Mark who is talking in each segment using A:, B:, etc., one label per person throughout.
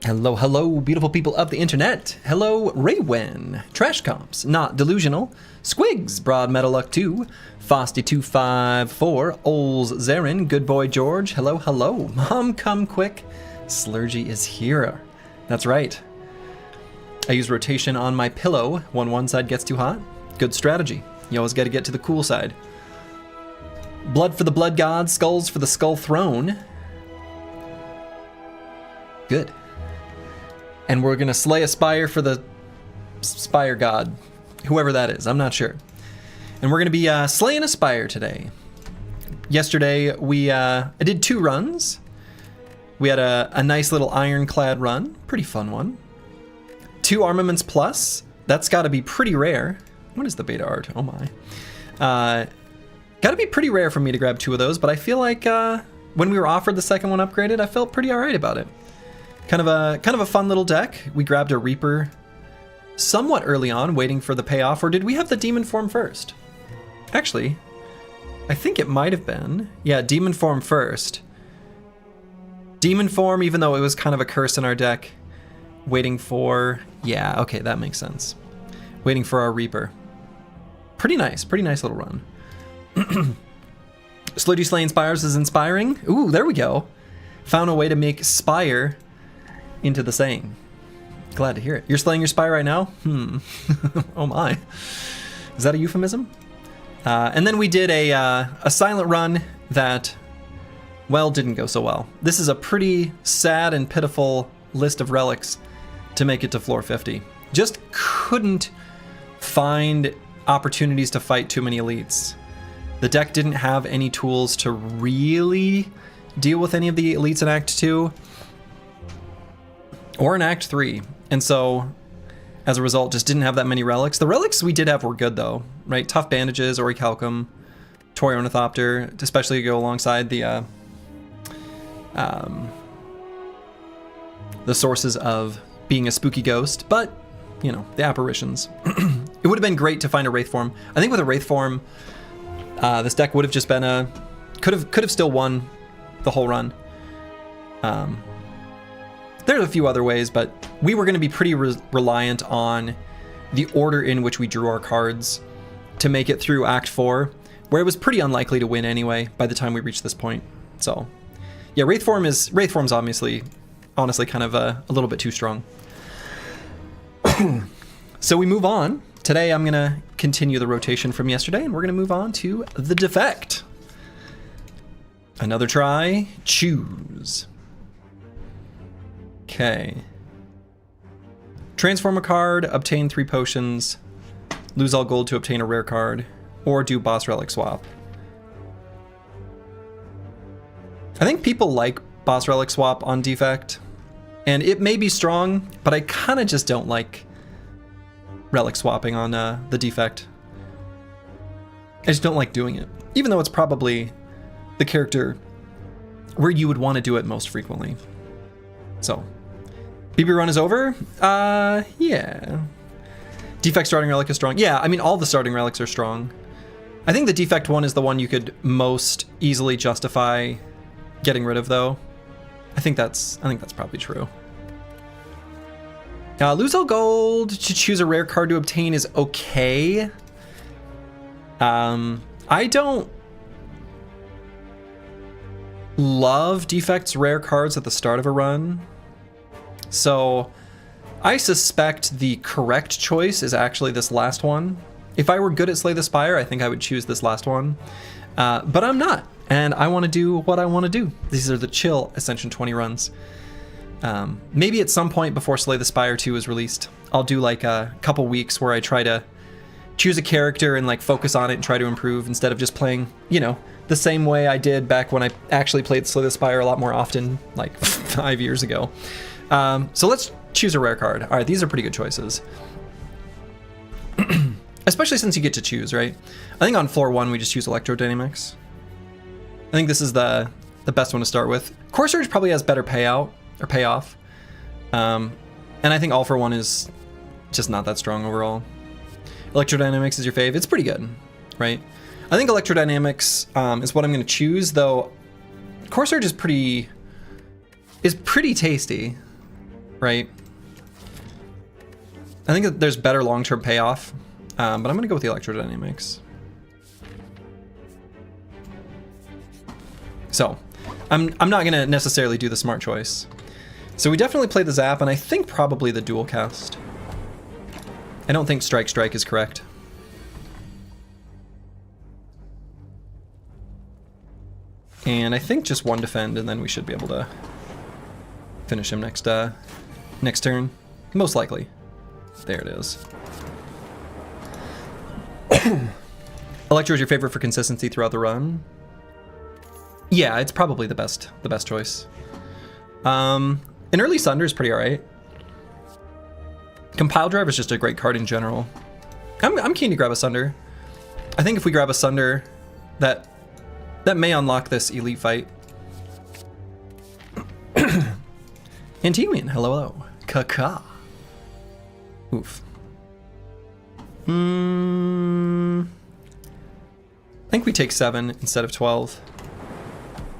A: Hello, hello, beautiful people of the internet. Hello, Raywen, Trash Comps, Not Delusional, Squigs, Broad Metal Luck 2, Fosty254, Ols Zarin, Good Boy George, hello, hello, Mom Come Quick, Slurgy is here. That's right. I use rotation on my pillow when one side gets too hot. Good strategy. You always got to get to the cool side. Blood for the Blood God, Skulls for the Skull Throne. Good. And we're going to slay a Spire for the Spire God. Whoever that is, I'm not sure. And we're going to be slaying a Spire today. Yesterday, I did 2 runs. We had a nice little ironclad run. Pretty fun one. 2 armaments plus. That's got to be pretty rare. What is the beta art? Oh my. Got to be pretty rare for me to grab 2 of those, but I feel like when we were offered the second one upgraded, I felt pretty alright about it. Kind of a fun little deck. We grabbed a Reaper somewhat early on, waiting for the payoff, or did we have the Demon Form first? Actually, I think it might have been. Yeah, Demon Form first. Demon Form, even though it was kind of a curse in our deck, waiting for... Yeah, okay, that makes sense. Waiting for our Reaper. Pretty nice little run. Sludgy Slaying Spires is inspiring. Ooh, there we go. Found a way to make Spire into the saying. Glad to hear it. You're slaying your Spire right now? Oh my. Is that a euphemism? And then we did a silent run that, well, didn't go so well. This is a pretty sad and pitiful list of relics to make it to floor 50. Just couldn't find opportunities to fight too many elites. The deck didn't have any tools to really deal with any of the elites in Act 2 or in Act 3. And so, as a result, just didn't have that many relics. The relics we did have were good, though, right? Tough Bandages, Orichalcum, Toy Ornithopter, especially to go alongside the sources of being a spooky ghost. But, you know, the apparitions. It would have been great to find a Wraith form. I think with a Wraith form, this deck would have just been could have still won the whole run. There's a few other ways, but we were going to be pretty reliant on the order in which we drew our cards to make it through Act 4, where it was pretty unlikely to win anyway by the time we reached this point. So, yeah, Wraith form's honestly kind of a little bit too strong. So we move on. Today I'm going to continue the rotation from yesterday, and we're going to move on to the Defect. Another try. Choose. Okay. Transform a card, obtain 3 potions, lose all gold to obtain a rare card, or do boss relic swap. I think people like boss relic swap on Defect, and it may be strong, but I kind of just don't like relic swapping on the Defect. I just don't like doing it, even though it's probably the character where you would want to do it most frequently. So, BB run is over? Yeah. Defect starting relic is strong. Yeah, I mean, all the starting relics are strong. I think the Defect one is the one you could most easily justify getting rid of, though. I think that's probably true. Lose all gold to choose a rare card to obtain is okay. I don't love Defect's rare cards at the start of a run. So I suspect the correct choice is actually this last one. If I were good at Slay the Spire, I think I would choose this last one. But I'm not, and I want to do what I want to do. These are the chill Ascension 20 runs. Maybe at some point before Slay the Spire 2 is released, I'll do like a couple weeks where I try to choose a character and like focus on it and try to improve instead of just playing, you know, the same way I did back when I actually played Slay the Spire a lot more often, like 5 years ago. So let's choose a rare card. All right, these are pretty good choices. Especially since you get to choose, right? I think on floor 1 we just choose Electrodynamics. I think this is the best one to start with. Core Surge probably has better payout or payoff. And I think All for One is just not that strong overall. Electrodynamics is your fave. It's pretty good, right? I think Electrodynamics is what I'm going to choose, though Core Surge is pretty tasty. right? I think that there's better long-term payoff, but I'm going to go with the electrodynamics. So, I'm not going to necessarily do the smart choice. So we definitely play the Zap, and I think probably the dual cast. I don't think Strike Strike is correct. And I think just one defend, and then we should be able to finish him next turn. Most likely. There it is. Electro is your favorite for consistency throughout the run? Yeah, it's probably the best choice. An early Sunder is pretty alright. Compile Drive is just a great card in general. I'm keen to grab a Sunder. I think if we grab a Sunder, that may unlock this elite fight. Antimian, hello. Kaka. Oof. I think we take 7 instead of 12.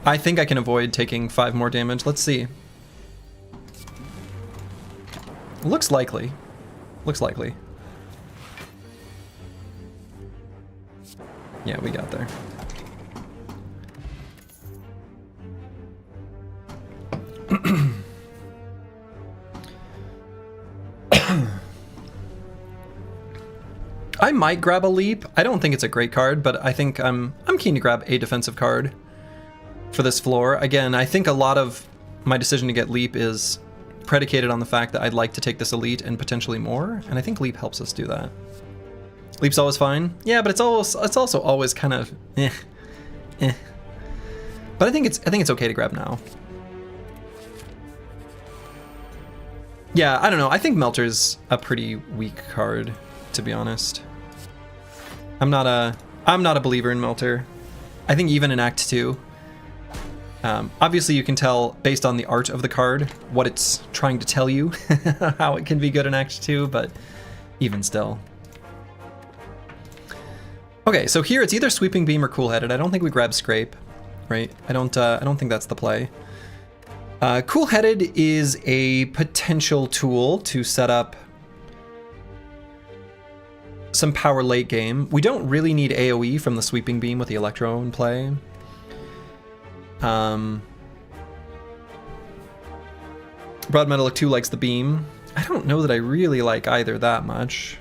A: I think I can avoid taking 5 more damage. Let's see. Looks likely. Looks likely. Yeah, we got there. I might grab a Leap. I don't think it's a great card, but I think I'm keen to grab a defensive card for this floor. Again, I think a lot of my decision to get Leap is predicated on the fact that I'd like to take this Elite and potentially more, and I think Leap helps us do that. Leap's always fine. Yeah, but it's also always kind of eh. But I think it's okay to grab now. Yeah, I don't know. I think Melter's a pretty weak card, to be honest. I'm not a believer in Melter. I think even in Act 2, obviously you can tell based on the art of the card what it's trying to tell you, how it can be good in Act 2, but even still. Okay, so here it's either Sweeping Beam or Cool Headed. I don't think we grab Scrape, right? I don't think that's the play. Cool Headed is a potential tool to set up some power late game. We don't really need AoE from the Sweeping Beam with the Electro in play. Broad Metallic 2 likes the beam. I don't know that I really like either that much.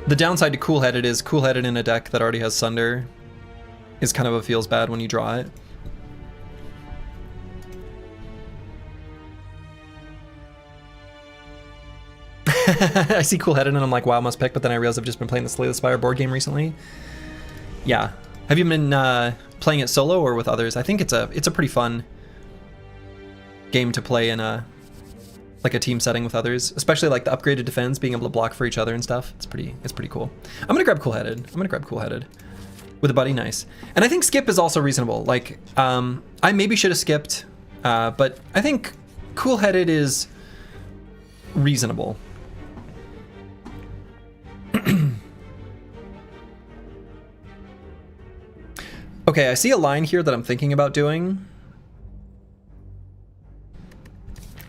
A: The downside to Cool Headed is Cool Headed in a deck that already has Sunder is kind of a feels bad when you draw it. I see Cool Headed and I'm like, wow, must pick, but then I realize I've just been playing the Slay the Spire board game recently. Yeah. Have you been playing it solo or with others? I think it's a pretty fun game to play in a team setting with others, especially like the upgraded defense, being able to block for each other and stuff. It's pretty cool. I'm gonna grab Cool Headed. With a buddy, nice. And I think skip is also reasonable. Like, I maybe should have skipped, but I think Cool Headed is reasonable. Okay, I see a line here that I'm thinking about doing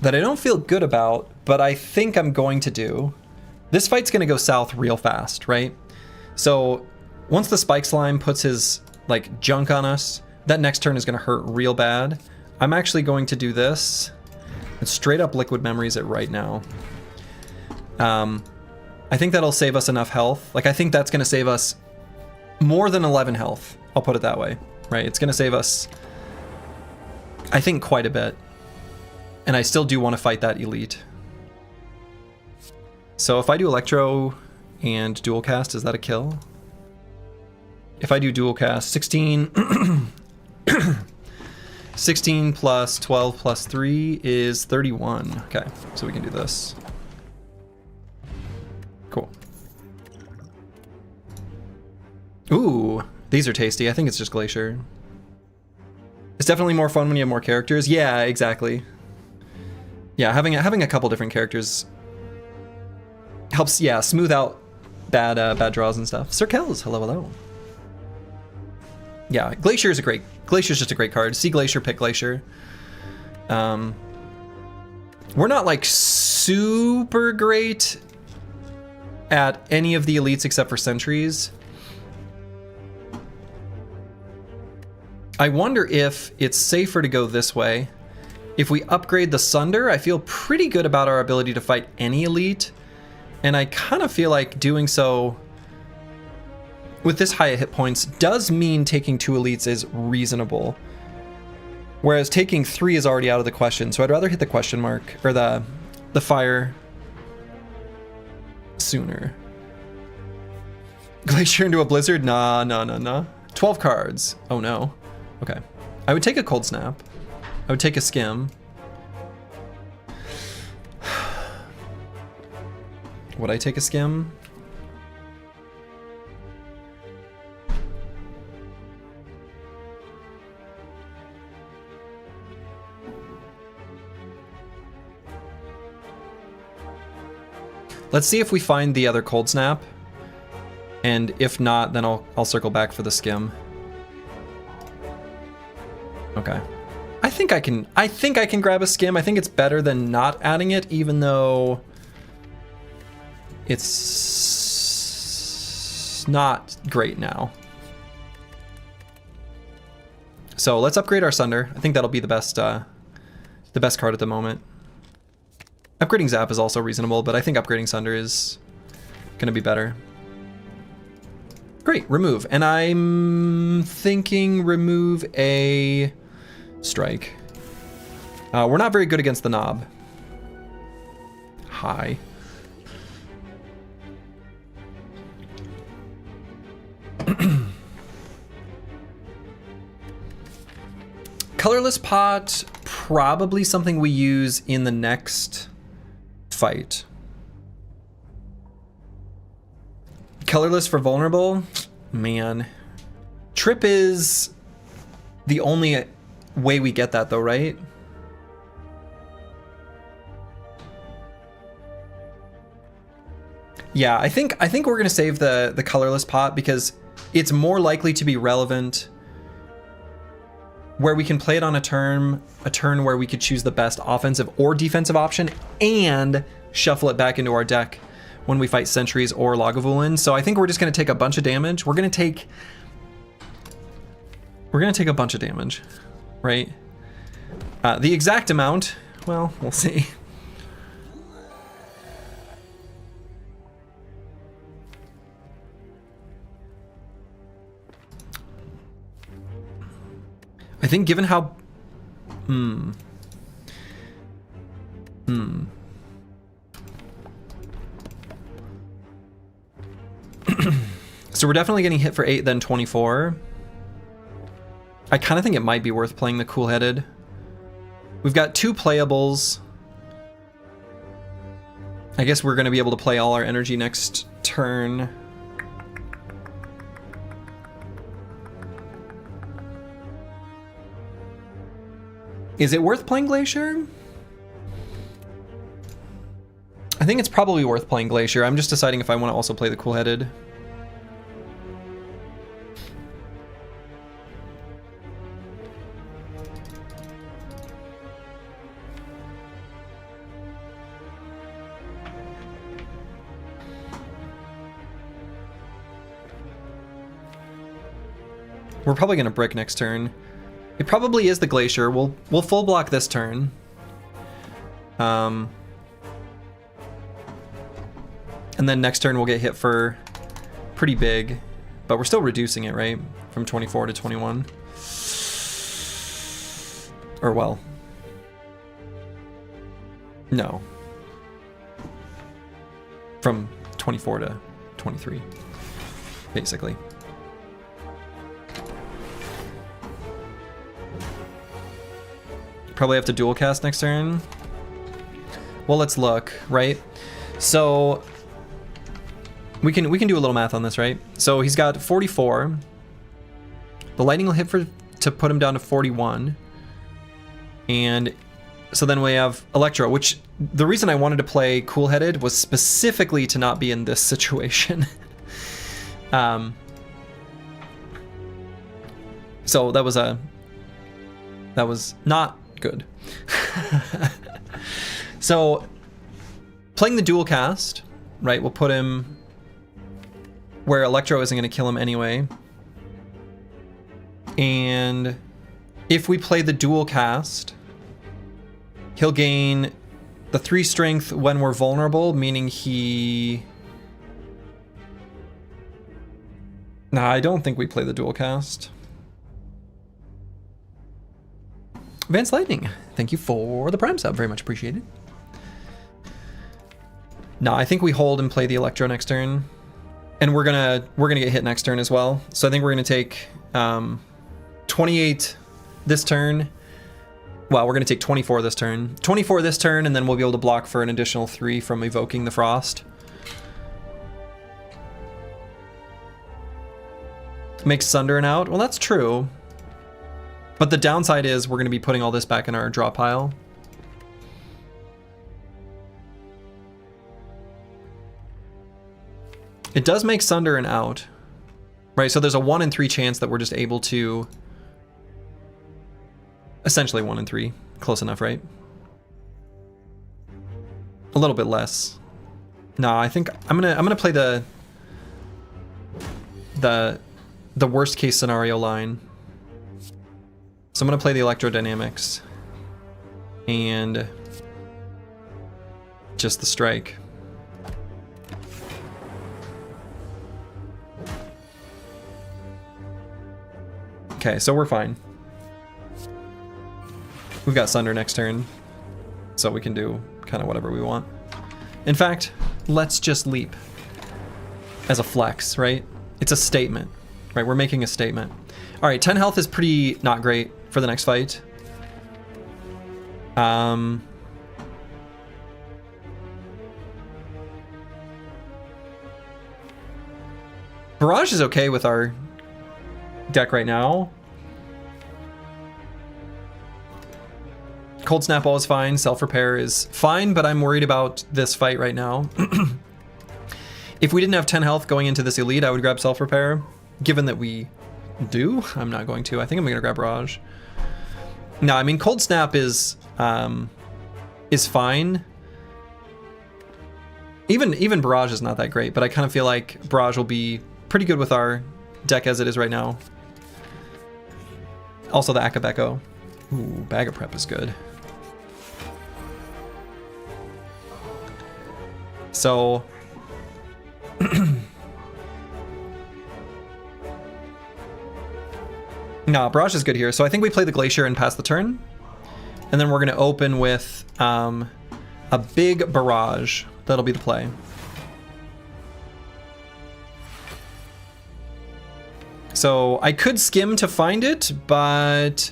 A: that I don't feel good about, but I think I'm going to do. This fight's gonna go south real fast, right? So once the Spike Slime puts his like junk on us, that next turn is gonna hurt real bad. I'm actually going to do this and straight up Liquid Memories it right now. I think that'll save us enough health. Like, I think that's gonna save us more than 11 health. I'll put it that way, right? It's gonna save us, I think, quite a bit. And I still do want to fight that Elite. So if I do Electro and Dual Cast, is that a kill? If I do Dual Cast, 16... 16 plus 12 plus 3 is 31. Okay, so we can do this. Cool. Ooh, these are tasty. I think it's just Glacier. It's definitely more fun when you have more characters. Yeah, exactly. Yeah, having a couple different characters helps, yeah, smooth out bad draws and stuff. Sir Kells, hello. Yeah, Glacier is a great Glacier's just a great card. See Glacier, pick Glacier. We're not like super great at any of the elites except for sentries. I wonder if it's safer to go this way. If we upgrade the Sunder, I feel pretty good about our ability to fight any elite. And I kind of feel like doing so with this high hit points does mean taking 2 elites is reasonable. Whereas taking 3 is already out of the question. So I'd rather hit the question mark or the fire sooner. Glacier into a blizzard? Nah. 12 cards. Oh no. Okay. I would take a cold snap. I would take a skim. Would I take a skim? Let's see if we find the other cold snap. And if not, then I'll circle back for the skim. Okay. I think I can grab a skim. I think it's better than not adding it, even though it's not great now. So let's upgrade our Sunder. I think that'll be the best card at the moment. Upgrading Zap is also reasonable, but I think upgrading Sunder is gonna be better. Great, remove. And I'm thinking remove a strike. We're not very good against the knob. Hi. Colorless pot, probably something we use in the next fight. Colorless for vulnerable? Man. Trip is the only way we get that though, right? Yeah, I think we're gonna save the colorless pot because it's more likely to be relevant where we can play it on a turn where we could choose the best offensive or defensive option and shuffle it back into our deck when we fight sentries or Lagavulin. So I think we're just gonna take a bunch of damage. We're gonna take a bunch of damage, right? The exact amount, well, we'll see. I think given how... So we're definitely getting hit for 8, then 24. I kind of think it might be worth playing the cool-headed. We've got 2 playables. I guess we're going to be able to play all our energy next turn. Is it worth playing Glacier? I think it's probably worth playing Glacier. I'm just deciding if I want to also play the cool-headed. We're probably gonna brick next turn. It probably is the Glacier. We'll full block this turn. And then next turn we'll get hit for pretty big, but we're still reducing it, right? From 24 to 21. Or well, no. From 24 to 23, basically. Probably have to dual cast next turn. Well, let's look, right? So we can do a little math on this, right? So he's got 44. The lightning will hit to put him down to 41. And so then we have Electro, which the reason I wanted to play cool-headed was specifically to not be in this situation. So that was a That was not good. So, playing the dual cast, right, we'll put him where Electro isn't going to kill him anyway. And if we play the dual cast, he'll gain the 3 strength when we're vulnerable, meaning he... Nah, I don't think we play the dual cast. Advanced Lightning, thank you for the Prime sub, very much appreciated. No, I think we hold and play the Electro next turn. And we're gonna get hit next turn as well. So I think we're gonna take 28 this turn. Well, we're gonna take 24 this turn. 24 this turn, and then we'll be able to block for an additional 3 from evoking the Frost. Makes Sundering out. Well, that's true. But the downside is we're gonna be putting all this back in our draw pile. It does make Sundering out, right? So there's a 1 in 3 chance that we're just able to, essentially 1 in 3, close enough, right? A little bit less. No, I think I'm gonna play the worst case scenario line. So I'm gonna play the Electrodynamics and just the strike. Okay, so we're fine. We've got Sunder next turn, so we can do kind of whatever we want. In fact, let's just leap as a flex, right? It's a statement, right? We're making a statement. All right, 10 health is pretty not great for the next fight. Barrage is okay with our deck right now. Cold Snap All is fine, Self-Repair is fine, but I'm worried about this fight right now. If we didn't have 10 health going into this elite, I would grab Self-Repair. Given that we do, I'm not going to. I think I'm gonna grab Barrage. No, I mean Cold Snap is fine. Even Barrage is not that great, but I kind of feel like Barrage will be pretty good with our deck as it is right now. Also the Akabeko. Ooh, Bag of Prep is good. So no, Barrage is good here. So I think we play the Glacier and pass the turn. And then we're gonna open with a big Barrage. That'll be the play. So I could skim to find it, but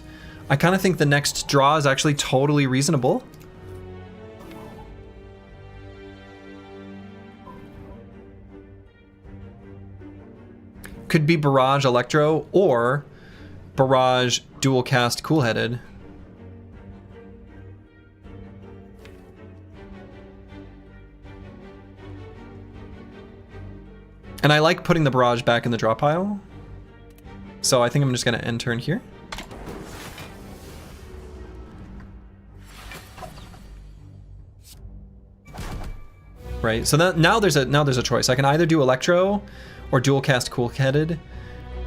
A: I kind of think the next draw is actually totally reasonable. Could be Barrage Electro or Barrage Dual Cast Cool-Headed. And I like putting the Barrage back in the draw pile. So I think I'm just gonna end turn here. Right, so now there's a choice. I can either do Electro or Dual Cast Cool-Headed.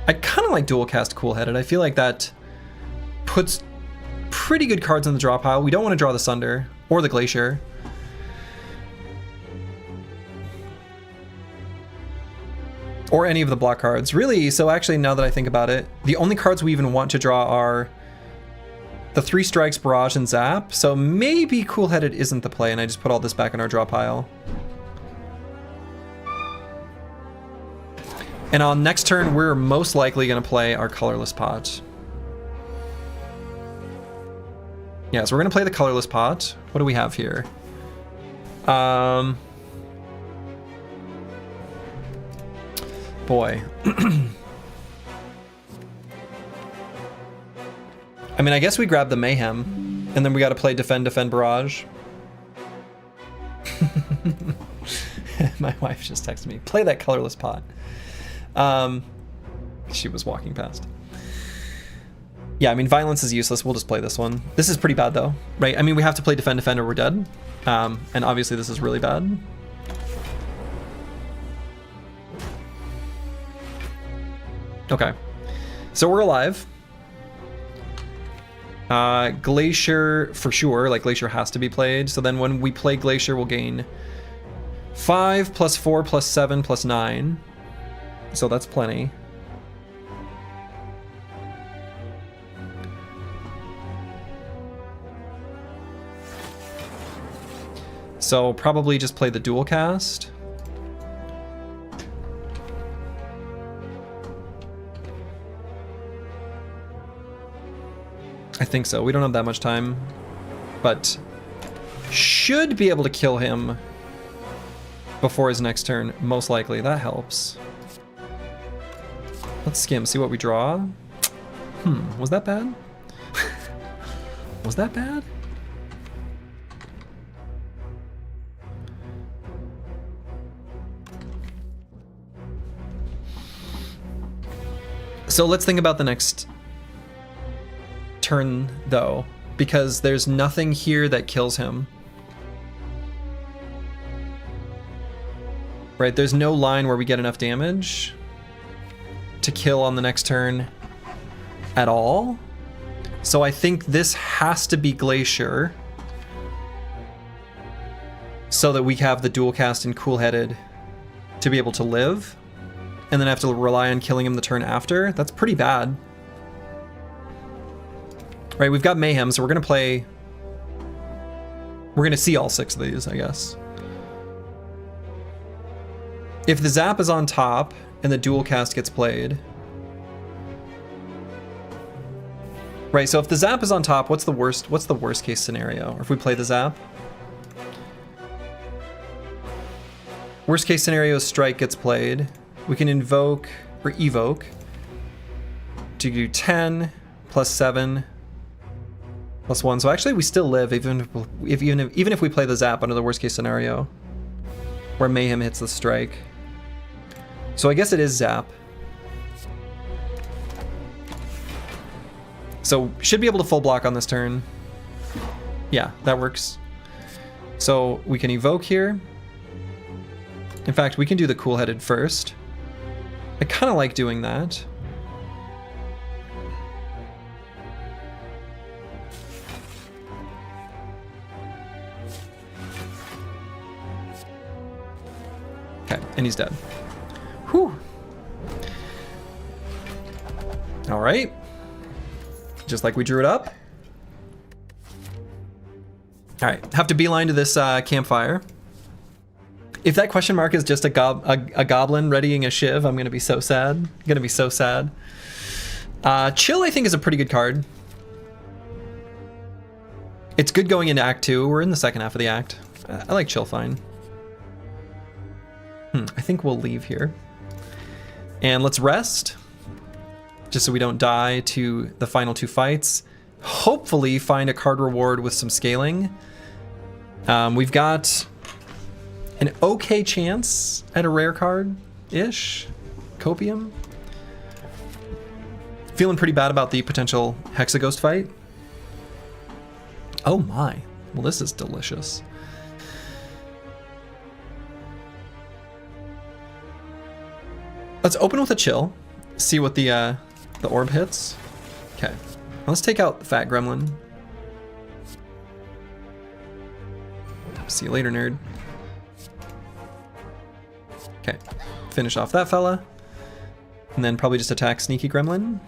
A: I kind of like Dual Cast Cool-Headed. I feel like that puts pretty good cards in the draw pile. We don't want to draw the Sunder or the Glacier. Or any of the block cards. Really, so actually now that I think about it, the only cards we even want to draw are the 3 strikes, Barrage, and Zap. So maybe Cool-Headed isn't the play, and I just put all this back in our draw pile. And on next turn, we're most likely going to play our Colorless Pot. Yeah, so we're going to play the Colorless Pot. What do we have here? Boy. I mean, I guess we grab the Mayhem, and then we got to play Defend, Barrage. My wife just texted me, play that Colorless Pot. She was walking past. Yeah, I mean, violence is useless. We'll just play this one. This is pretty bad, though, right? I mean, we have to play defend, defend, or we're dead. And obviously this is really bad. Okay. So we're alive. Glacier, for sure. Like, Glacier has to be played. So then when we play Glacier, we'll gain 5 plus 4 plus 7 plus 9. So that's plenty. So probably just play the dual cast. I think so. We don't have that much time, but should be able to kill him before his next turn, most likely. That helps. Let's skim, see what we draw. Was that bad? Was that bad? So let's think about the next turn, though, because there's nothing here that kills him. Right, there's no line where we get enough damage to kill on the next turn at all. So I think this has to be Glacier so that we have the dual cast and cool-headed to be able to live, and then have to rely on killing him the turn after. That's pretty bad. Right, we've got Mayhem, so we're gonna play... We're gonna see all 6 of these, I guess. If the Zap is on top and the dual cast gets played... Right, so if the Zap is on top, what's the worst case scenario? Or if we play the Zap? Worst case scenario is Strike gets played. We can invoke or evoke to do 10 plus 7 plus 1. So actually we still live even if we play the Zap under the worst case scenario where Mayhem hits the Strike. So I guess it is Zap. So should be able to full block on this turn. Yeah, that works. So we can evoke here. In fact, we can do the cool-headed first. I kind of like doing that. Okay, and he's dead. Whew. All right. Just like we drew it up. All right, have to beeline to this campfire. If that question mark is just a goblin readying a shiv, I'm gonna be so sad. I'm gonna be so sad. Chill, I think, is a pretty good card. It's good going into Act 2. We're in the second half of the act. I like Chill fine. I think we'll leave here. And let's rest. Just so we don't die to the final 2 fights. Hopefully find a card reward with some scaling. We've got an okay chance at a rare card-ish. Copium. Feeling pretty bad about the potential Hexaghost fight. Oh my. Well, this is delicious. Let's open with a Chill. See what the orb hits. Okay. Let's take out the Fat Gremlin. See you later, nerd. Okay, finish off that fella. And then probably just attack Sneaky Gremlin.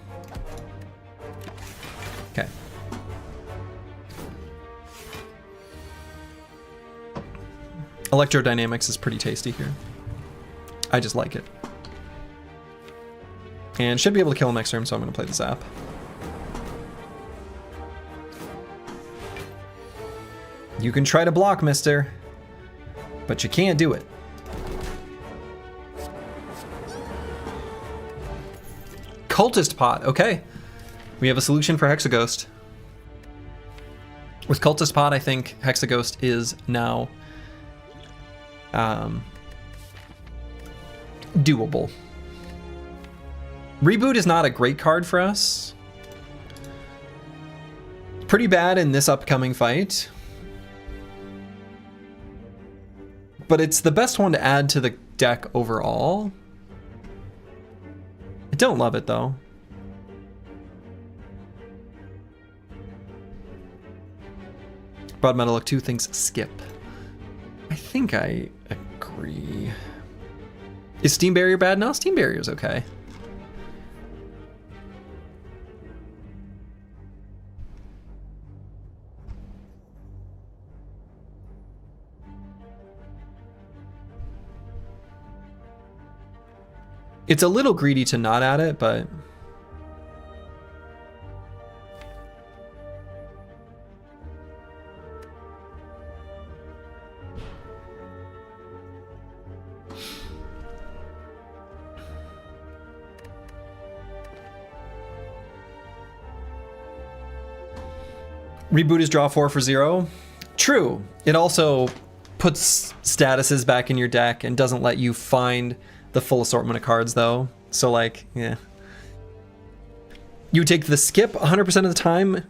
A: Okay. Electrodynamics is pretty tasty here. I just like it. And should be able to kill him next turn, so I'm going to play the Zap. You can try to block, mister, but you can't do it. Cultist Pot, okay. We have a solution for Hexaghost. With Cultist Pot, I think Hexaghost is now doable. Reboot is not a great card for us, pretty bad in this upcoming fight. But it's the best one to add to the deck overall. I don't love it though. Broad Metal Look 2 thinks skip. I think I agree. Is Steam Barrier bad? No, Steam Barrier's okay. It's a little greedy to not add it, but... Reboot is draw 4 for 0. True. It also puts statuses back in your deck and doesn't let you find the full assortment of cards though. So like, yeah. You take the skip 100% of the time,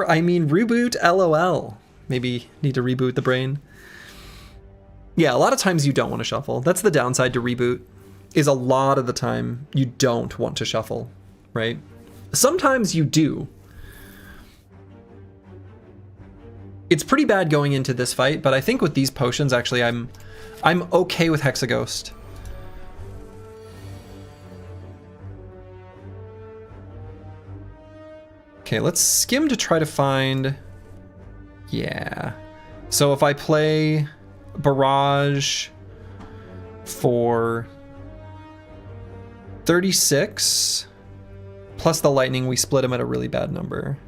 A: I mean reboot, LOL. Maybe need to reboot the brain. Yeah, a lot of times you don't want to shuffle. That's the downside to reboot, is a lot of the time you don't want to shuffle, right? Sometimes you do. It's pretty bad going into this fight, but I think with these potions, actually, I'm okay with Hexaghost. Okay, let's skim to try to find... Yeah. So if I play Barrage for 36, plus the Lightning, we split him at a really bad number.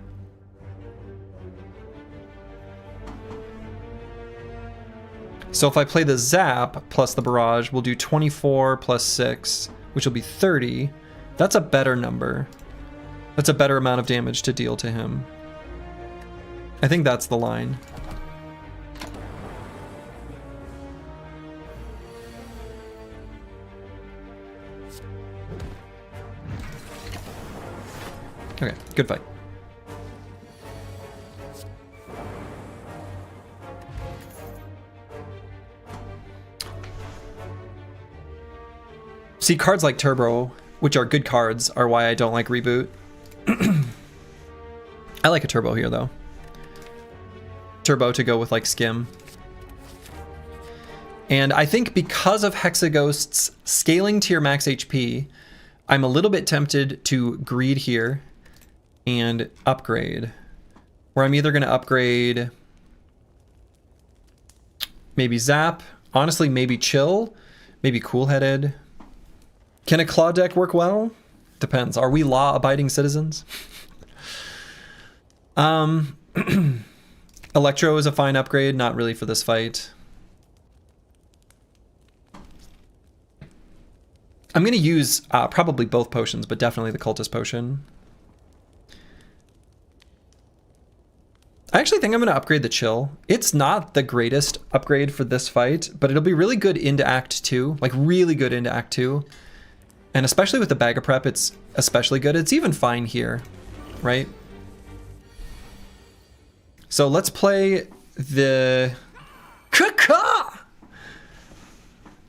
A: So if I play the Zap plus the Barrage, we'll do 24 plus 6, which will be 30. That's a better number. That's a better amount of damage to deal to him. I think that's the line. Okay, good fight. See, cards like Turbo, which are good cards, are why I don't like Reboot. I like a Turbo here, though. Turbo to go with, like, Skim. And I think because of Hexaghost's scaling to your max HP, I'm a little bit tempted to greed here and upgrade. Where I'm either going to upgrade maybe Zap, honestly, maybe Chill, maybe Cool-Headed. Can a Claw deck work well? Depends. Are we law-abiding citizens? Electro is a fine upgrade, not really for this fight. I'm going to use probably both potions, but definitely the Cultist Potion. I actually think I'm going to upgrade the Chill. It's not the greatest upgrade for this fight, but it'll be really good into Act 2. Like, really good into Act 2. And especially with the Bag of Prep, it's especially good. It's even fine here, right? So let's play the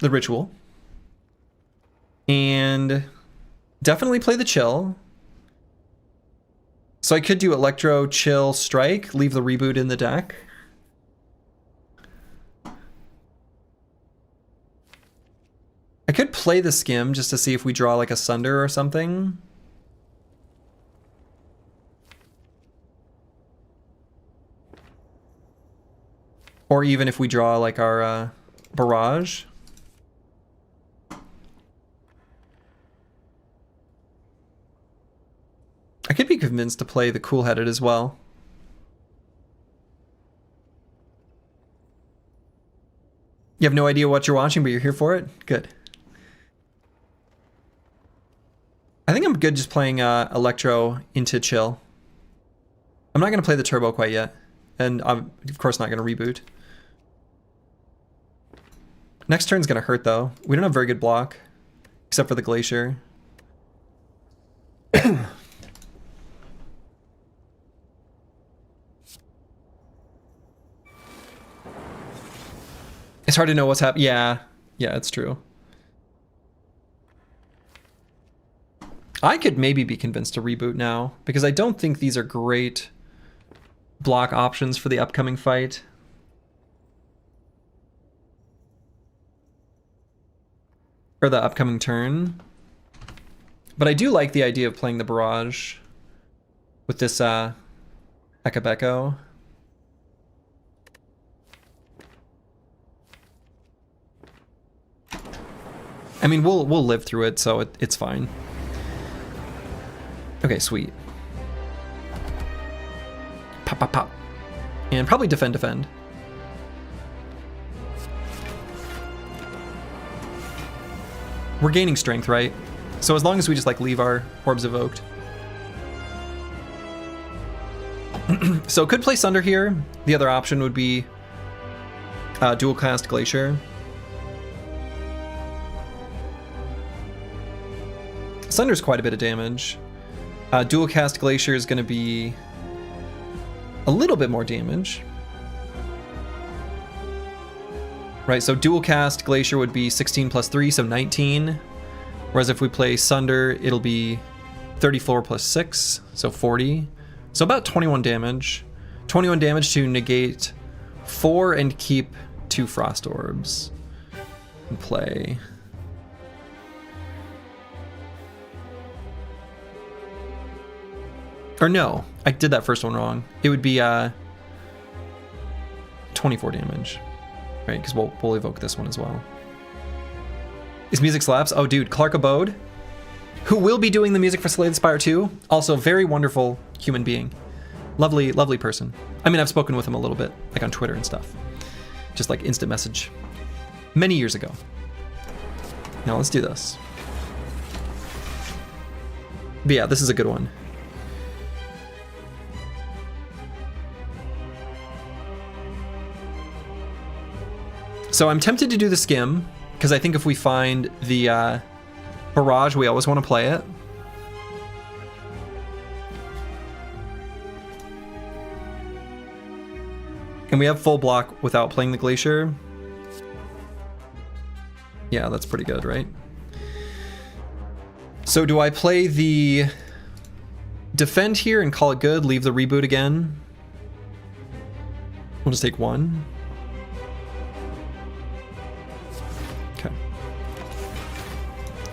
A: Ritual. And definitely play the Chill. So I could do Electro, Chill, Strike, leave the Reboot in the deck. I could play the Skim just to see if we draw like a Sunder or something. Or even if we draw like our Barrage. I could be convinced to play the Cool-Headed as well. You have no idea what you're watching, but you're here for it? Good. I think I'm good just playing Electro into Chill. I'm not going to play the Turbo quite yet. And I'm, of course, not going to reboot. Next turn's going to hurt, though. We don't have very good block. Except for the Glacier. It's hard to know what's happening. Yeah, it's true. I could maybe be convinced to reboot now, because I don't think these are great block options for the upcoming fight. Or the upcoming turn. But I do like the idea of playing the barrage with this Ekabeko. I mean, we'll live through it, so it's fine. Okay, sweet. Pop, pop, pop. And probably defend. We're gaining strength, right? So as long as we just like leave our orbs evoked. So could play Sunder here. The other option would be dual cast Glacier. Sunder's quite a bit of damage. Dual cast Glacier is going to be a little bit more damage. Right, so dual cast Glacier would be 16 plus 3, so 19. Whereas if we play Sunder, it'll be 34 plus 6, so 40. So about 21 damage. 21 damage to negate 4 and keep 2 Frost Orbs in play. Or no, I did that first one wrong. It would be 24 damage, right? Because we'll evoke this one as well. Is music slaps? Oh, dude, Clark Abode, who will be doing the music for Slay the Spire 2. Also, very wonderful human being. Lovely, lovely person. I mean, I've spoken with him a little bit, like on Twitter and stuff. Just like instant message. Many years ago. Now let's do this. But yeah, this is a good one. So I'm tempted to do the skim, because I think if we find the barrage, we always want to play it. And we have full block without playing the Glacier. Yeah, that's pretty good, right? So do I play the defend here and call it good, leave the reboot again? We'll just take one.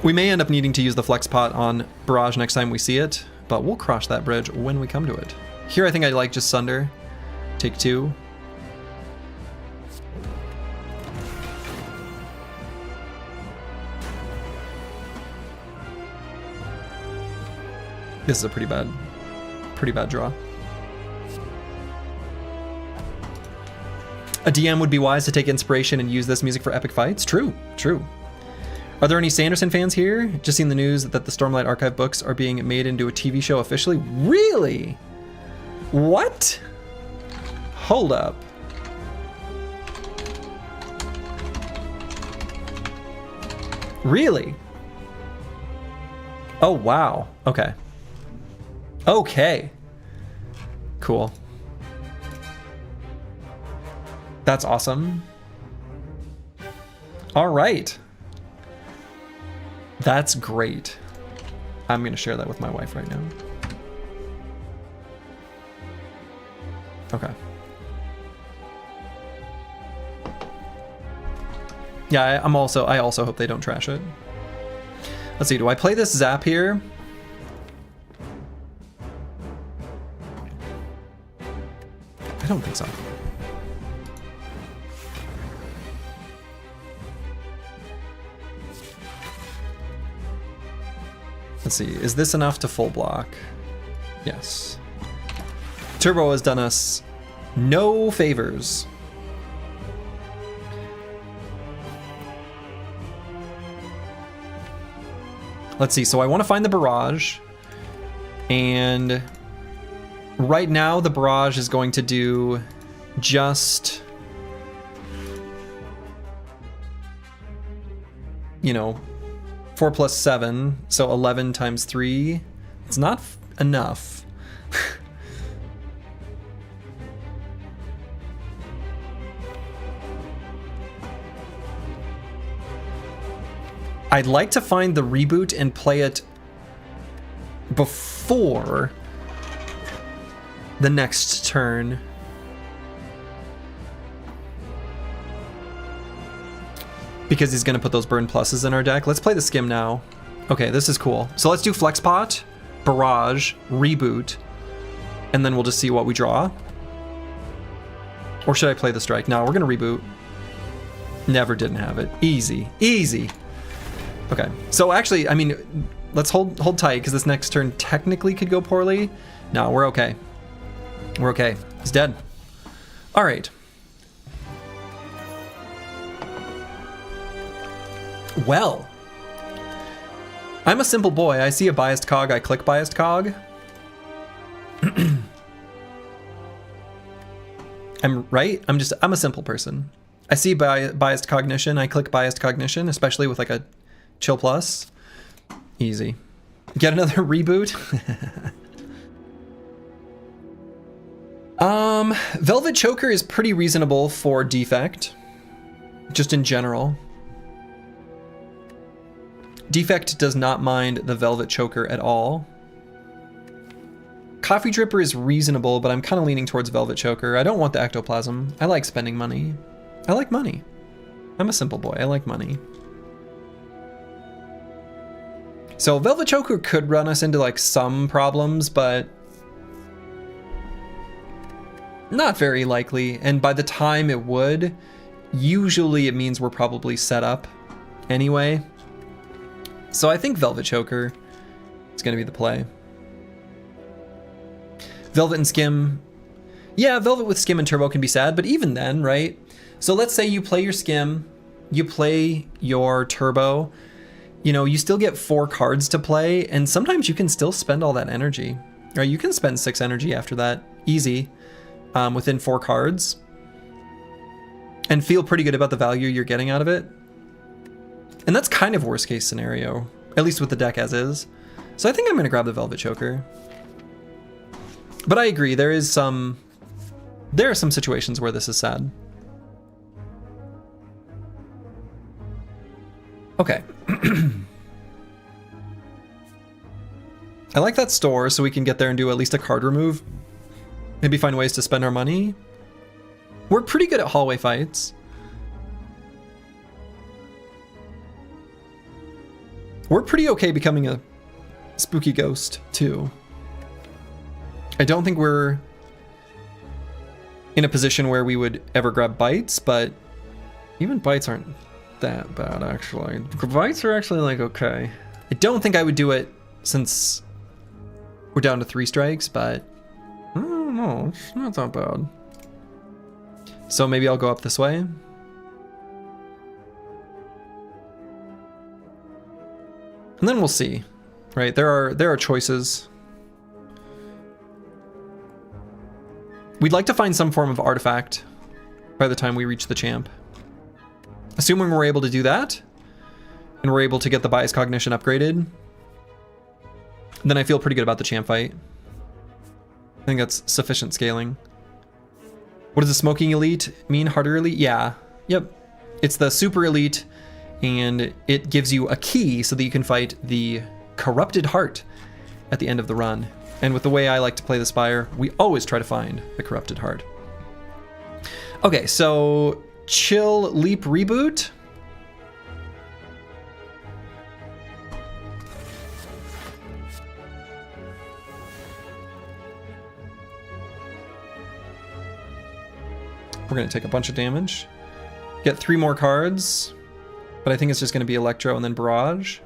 A: We may end up needing to use the flex pot on barrage next time we see it, but we'll cross that bridge when we come to it. Here I think I'd like just Sunder. Take 2. This is a pretty bad draw. A DM would be wise to take inspiration and use this music for epic fights. True. Are there any Sanderson fans here? Just seen the news that the Stormlight Archive books are being made into a TV show officially. Really? What? Hold up. Really? Oh, wow. Okay. Cool. That's awesome. All right. That's great. I'm going to share that with my wife right now. Okay. Yeah, I also hope they don't trash it. Let's see, do I play this Zap here? I don't think so. Let's see, is this enough to full block? Yes. Turbo has done us no favors. Let's see, so I want to find the barrage. And right now the barrage is going to do just, you know, 4 plus 7, so 11 times 3. It's not enough. I'd like to find the reboot and play it before the next turn. Because he's going to put those burn pluses in our deck. Let's play the skim now. Okay, this is cool. So let's do flex pot, barrage, reboot, and then we'll just see what we draw. Or should I play the strike? No, we're going to reboot. Never didn't have it. Easy. Easy. Okay. So actually, I mean, let's hold tight because this next turn technically could go poorly. No, we're okay. We're okay. He's dead. All right. Well, I'm a simple boy. I see a biased cog, I click biased cog. I'm right. I'm a simple person. I see biased cognition, I click biased cognition, especially with like a chill plus. Easy. Get another reboot. Velvet Choker is pretty reasonable for defect, just in general. Defect does not mind the Velvet Choker at all. Coffee Dripper is reasonable, but I'm kind of leaning towards Velvet Choker. I don't want the Ectoplasm. I like spending money. I like money. I'm a simple boy. I like money. So Velvet Choker could run us into like some problems, but not very likely. And by the time it would, usually it means we're probably set up anyway. So I think Velvet Choker is going to be the play. Velvet and Skim. Yeah, Velvet with Skim and Turbo can be sad, but even then, right? So let's say you play your Skim, you play your Turbo, you know, you still get 4 cards to play, and sometimes you can still spend all that energy. Right? You can spend 6 energy after that, easy, within 4 cards, and feel pretty good about the value you're getting out of it. And that's kind of worst case scenario, at least with the deck as is. So I think I'm going to grab the Velvet Choker. But I agree, there are some situations where this is sad. Okay. I like that store so we can get there and do at least a card remove. Maybe find ways to spend our money. We're pretty good at hallway fights. We're pretty okay becoming a spooky ghost, too. I don't think we're in a position where we would ever grab bites, but even bites aren't that bad, actually. Bites are actually, like, okay. I don't think I would do it since we're down to 3 strikes, but I don't know, it's not that bad. So maybe I'll go up this way. And then we'll see, right? There are choices. We'd like to find some form of artifact by the time we reach the champ. Assuming we're able to do that, and we're able to get the bias cognition upgraded, then I feel pretty good about the champ fight. I think that's sufficient scaling. What does the smoking elite mean? Harder elite? Yeah. Yep. It's the super elite, and it gives you a key so that you can fight the corrupted heart at the end of the run. And with the way I like to play the Spire, we always try to find the corrupted heart. Okay, so chill, leap, reboot. We're gonna take a bunch of damage. Get 3 more cards, but I think it's just gonna be Electro and then Barrage.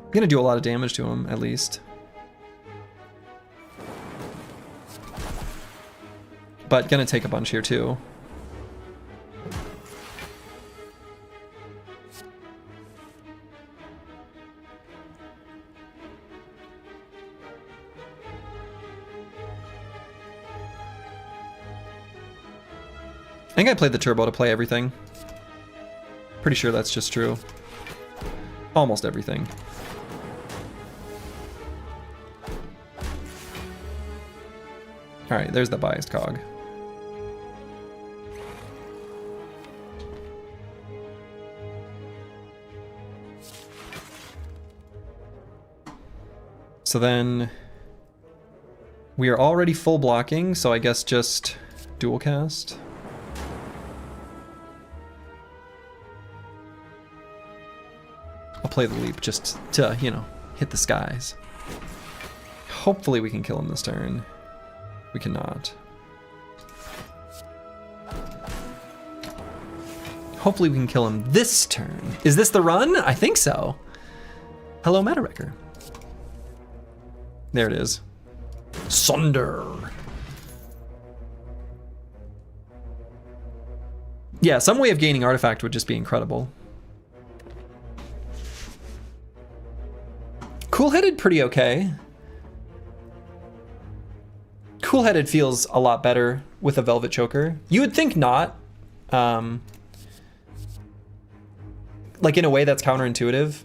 A: I'm gonna do a lot of damage to him, at least. But gonna take a bunch here, too. I think I played the Turbo to play everything. Pretty sure that's just true. Almost everything. Alright, there's the biased cog. So then we are already full blocking, so I guess just dual cast. I'll play the leap just to, you know, hit the skies. Hopefully we can kill him this turn. We cannot. Hopefully we can kill him this turn. Is this the run? I think so. Hello, Meta Wrecker. There it is. Sunder. Yeah, some way of gaining artifact would just be incredible. Cool-headed, pretty okay. Cool-headed feels a lot better with a Velvet Choker. You would think not. Like in a way that's counterintuitive,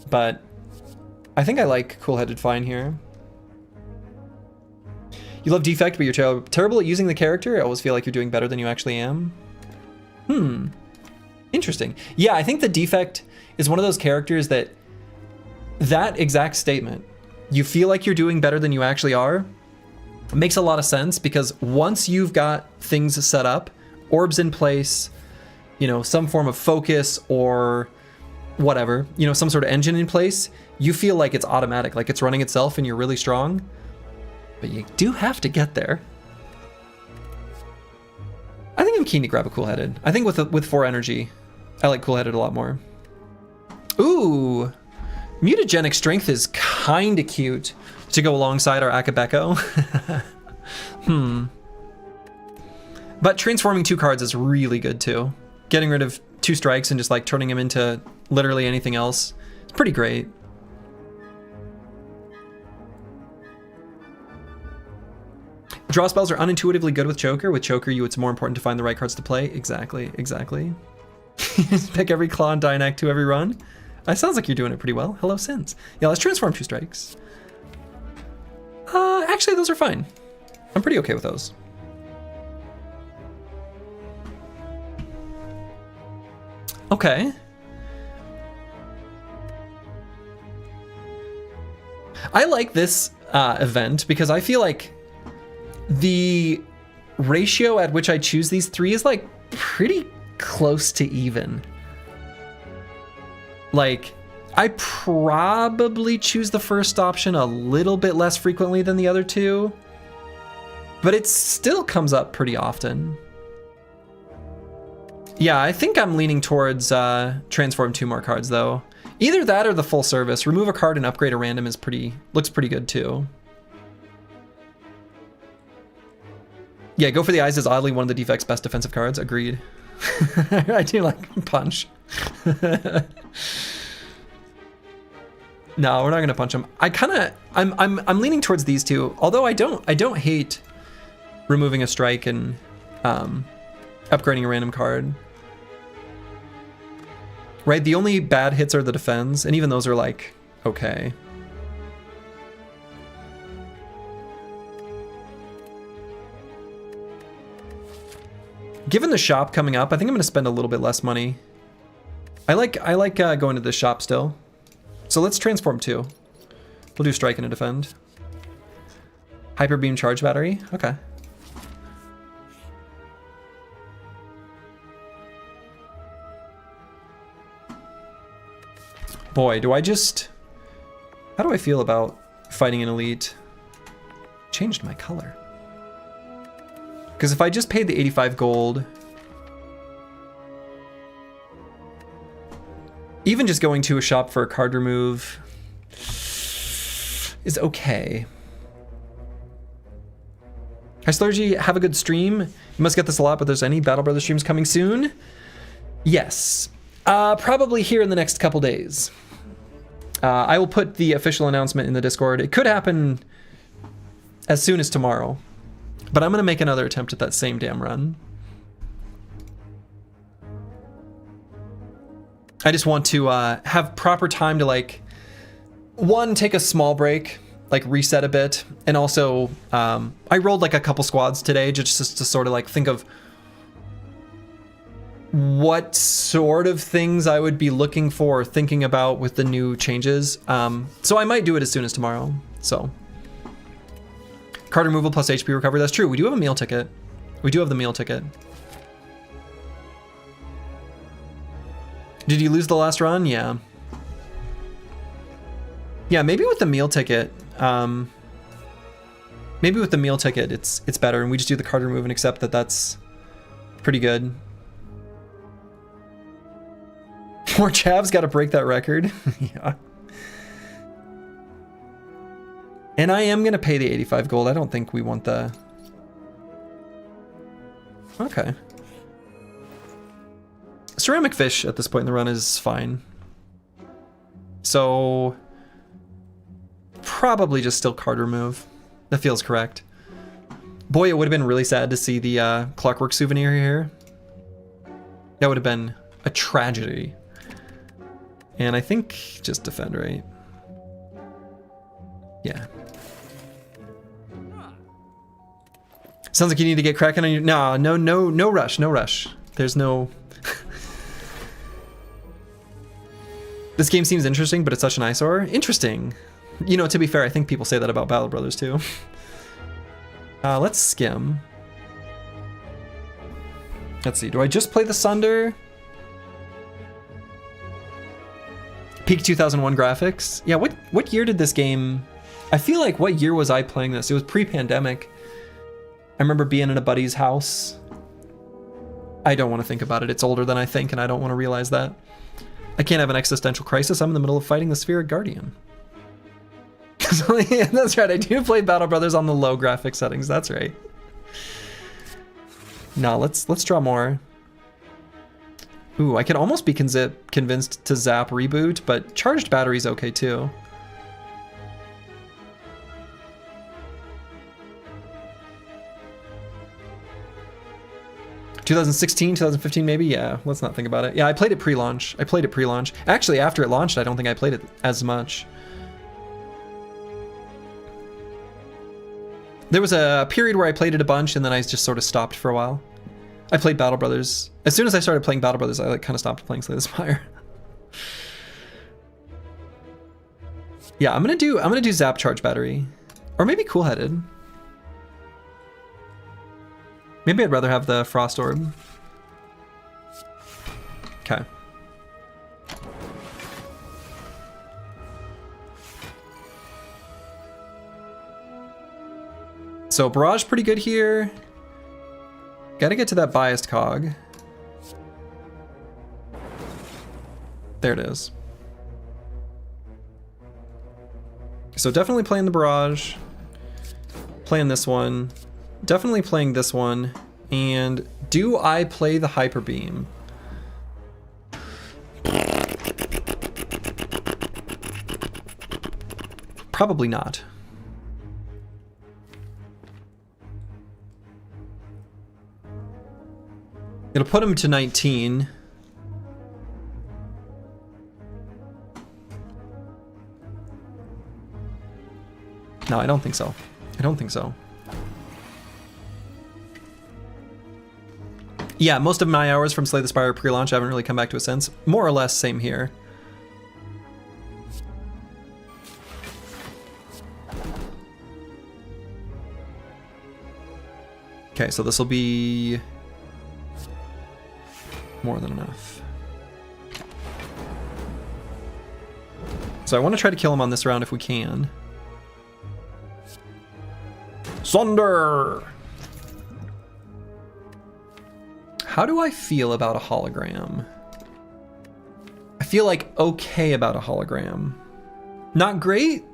A: but I think I like cool-headed fine here. You love defect, but you're terrible at using the character. I always feel like you're doing better than you actually am. Interesting. Yeah, I think the defect is one of those characters that exact statement, you feel like you're doing better than you actually are, makes a lot of sense, because once you've got things set up, orbs in place, you know, some form of focus or whatever, you know, some sort of engine in place, you feel like it's automatic, like it's running itself and you're really strong. But you do have to get there. I think I'm keen to grab a cool-headed. I think with 4 energy, I like cool-headed a lot more. Ooh, mutagenic strength is kind of cute to go alongside our Akabeko. But transforming 2 cards is really good too. Getting rid of 2 strikes and just like turning him into literally anything else. It's pretty great. Draw spells are unintuitively good with Choker. With Choker, it's more important to find the right cards to play. Exactly. Just pick every claw and Dianac 2 every run. That sounds like you're doing it pretty well. Hello, Sins. Yeah, let's transform 2 strikes. Actually, those are fine. I'm pretty okay with those. Okay. I like this event because I feel like the ratio at which I choose these 3 is like pretty close to even. Like, I probably choose the first option a little bit less frequently than the other 2, but it still comes up pretty often. Yeah, I think I'm leaning towards transform 2 more cards though. Either that or the full service. Remove a card and upgrade a random is looks pretty good too. Yeah, go for the eyes is oddly one of the defect's best defensive cards. Agreed. I do like punch. No, we're not gonna punch him. I'm leaning towards these 2. Although I don't hate removing a strike and upgrading a random card. Right, the only bad hits are the defends, and even those are like okay. Given the shop coming up, I think I'm gonna spend a little bit less money. I like going to the shop still. So let's transform 2. We'll do strike and a defend. Hyper beam charge battery, okay. Boy, how do I feel about fighting an elite? Changed my color. Because if I just paid the 85 gold, even just going to a shop for a card remove is okay. Hi Slurgy, have a good stream. You must get this a lot, but there's any Battle Brothers streams coming soon? Yes, probably here in the next couple days. I will put the official announcement in the Discord. It could happen as soon as tomorrow. But I'm going to make another attempt at that same damn run. I just want to have proper time to like, one, take a small break, like reset a bit. And also, I rolled like a couple squads today just to sort of like think of what sort of things I would be looking for, thinking about with the new changes. So I might do it as soon as tomorrow. So card removal plus HP recovery. That's true. We do have a meal ticket. We do have the meal ticket. Did you lose the last run? Yeah. Yeah, maybe with the meal ticket. Maybe with the meal ticket, it's better, and we just do the card remove and accept that that's pretty good. More Chav's got to break that record. Yeah. And I am going to pay the 85 gold. I don't think we want the... Okay. Ceramic fish at this point in the run is fine. So... probably just still card remove. That feels correct. Boy, it would have been really sad to see the Clockwork souvenir here. That would have been a tragedy. And I think just defend, right? Yeah. Sounds like you need to get cracking on your... No rush, no rush. There's no... This game seems interesting, but it's such an eyesore. Interesting. You know, to be fair, I think people say that about Battle Brothers too. Let's skim. Let's see, do I just play the Sunder? Peak 2001 graphics. Yeah, what year did this game... I feel like, what year was I playing this? It was pre-pandemic. I remember being in a buddy's house. I don't want to think about it. It's older than I think, and I don't want to realize that. I can't have an existential crisis. I'm in the middle of fighting the Spheric Guardian. Yeah, that's right. I do play Battle Brothers on the low graphic settings. That's right. No, let's draw more. Ooh, I could almost be convinced to zap reboot, but charged battery's okay too. ...2016, 2015 maybe? Yeah, let's not think about it. Yeah, I played it pre-launch. Actually, after it launched, I don't think I played it as much. There was a period where I played it a bunch and then I just sort of stopped for a while. I played Battle Brothers. As soon as I started playing Battle Brothers, I like kind of stopped playing Slay the Spire. Yeah, I'm gonna do zap charge battery. Or maybe cool headed. Maybe I'd rather have the Frost Orb. Okay. So Barrage pretty good here. Gotta get to that biased cog. There it is. So definitely playing the Barrage. Playing this one. Definitely playing this one. And do I play the Hyper Beam? Probably not. It'll put him to 19. No, I don't think so. I don't think so. Yeah, most of my hours from Slay the Spire pre-launch, I haven't really come back to it since. More or less, same here. Okay, so this will be more than enough. So I want to try to kill him on this round if we can. Sunder! How do I feel about a hologram? I feel like okay about a hologram. Not great?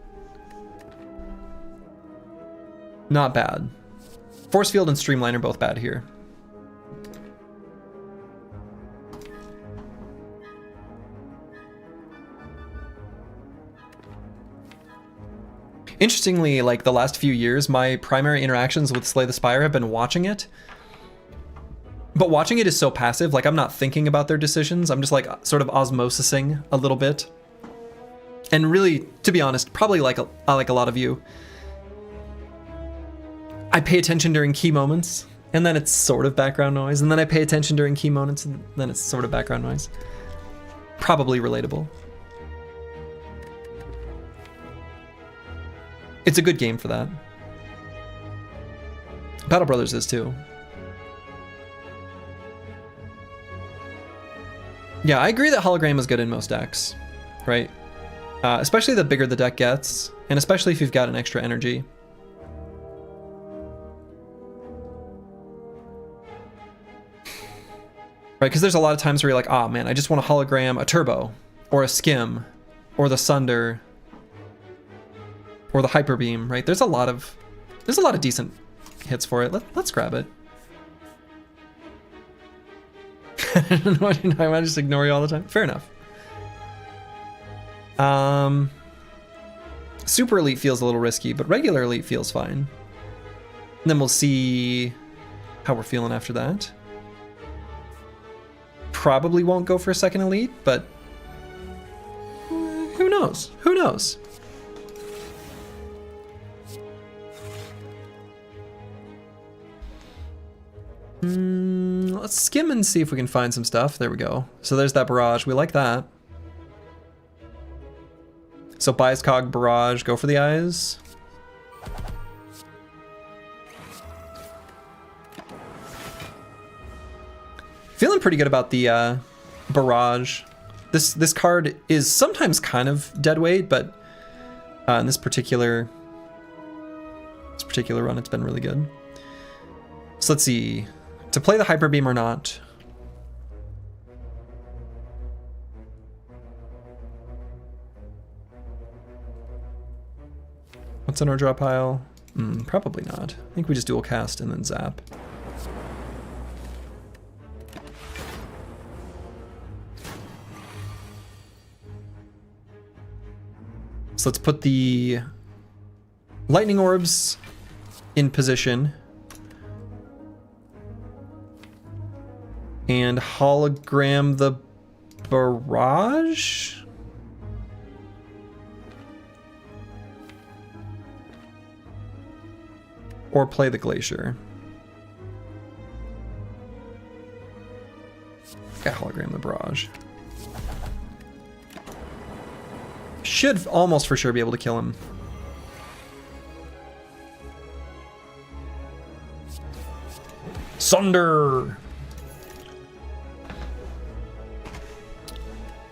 A: Not bad. Force Field and Streamline are both bad here. Interestingly, like the last few years, my primary interactions with Slay the Spire have been watching it. But watching it is so passive, like I'm not thinking about their decisions. I'm just like sort of osmosising a little bit. And really, to be honest, probably like a lot of you, I pay attention during key moments and then it's sort of background noise, and then I pay attention during key moments, and then it's sort of background noise. Probably relatable. It's a good game for that. Battle Brothers is too. Yeah, I agree that hologram is good in most decks, right? Especially the bigger the deck gets, and especially if you've got an extra energy. Right, because there's a lot of times where you're like, oh man, I just want a hologram, a turbo, or a skim, or the sunder, or the hyper beam, right? There's a lot of decent hits for it. Let's grab it. I don't know what you know. I might just ignore you all the time. Fair enough. Super Elite feels a little risky, but regular Elite feels fine. And then we'll see how we're feeling after that. Probably won't go for a second Elite, but who knows? Who knows? Let's skim and see if we can find some stuff. There we go. So there's that barrage. We like that. So Bias Cog, barrage, go for the eyes. Feeling pretty good about the barrage. This card is sometimes kind of dead weight, but in this particular run, it's been really good. So let's see. To play the Hyper Beam or not. What's in our draw pile? Probably not. I think we just dual cast and then zap. So let's put the lightning orbs in position. And hologram the barrage? Or play the glacier? Got hologram the barrage. Should almost for sure be able to kill him. Sunder!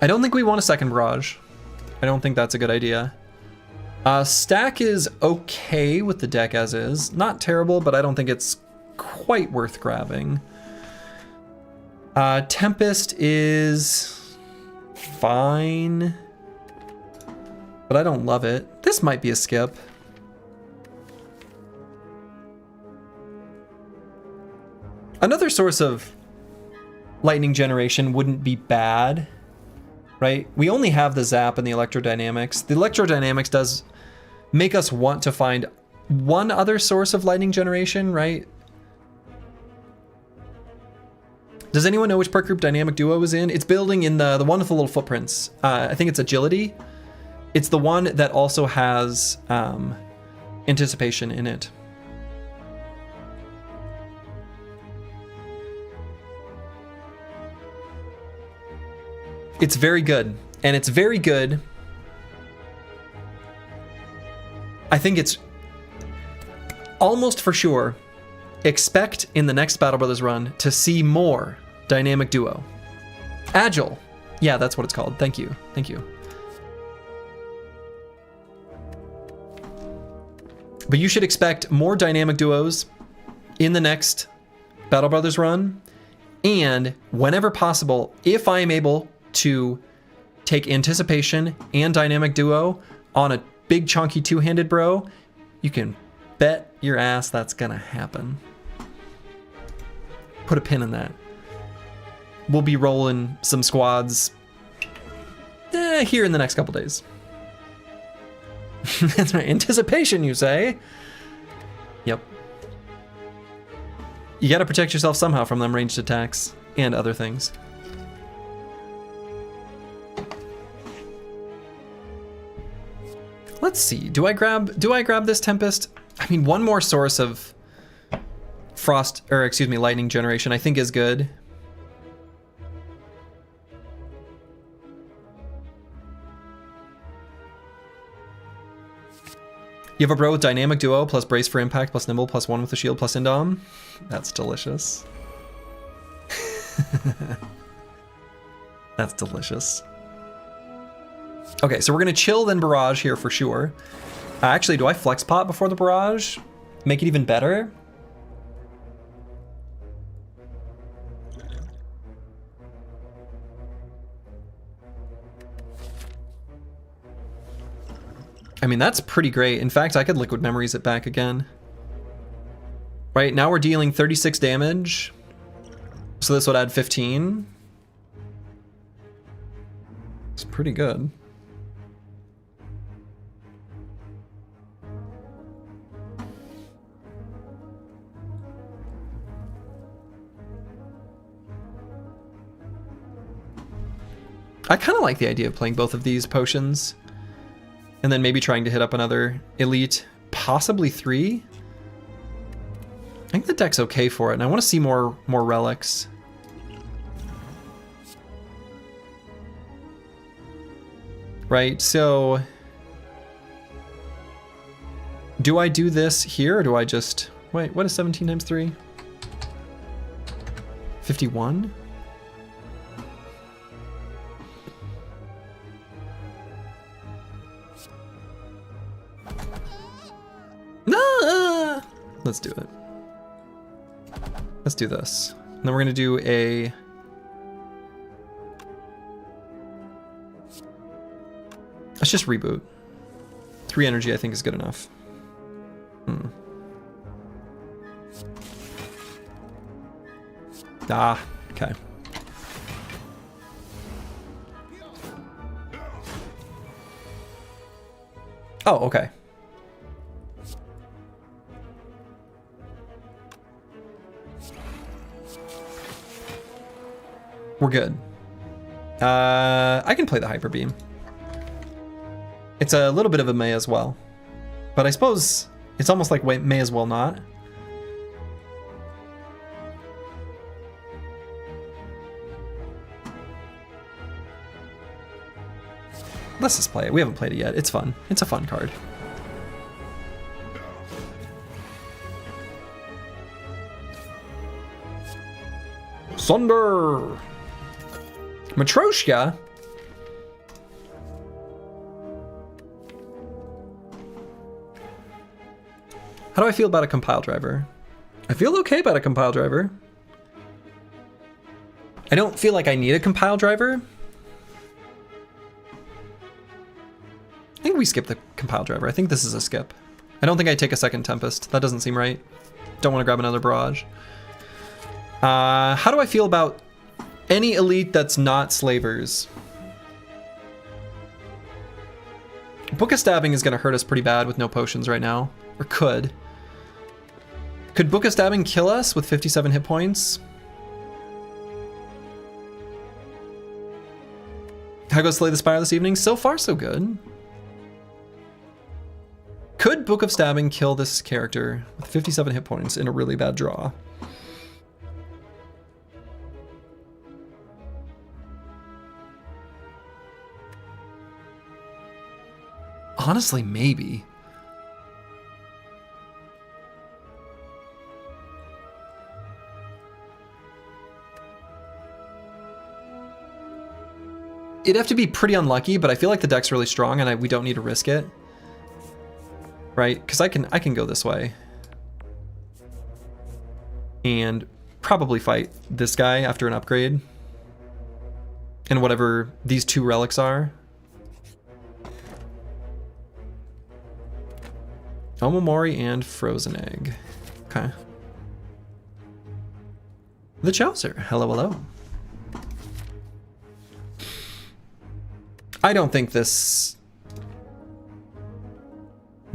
A: I don't think we want a second barrage. I don't think that's a good idea. Stack is okay with the deck as is. Not terrible, but I don't think it's quite worth grabbing. Tempest is fine, but I don't love it. This might be a skip. Another source of lightning generation wouldn't be bad. Right? We only have the zap and the electrodynamics. The electrodynamics does make us want to find one other source of lightning generation, right? Does anyone know which perk group Dynamic Duo is in? It's building in the one with the little footprints. I think it's Agility. It's the one that also has Anticipation in it. It's very good, and it's very good. I think it's almost for sure. Expect in the next Battle Brothers run to see more Dynamic Duo. Agile. Yeah, that's what it's called. Thank you. Thank you. But you should expect more Dynamic Duos in the next Battle Brothers run, and whenever possible, if I am able to take Anticipation and Dynamic Duo on a big chunky two-handed bro, you can bet your ass that's gonna happen. Put a pin in that. We'll be rolling some squads here in the next couple days. That's right. Anticipation, you say? Yep. You gotta protect yourself somehow from them ranged attacks and other things. Let's see. Do I grab this Tempest? I mean, one more source of frost, or excuse me, lightning generation, I think is good. You have a bro with dynamic duo plus brace for impact plus nimble plus 1 with the shield plus indom. That's delicious. That's delicious. Okay, so we're gonna chill then barrage here for sure. Actually, do I flex pot before the barrage? Make it even better? I mean, that's pretty great. In fact, I could liquid memories it back again. Right, now we're dealing 36 damage. So this would add 15. It's pretty good. I kind of like the idea of playing both of these potions. And then maybe trying to hit up another elite, possibly 3. I think the deck's okay for it, and I want to see more relics. Right, so do I do this here, or do I just wait? What is 17 times 3? 51. No, let's do it. Let's do this. And then we're gonna do a... Let's just reboot. 3 energy I think is good enough. Ah, okay. Oh, okay. We're good. I can play the Hyper Beam. It's a little bit of a may as well. But I suppose it's almost like may as well not. Let's just play it. We haven't played it yet. It's fun. It's a fun card. Sunder! Matryoshka? How do I feel about a compile driver? I feel okay about a compile driver. I don't feel like I need a compile driver. I think we skip the compile driver. I think this is a skip. I don't think I take a second Tempest. That doesn't seem right. Don't want to grab another Barrage. How do I feel about any elite that's not Slavers? Book of Stabbing is going to hurt us pretty bad with no potions right now. Or could. Could Book of Stabbing kill us with 57 hit points? How goes Slay the Spire this evening? So far, so good. Could Book of Stabbing kill this character with 57 hit points in a really bad draw? Honestly, maybe. It'd have to be pretty unlucky, but I feel like the deck's really strong and we don't need to risk it. Right? Because I can go this way. And probably fight this guy after an upgrade. And whatever these 2 relics are. Omamori and Frozen Egg. Okay. The Chowser. Hello, hello. I don't think this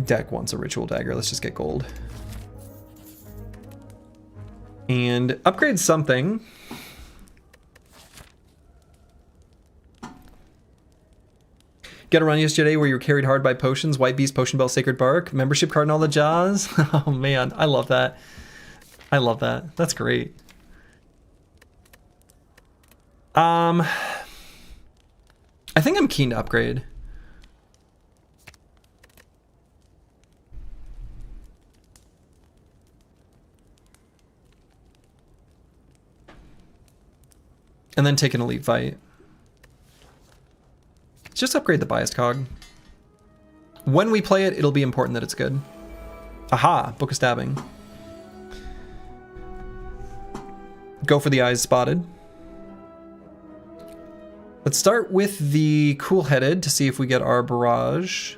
A: deck wants a Ritual Dagger. Let's just get gold. And upgrade something. Get a run yesterday where you were carried hard by potions, White Beast, Potion Bell, Sacred Bark, membership card and all the jazz. Oh man, I love that. I love that. That's great. I think I'm keen to upgrade. And then take an elite fight. Let's just upgrade the biased cog. When we play it, it'll be important that it's good. Aha, Book of Stabbing. Go for the eyes spotted. Let's start with the cool-headed to see if we get our barrage.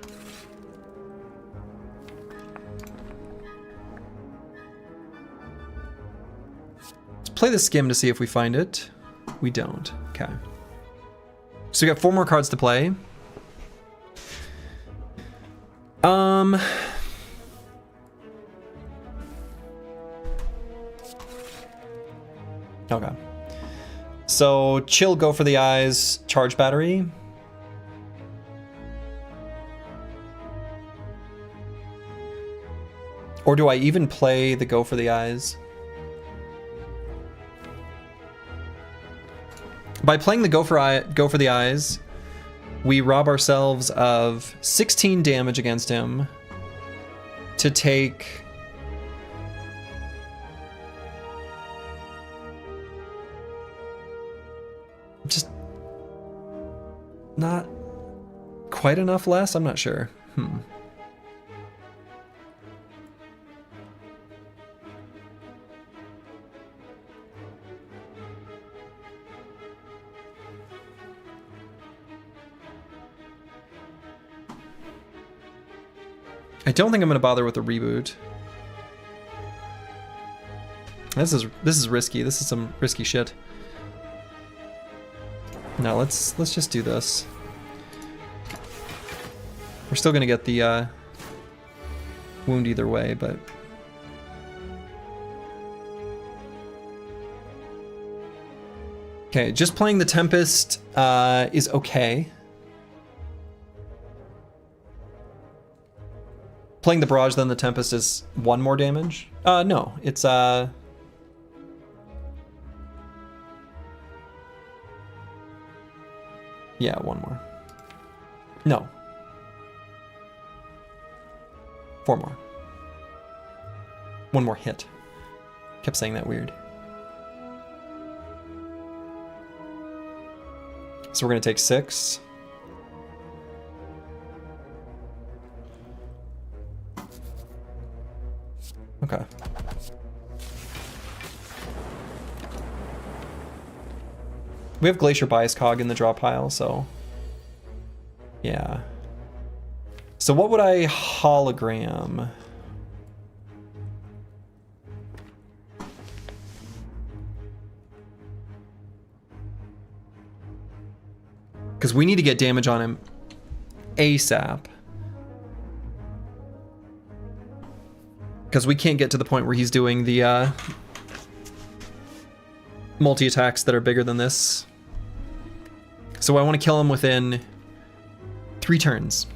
A: Let's play the skim to see if we find it. We don't. Okay. So we got 4 more cards to play. Okay. So chill, go for the eyes, charge battery. Or do I even play the go for the eyes? By playing the go for the eyes, we rob ourselves of 16 damage against him to take just not quite enough less. I'm not sure. I don't think I'm gonna bother with the reboot. This is risky. This is some risky shit. No, let's just do this. We're still gonna get the wound either way, but okay. Just playing the Tempest is okay. Playing the Barrage, then the Tempest is 1 more damage. No, it's yeah, 1 more. No. 4 more. 1 more hit. Kept saying that weird. So we're gonna take 6. Okay. We have Glacier Bias Cog in the draw pile, so yeah. So what would I hologram? Because we need to get damage on him ASAP. Because we can't get to the point where he's doing the multi-attacks that are bigger than this. So I want to kill him within 3 turns.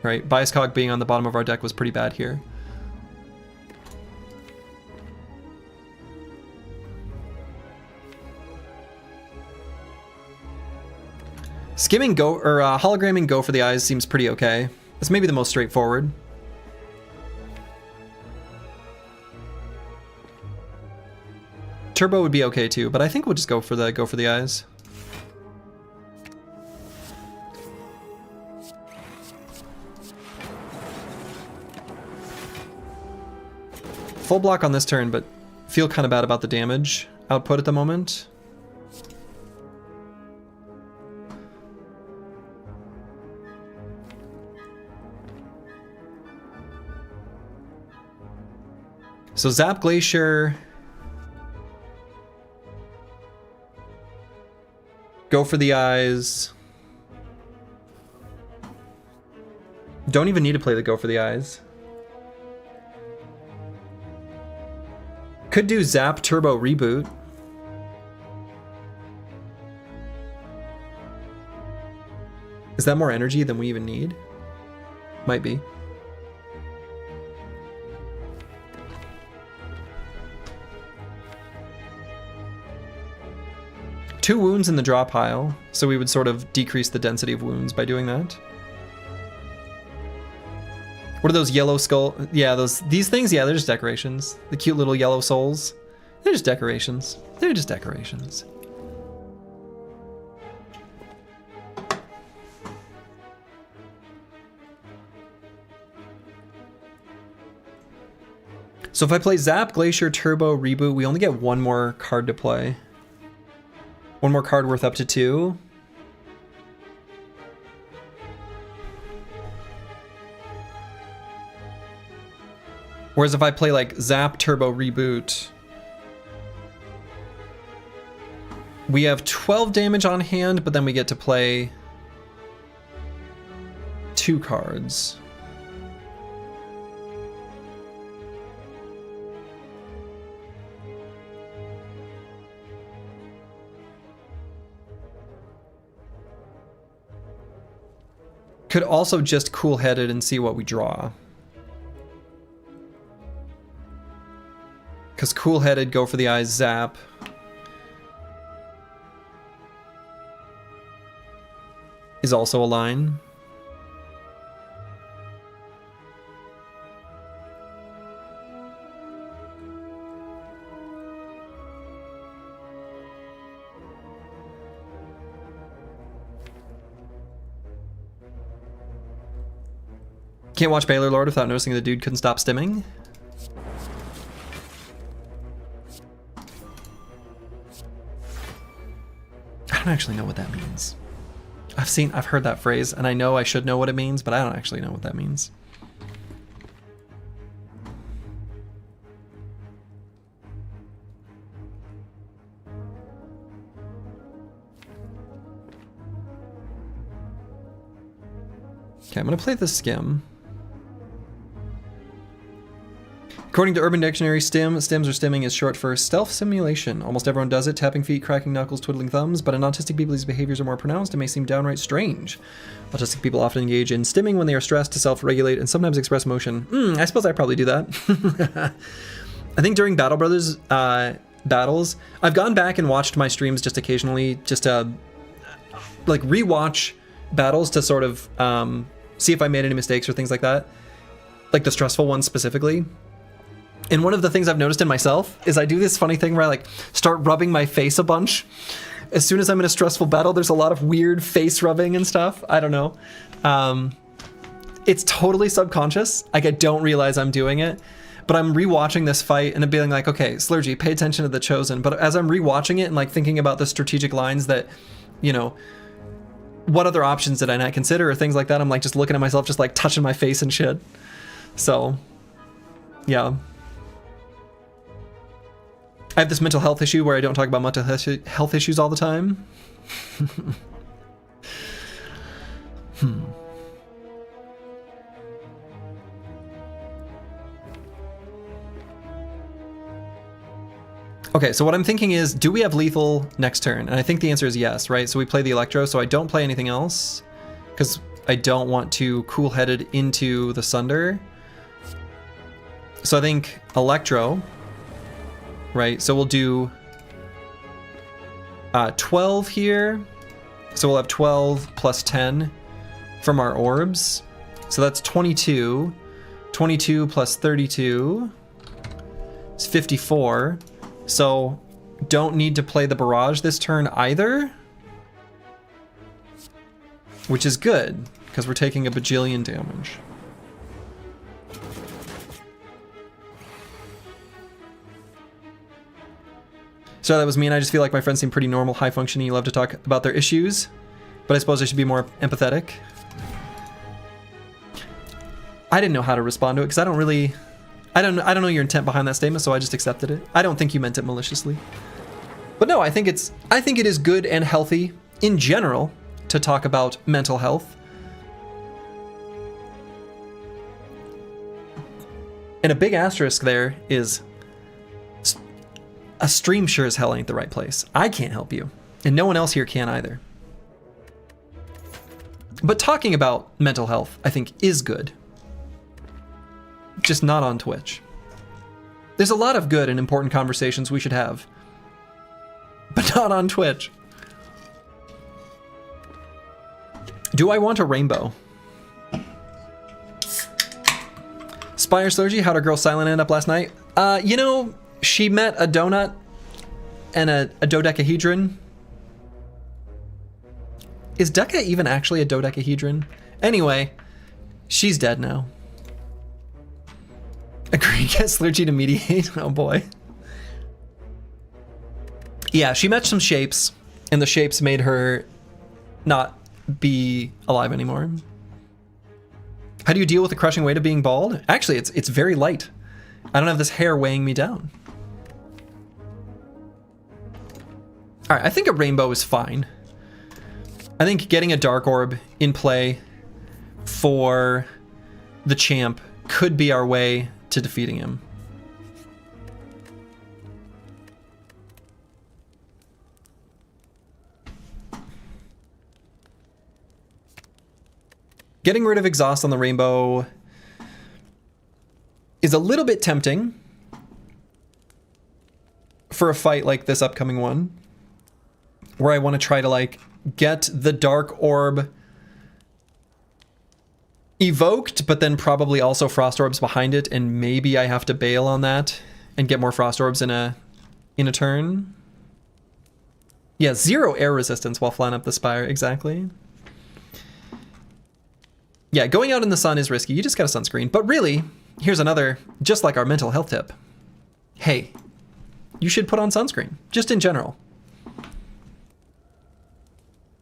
A: Right, Bias Cog being on the bottom of our deck was pretty bad here. Skimming go, or hologramming go for the eyes seems pretty okay. It's maybe the most straightforward. Turbo would be okay too, but I think we'll just go for the eyes. Full block on this turn, but feel kind of bad about the damage output at the moment. So Zap Glacier. Go for the eyes. Don't even need to play the go for the eyes. Could do Zap Turbo Reboot. Is that more energy than we even need? Might be. 2 wounds in the draw pile, so we would sort of decrease the density of wounds by doing that. What are those yellow skull? Yeah, these things, yeah, they're just decorations. The cute little yellow souls. They're just decorations. They're just decorations. So if I play Zap, Glacier, Turbo, Reboot, we only get 1 more card to play. 1 more card worth up to 2. Whereas if I play like Zap, Turbo, Reboot, we have 12 damage on hand, but then we get to play 2 cards. Could also just cool-headed and see what we draw. Because cool-headed, go for the eyes, zap. Is also a line. Can't watch Baylor Lord without noticing the dude couldn't stop stimming. I don't actually know what that means. I've heard that phrase, and I know I should know what it means, but I don't actually know what that means. Okay, I'm gonna play the Skim. According to Urban Dictionary, stims or stimming is short for stealth simulation. Almost everyone does it, tapping feet, cracking knuckles, twiddling thumbs, but in autistic people these behaviors are more pronounced and may seem downright strange. Autistic people often engage in stimming when they are stressed to self-regulate and sometimes express emotion. I suppose I probably do that. I think during Battle Brothers battles, I've gone back and watched my streams just occasionally, just to like rewatch battles to sort of see if I made any mistakes or things like that. Like the stressful ones specifically. And one of the things I've noticed in myself is I do this funny thing where I like start rubbing my face a bunch. As soon as I'm in a stressful battle, there's a lot of weird face rubbing and stuff. I don't know. It's totally subconscious. Like I don't realize I'm doing it. But I'm rewatching this fight and being like, okay, Slurgy, pay attention to the Chosen. But as I'm rewatching it and like thinking about the strategic lines that, you know, what other options did I not consider or things like that, I'm like just looking at myself, just like touching my face and shit. So, yeah. I have this mental health issue where I don't talk about mental health issues all the time. Okay, so what I'm thinking is, do we have lethal next turn? And I think the answer is yes, right? So we play the Electro, so I don't play anything else because I don't want to cool-headed into the Sunder. So I think Electro, right? So we'll do 12 here. So we'll have 12 plus 10 from our orbs. So that's 22. 22 plus 32 is 54. So don't need to play the barrage this turn either, which is good because we're taking a bajillion damage. So that was me, and I just feel like my friends seem pretty normal, high functioning. You love to talk about their issues, but I suppose I should be more empathetic. I didn't know how to respond to it because I don't know your intent behind that statement, so I just accepted it. I don't think you meant it maliciously. But no, I think it is good and healthy in general to talk about mental health. And a big asterisk there is a stream sure as hell ain't the right place. I can't help you, and no one else here can either. But talking about mental health, I think, is good. Just not on Twitch. There's a lot of good and important conversations we should have, but not on Twitch. Do I want a rainbow? Spire Slurgy, how'd our girl Silent end up last night? You know, she met a donut and a dodecahedron. Is Deca even actually a dodecahedron? Anyway, she's dead now. Agree, get Slurgy to mediate. Oh boy. Yeah, she met some shapes, and the shapes made her not be alive anymore. How do you deal with the crushing weight of being bald? Actually, it's very light. I don't have this hair weighing me down. All right, I think a rainbow is fine. I think getting a dark orb in play for the champ could be our way to defeating him. Getting rid of exhaust on the rainbow is a little bit tempting for a fight like this upcoming one, where I want to try to like get the dark orb evoked, but then probably also frost orbs behind it, and maybe I have to bail on that and get more frost orbs in a turn. Yeah, 0 air resistance while flying up the spire, exactly. Yeah, going out in the sun is risky. You just got a sunscreen. But really, here's another, just like our mental health tip. Hey, you should put on sunscreen, just in general.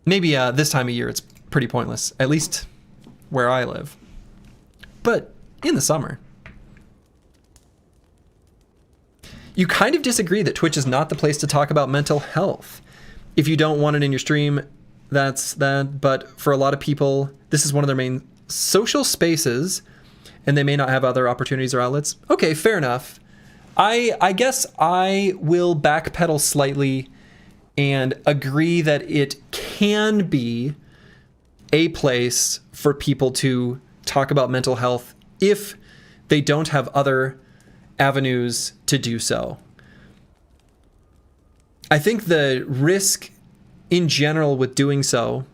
A: Maybe this time of year it's pretty pointless, at least where I live. But in the summer. You kind of disagree that Twitch is not the place to talk about mental health. If you don't want it in your stream, that's that. But for a lot of people, this is one of their main social spaces, and they may not have other opportunities or outlets. Okay, fair enough. I guess I will backpedal slightly and agree that it can be a place for people to talk about mental health if they don't have other avenues to do so. I think the risk in general with doing so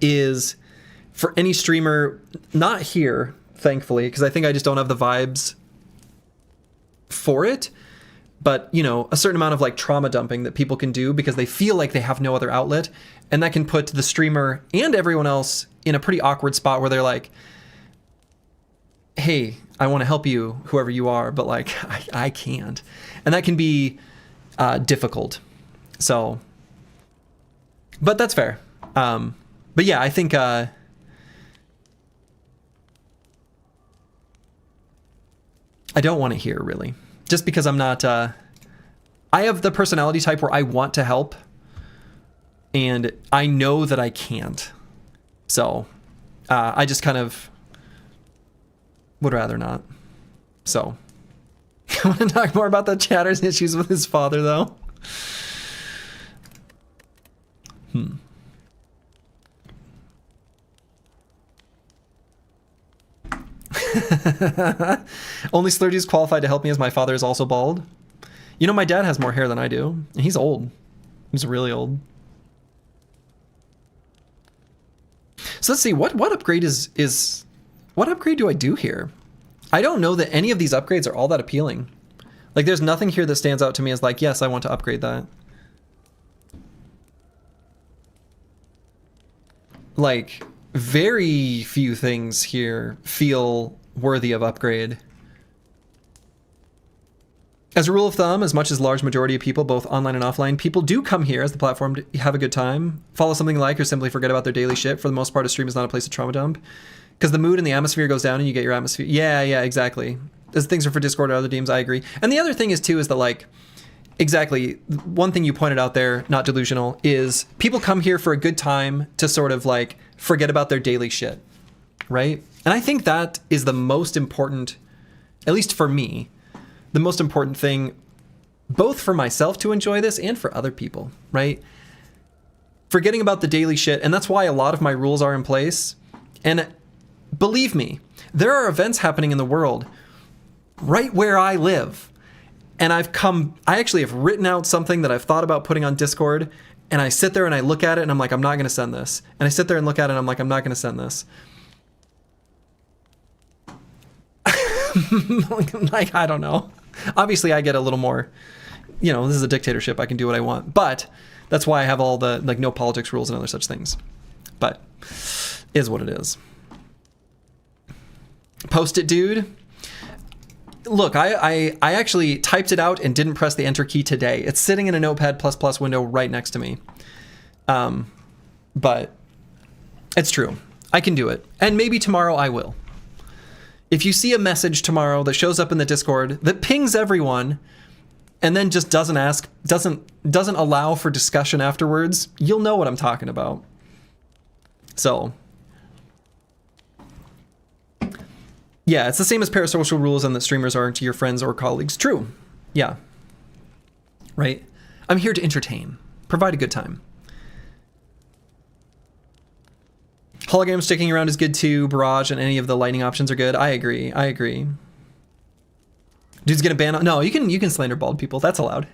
A: is for any streamer, not here, thankfully, because I think I just don't have the vibes for it, but, you know, a certain amount of like trauma dumping that people can do because they feel like they have no other outlet, and that can put the streamer and everyone else in a pretty awkward spot where they're like, hey, I want to help you, whoever you are, but like, I can't. And that can be difficult. So, but that's fair. But yeah, I think I don't want to hear, really. Just because I'm not... I have the personality type where I want to help, and I know that I can't. So, I just kind of would rather not. So, I want to talk more about the Chatter's issues with his father, though. Only Slurgy is qualified to help me as my father is also bald. You know, my dad has more hair than I do. And he's old. He's really old. So let's see, what upgrade what upgrade do I do here? I don't know that any of these upgrades are all that appealing. Like, there's nothing here that stands out to me as like, yes, I want to upgrade that. Like, very few things here feel worthy of upgrade. As a rule of thumb, as much as large majority of people, both online and offline, people do come here as the platform to have a good time, follow something like, or simply forget about their daily shit. For the most part, a stream is not a place to trauma dump. Because the mood and the atmosphere goes down and you get your atmosphere. Yeah, exactly. As things are for Discord or other DMs, I agree. And the other thing is, too, is that, like, exactly, one thing you pointed out there, not delusional, is people come here for a good time to sort of, like, forget about their daily shit, right? And I think that is the most important, at least for me, the most important thing, both for myself to enjoy this and for other people, right? Forgetting about the daily shit, and that's why a lot of my rules are in place. And believe me, there are events happening in the world right where I live, And I actually have written out something that I've thought about putting on Discord, and I sit there and I look at it and I'm like, I'm not going to send this. And I sit there and look at it and I'm like, I'm not going to send this. Like, I don't know. Obviously, I get a little more, you know, this is a dictatorship. I can do what I want. But that's why I have all the, like, no politics rules and other such things. But is what it is. Post it, dude. Look, I actually typed it out and didn't press the enter key today. It's sitting in a Notepad++ window right next to me. But it's true. I can do it. And maybe tomorrow I will. If you see a message tomorrow that shows up in the Discord that pings everyone and then just doesn't allow for discussion afterwards, you'll know what I'm talking about. So, yeah, it's the same as parasocial rules and that streamers are to your friends or colleagues. True. Yeah. Right? I'm here to entertain. Provide a good time. Hologram sticking around is good too. Barrage and any of the lighting options are good. I agree. Dude's gonna ban... No, you can slander bald people. That's allowed.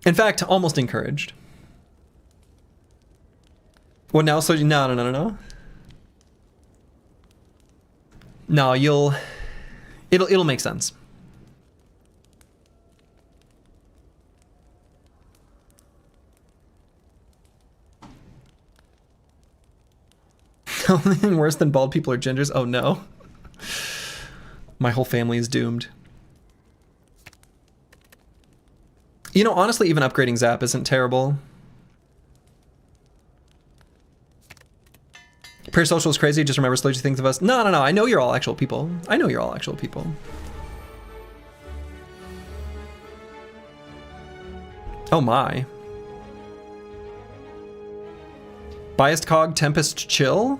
A: In fact, almost encouraged. What now? So no. No, it'll make sense. The only thing worse than bald people are gingers. Oh no. My whole family is doomed. You know, honestly, even upgrading Zap isn't terrible. Parasocial is crazy. Just remember, slowly things of us. No. I know you're all actual people. Oh my. Biased Cog, Tempest, Chill?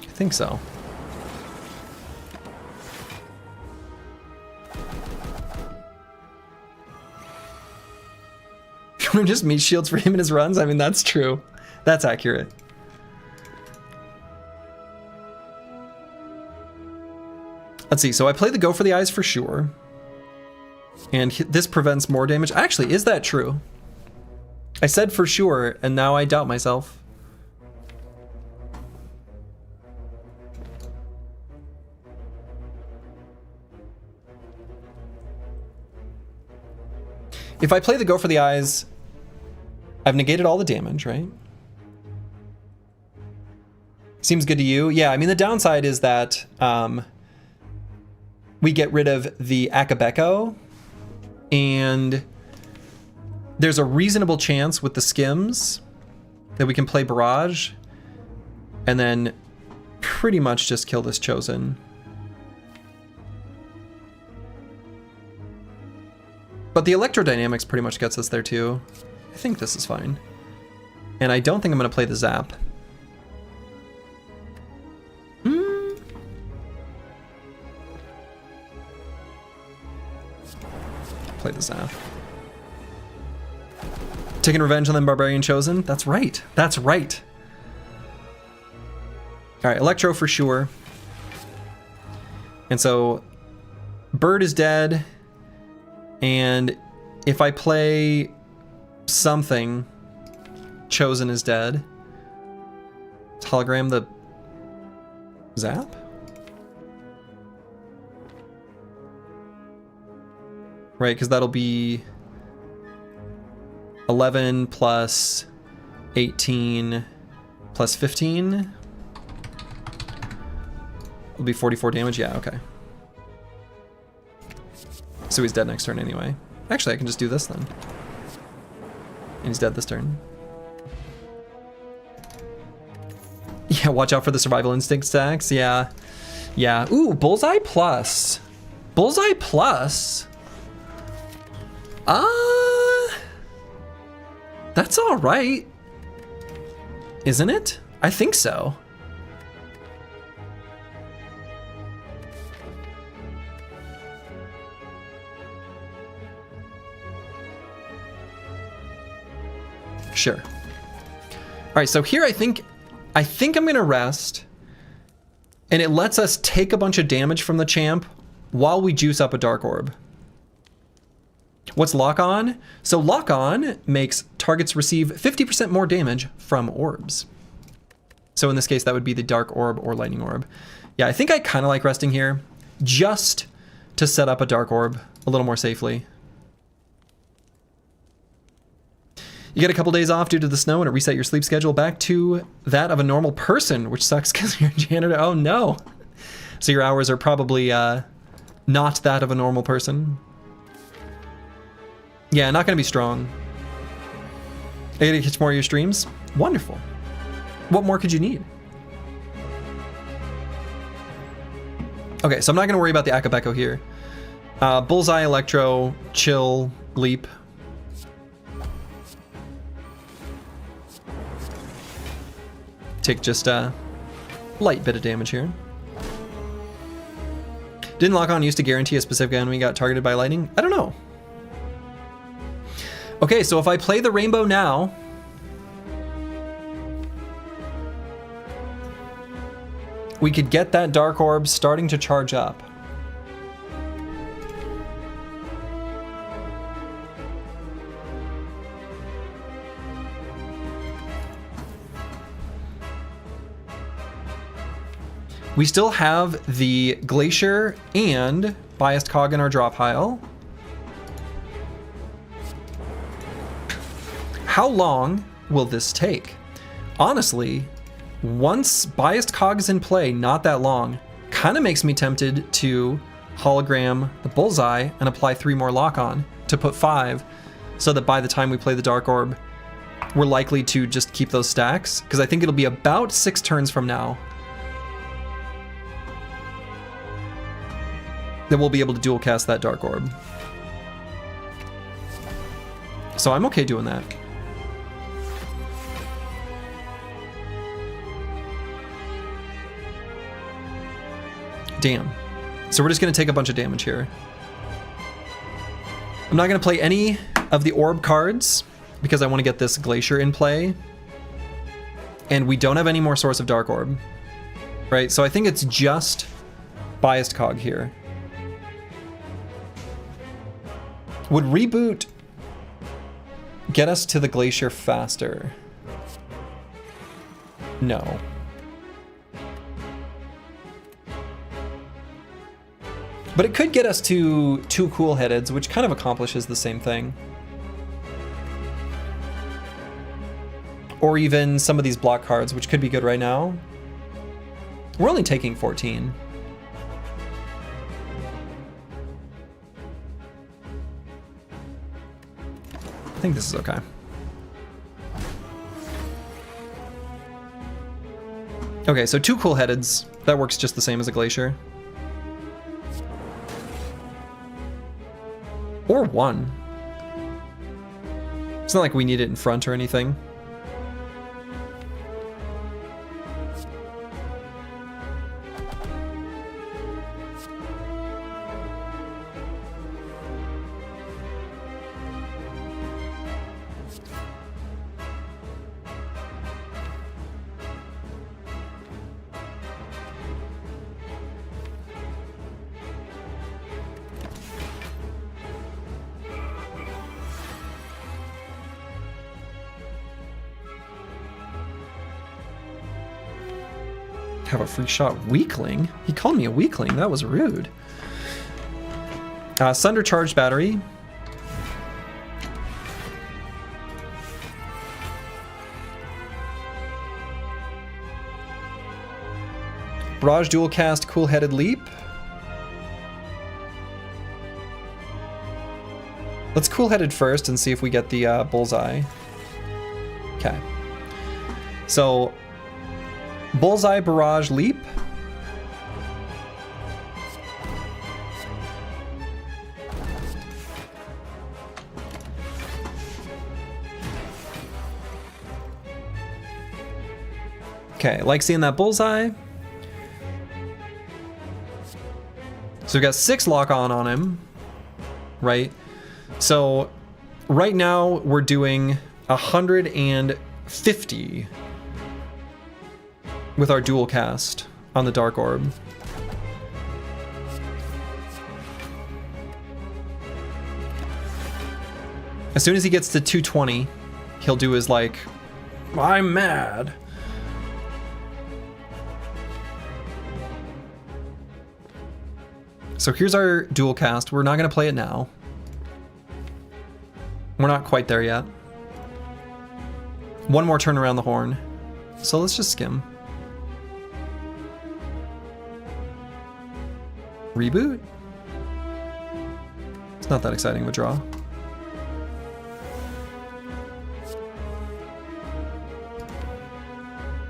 A: I think so. Just meat shields for him in his runs? I mean, that's true. That's accurate. Let's see, so I play the Go for the Eyes for sure. And this prevents more damage. Actually, is that true? I said for sure, and now I doubt myself. If I play the Go for the Eyes, I've negated all the damage, right? Seems good to you? Yeah, I mean, the downside is that we get rid of the Akabeko, and there's a reasonable chance with the Skims that we can play Barrage and then pretty much just kill this Chosen. But the Electrodynamics pretty much gets us there too. I think this is fine. And I don't think I'm going to play the Zap. Play the Zap. Taking Revenge on them Barbarian Chosen? That's right. That's right. Alright, Electro for sure. And so Bird is dead. And if I play something, Chosen is dead. Hologram the Zap? Right, because that'll be 11 plus 18 plus 15. It'll be 44 damage. Yeah, okay. So he's dead next turn anyway. Actually, I can just do this then. And he's dead this turn. Yeah, watch out for the Survival Instinct stacks. Yeah. Yeah. Ooh, Bullseye Plus. Bullseye Plus? That's all right. Isn't it? I think so. Sure. All right, so here I think I'm gonna rest, and it lets us take a bunch of damage from the champ while we juice up a Dark Orb. What's Lock On? So Lock On makes targets receive 50% more damage from orbs. So in this case, that would be the Dark Orb or Lightning Orb. Yeah, I think I kind of like resting here just to set up a Dark Orb a little more safely. You get a couple days off due to the snow and it reset your sleep schedule back to that of a normal person, which sucks because you're a janitor. Oh no. So your hours are probably not that of a normal person. Yeah, not going to be strong. I get to catch more of your streams? Wonderful. What more could you need? Okay, so I'm not going to worry about the Akabeko here. Bullseye, Electro, Chill, Leap. Take just a light bit of damage here. Didn't Lock On used to guarantee a specific enemy got targeted by lightning? I don't know. Okay, so if I play the rainbow now, we could get that Dark Orb starting to charge up. We still have the Glacier and Biased Cog in our drop pile. How long will this take? Honestly, once Biased Cog is in play, not that long. Kind of makes me tempted to hologram the Bullseye and apply 3 more Lock On to put 5, so that by the time we play the Dark Orb, we're likely to just keep those stacks, because I think it'll be about 6 turns from now that we'll be able to dual cast that Dark Orb. So I'm okay doing that. Damn. So we're just going to take a bunch of damage here. I'm not going to play any of the orb cards because I want to get this Glacier in play. And we don't have any more source of Dark Orb. Right? So I think it's just Biased Cog here. Would Reboot get us to the Glacier faster? No. But it could get us to 2 Cool Headeds, which kind of accomplishes the same thing. Or even some of these block cards, which could be good right now. We're only taking 14. I think this is okay. Okay, so 2 Cool Headeds. That works just the same as a Glacier. Or 1. It's not like we need it in front or anything. Have a free shot. Weakling? He called me a weakling. That was rude. Sunder Charged Battery. Barrage Dual Cast Cool Headed Leap. Let's Cool Headed first and see if we get the Bullseye. Okay. So Bullseye, Barrage, Leap. Okay, like seeing that Bullseye. So we've got 6 Lock On him, right? So right now we're doing 150 with our dual cast on the Dark Orb. As soon as he gets to 220, he'll do his like, I'm mad. So here's our dual cast. We're not going to play it now. We're not quite there yet. One more turn around the horn. So let's just skim. Reboot? It's not that exciting of a draw.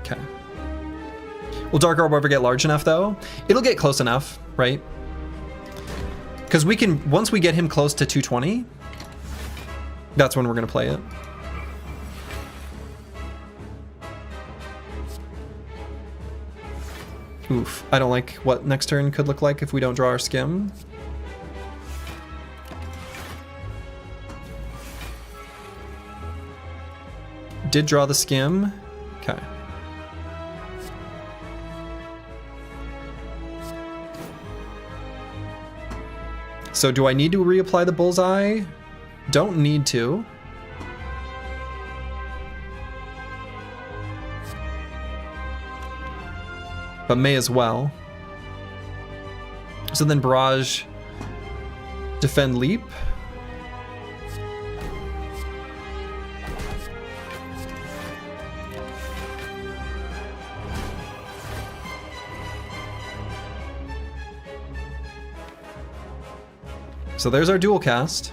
A: Okay. Will Dark Orb ever get large enough though? It'll get close enough, right? Because we can, once we get him close to 220, that's when we're going to play it. Oof, I don't like what next turn could look like if we don't draw our skim. Did draw the skim. Okay. So do I need to reapply the bullseye? Don't need to. But may as well. So then barrage, defend, leap. So there's our dual cast.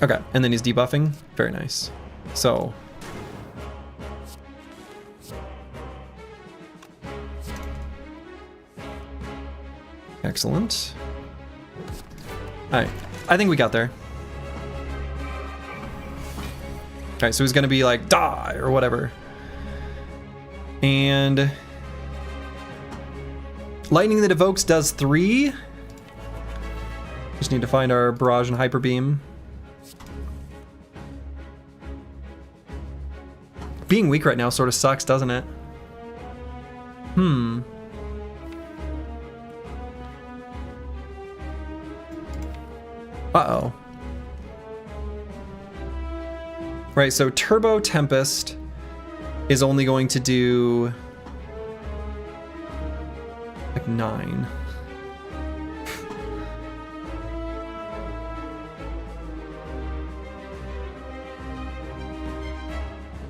A: Okay, and then he's debuffing. Very nice. So excellent. All right, I think we got there. All right, so he's gonna be like die or whatever. And lightning that evokes does 3. Just need to find our barrage and hyper beam. Being weak right now sort of sucks, doesn't it? Uh-oh. Right, so Turbo Tempest is only going to do like 9.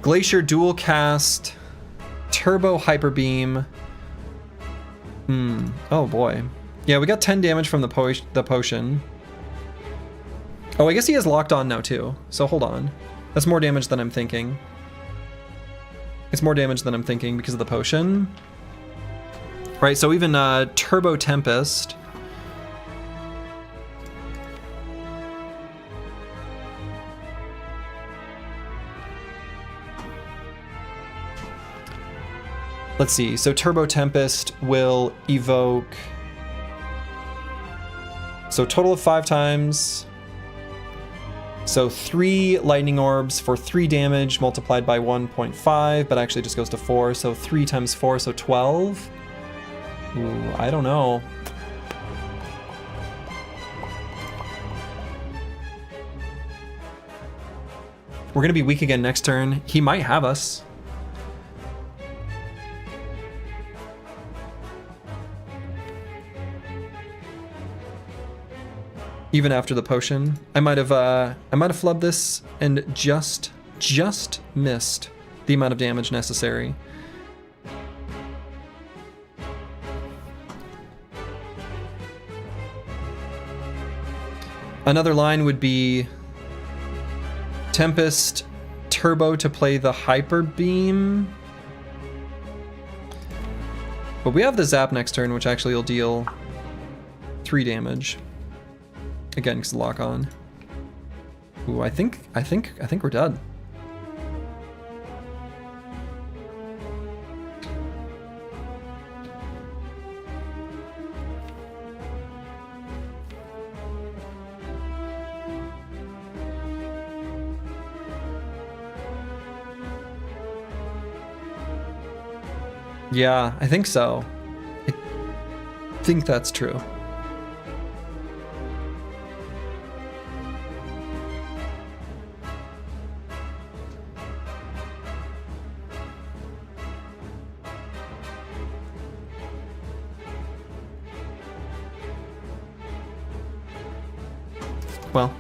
A: Glacier dual cast, Turbo Hyper Beam. Oh boy. Yeah, we got 10 damage from the potion. Oh, I guess he has locked on now too. So hold on. That's more damage than I'm thinking. It's more damage than I'm thinking because of the potion. Right, so even Turbo Tempest. Let's see, so Turbo Tempest will evoke. So total of 5 times. So 3 lightning orbs for 3 damage multiplied by 1.5, but actually just goes to 4. So 3 times 4, so 12. Ooh, I don't know. We're gonna be weak again next turn. He might have us. Even after the potion, I might have flubbed this and just missed the amount of damage necessary. Another line would be Tempest Turbo to play the Hyper Beam. But we have the Zap next turn, which actually will deal 3 damage. Again, because lock on. Ooh, I think we're done. Yeah, I think so. I think that's true. Well.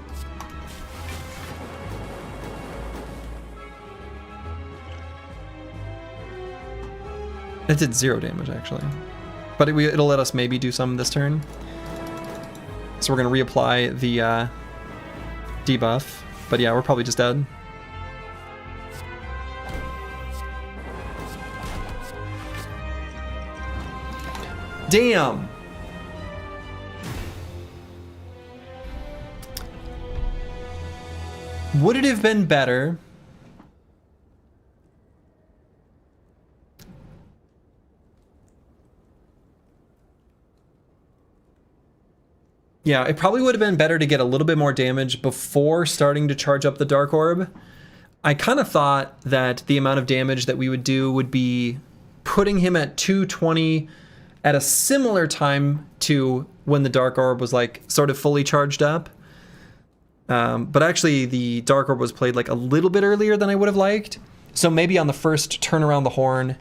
A: It did 0 damage, actually. But it'll let us maybe do some this turn. So we're going to reapply the debuff. But yeah, we're probably just dead. Damn! Would it have been better? Yeah, it probably would have been better to get a little bit more damage before starting to charge up the Dark Orb. I kind of thought that the amount of damage that we would do would be putting him at 220 at a similar time to when the Dark Orb was like sort of fully charged up. But actually the Dark Orb was played like a little bit earlier than I would have liked. So maybe on the first turn around the horn,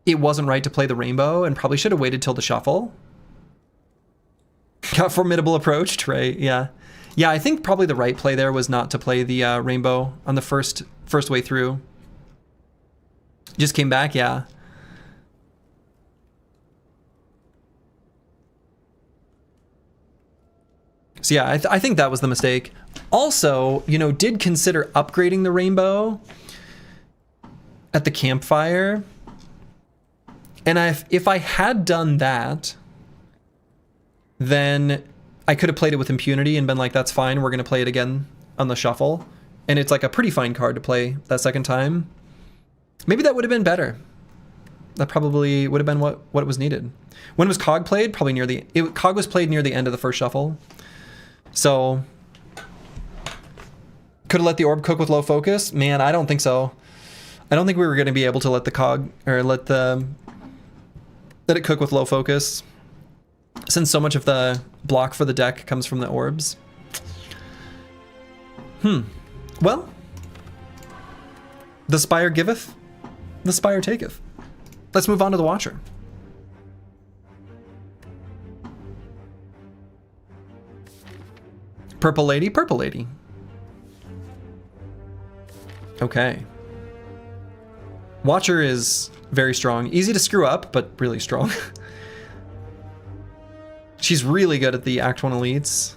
A: it wasn't right to play the Rainbow and probably should have waited till the shuffle. Got formidable approached, right? Yeah. Yeah, I think probably the right play there was not to play the Rainbow on the first way through. Just came back, yeah. So yeah, I think that was the mistake. Also, you know, did consider upgrading the Rainbow at the campfire. And if I had done that, then I could have played it with impunity and been like, that's fine, we're going to play it again on the shuffle. And it's like a pretty fine card to play that second time. Maybe that would have been better. That probably would have been what was needed. When was Cog played? Probably near Cog was played near the end of the first shuffle. So, could have let the orb cook with low focus? Man, I don't think so. I don't think we were going to be able to let the Cog, or let it cook with low focus, since so much of the block for the deck comes from the orbs. Well, the Spire giveth, the Spire taketh. Let's move on to the Watcher. Purple lady, purple lady. Okay. Watcher is very strong. Easy to screw up, but really strong. She's really good at the Act 1 elites.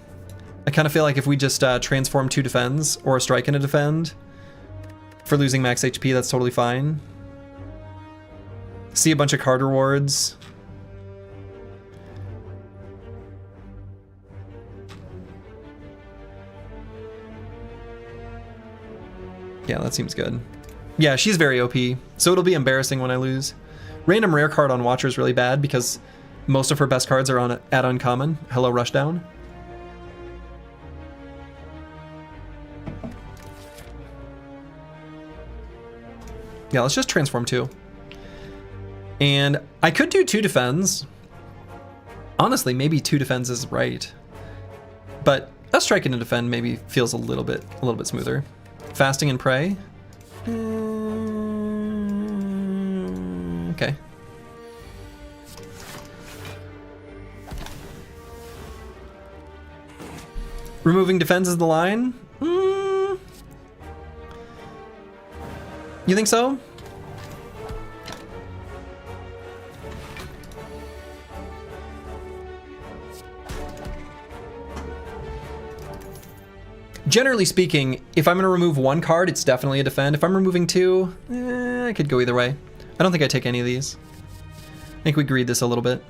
A: I kind of feel like if we just transform 2 defends or a strike and a defend for losing max HP, that's totally fine. See a bunch of card rewards. Yeah, that seems good. Yeah, she's very OP, so it'll be embarrassing when I lose. Random rare card on Watcher is really bad because most of her best cards are on at uncommon. Hello, Rushdown. Yeah, let's just transform 2. And I could do 2 defends. Honestly, maybe 2 defends is right. But a strike and a defend maybe feels a little bit smoother. Fasting and pray. Okay. Removing defense is the line? You think so? Generally speaking, if I'm going to remove 1 card, it's definitely a defend. If I'm removing 2, I could go either way. I don't think I take any of these. I think we greed this a little bit.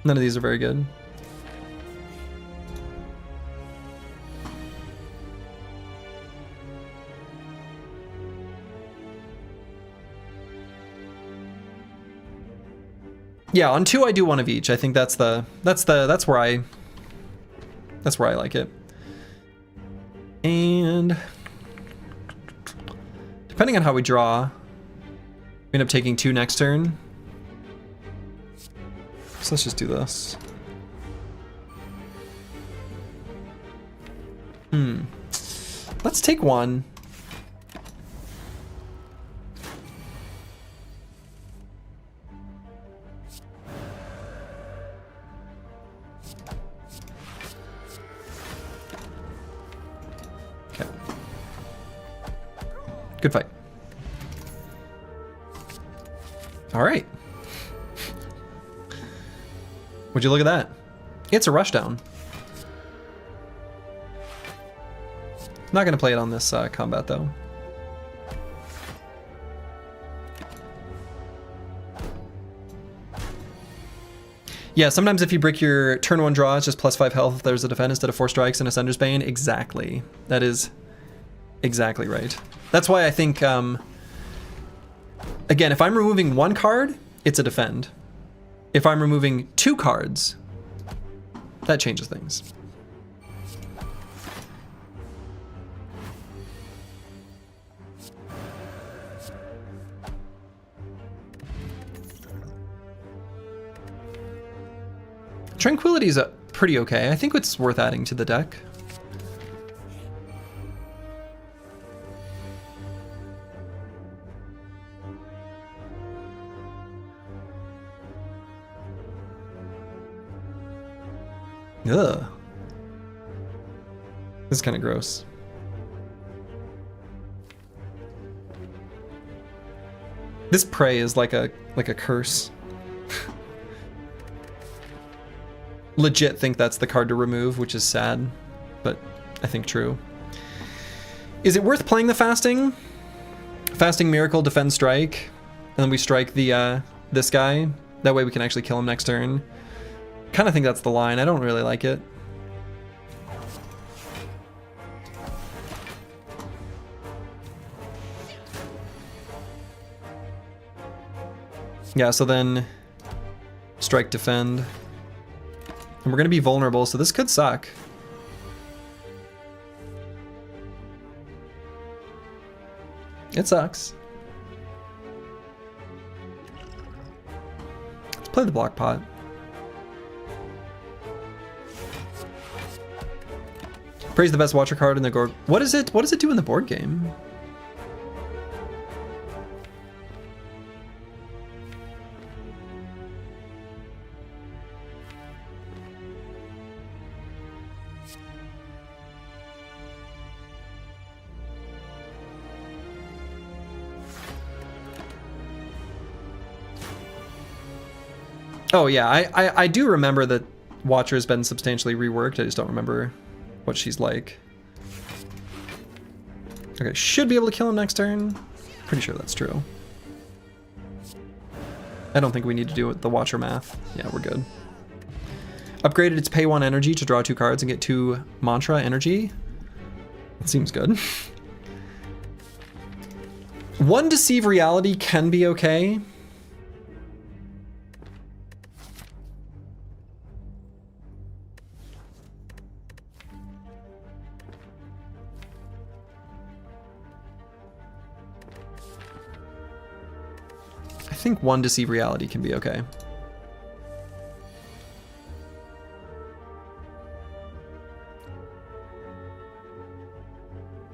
A: None of these are very good. Yeah, on 2 I do 1 of each. I think that's where I like it. And depending on how we draw, We end up taking 2 next turn. So let's just do this. Let's take 1. Okay. Good fight. All right. Would you look at that? It's a rushdown. Not gonna play it on this combat though. Yeah, sometimes if you break your turn 1 draw, it's just +5 health if there's a defend instead of 4 strikes and a Sender's Bane. Exactly. That is exactly right. That's why I think, again, if I'm removing 1 card, it's a defend. If I'm removing 2 cards, that changes things. Tranquility is pretty okay. I think it's worth adding to the deck. Ugh. This is kind of gross. This prey is like a curse. Legit think that's the card to remove, which is sad, but I think true. Is it worth playing the fasting? Fasting Miracle, Defend, Strike, and then we strike the this guy. That way we can actually kill him next turn. Kind of think that's the line. I don't really like it. Yeah, so then strike, defend. And we're going to be vulnerable, so this could suck. It sucks. Let's play the block pot. Praise the best watcher card in the board. What is it? What does it do in the board game? Oh yeah, I do remember that Watcher has been substantially reworked. I just don't remember what she's like. Okay, should be able to kill him next turn. Pretty sure that's true. I don't think we need to do the Watcher math. Yeah, we're good. Upgraded its pay 1 energy to draw 2 cards and get 2 mantra energy. That seems good. 1 Deceive Reality can be okay. I think 1 Deceive Reality can be okay.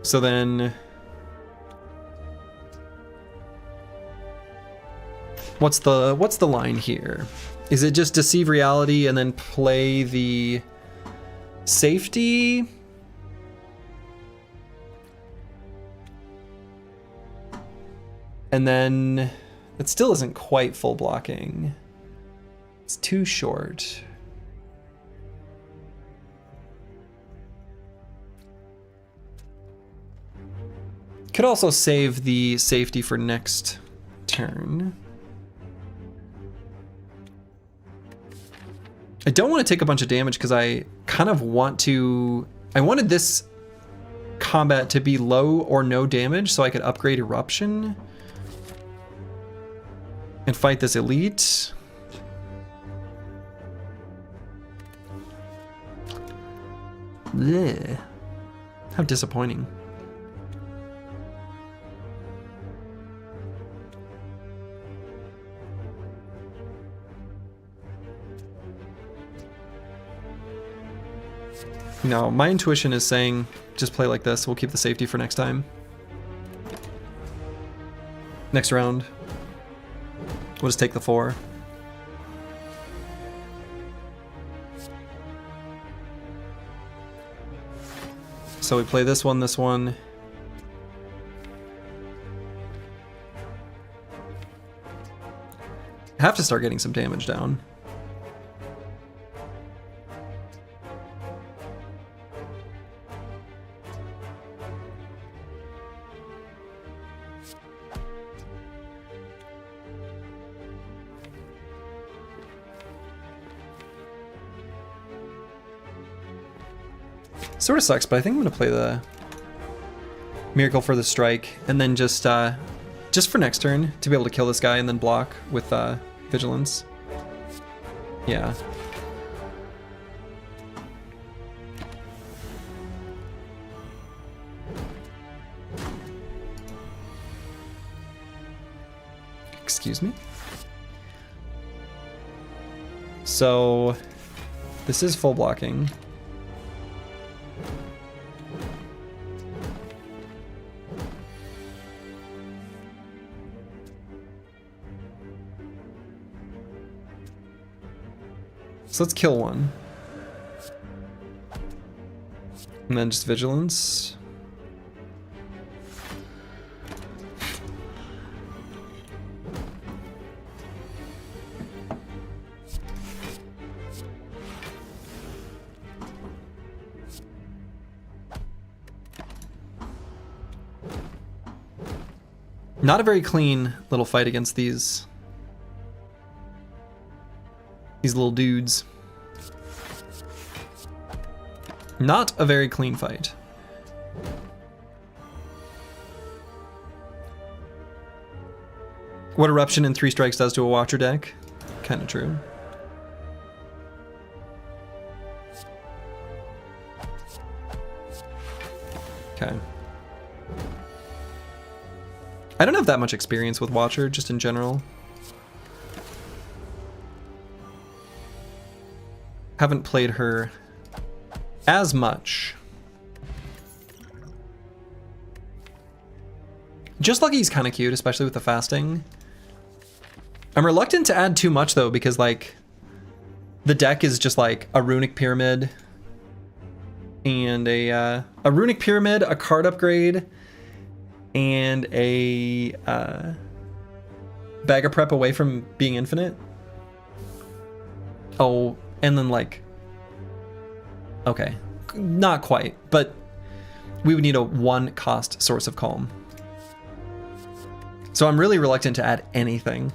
A: So then, what's the line here? Is it just Deceive Reality and then play the safety? And then it still isn't quite full blocking. It's too short. Could also save the safety for next turn. I don't want to take a bunch of damage because I kind of want to... I wanted this combat to be low or no damage so I could upgrade Eruption and fight this elite. Blech. How disappointing. No, my intuition is saying just play like this. We'll keep the safety for next time. Next round. We'll just take the 4. So we play this one, this one. I have to start getting some damage down. Sort of sucks, but I think I'm gonna play the Miracle for the strike, and then just for next turn to be able to kill this guy and then block with Vigilance. Yeah. Excuse me? So this is full blocking. So let's kill one. And then just Vigilance. Not a very clean little fight against these little dudes. Not a very clean fight. What Eruption in 3 strikes does to a Watcher deck? Kinda true. Okay. I don't have that much experience with Watcher, just in general. Haven't played her as much. Just Lucky's kind of cute, especially with the fasting. I'm reluctant to add too much though, because like the deck is just like a Runic Pyramid and a Runic Pyramid, a card upgrade, and a Bag of Prep away from being infinite. Oh, and then like, okay, not quite, but we would need a 1 cost Source of Calm. So I'm really reluctant to add anything.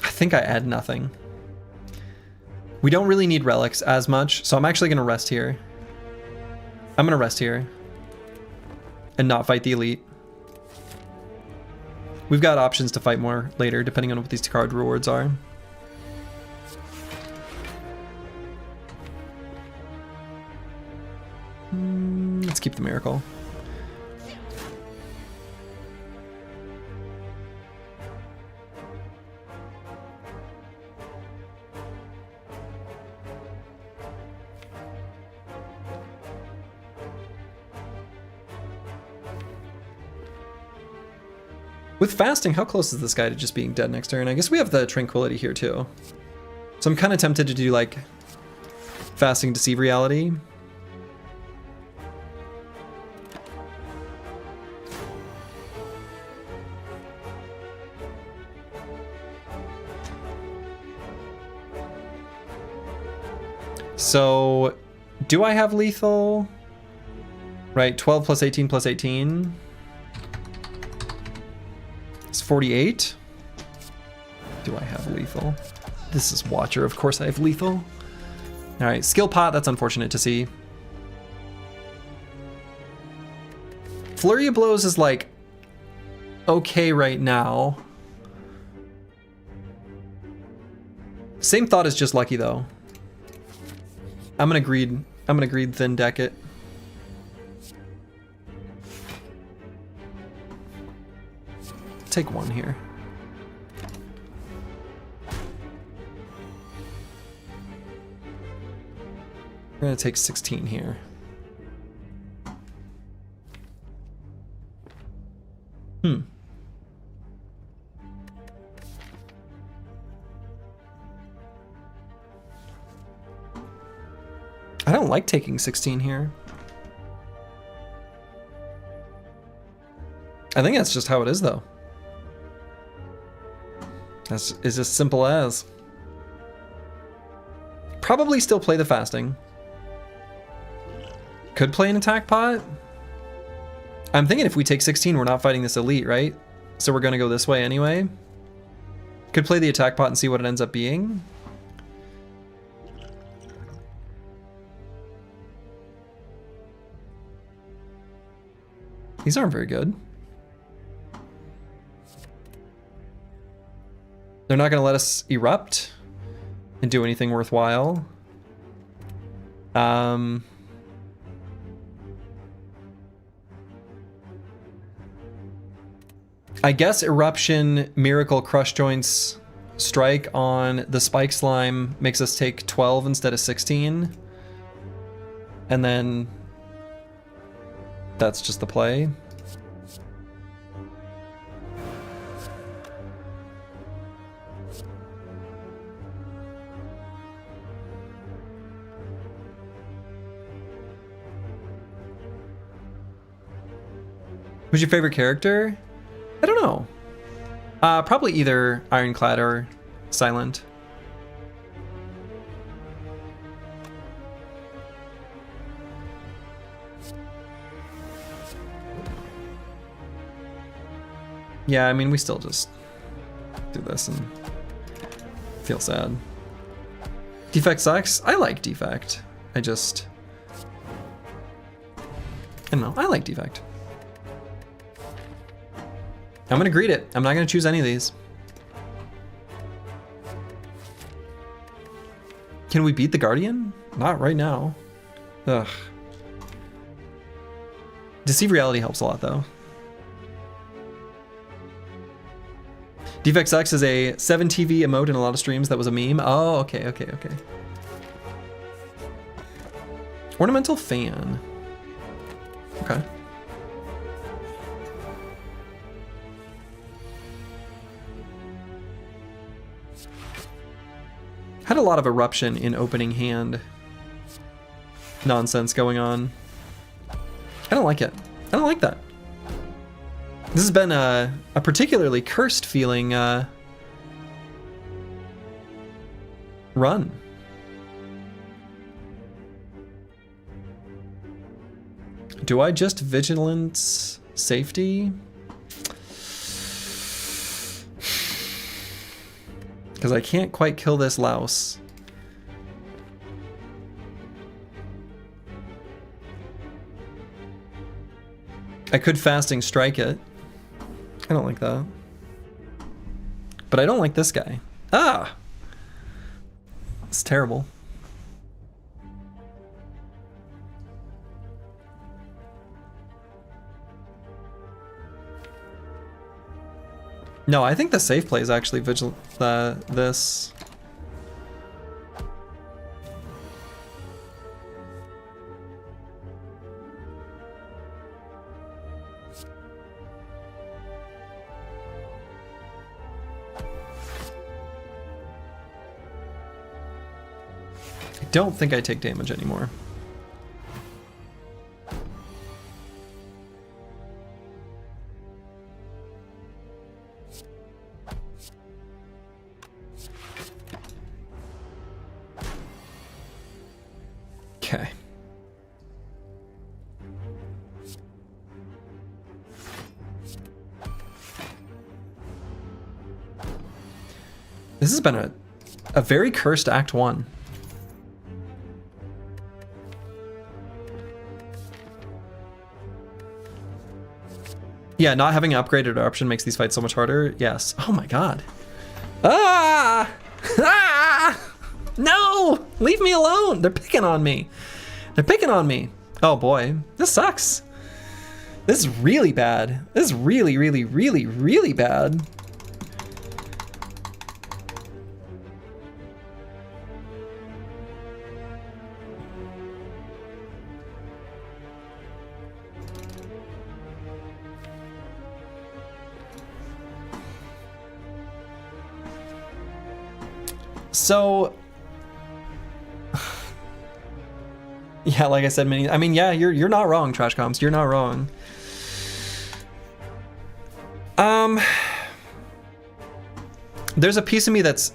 A: I think I add nothing. We don't really need relics as much, so I'm actually gonna rest here. I'm gonna rest here and not fight the elite. We've got options to fight more later, depending on what these card rewards are. Let's keep the Miracle. With fasting, how close is this guy to just being dead next turn? I guess we have the Tranquility here too. So I'm kind of tempted to do like fasting Deceive Reality. So do I have lethal? Right, 12 plus 18 plus 18. 48. Do I have lethal? This is Watcher, of course I have lethal. All right, skill pot, that's unfortunate to see. Flurry of Blows is like okay right now. Same thought as Just Lucky though. I'm gonna greed Thin Deck it. Take 1 here. gonna take 16 here. I don't like taking 16 here. I think that's just how it is, though. That's is as simple as. Probably still play the fasting. Could play an attack pot. I'm thinking if we take 16, we're not fighting this elite, right? So we're gonna go this way anyway. Could play the attack pot and see what it ends up being. These aren't very good. They're not gonna let us erupt and do anything worthwhile. I guess Eruption, Miracle, Crush Joints, Strike on the Spike Slime makes us take 12 instead of 16. And then that's just the play. Who's your favorite character? I don't know. Probably either Ironclad or Silent. Yeah, I mean, we still just do this and feel sad. Defect sucks. I like Defect. I don't know. I like Defect. I'm gonna greet it. I'm not gonna choose any of these. Can we beat the Guardian? Not right now. Ugh. Deceive Reality helps a lot though. Defect Sucks is a 7TV emote in a lot of streams that was a meme. Oh, okay. Ornamental Fan. Okay. Had a lot of Eruption in opening hand nonsense going on. I don't like it. I don't like that. This has been a particularly cursed feeling run. Do I just Vigilance Safety? Because I can't quite kill this louse. I could Fasting Strike it. I don't like that. But I don't like this guy. Ah! It's terrible. No, I think the safe play is actually this. I don't think I take damage anymore. Okay. This has been a very cursed Act 1. Yeah, not having upgraded Eruption makes these fights so much harder. Yes. Oh my god. Ah! Ah! No! Leave me alone! They're picking on me. They're picking on me. Oh boy. This sucks. This is really bad. This is really, really, really, really bad. So, yeah, like I said, I mean, yeah, you're not wrong, Trash Comps. You're not wrong. There's a piece of me that's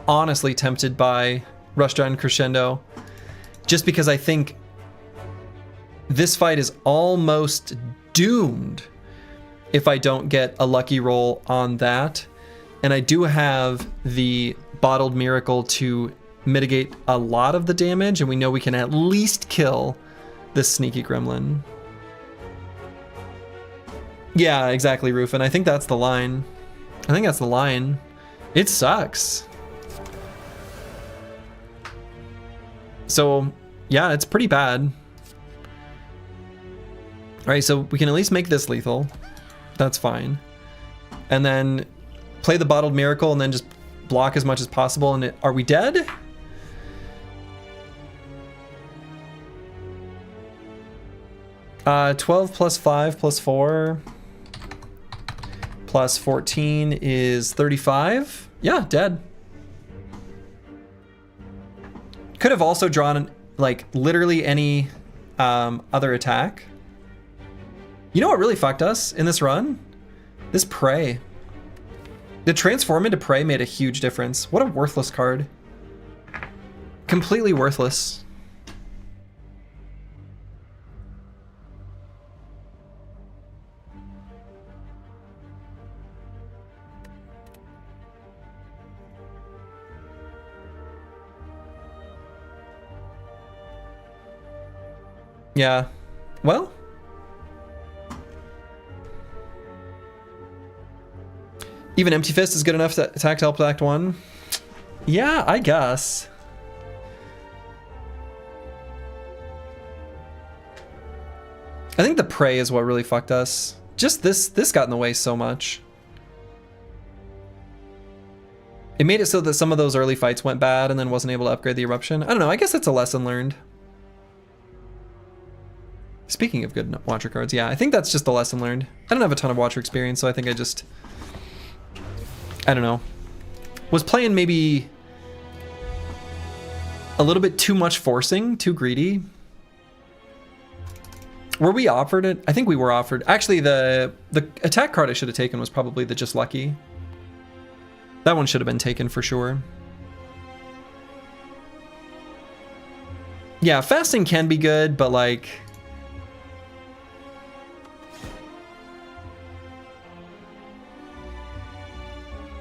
A: honestly tempted by Rush Giant Crescendo, just because I think this fight is almost doomed if I don't get a lucky roll on that. And I do have the Bottled Miracle to mitigate a lot of the damage, and we know we can at least kill this sneaky gremlin. Yeah, exactly, Rufin. I think that's the line. I think that's the line. It sucks. So, yeah, it's pretty bad. All right, so we can at least make this lethal. That's fine. And then play the Bottled Miracle and then just block as much as possible. And are we dead? Uh, 12 plus 5 plus 4 plus 14 is 35. Yeah, dead. Could have also drawn like literally any other attack. You know what really fucked us in this run? This Prey. The transform into Prey made a huge difference. What a worthless card. Completely worthless. Yeah, well. Even Empty Fist is good enough to attack to help with Act 1? Yeah, I guess. I think the Prey is what really fucked us. Just this got in the way so much. It made it so that some of those early fights went bad and then wasn't able to upgrade the Eruption. I don't know, I guess it's a lesson learned. Speaking of good Watcher cards, yeah, I think that's just the lesson learned. I don't have a ton of Watcher experience, so I think I don't know. Was playing maybe a little bit too much forcing, too greedy. Were we offered it? I think we were offered. Actually, the attack card I should have taken was probably the Just Lucky. That one should have been taken for sure. Yeah, fasting can be good, but like...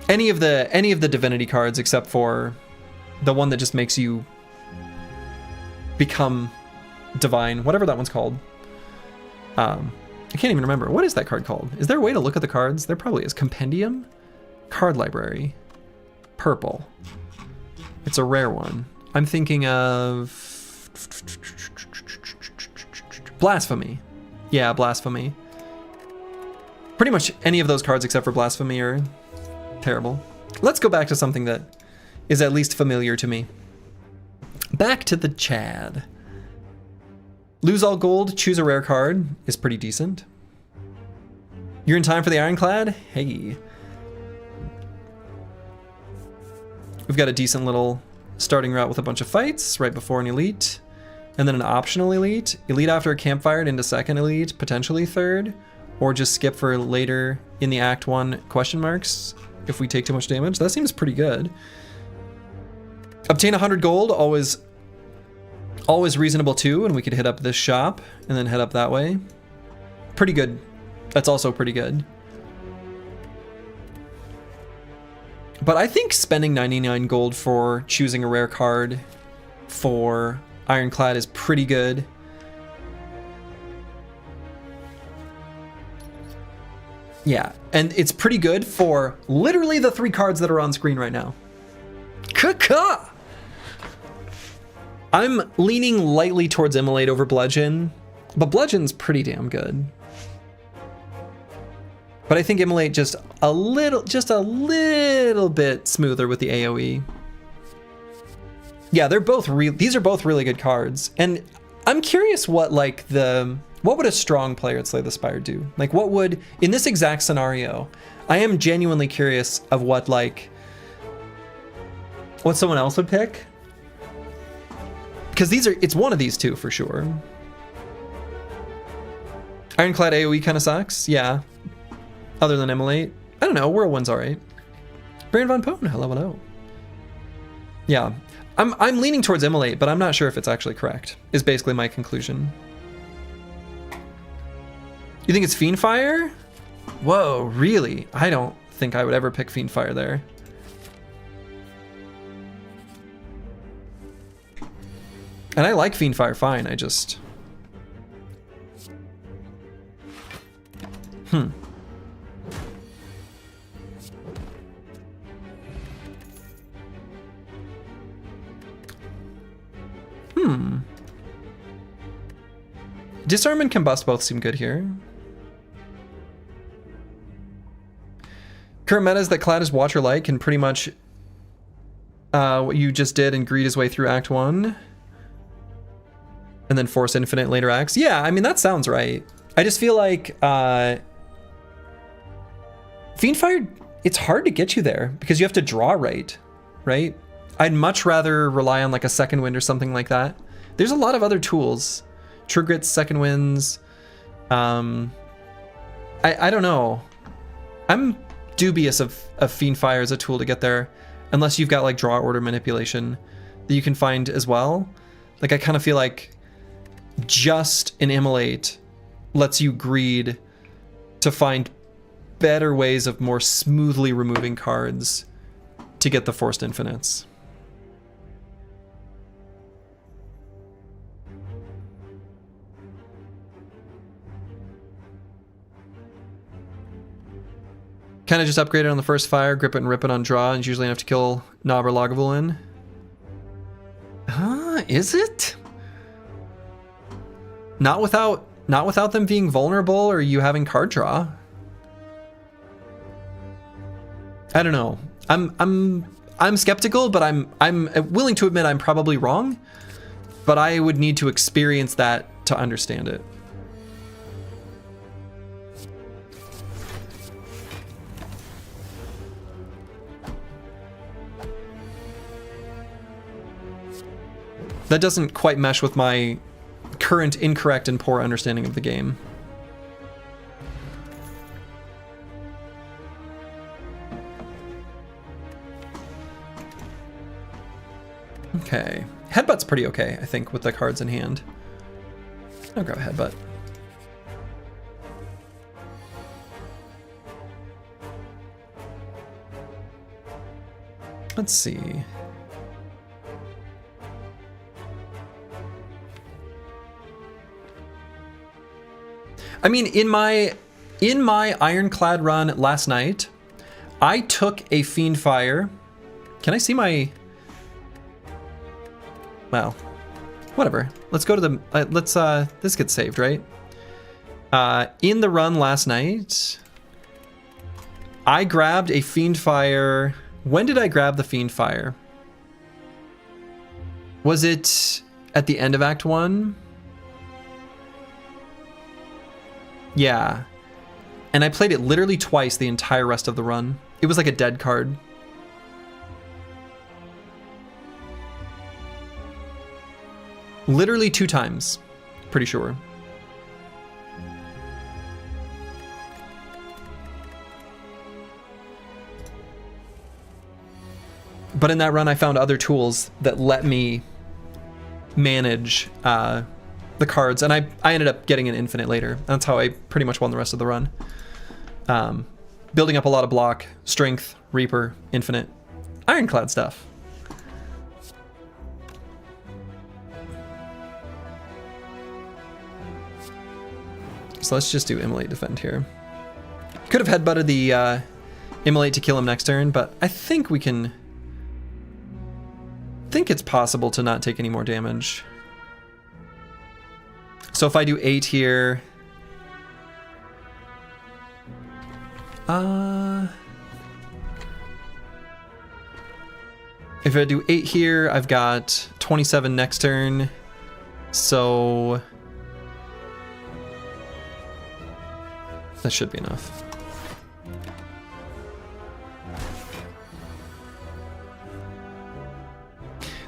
A: Any of the divinity cards except for the one that just makes you become divine, whatever that one's called. I can't even remember. What is that card called? Is there a way to look at the cards? There probably is. Compendium? Card library. Purple. It's a rare one. I'm thinking of Blasphemy. Yeah, Blasphemy. Pretty much any of those cards except for Blasphemy are terrible. Let's go back to something that is at least familiar to me. Back to the Chad. Lose all gold, choose a rare card is pretty decent. You're in time for the Ironclad? Hey. We've got a decent little starting route with a bunch of fights right before an elite, and then an optional elite. Elite after a campfire into second elite, potentially third, or just skip for later in the Act 1 question marks. If we take too much damage, that seems pretty good. Obtain 100 gold, always reasonable too, and we could hit up this shop and then head up that way. Pretty good. That's also pretty good. But I think spending 99 gold for choosing a rare card for Ironclad is pretty good. Yeah, and it's pretty good for literally the 3 cards that are on screen right now. Caca! I'm leaning lightly towards Immolate over Bludgeon, but Bludgeon's pretty damn good. But I think Immolate just a little bit smoother with the AoE. Yeah, these are both really good cards. And I'm curious what would a strong player at Slay the Spire do? Like what would, in this exact scenario, I am genuinely curious of what What someone else would pick? Because it's one of these two for sure. Ironclad AoE kind of sucks, yeah. Other than Immolate. I don't know, Whirlwind's alright. Baron Von Poten, hello. Yeah, I'm leaning towards Immolate, but I'm not sure if it's actually correct, is basically my conclusion. You think it's Fiendfire? Whoa, really? I don't think I would ever pick Fiendfire there. And I like Fiendfire fine, I just... Disarm and Combust both seem good here. Current meta is that Clad is Watcher Light can pretty much what you just did and greed his way through Act 1. And then Force Infinite later acts. Yeah, I mean, that sounds right. I just feel like Fiendfire, it's hard to get you there because you have to draw right? I'd much rather rely on like a Second Wind or something like that. There's a lot of other tools. True Grits, Second Winds. I don't know. I'm dubious of Fiendfire as a tool to get there, unless you've got like draw order manipulation that you can find as well. Like I kind of feel like just an Immolate lets you greed to find better ways of more smoothly removing cards to get the Forced Infinites. Kind of just upgraded on the first fire, grip it and rip it on draw, and usually enough to kill Nob or Lagavulin. Is it? Not without them being vulnerable or you having card draw. I don't know. I'm skeptical, but I'm willing to admit I'm probably wrong. But I would need to experience that to understand it. That doesn't quite mesh with my current incorrect and poor understanding of the game. Okay. Headbutt's pretty okay, I think, with the cards in hand. I'll grab a Headbutt. Let's see. I mean, in my Ironclad run last night, I took a Fiendfire. Can I see my... Well, whatever. Let's go to the... this gets saved, right? In the run last night, I grabbed a Fiendfire. When did I grab the Fiendfire? Was it at the end of Act 1? Yeah. And I played it literally twice the entire rest of the run. It was like a dead card. Literally 2 times. Pretty sure. But in that run, I found other tools that let me manage the cards, and I ended up getting an infinite later. That's how I pretty much won the rest of the run. Building up a lot of block, strength, Reaper, infinite, Ironclad stuff. So let's just do Immolate Defend here. Could have headbutted the Immolate to kill him next turn, but I think we can... I think it's possible to not take any more damage. So if I do 8 here... if I do 8 here, I've got 27 next turn. So... that should be enough.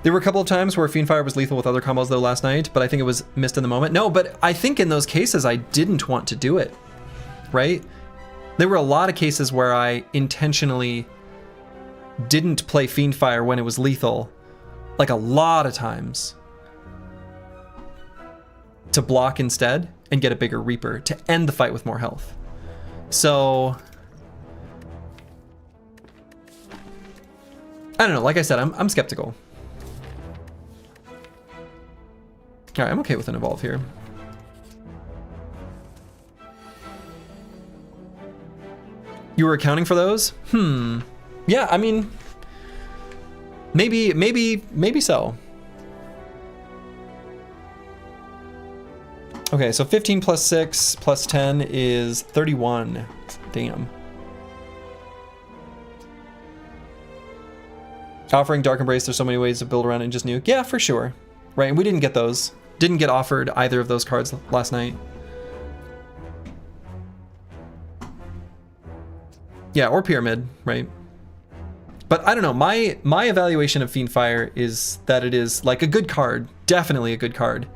A: There were a couple of times where Fiend Fire was lethal with other combos though last night, but I think it was missed in the moment. No, but I think in those cases I didn't want to do it, right? There were a lot of cases where I intentionally didn't play Fiend Fire when it was lethal, like a lot of times, to block instead and get a bigger Reaper to end the fight with more health. So I don't know, like I said, I'm skeptical. All right, I'm okay with an evolve here. You were accounting for those? Yeah, I mean, maybe so. Okay, so 15 plus 6 plus 10 is 31. Damn. Offering Dark Embrace, there's so many ways to build around it and just nuke. Yeah, for sure. Right, and we didn't get those. Didn't get offered either of those cards last night. Yeah, or Pyramid, right? But I don't know, my evaluation of Fiend Fire is that it is like a good card, definitely a good card.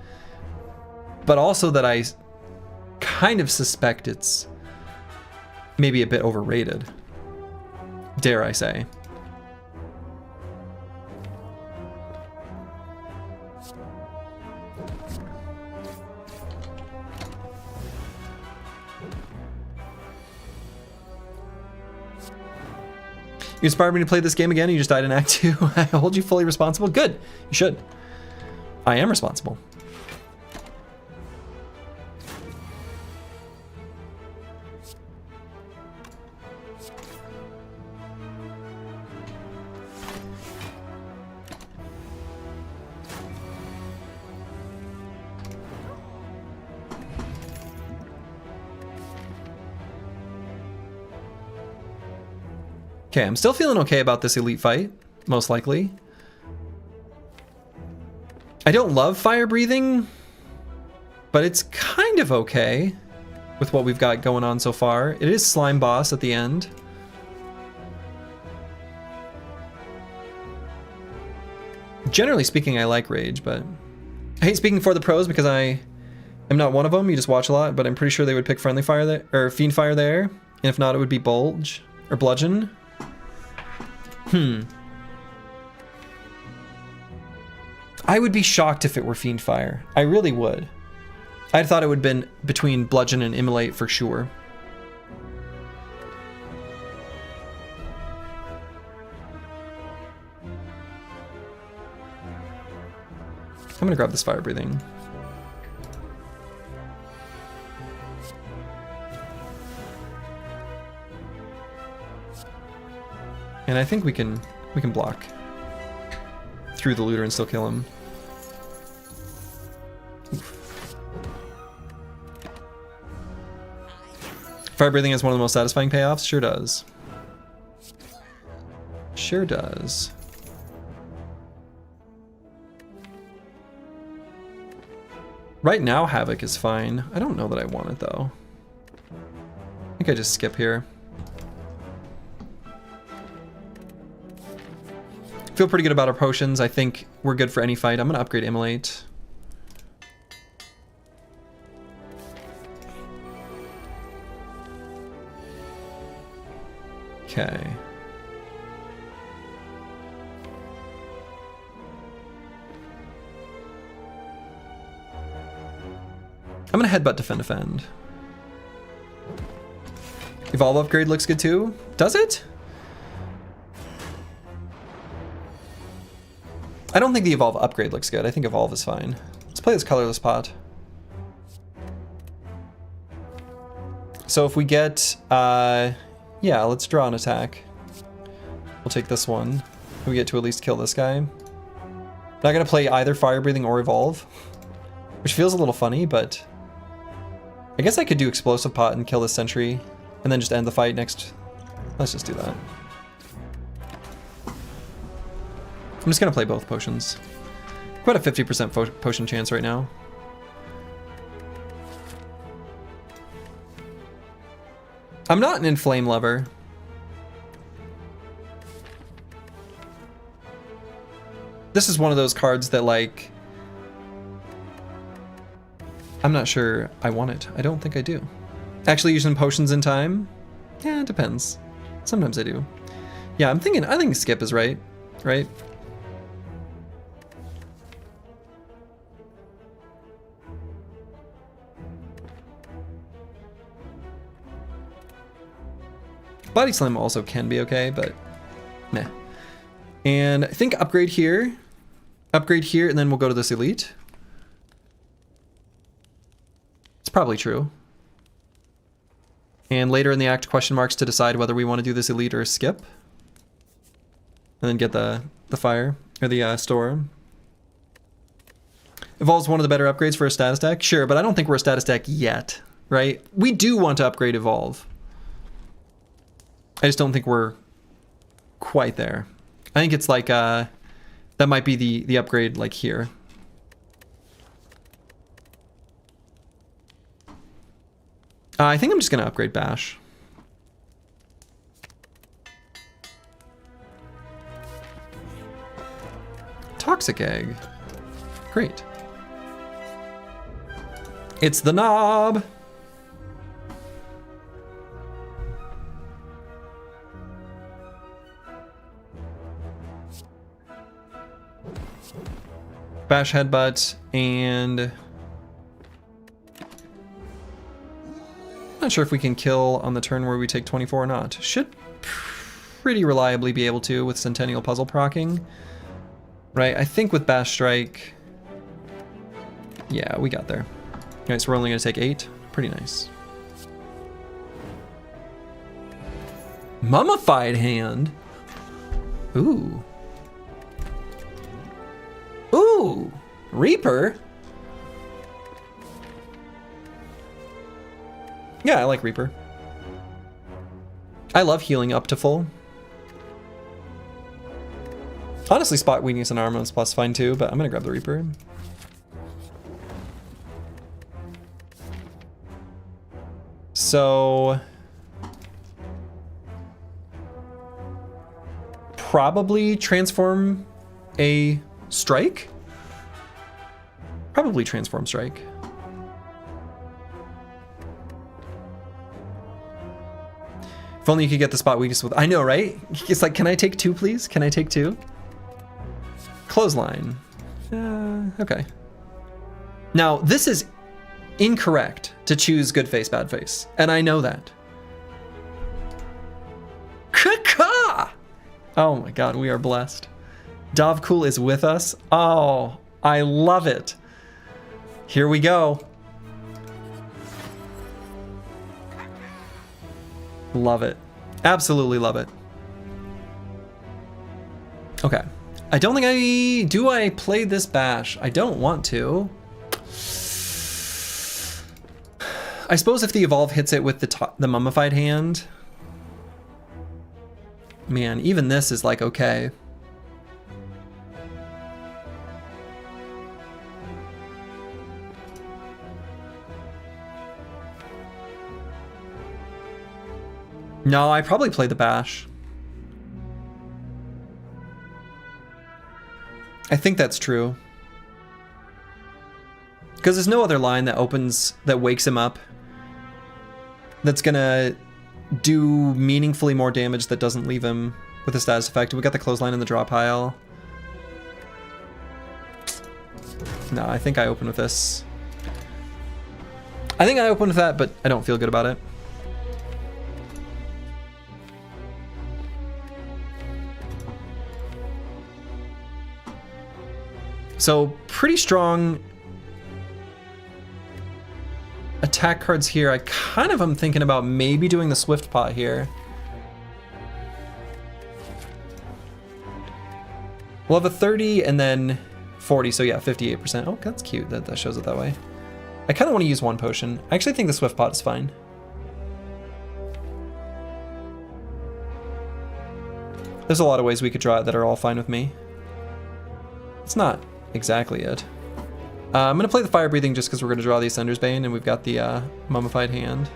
A: But also that I kind of suspect it's maybe a bit overrated, dare I say. You inspired me to play this game again. You just died in Act 2. I hold you fully responsible. Good. You should. I am responsible. Okay, I'm still feeling okay about this elite fight, most likely. I don't love fire breathing, but it's kind of okay with what we've got going on so far. It is slime boss at the end. Generally speaking, I like rage, but I hate speaking for the pros because I am not one of them. You just watch a lot, but I'm pretty sure they would pick friendly fire there, or fiend fire there. And if not, it would be bulge or bludgeon. I would be shocked if it were Fiend Fire. I really would. I thought it would have been between Bludgeon and Immolate for sure. I'm gonna grab this fire breathing. And I think we can block through the looter and still kill him. Oof. Fire breathing is one of the most satisfying payoffs. Sure does. Sure does. Right now, Havoc is fine. I don't know that I want it though. I think I just skip here. Feel pretty good about our potions. I think we're good for any fight. I'm gonna upgrade Immolate. Okay. I'm gonna headbutt defend. Evolve upgrade looks good too. Does it? I don't think the Evolve upgrade looks good. I think Evolve is fine. Let's play this colorless pot. So if we get, yeah, let's draw an attack. We'll take this one. We get to at least kill this guy. Not gonna play either Fire Breathing or Evolve, which feels a little funny, but I guess I could do Explosive Pot and kill this sentry and then just end the fight next. Let's just do that. I'm just gonna play both potions. Quite a 50% potion chance right now. I'm not an Inflame lover. This is one of those cards that, like, I'm not sure I want it. I don't think I do. Actually using potions in time? Yeah, it depends. Sometimes I do. Yeah, I think skip is right. Right? Body Slam also can be okay, but meh. And I think upgrade here, and then we'll go to this elite. It's probably true. And later in the act, question marks to decide whether we want to do this elite or skip. And then get the fire, or the store. Evolve's one of the better upgrades for a status deck. Sure, but I don't think we're a status deck yet, right? We do want to upgrade Evolve. I just don't think we're quite there. I think it's like, that might be the upgrade like here. I think I'm just gonna upgrade Bash. Toxic Egg. Great. It's the knob. Bash Headbutt, and not sure if we can kill on the turn where we take 24 or not. Should pretty reliably be able to with Centennial Puzzle proccing. Right, I think with Bash Strike, yeah, we got there. Alright, so we're only gonna take 8. Pretty nice. Mummified Hand? Ooh. Ooh! Reaper? Yeah, I like Reaper. I love healing up to full. Honestly, Spot Weakness and Armaments plus fine too, but I'm gonna grab the Reaper. So... probably transform a Strike? Probably transform Strike. If only you could get the Spot Weakness with... I know, right? It's like, can I take 2, please? Can I take 2? Clothesline. Okay. Now, this is incorrect to choose good face, bad face. And I know that. Kaka! Oh my god, we are blessed. Dovcool is with us. Oh, I love it. Here we go. Love it. Absolutely love it. Okay. I don't think I play this Bash? I don't want to. I suppose if the Evolve hits it with the Mummified Hand. Man, even this is like okay. No, I probably play the Bash. I think that's true. Because there's no other line that opens, that wakes him up, that's gonna do meaningfully more damage that doesn't leave him with a status effect. We got the Clothesline in the draw pile. No, I think I open with this. I think I open with that, but I don't feel good about it. So pretty strong attack cards here. I kind of am thinking about maybe doing the Swift Pot here. We'll have a 30 and then 40, so yeah, 58%. Oh, that's cute that shows it that way. I kind of want to use one potion. I actually think the Swift Pot is fine. There's a lot of ways we could draw it that are all fine with me. It's not exactly it. I'm going to play the Fire Breathing just because we're going to draw the Ascender's Bane, and we've got the Mummified Hand.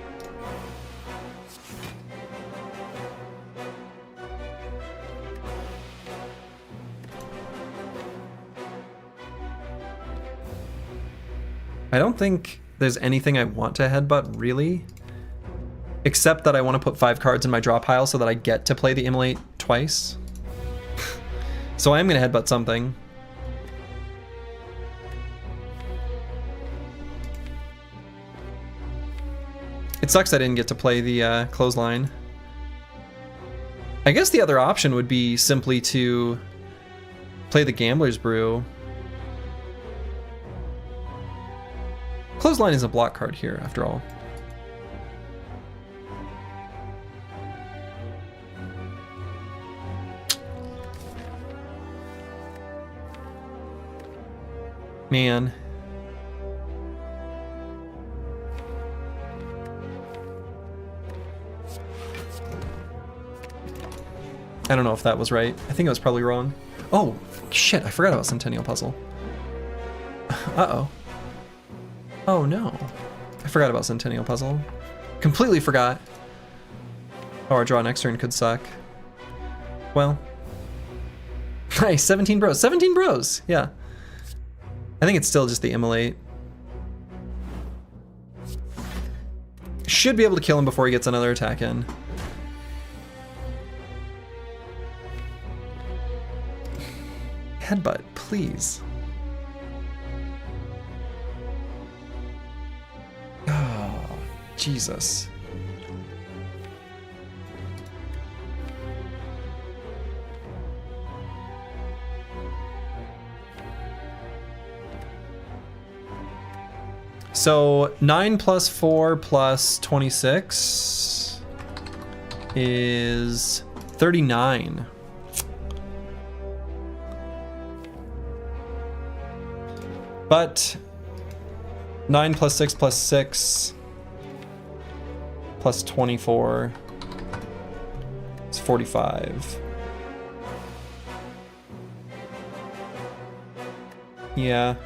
A: I don't think there's anything I want to headbutt, really. Except that I want to put 5 cards in my draw pile so that I get to play the Immolate twice. So I am going to headbutt something. It sucks I didn't get to play the Clothesline. I guess the other option would be simply to play the Gambler's Brew. Clothesline is a block card here, after all. Man. I don't know if that was right. I think I was probably wrong. Oh, shit, I forgot about Centennial Puzzle. Uh-oh. Oh, no. I forgot about Centennial Puzzle. Completely forgot. Oh, our draw next turn could suck. Well. Nice, 17 bros. 17 bros, yeah. I think it's still just the Immolate. Should be able to kill him before he gets another attack in. Headbutt, please. Oh, Jesus. So 9 plus 4 plus 26 is 39. But 9 plus 6 plus 6 plus 24 is 45. Yeah.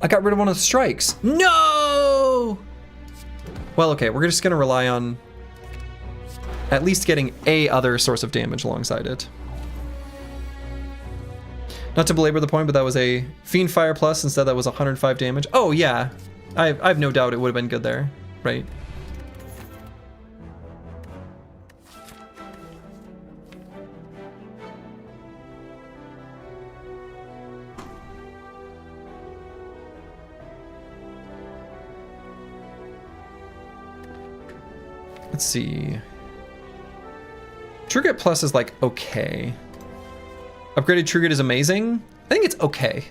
A: I got rid of one of the strikes. No! Well, okay, we're just gonna rely on at least getting a other source of damage alongside it. Not to belabor the point, but that was a Fiend Fire Plus. Instead, that was 105 damage. Oh, yeah. I have no doubt it would have been good there, right? Let's see. True Grit Plus is like okay. Upgraded True Grit is amazing. I think it's okay.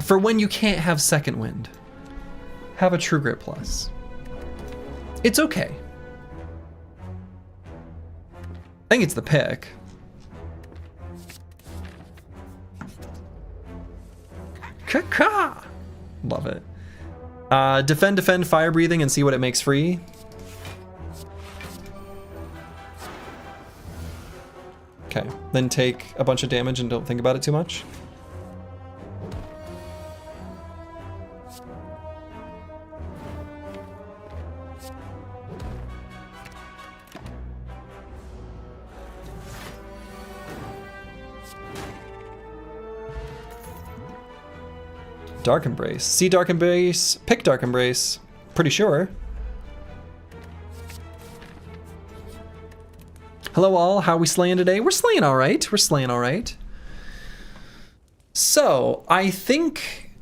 A: For when you can't have Second Wind, have a True Grit Plus. It's okay. I think it's the pick. Caca! Love it. Defend, defend, fire breathing, and see what it makes free. Okay, then take a bunch of damage and don't think about it too much. Dark Embrace. See Dark Embrace, pick Dark Embrace. Pretty sure. Hello all, how are we slaying today? We're slaying all right. We're slaying all right. So, I think,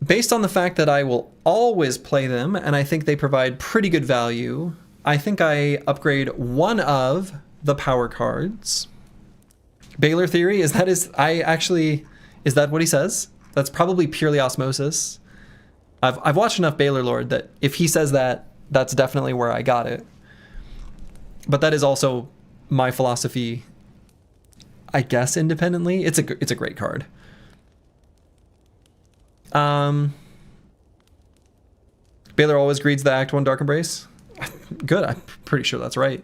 A: based on the fact that I will always play them, and I think they provide pretty good value, I think I upgrade one of the power cards. Baylor Theory, is that is that what he says? That's probably purely osmosis. I've watched enough Baylor Lord that if he says that, that's definitely where I got it. But that is also my philosophy, I guess, independently. It's a great card. Baylor always greets the Act 1 Dark Embrace. Good, I'm pretty sure that's right.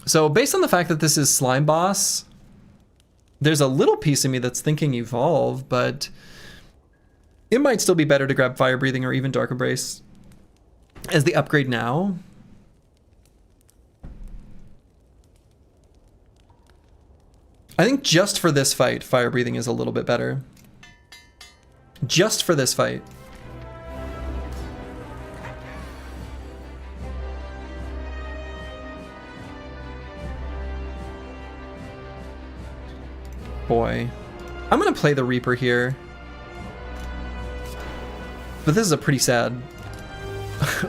A: So based on the fact that this is Slime Boss, There's a little piece of me that's thinking evolve, but it might still be better to grab Fire Breathing or even Dark Embrace as the upgrade now. I think just for this fight, Fire Breathing is a little bit better. Just for this fight. Boy. I'm gonna play the Reaper here. But this is a pretty sad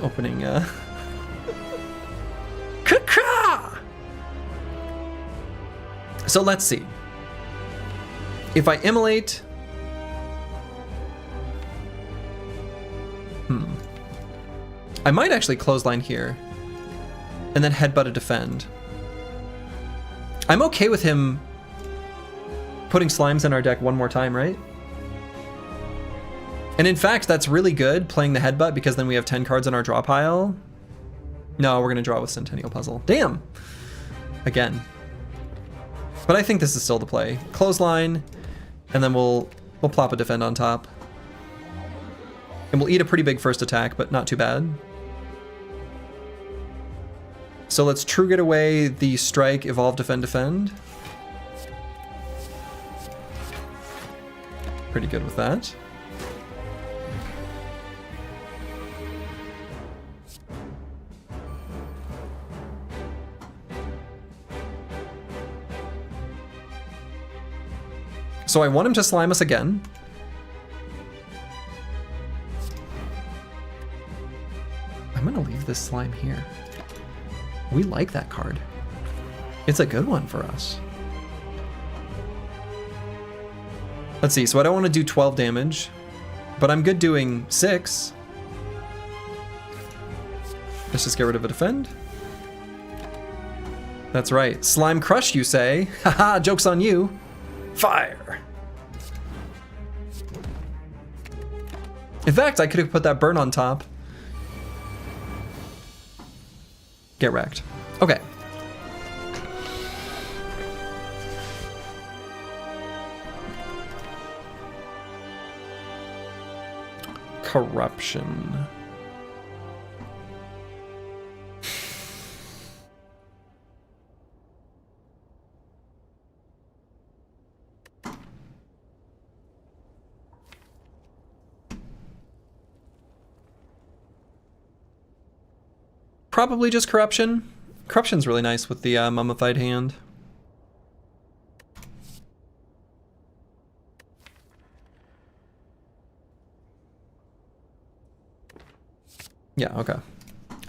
A: opening. So let's see. If I immolate... I might actually clothesline here. And then headbutt a defend. I'm okay with him putting slimes in our deck one more time, right? And in fact, that's really good, playing the headbutt, because then we have 10 cards in our draw pile. No, we're gonna draw with Centennial Puzzle. Damn! Again. But I think this is still the play. Clothesline, and then we'll plop a defend on top. And we'll eat a pretty big first attack, but not too bad. So let's trigger away the strike, evolve, defend, defend. Pretty good with that. So I want him to slime us again. I'm gonna leave this slime here. We like that card. It's a good one for us. Let's see, so I don't want to do 12 damage, but I'm good doing 6. Let's just get rid of a defend. That's right. Slime Crush, you say? Haha, joke's on you. Fire! In fact, I could have put that burn on top. Get wrecked. Okay. Corruption. Probably just corruption. Corruption's really nice with the mummified hand. Yeah, okay.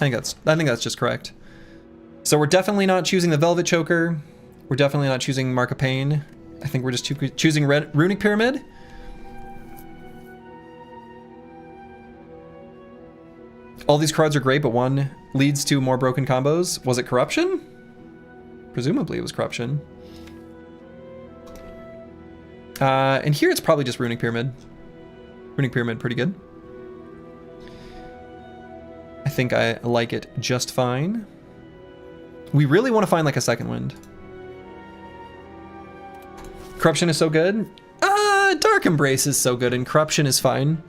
A: I think that's just correct. So we're definitely not choosing the Velvet Choker. We're definitely not choosing Mark of Pain. I think we're just choosing Runic Pyramid. All these cards are great, but one leads to more broken combos. Was it Corruption? Presumably it was Corruption. And here it's probably just Runic Pyramid. Runic Pyramid, pretty good. I think I like it just fine. We really want to find like a second wind. Corruption is so good. Dark Embrace is so good, and Corruption is fine.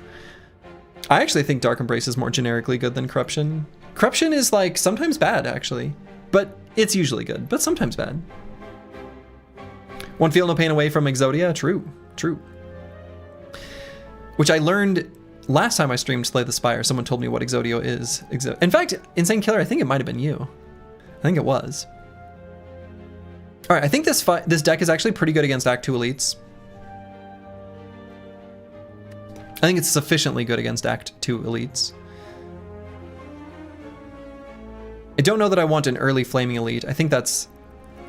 A: I actually think Dark Embrace is more generically good than Corruption. Corruption is like sometimes bad, actually, but it's usually good, but sometimes bad. One feel no pain away from Exodia. True, true. Which I learned last time I streamed Slay the Spire. Someone told me what Exodia is. In fact, Insane Killer, I think it might have been you. I think it was. All right, I think this deck is actually pretty good against Act 2 elites. I think it's sufficiently good against Act 2 elites. I don't know that I want an early Flaming Elite. I think that's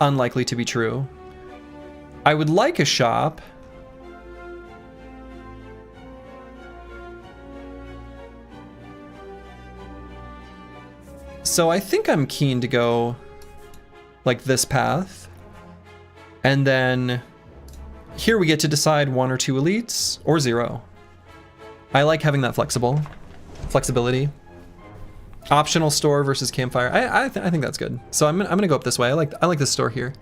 A: unlikely to be true. I would like a shop. So I think I'm keen to go like this path. And then here we get to decide 1 or 2 elites or 0. I like having that flexibility. Optional store versus campfire. I think that's good. So I'm gonna go up this way. I like this store here.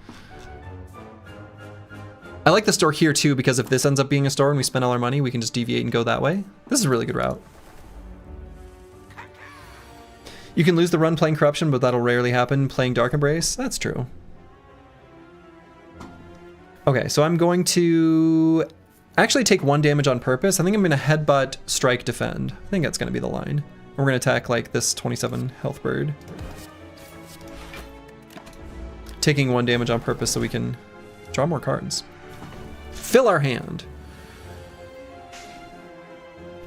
A: I like the store here too, because if this ends up being a store and we spend all our money, we can just deviate and go that way. This is a really good route. You can lose the run playing Corruption, but that'll rarely happen playing Dark Embrace. That's true. Okay, so I'm going to actually take 1 damage on purpose. I think I'm going to headbutt, strike, defend. I think that's going to be the line. We're going to attack like this 27 health bird. Taking 1 damage on purpose so we can draw more cards. Fill our hand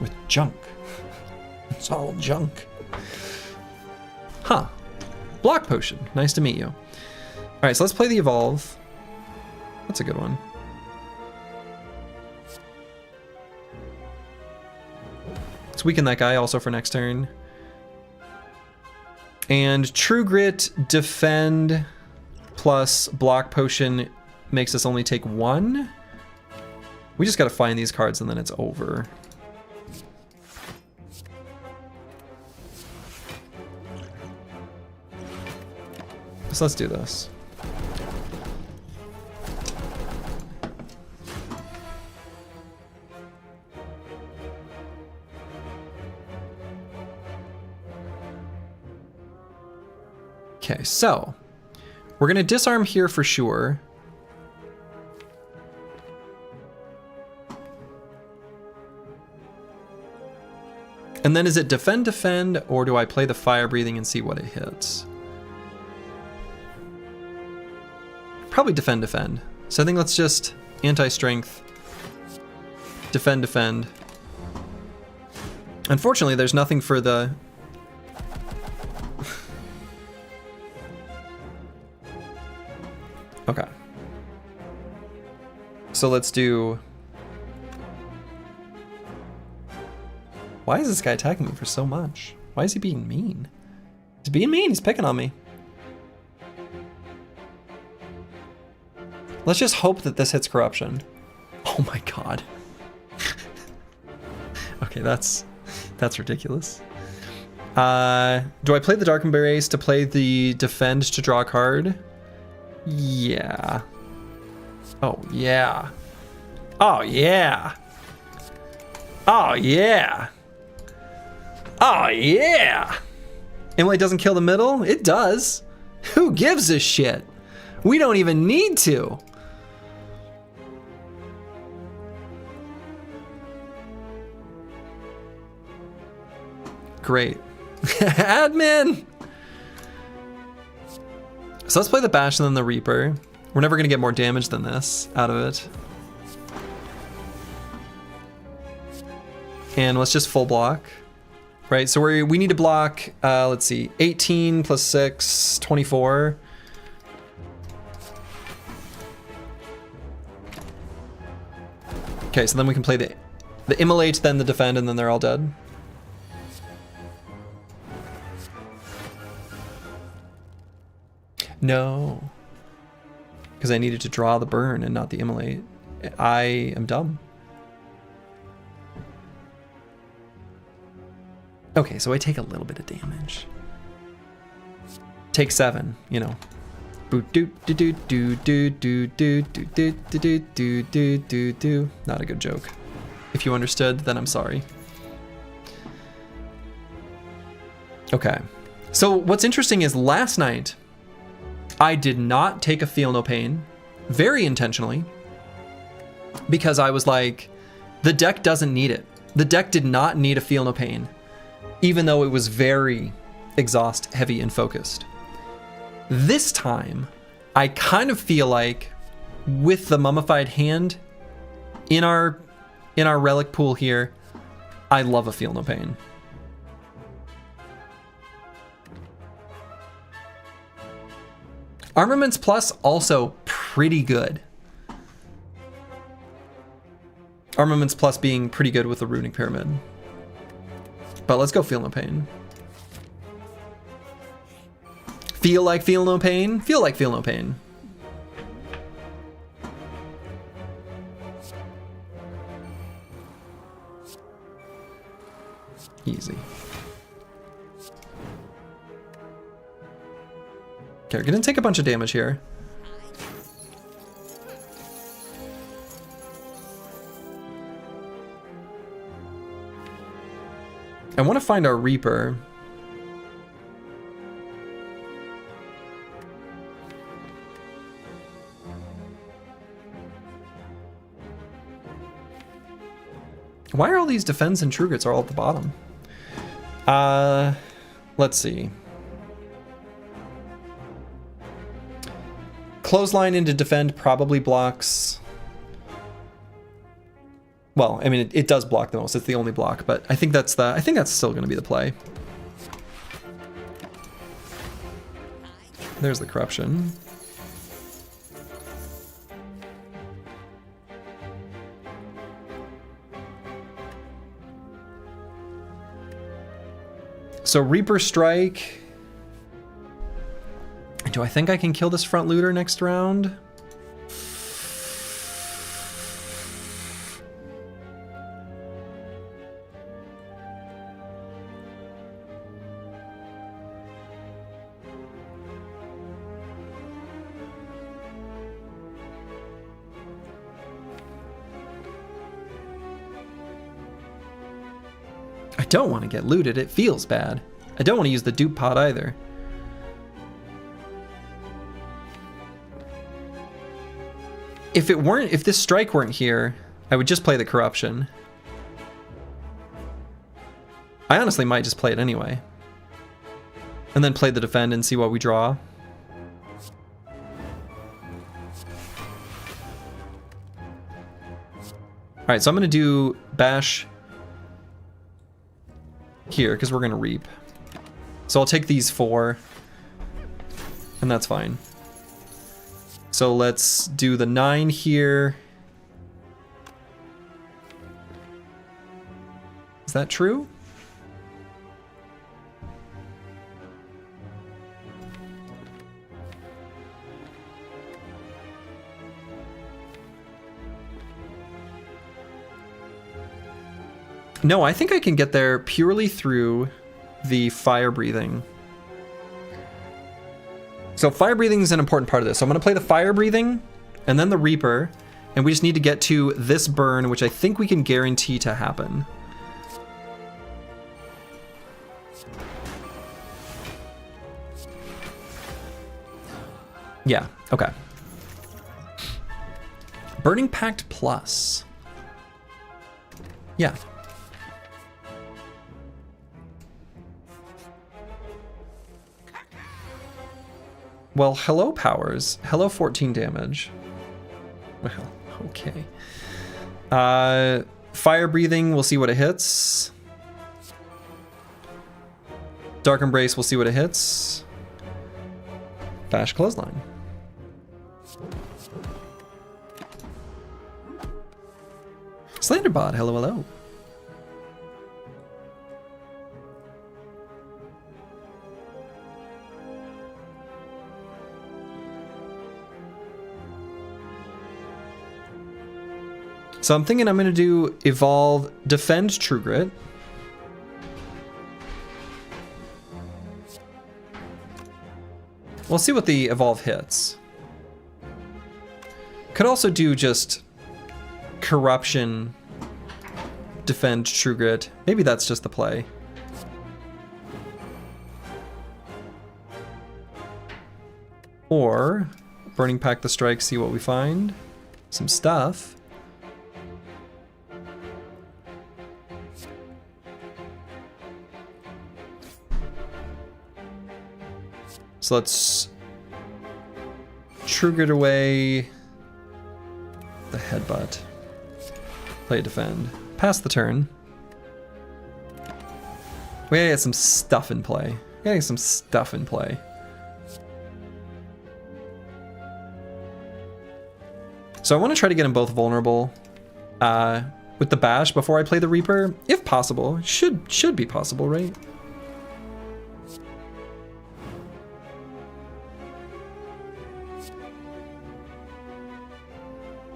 A: with junk. It's all junk. Huh. Block potion. Nice to meet you. All right, so let's play the evolve. That's a good one. Let's weaken that guy also for next turn. And True Grit, defend, plus block potion makes us only take 1. We just gotta find these cards and then it's over. So let's do this. Okay, so we're gonna disarm here for sure. And then is it defend, defend, or do I play the fire breathing and see what it hits? Probably defend, defend. So I think let's just anti-strength, defend, defend. Unfortunately, there's nothing for the... Okay. So let's do... Why is this guy attacking me for so much? Why is he being mean? He's being mean, he's picking on me. Let's just hope that this hits corruption. Oh my god. Okay, that's ridiculous. Do I play the Dark Embrace to play the defend to draw a card? Yeah. Oh yeah. Oh yeah. Oh yeah. Oh yeah. Emily doesn't kill the middle? It does. Who gives a shit? We don't even need to. Great. Admin! So let's play the Bash and then the Reaper. We're never going to get more damage than this out of it. And let's just full block. Right, so we need to block, let's see, 18 plus 6, 24. Okay, so then we can play the Immolate, then the Defend, and then they're all dead. No. Because I needed to draw the burn and not the Immolate. I am dumb. Okay, so I take a little bit of damage. Take 7, you know. Not a good joke. If you understood, then I'm sorry. Okay. So what's interesting is last night, I did not take a Feel No Pain, very intentionally, because I was like, the deck doesn't need it. The deck did not need a Feel No Pain, even though it was very exhaust heavy and focused. This time, I kind of feel like with the Mummified Hand in our relic pool here, I love a Feel No Pain. Armaments Plus also pretty good. Armaments Plus being pretty good with the Runic Pyramid. But let's go Feel No Pain. Feel like Feel No Pain? Feel like Feel No Pain. Easy. Okay, we're gonna take a bunch of damage here. I want to find our Reaper. Why are all these defense and true grits all at the bottom? Let's see. Clothesline into defend probably blocks. Well, I mean, it does block the most. It's the only block, but I think that's still going to be the play. There's the corruption. So Reaper Strike. Do I think I can kill this front looter next round? I don't want to get looted. It feels bad. I don't want to use the dupe pod either. If this strike weren't here, I would just play the corruption. I honestly might just play it anyway. And then play the defend and see what we draw. Alright, so I'm going to do bash here because we're going to reap. So I'll take these 4 and that's fine. So let's do the 9 here. Is that true? No, I think I can get there purely through the fire breathing. So fire breathing is an important part of this. So I'm going to play the fire breathing and then the Reaper, and we just need to get to this burn, which I think we can guarantee to happen. Yeah, okay. Burning Pact Plus. Yeah. Well, hello powers. Hello 14 damage. Well, okay. Fire breathing, we'll see what it hits. Dark Embrace, we'll see what it hits. Bash Clothesline. Slanderbot, hello, hello. So I'm thinking I'm going to do Evolve, Defend True Grit. We'll see what the Evolve hits. Could also do just Corruption, Defend True Grit. Maybe that's just the play. Or Burning Pact the Strike, see what we find. Some stuff. So let's True Grit away the headbutt. Play defend. Pass the turn. We gotta get some stuff in play. We gotta get some stuff in play. So I want to try to get them both vulnerable with the bash before I play the Reaper, if possible. Should be possible, right?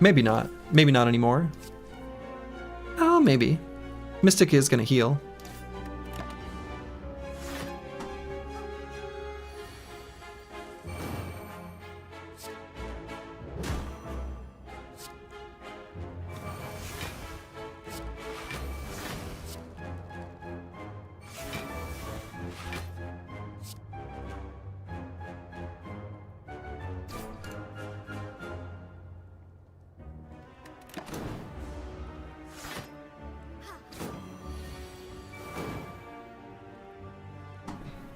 A: Maybe not. Maybe not anymore. Oh, maybe. Mystic is gonna heal.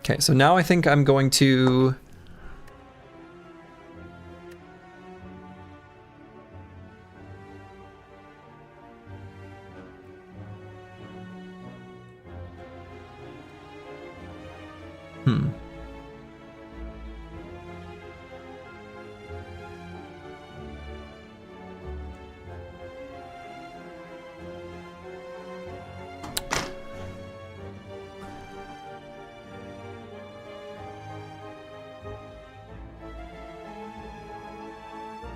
A: Okay, so now I think I'm going to...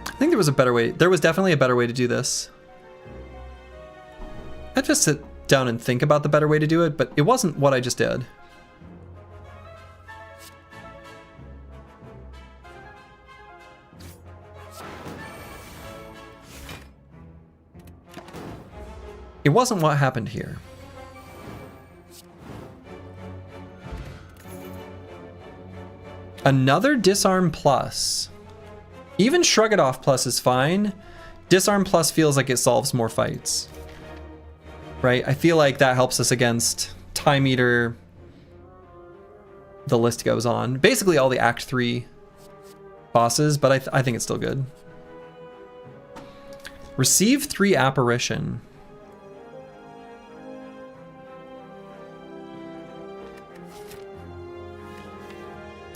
A: I think there was a better way. There was definitely a better way to do this. I just sit down and think about the better way to do it, but it wasn't what I just did. It wasn't what happened here. Another disarm plus. Even Shrug It Off plus is fine. Disarm plus feels like it solves more fights. Right? I feel like that helps us against Time Eater. The list goes on. Basically all the Act 3 bosses, but I think it's still good. Receive 3 Apparition.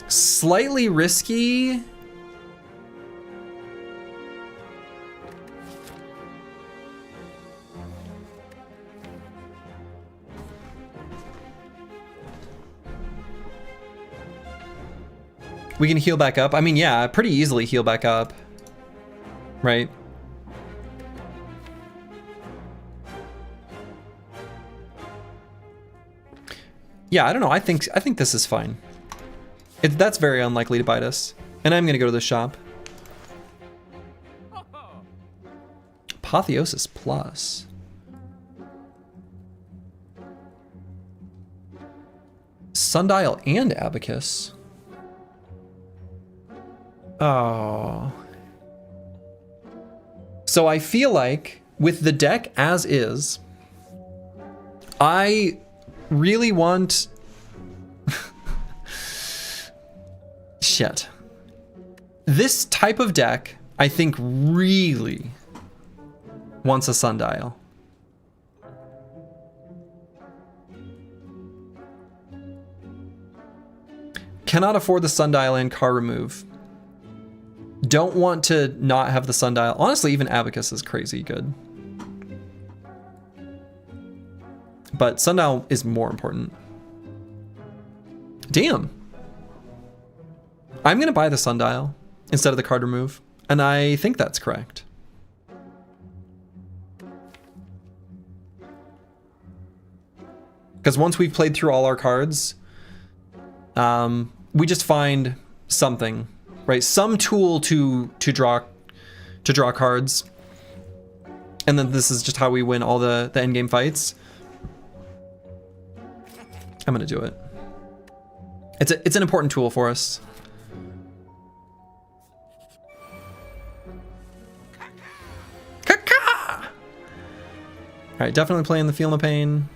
A: Slightly risky. We can heal back up. I mean, yeah, pretty easily heal back up. Right? Yeah, I don't know. I think this is fine. That's very unlikely to bite us. And I'm gonna go to the shop. Apotheosis plus. Sundial and Abacus. Oh. So I feel like with the deck as is, I really want... Shit. This type of deck, I think, really wants a Sundial. Cannot afford the Sundial and car remove. Don't want to not have the Sundial. Honestly, even Abacus is crazy good. But Sundial is more important. Damn. I'm going to buy the Sundial instead of the card remove. And I think that's correct. Because once we've played through all our cards, we just find something, right? Some tool to draw cards. And then this is just how we win all the endgame fights. I'm going to do it. It's an important tool for us. All right, definitely playing the Feel No Pain.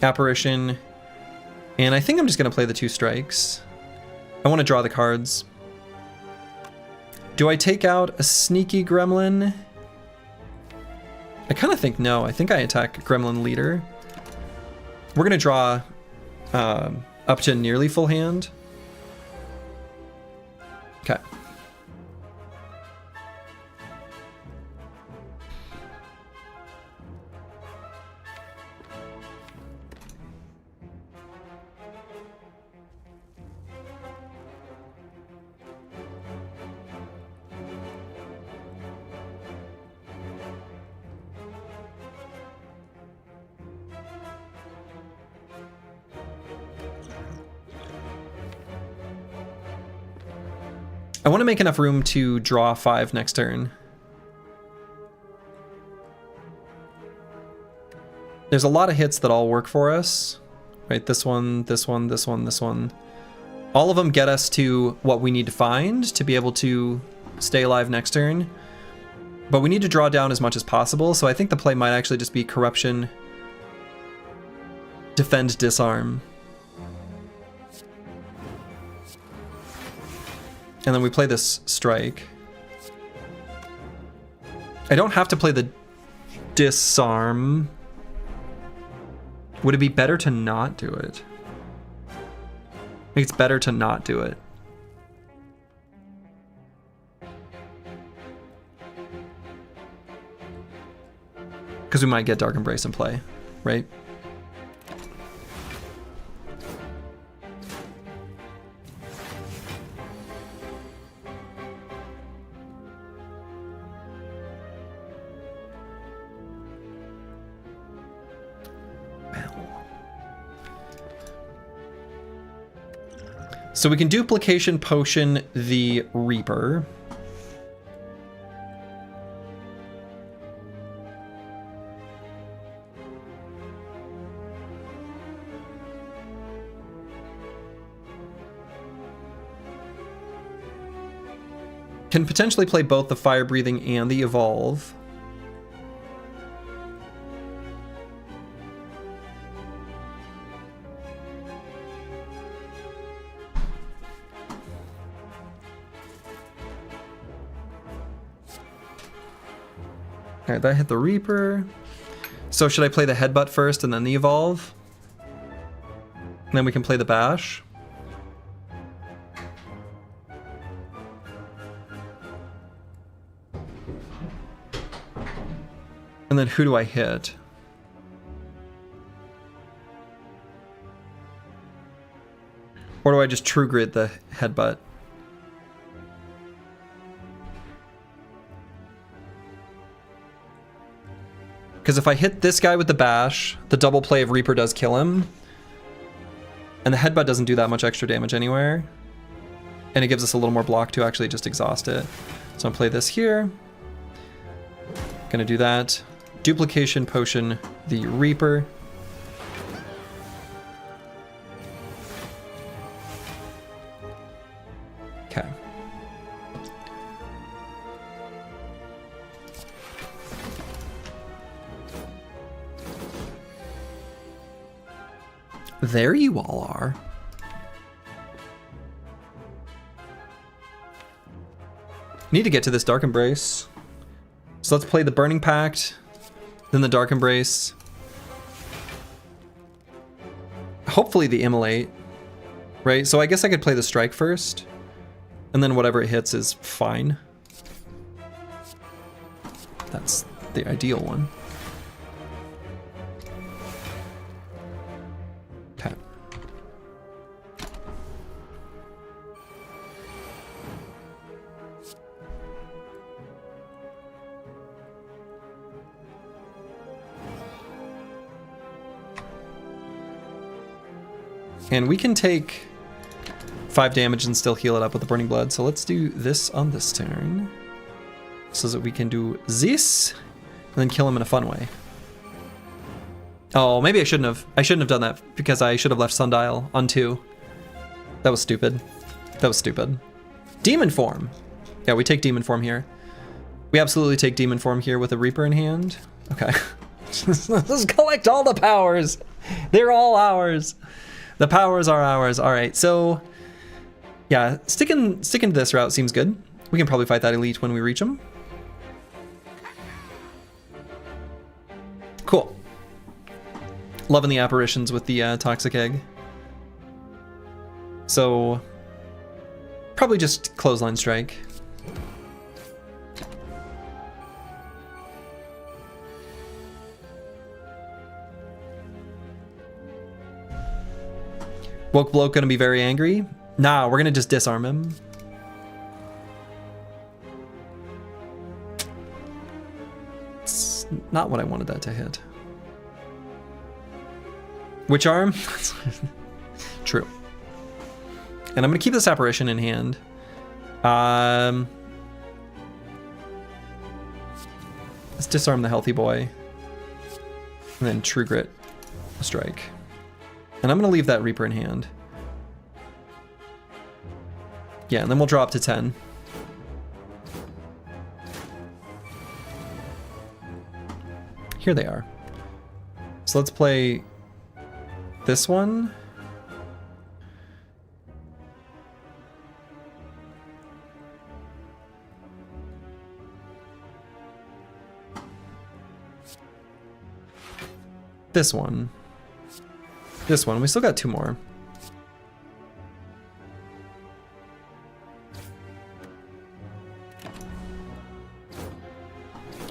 A: Apparition. And I think I'm just gonna play the 2 strikes. I wanna draw the cards. Do I take out a sneaky gremlin? I kinda think no. I think I attack Gremlin Leader. We're gonna draw up to nearly full hand. Okay. I want to make enough room to draw 5 next turn. There's a lot of hits that all work for us. Right, this one, this one, this one, this one. All of them get us to what we need to find to be able to stay alive next turn. But we need to draw down as much as possible, so I think the play might actually just be Corruption, defend, disarm. And then we play this strike. I don't have to play the disarm. Would it be better to not do it? I think it's better to not do it. Because we might get Dark Embrace in play, right? So we can duplication potion the Reaper. Can potentially play both the Fire Breathing and the Evolve. All right, that hit the Reaper. So should I play the Headbutt first and then the Evolve? And then we can play the Bash. And then who do I hit? Or do I just True Grit the Headbutt? Because if I hit this guy with the Bash, the double play of Reaper does kill him. And the Headbutt doesn't do that much extra damage anywhere. And it gives us a little more block to actually just exhaust it. So I'll play this here. Gonna do that. Duplication potion the Reaper. Okay. There you all are. Need to get to this Dark Embrace. So let's play the Burning Pact, then the Dark Embrace. Hopefully the Immolate, right? So I guess I could play the Strike first, and then whatever it hits is fine. That's the ideal one. Okay. And we can take 5 damage and still heal it up with the Burning Blood. So let's do this on this turn. So that we can do this and then kill him in a fun way. Oh, maybe I shouldn't have. I shouldn't have done that because I should have left Sundial on 2. That was stupid. That was stupid. Demon Form. Yeah, we take Demon Form here. We absolutely take Demon Form here with a Reaper in hand. Okay. Let's collect all the powers. They're all ours. The powers are ours. All right, so yeah, sticking to this route seems good. We can probably fight that elite when we reach him. Cool. Loving the apparitions with the Toxic Egg. So probably just Clothesline Strike. Woke Bloke gonna be very angry? Nah, we're gonna just disarm him. It's not what I wanted that to hit. Which arm? True. And I'm gonna keep this apparition in hand. Let's disarm the healthy boy. And then True Grit a strike. And I'm gonna leave that Reaper in hand. Yeah, and then we'll drop to 10. Here they are. So let's play This one. This one. This one. We still got 2 more.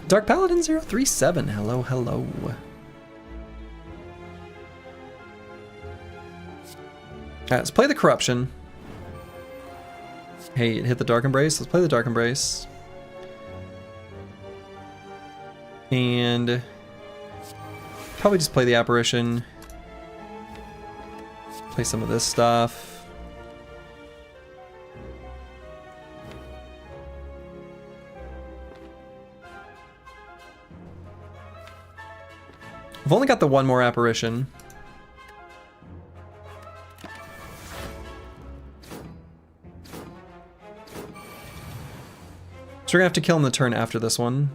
A: Dark Paladin 037. Hello, hello. Alright, let's play the Corruption. Hey, it hit the Dark Embrace. Let's play the Dark Embrace. And probably just play the Apparition. Play some of this stuff. I've only got the 1 more Apparition. So we're gonna have to kill him the turn after this one.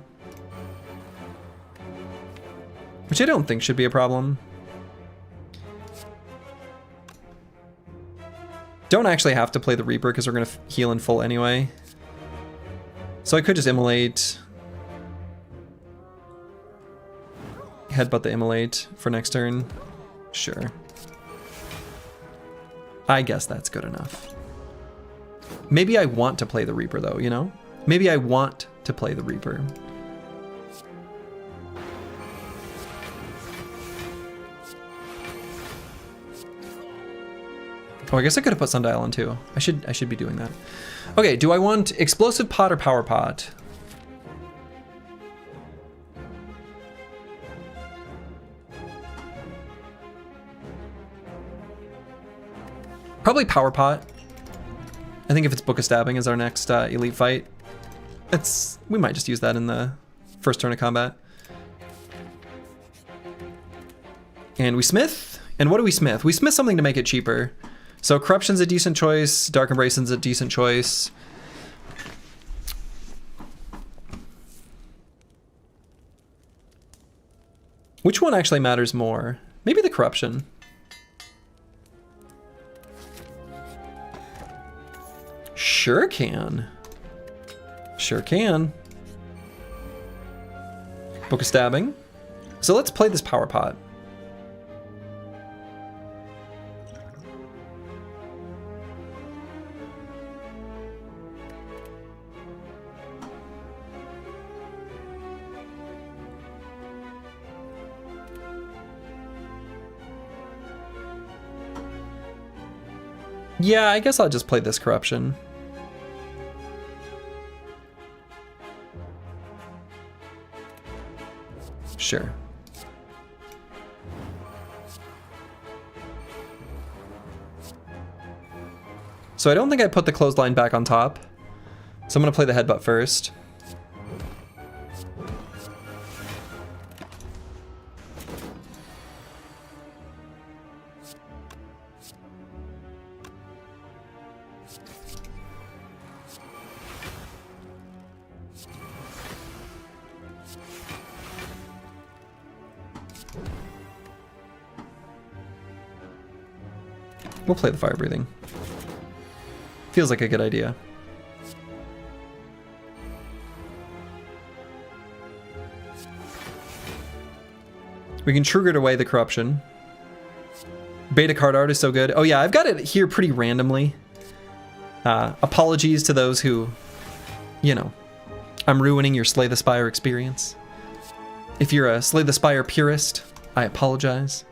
A: Which I don't think should be a problem. Don't actually have to play the Reaper because we're gonna heal in full anyway. So I could just Immolate. Headbutt the Immolate for next turn. Sure. I guess that's good enough. Maybe I want to play the Reaper though, you know? Maybe I want to play the Reaper. Oh, I guess I could have put Sundial on too. I should be doing that. Okay, do I want Explosive Pot or Power Pot? Probably Power Pot. I think if it's Book of Stabbing is our next elite fight, we might just use that in the first turn of combat. And we smith. And what do we smith? We smith something to make it cheaper. So Corruption's a decent choice. Dark Embrace's a decent choice. Which one actually matters more? Maybe the Corruption. Sure can. Sure can. Book of Stabbing. So let's play this Power Pot. Yeah, I guess I'll just play this Corruption. Sure. So I don't think I put the Clothesline back on top. So I'm gonna play the Headbutt first. We'll play the Fire Breathing. Feels like a good idea. We can trigger away the Corruption. Beta card art is so good. Oh yeah, I've got it here pretty randomly. Apologies to those who, you know, I'm ruining your Slay the Spire experience. If you're a Slay the Spire purist, I apologize.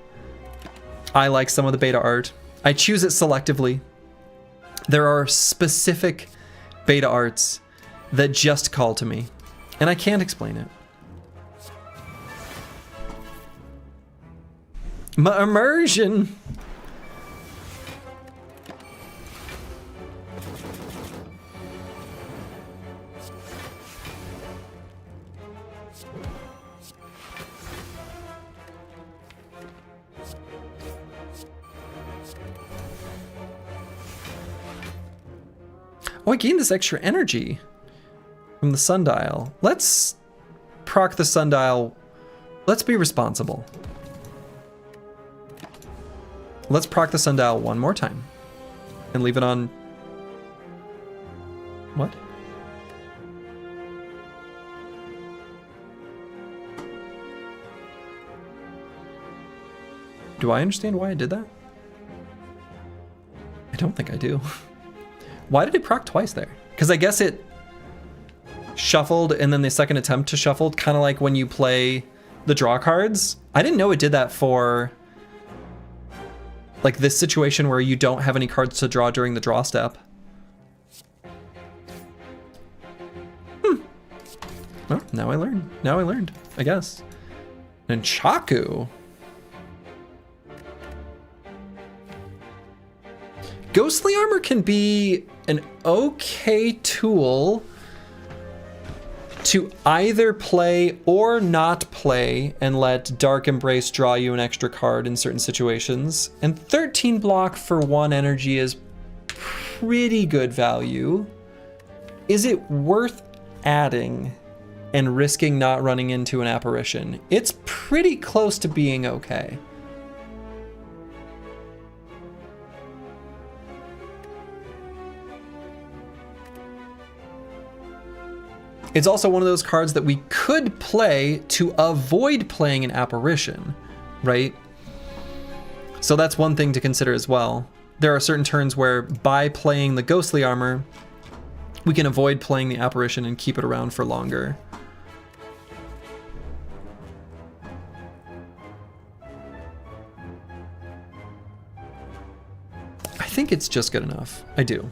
A: I like some of the beta art. I choose it selectively. There are specific beta arts that just call to me, and I can't explain it. My immersion. Oh, I gained this extra energy from the Sundial. Let's proc the Sundial. Let's be responsible. Let's proc the sundial one more time. And leave it on... What? Do I understand why I did that? I don't think I do. Why did it proc twice there? Because I guess it shuffled and then the second attempt to shuffle, kind of like when you play the draw cards. I didn't know it did that for like this situation where you don't have any cards to draw during the draw step. Well, now I learned. Now I learned, I guess. Nunchaku. Ghostly Armor can be an okay tool to either play or not play and let Dark Embrace draw you an extra card in certain situations. And 13 block for 1 energy is pretty good value. Is it worth adding and risking not running into an apparition? It's pretty close to being okay. It's also one of those cards that we could play to avoid playing an apparition, right? So that's one thing to consider as well. There are certain turns where by playing the Ghostly Armor, we can avoid playing the apparition and keep it around for longer. I think it's just good enough. I do.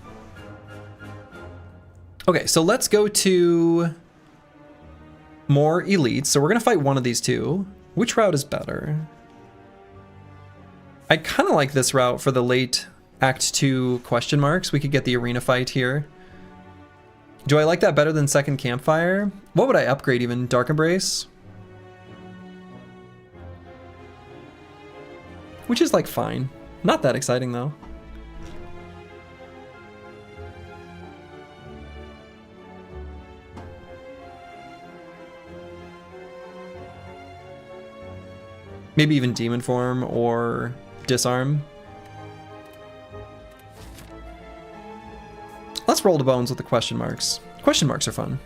A: Okay, so let's go to more elites. So we're gonna fight one of these two. Which route is better? I kind of like this route for the late Act 2 question marks. We could get the arena fight here. Do I like that better than second campfire? What would I upgrade even? Dark Embrace? Which is like fine. Not that exciting though. Maybe even Demon Form or Disarm. Let's roll the bones with the question marks. Question marks are fun.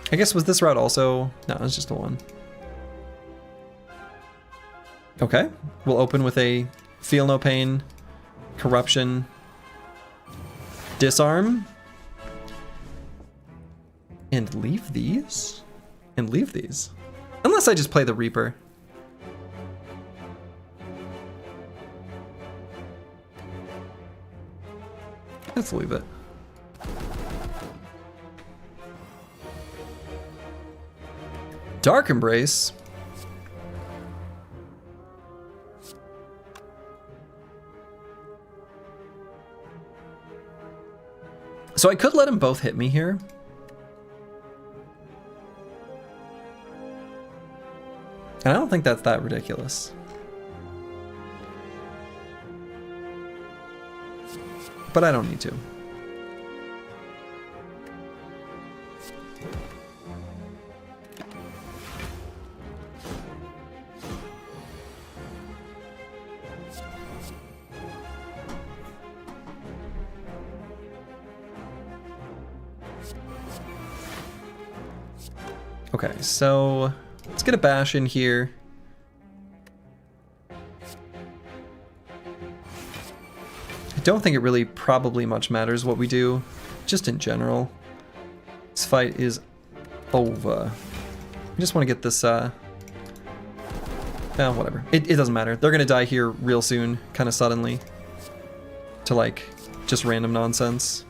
A: I guess was this route also? No, it's just a one. Okay, we'll open with a Feel No Pain, Corruption, Disarm, and leave these? And leave these. Unless I just play the Reaper. Let's leave it. Dark Embrace. So I could let them both hit me here. And I don't think that's that ridiculous. But I don't need to. Okay, so let's get a bash in here. I don't think it really probably much matters what we do, just in general. This fight is over. I just want to get this, whatever. It doesn't matter. They're gonna die here real soon, kind of suddenly. To like, just random nonsense.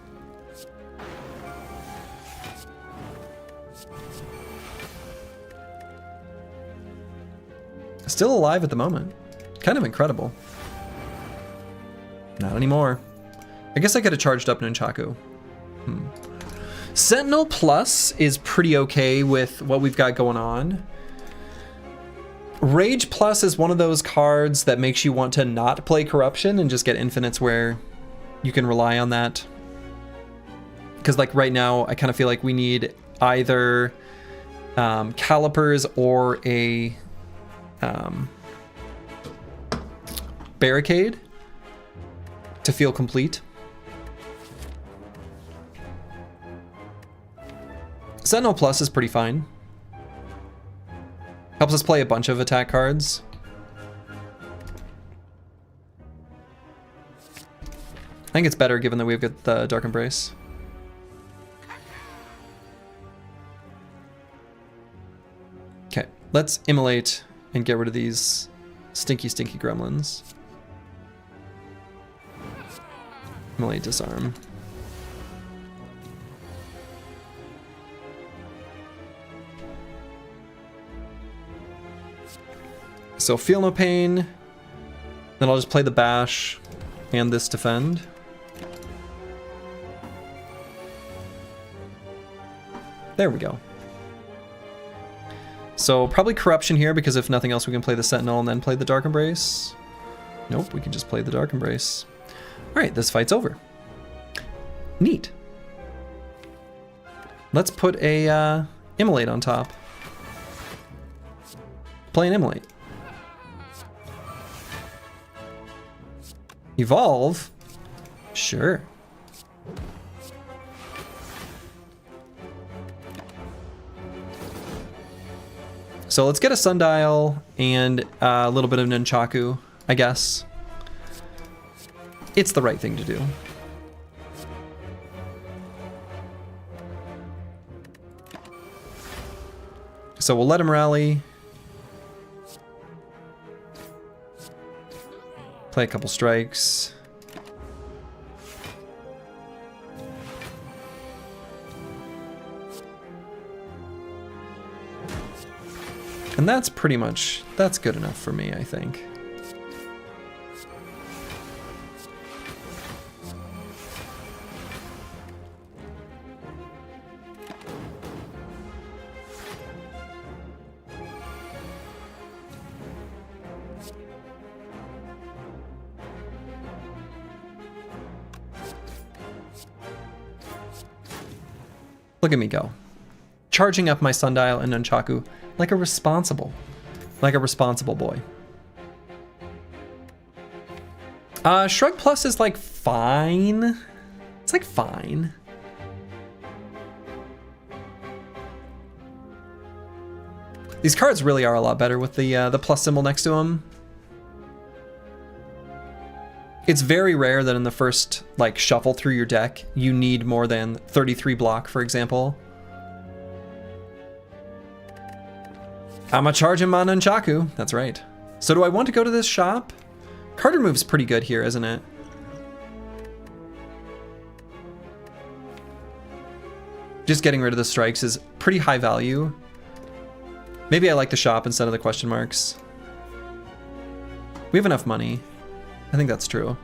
A: Still alive at the moment. Kind of incredible. Not anymore. I guess I could have charged up Nunchaku. Sentinel Plus is pretty okay with what we've got going on. Rage Plus is one of those cards that makes you want to not play Corruption and just get infinites where you can rely on that. Because like right now, I kind of feel like we need either calipers or a barricade to feel complete. Sentinel Plus is pretty fine. Helps us play a bunch of attack cards. I think it's better given that we've got the Dark Embrace. Okay, let's immolate and get rid of these stinky gremlins. Immolate, disarm. So feel no pain. Then I'll just play the bash and this defend. There we go. So probably corruption here, because if nothing else we can play the Sentinel and then play the Dark Embrace. Nope, we can just play the Dark Embrace. Alright, this fight's over. Neat. Let's put a Immolate on top. Play an Immolate. Evolve? Sure. So let's get a Sundial and a little bit of Nunchaku, I guess. It's the right thing to do. So we'll let him rally. Play a couple strikes. And that's pretty much, that's good enough for me, I think. Look at me go. Charging up my Sundial and Nunchaku like a responsible boy. Shrug Plus is like fine. It's like fine. These cards really are a lot better with the plus symbol next to them. It's very rare that in the first like shuffle through your deck you need more than 33 block, for example. I'ma charge him on Nunchaku. That's right. So do I want to go to this shop? Card remove's pretty good here, isn't it? Just getting rid of the strikes is pretty high value. Maybe I like the shop instead of the question marks. We have enough money. I think that's true.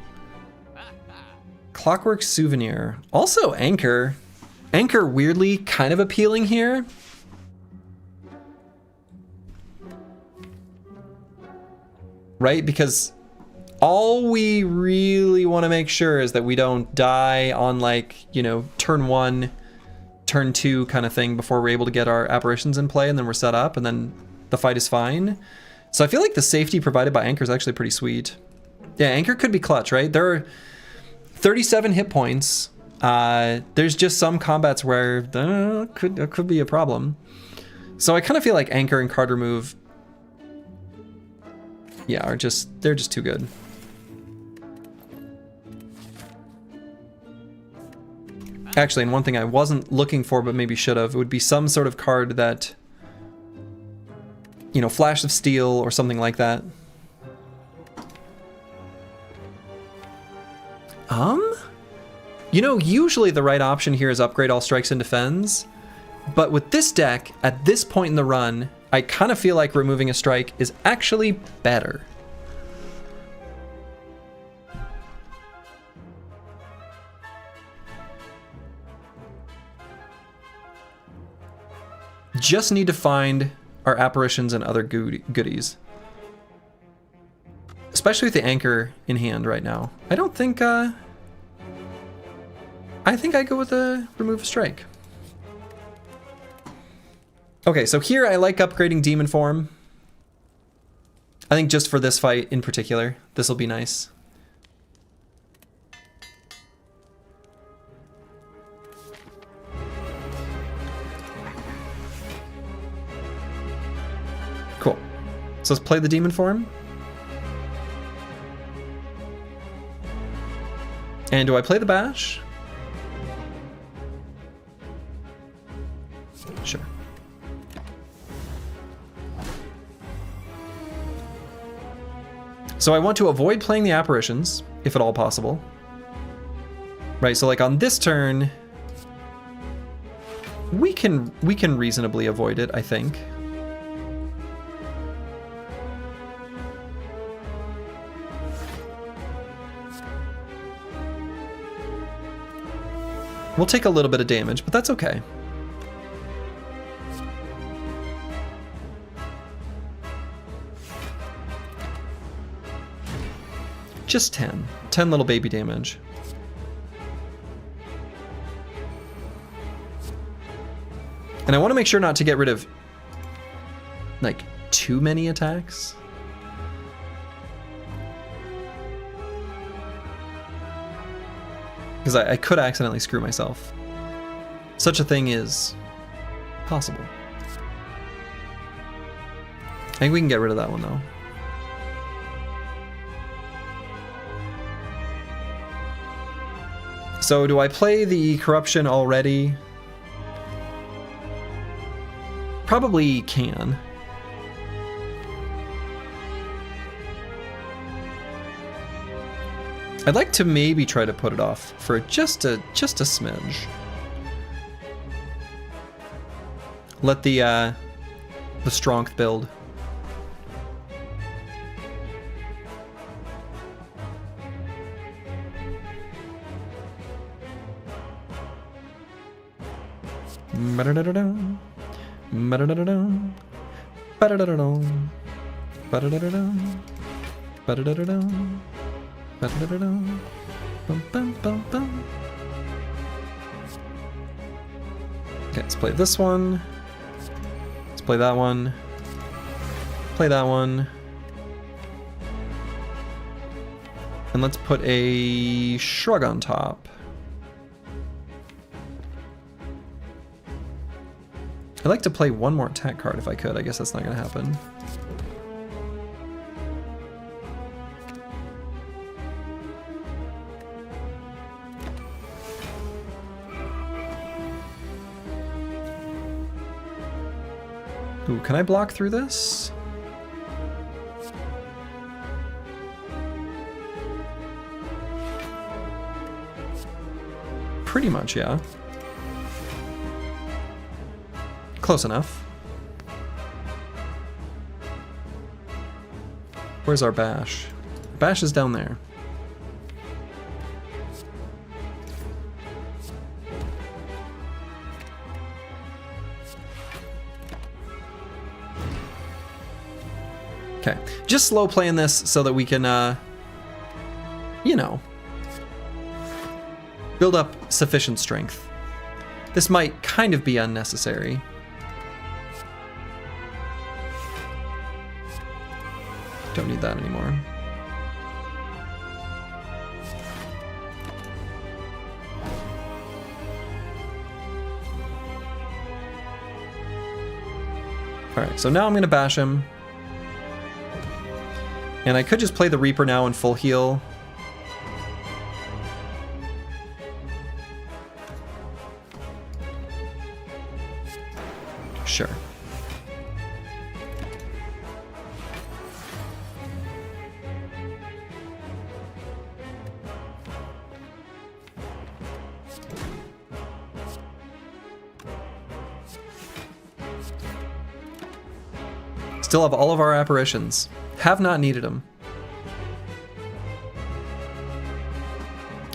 A: Clockwork Souvenir. Also Anchor. Anchor weirdly kind of appealing here. Right? Because all we really want to make sure is that we don't die on like, you know, turn 1, turn 2 kind of thing before we're able to get our apparitions in play, and then we're set up and then the fight is fine. So I feel like the safety provided by Anchor is actually pretty sweet. Yeah, Anchor could be clutch, right? There are 37 hit points. There's just some combats where could be a problem. So I kind of feel like Anchor and card remove, yeah, they're just too good. Actually, and one thing I wasn't looking for but maybe should have, it would be some sort of card that, you know, Flash of Steel or something like that. You know, usually the right option here is upgrade all strikes and defends, but with this deck, at this point in the run, I kind of feel like removing a strike is actually better. Just need to find our apparitions and other goodies. Especially with the Anchor in hand right now. I don't think, I think I go with a remove a strike. Okay, so here I like upgrading Demon Form. I think just for this fight in particular, this will be nice. Cool. So let's play the demon form. And do I play the bash? Sure. So I want to avoid playing the apparitions, if at all possible. Right, so like on this turn, we can reasonably avoid it, I think. We'll take a little bit of damage, but that's okay. Just 10. 10 little baby damage. And I want to make sure not to get rid of, like, too many attacks. Because I could accidentally screw myself. Such a thing is possible. I think we can get rid of that one, though. So do I play the corruption already? Probably can. I'd like to maybe try to put it off for just a smidge. Let the strength build. Ba-da-da-da-da. Ba-da-da-da-da. Ba-da-da-da-da. Ba-da-da-da-da. Ba-da-da-da-da. Ba-da-da-da-da. Bum, bum, bum, bum. Okay, let's play this one. Let's play that one. Play that one. And let's put a shrug on top. I'd like to play one more attack card if I could. I guess that's not going to happen. Ooh, can I block through this? Pretty much, yeah. Close enough. Where's our bash? Bash is down there. Okay, just slow playing this so that we can, you know, build up sufficient strength. This might kind of be unnecessary. Don't need that anymore. Alright, so now I'm gonna bash him. And I could just play the Reaper now in full heal. Sure. Still have all of our apparitions. Have not needed them.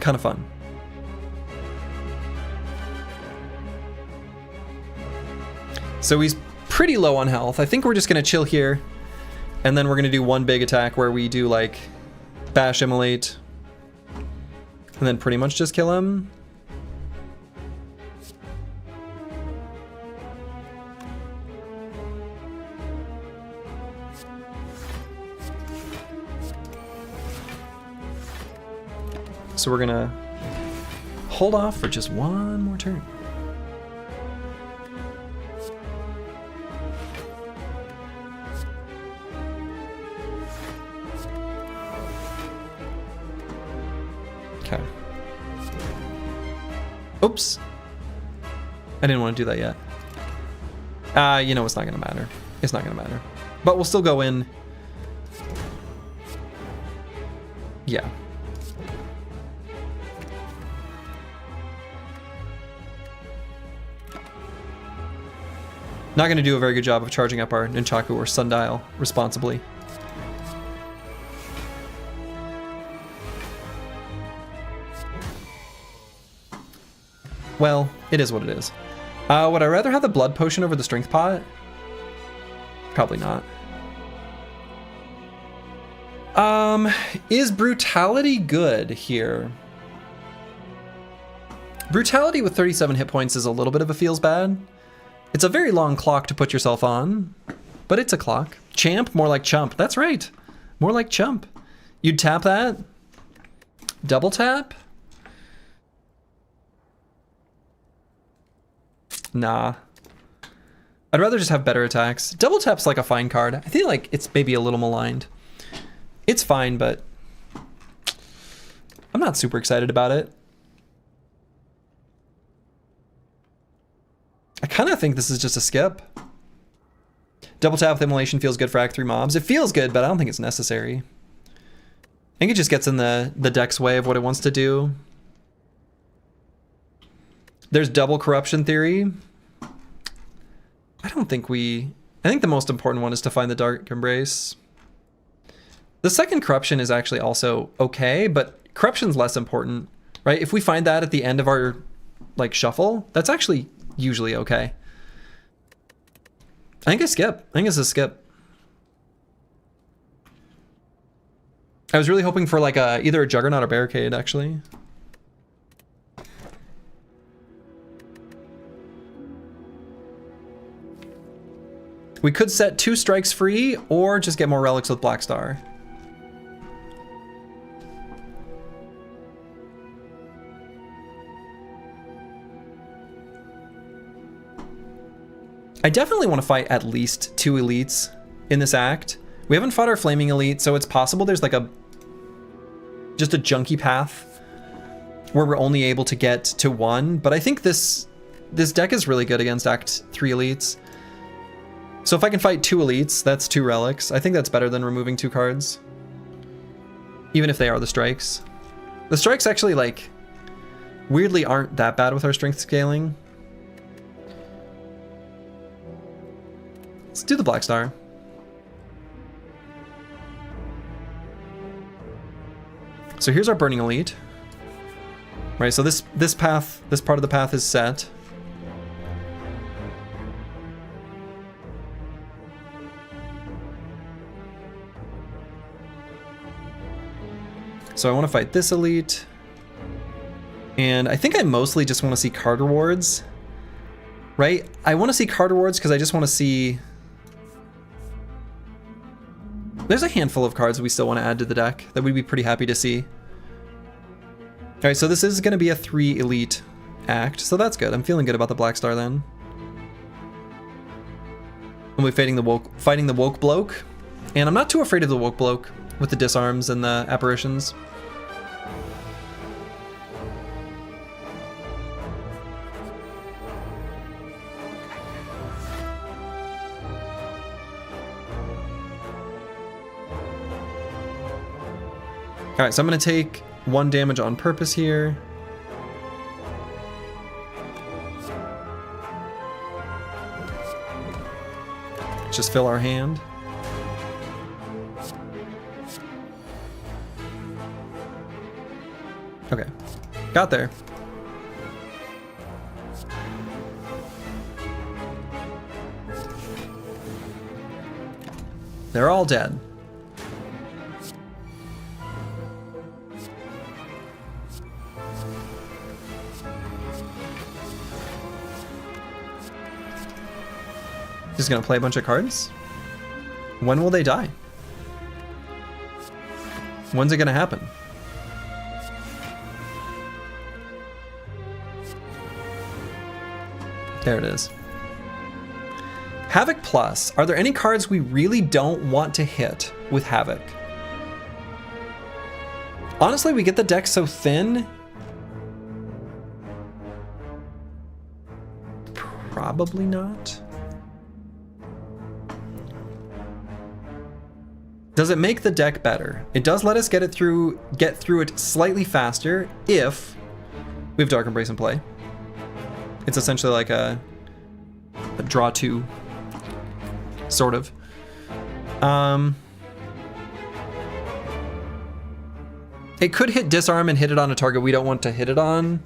A: Kind of fun. So he's pretty low on health. I think we're just going to chill here. And then we're going to do one big attack where we do like bash immolate. And then pretty much just kill him. So we're gonna hold off for just one more turn. Okay. Oops. I didn't want to do that yet. You know, it's not gonna matter. It's not gonna matter. But we'll still go in. Yeah. Not gonna do a very good job of charging up our Nunchaku or Sundial responsibly. Well, it is what it is. Would I rather have the blood potion over the strength pot? Probably not. Is brutality good here? Brutality with 37 hit points is a little bit of a feels bad. It's a very long clock to put yourself on, but it's a clock. Champ, more like chump. That's right. More like chump. You'd tap that? Double tap? Nah. I'd rather just have better attacks. Double tap's like a fine card. I feel like it's maybe a little maligned. It's fine, but I'm not super excited about it. I kind of think this is just a skip. Double tap with immolation feels good for Act 3 mobs. It feels good, but I don't think it's necessary. I think it just gets in the deck's way of what it wants to do. There's double corruption theory. I think the most important one is to find the Dark Embrace. The second corruption is actually also okay, but corruption's less important, right? If we find that at the end of our like shuffle, that's actually usually okay. I think I skip. I think it's a skip. I was really hoping for like either a Juggernaut or Barricade, actually. We could set 2 strikes free, or just get more relics with Black Star. I definitely want to fight at least 2 elites in this act. We haven't fought our Flaming Elite, so it's possible there's like just a junky path where we're only able to get to 1, but I think this deck is really good against Act 3 elites. So if I can fight 2 elites, that's 2 relics. I think that's better than removing 2 cards. Even if they are the strikes. The strikes actually, like, weirdly aren't that bad with our strength scaling. Let's do the Black Star. So here's our Burning Elite. Right, so this part of the path is set. So I want to fight this elite. And I think I mostly just want to see card rewards. Right? I want to see card rewards because I just want to see... There's a handful of cards we still want to add to the deck that we'd be pretty happy to see. Alright, so this is going to be a 3 elite act, so that's good. I'm feeling good about the Black Star then. And we're fighting the Woke Bloke. And I'm not too afraid of the Woke Bloke with the disarms and the apparitions. Alright, so I'm going to take 1 damage on purpose here. Just fill our hand. Okay, got there. They're all dead. Just gonna play a bunch of cards? When will they die? When's it gonna happen? There it is. Havoc Plus. Are there any cards we really don't want to hit with Havoc? Honestly, we get the deck so thin. Probably not. Does it make the deck better? It does let us get through it slightly faster if we have Dark Embrace in play. It's essentially like a draw two, sort of. It could hit Disarm and hit it on a target we don't want to hit it on.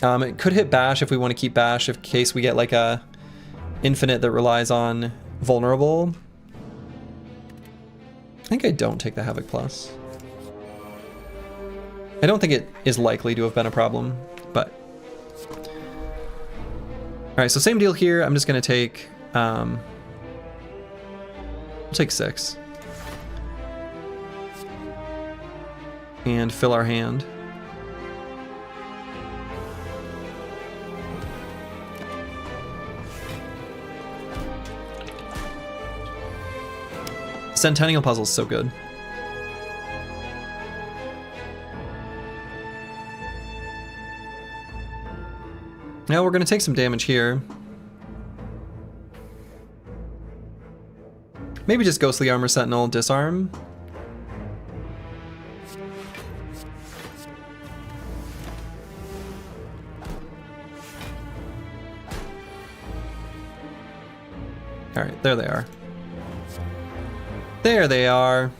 A: It could hit Bash if we want to keep Bash in case we get like a infinite that relies on Vulnerable. I think I don't take the Havoc Plus. I don't think it is likely to have been a problem, but... Alright, so same deal here. I'm just going to take... I'll take 6. And fill our hand. Centennial Puzzle is so good. Now we're going to take some damage here. Maybe just Ghostly Armor, Sentinel, Disarm. Alright, there they are. There they are.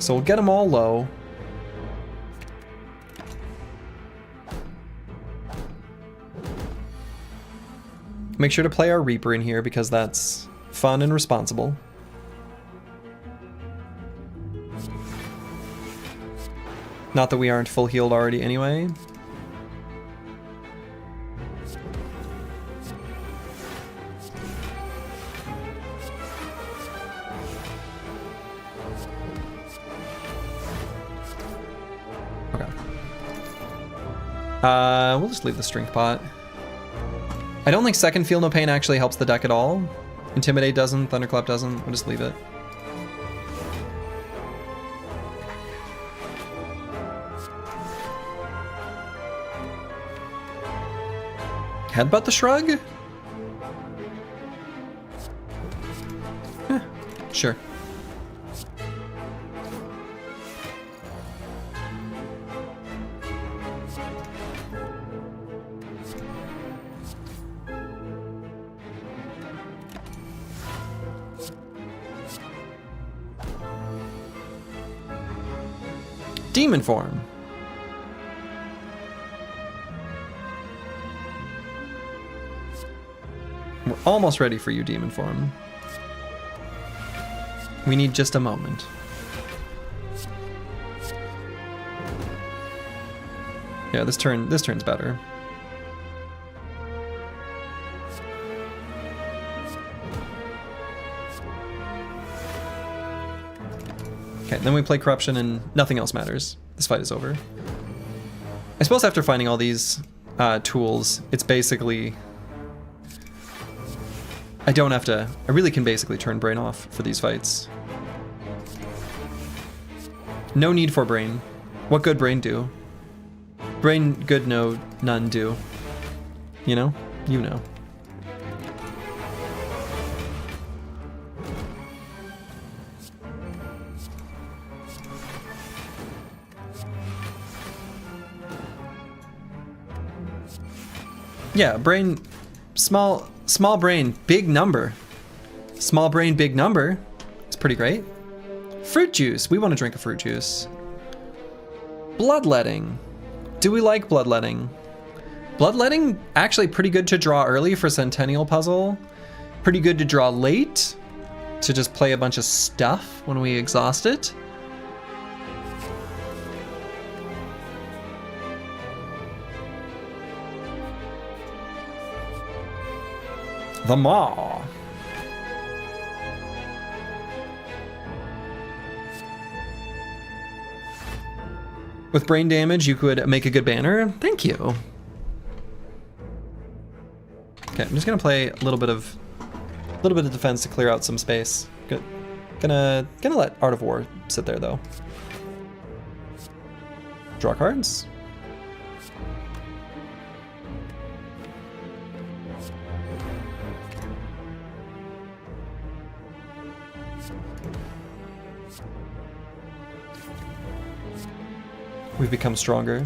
A: So we'll get them all low. Make sure to play our Reaper in here because that's fun and responsible. Not that we aren't full healed already anyway. Okay. We'll just leave the Strength Pot. I don't think second Feel No Pain actually helps the deck at all. Intimidate doesn't, Thunderclap doesn't. We'll just leave it. Headbutt the Shrug? Sure. Demon Form. We're almost ready for you, Demon Form. We need just a moment. Yeah, this turn's better. Okay, then we play Corruption and nothing else matters. This fight is over. I suppose after finding all these tools, it's basically... I really can basically turn Brain off for these fights. No need for Brain. What good Brain do? Brain good, no, none do. You know? You know. Yeah, Brain, small brain, big number. Small brain, big number. It's pretty great. Fruit juice. We want to drink a fruit juice. Bloodletting. Do we like bloodletting? Bloodletting, actually pretty good to draw early for Centennial Puzzle. Pretty good to draw late to just play a bunch of stuff when we exhaust it. The Maw. With brain damage, you could make a good banner. Thank you. Okay, I'm just gonna play a little bit of defense to clear out some space. Good. Gonna let Art of War sit there though. Draw cards. We've become stronger.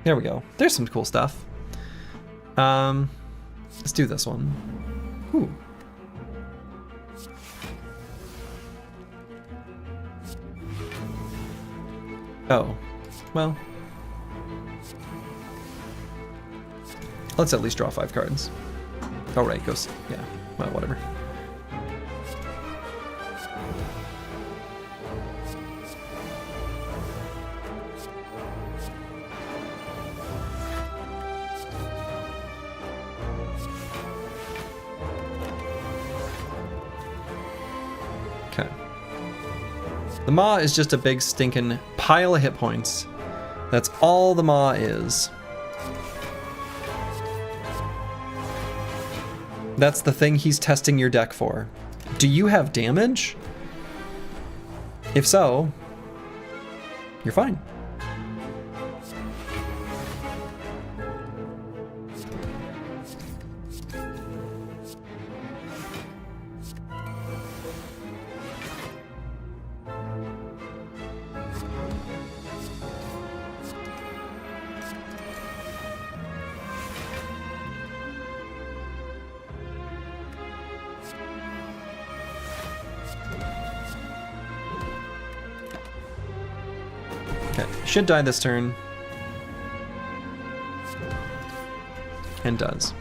A: There we go. There's some cool stuff. Let's do this one. Ooh. Oh, well. Let's at least draw 5 cards. Oh, right, goes, yeah, well, whatever. Okay. The Maw is just a big stinking pile of hit points. That's all the Maw is. That's the thing he's testing your deck for. Do you have damage? If so, you're fine. Okay, should die this turn. And does.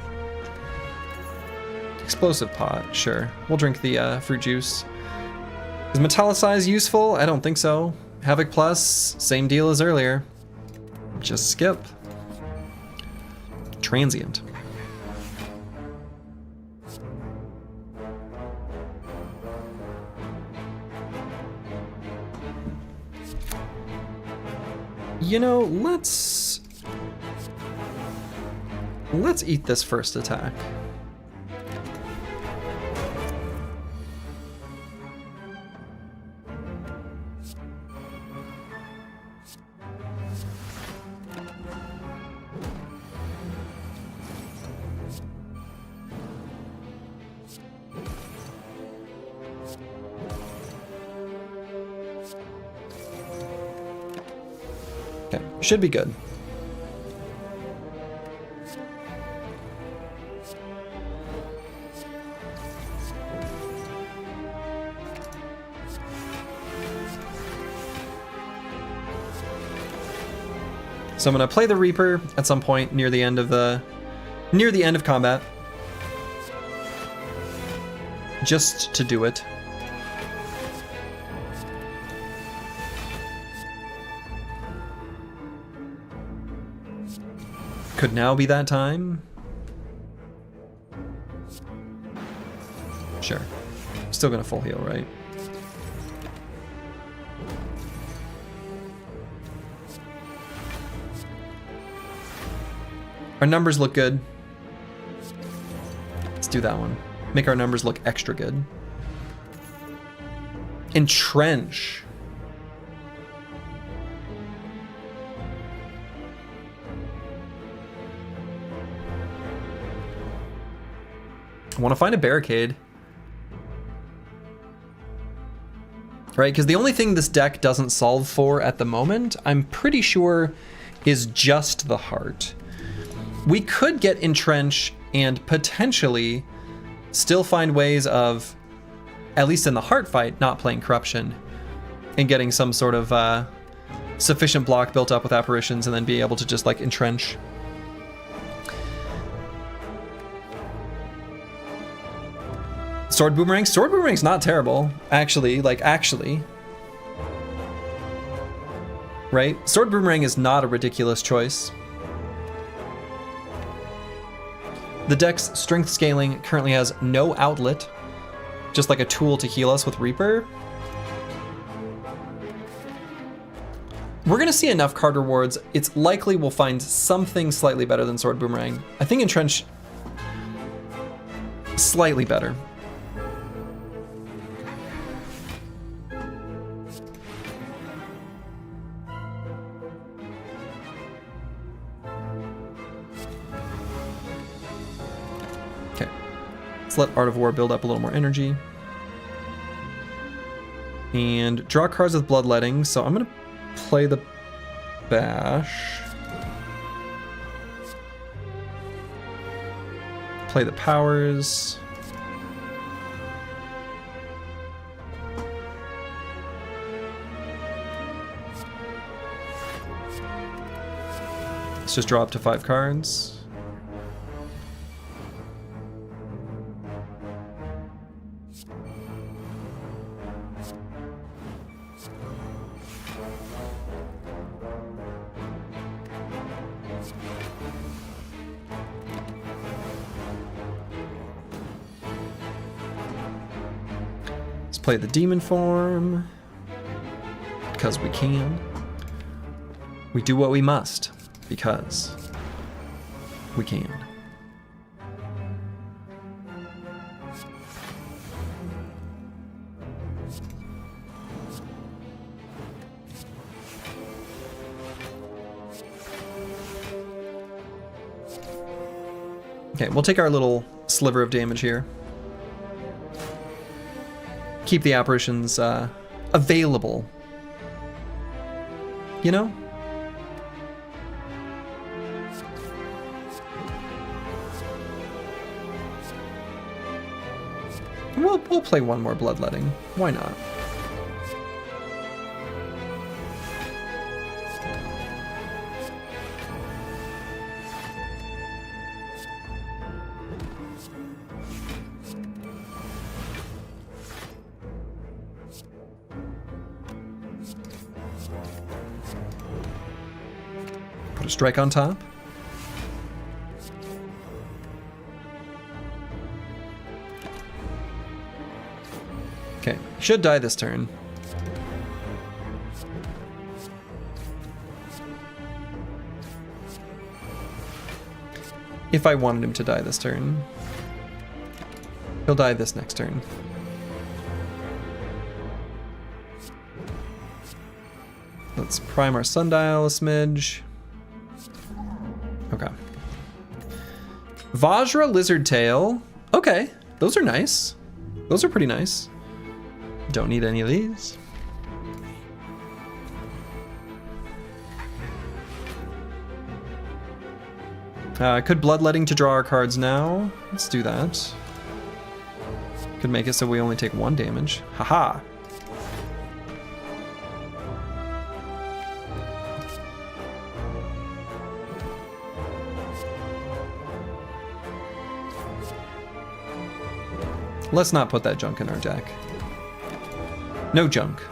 A: Explosive pot, sure. We'll drink the fruit juice. Is Metallicize useful? I don't think so. Havoc Plus, same deal as earlier. Just skip. Transient. You know, let's eat this first attack. Okay, should be good. So I'm gonna play the Reaper at some point near the end of combat. Just to do it. Could now be that time? Sure. Still gonna full heal, right? Our numbers look good. Let's do that one. Make our numbers look extra good. Entrench. I want to find a barricade. Right, because the only thing this deck doesn't solve for at the moment, I'm pretty sure, is just the heart. We could get Entrench and potentially still find ways of, at least in the heart fight, not playing Corruption and getting some sort of sufficient block built up with Apparitions and then be able to just like Entrench. Sword Boomerang? Sword Boomerang's not terrible, actually, right? Sword Boomerang is not a ridiculous choice. The deck's strength scaling currently has no outlet, just like a tool to heal us with Reaper. We're gonna see enough card rewards. It's likely we'll find something slightly better than Sword Boomerang. I think Entrench, slightly better. Okay, let's let Art of War build up a little more energy. And draw cards with Bloodletting, so I'm gonna play the Bash. Play the Powers. Let's just draw up to 5 cards. Play the demon form because we can. We do what we must because we can. Okay, we'll take our little sliver of damage here. Keep the apparitions available. You know? We'll play one more Bloodletting. Why not? Put a strike on top. Okay, should die this turn. If I wanted him to die this turn. He'll die this next turn. Let's prime our sundial a smidge. Okay. Vajra Lizard Tail. Okay, those are nice. Those are pretty nice. Don't need any of these. Could Bloodletting to draw our cards now. Let's do that. Could make it so we only take 1 damage. Haha. Let's not put that junk in our deck. No junk.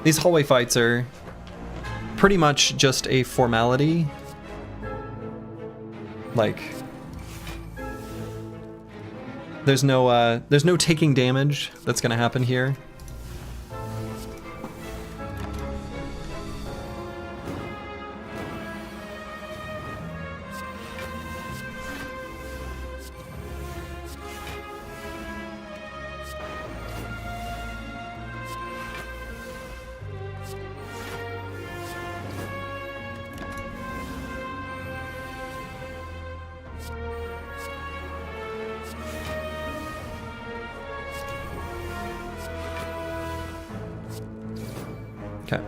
A: These hallway fights are pretty much just a formality. Like, there's no taking damage that's gonna happen here. Okay.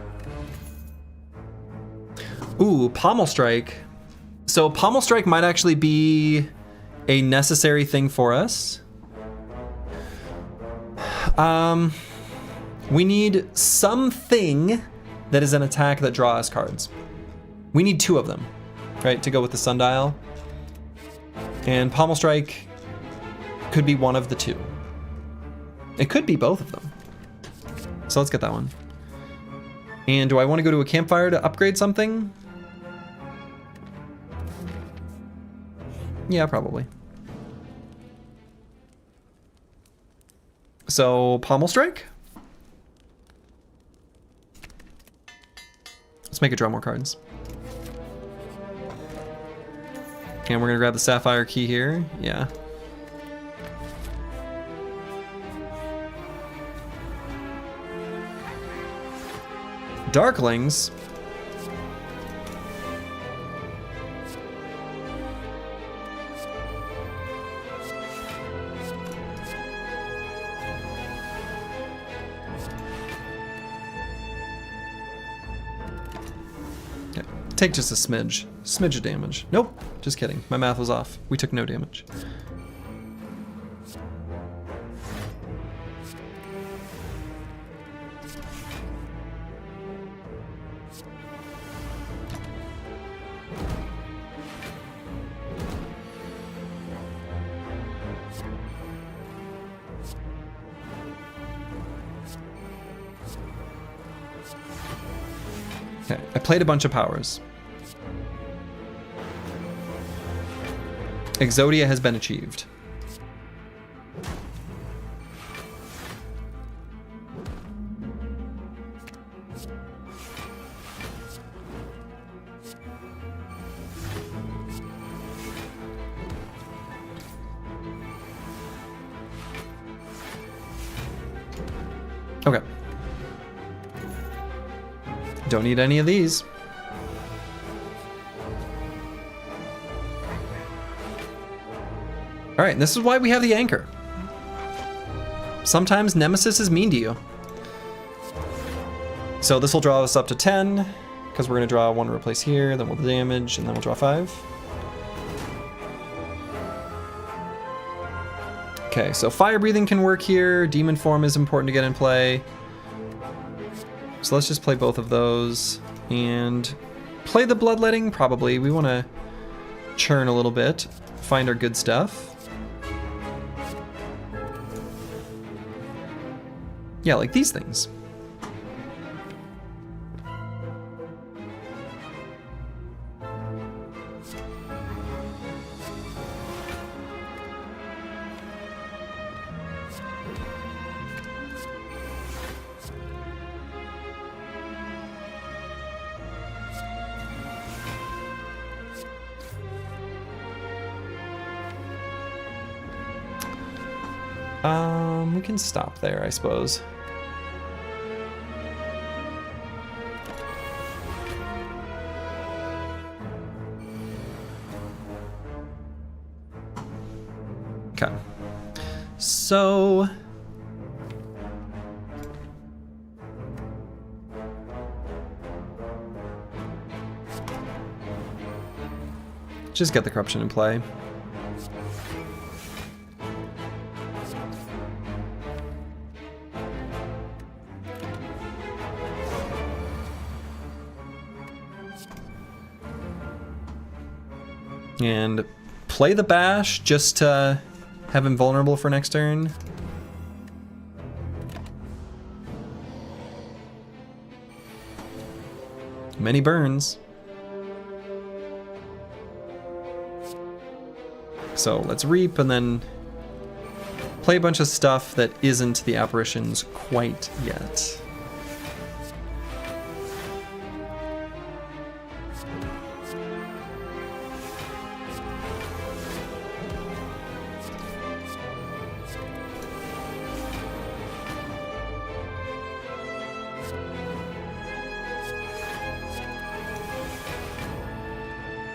A: Ooh, Pommel Strike. So Pommel Strike might actually be a necessary thing for us. We need something that is an attack that draws cards. We need 2 of them, right, to go with the Sundial. And Pommel Strike could be one of the 2. It could be both of them. So let's get that one. And do I want to go to a campfire to upgrade something? Yeah, probably. So, Pommel Strike? Let's make it draw more cards. And we're gonna grab the Sapphire Key here. Yeah. Darklings? Okay. Take just a smidge of damage. Nope, just kidding. My math was off. We took no damage. Okay, I played a bunch of powers. Exodia has been achieved. Okay. Don't need any of these. All right, and this is why we have the anchor. Sometimes Nemesis is mean to you. So this will draw us up to 10, because we're gonna draw 1 to replace here, then we'll damage, and then we'll draw 5. Okay, so fire breathing can work here. Demon form is important to get in play. So let's just play both of those and play the bloodletting. Probably we want to churn a little bit, find our good stuff. Yeah, like these things. We can stop there, I suppose. Okay. So just get the corruption in play. And play the bash just to have him vulnerable for next turn. Many burns. So let's reap and then play a bunch of stuff that isn't the apparitions quite yet.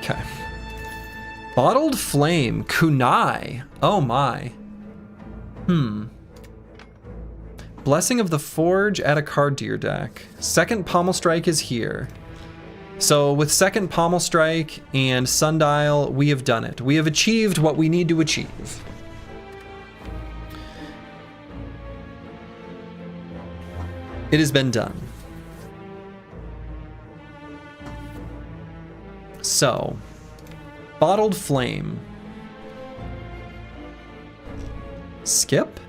A: Okay. Bottled Flame, Kunai. Oh my. Blessing of the Forge, add a card to your deck. Second Pommel Strike is here. So with second Pommel Strike and Sundial, we have done it. We have achieved what we need to achieve. It has been done. So, Bottled Flame. Skip?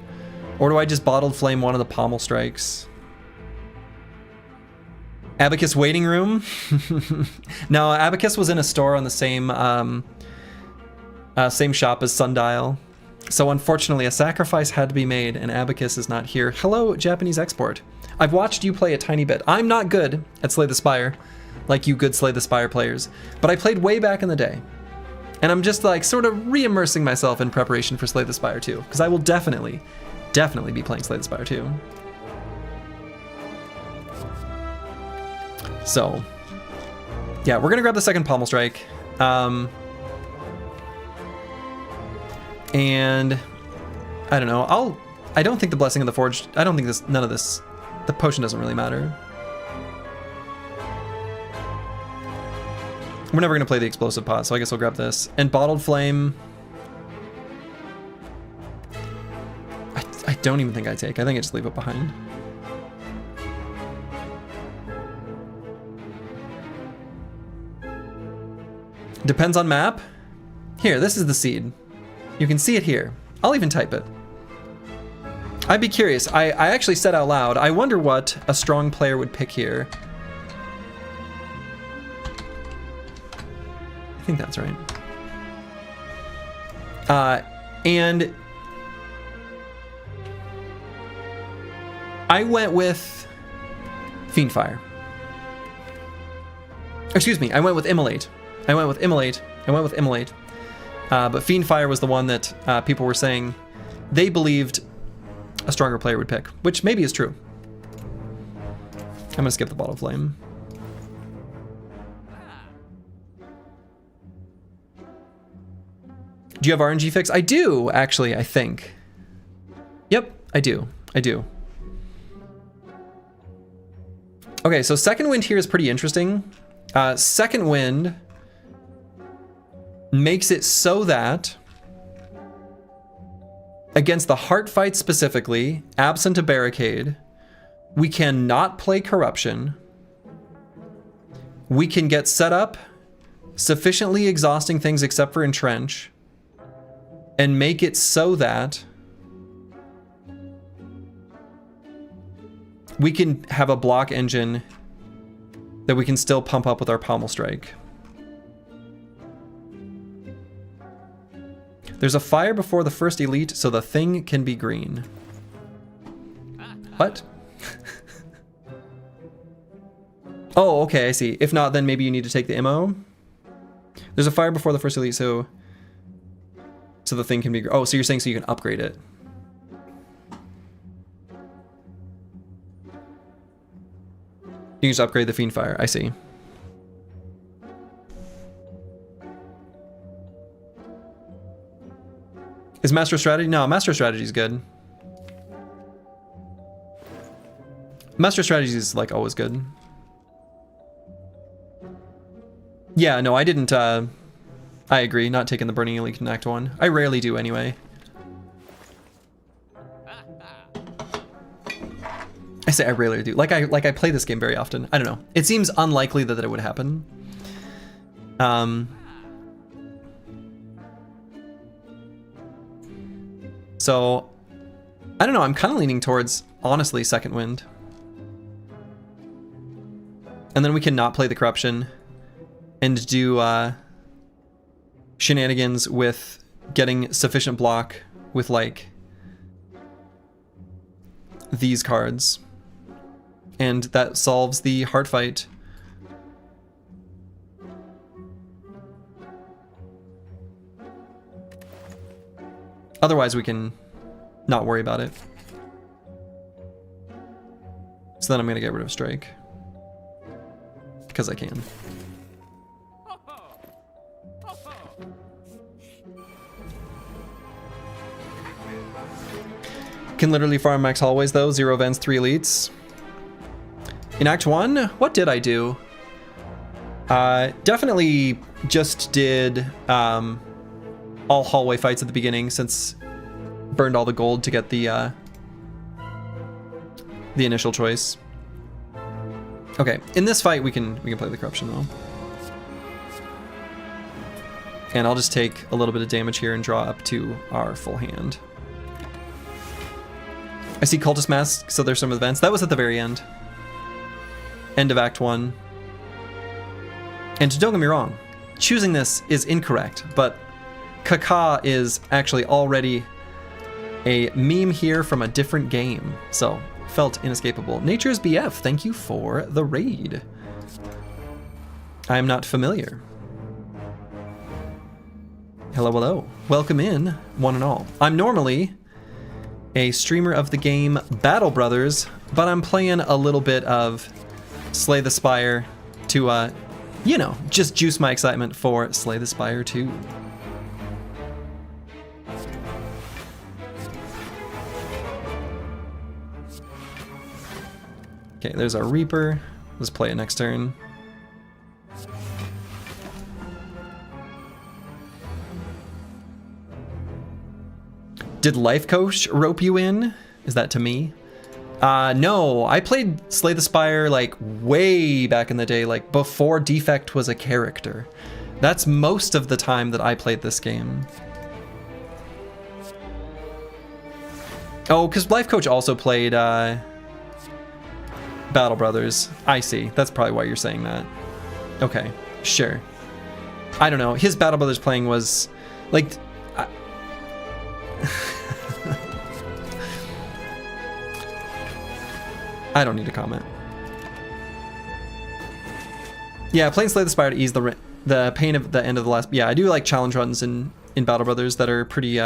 A: Or do I just Bottled Flame one of the Pommel Strikes? Abacus waiting room. No, Abacus was in a store on the same same shop as Sundial. So unfortunately, a sacrifice had to be made, and Abacus is not here. Hello, Japanese export. I've watched you play a tiny bit. I'm not good at Slay the Spire, like you good Slay the Spire players, but I played way back in the day. And I'm just like sort of re-immersing myself in preparation for Slay the Spire 2, because I will definitely be playing Slay the Spire 2. So, yeah, we're gonna grab the second Pommel Strike. And I don't know, I don't think the Blessing of the Forged, I don't think none of this, the potion doesn't really matter. We're never gonna play the Explosive Pot, so I guess I'll grab this. And Bottled Flame, I don't even think I take. I think I just leave it behind. Depends on map. Here, this is the seed. You can see it here. I'll even type it. I'd be curious. I actually said out loud, I wonder what a strong player would pick here. I think that's right. And I went with Fiendfire. Excuse me, I went with Immolate. But Fiendfire was the one that people were saying they believed a stronger player would pick, which maybe is true. I'm gonna skip the Bottle Flame. Do you have RNG fix? I do, actually, I think. Yep, I do. Okay, so Second Wind here is pretty interesting. Second Wind makes it so that against the heart fight specifically, absent a barricade, we cannot play corruption. We can get set up, sufficiently exhausting things except for entrench, and make it so that we can have a block engine that we can still pump up with our Pommel Strike. There's a fire before the first elite, so the thing can be green. What? Oh, okay, I see. If not, then maybe you need to take the MO. There's a fire before the first elite, so the thing can be... Oh, so you're saying so you can upgrade it. You can just upgrade the Fiendfire. I see. Is Master Strategy? No, Master Strategy is good. Master Strategy is like always good. Yeah, no, I didn't, I agree, not taking the Burning Elite in Act 1. I rarely do anyway. I say I rarely do. Like I play this game very often. I don't know. It seems unlikely that it would happen. So, I don't know, I'm kind of leaning towards, honestly, Second Wind. And then we can not play the Corruption and do shenanigans with getting sufficient block with, like, these cards. And that solves the hard fight. Otherwise, we can not worry about it. So then I'm gonna get rid of Strike. Because I can. Can literally farm max hallways though, 0 events, 3 elites. In Act 1, what did I do? Definitely just did all hallway fights at the beginning, since burned all the gold to get the initial choice. Okay, in this fight we can play the Corruption though. And I'll just take a little bit of damage here and draw up to our full hand. I see Cultist Mask, so there's some events. That was at the very end. end of Act 1. And don't get me wrong, choosing this is incorrect, but Kaka is actually already a meme here from a different game, so felt inescapable. Nature's BF, thank you for the raid. I am not familiar. Hello, hello. Welcome in, one and all. I'm normally a streamer of the game Battle Brothers, but I'm playing a little bit of Slay the Spire to, you know, just juice my excitement for Slay the Spire 2. Okay, there's our Reaper. Let's play it next turn. Did Life Coach rope you in? Is that to me? No, I played Slay the Spire like way back in the day, like before Defect was a character. That's most of the time that I played this game. Oh, because Life Coach also played Battle Brothers. I see. That's probably why you're saying that. Okay, sure. I don't know. His Battle Brothers playing was like... I don't need to comment. Yeah, playing Slay the Spire to ease the pain of the end of the last... Yeah, I do like challenge runs in Battle Brothers that are pretty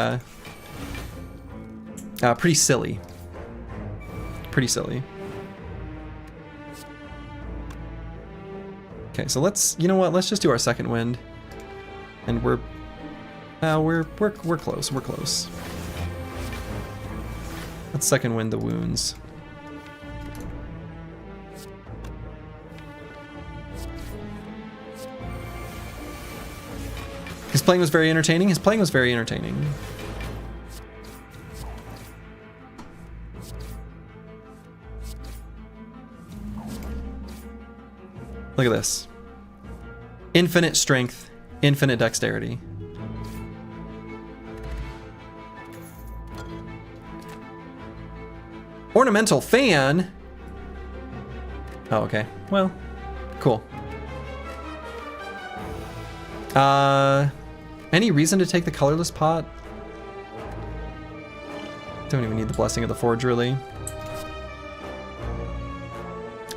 A: pretty silly. Pretty silly. Okay, so let's... You know what? Let's just do our second wind. And we're close. We're close. Let's second wind the wounds. His playing was very entertaining. His playing was very entertaining. Look at this. Infinite strength, infinite dexterity. Ornamental fan? Oh, okay. Well, cool. Any reason to take the colorless pot? Don't even need the blessing of the forge, really.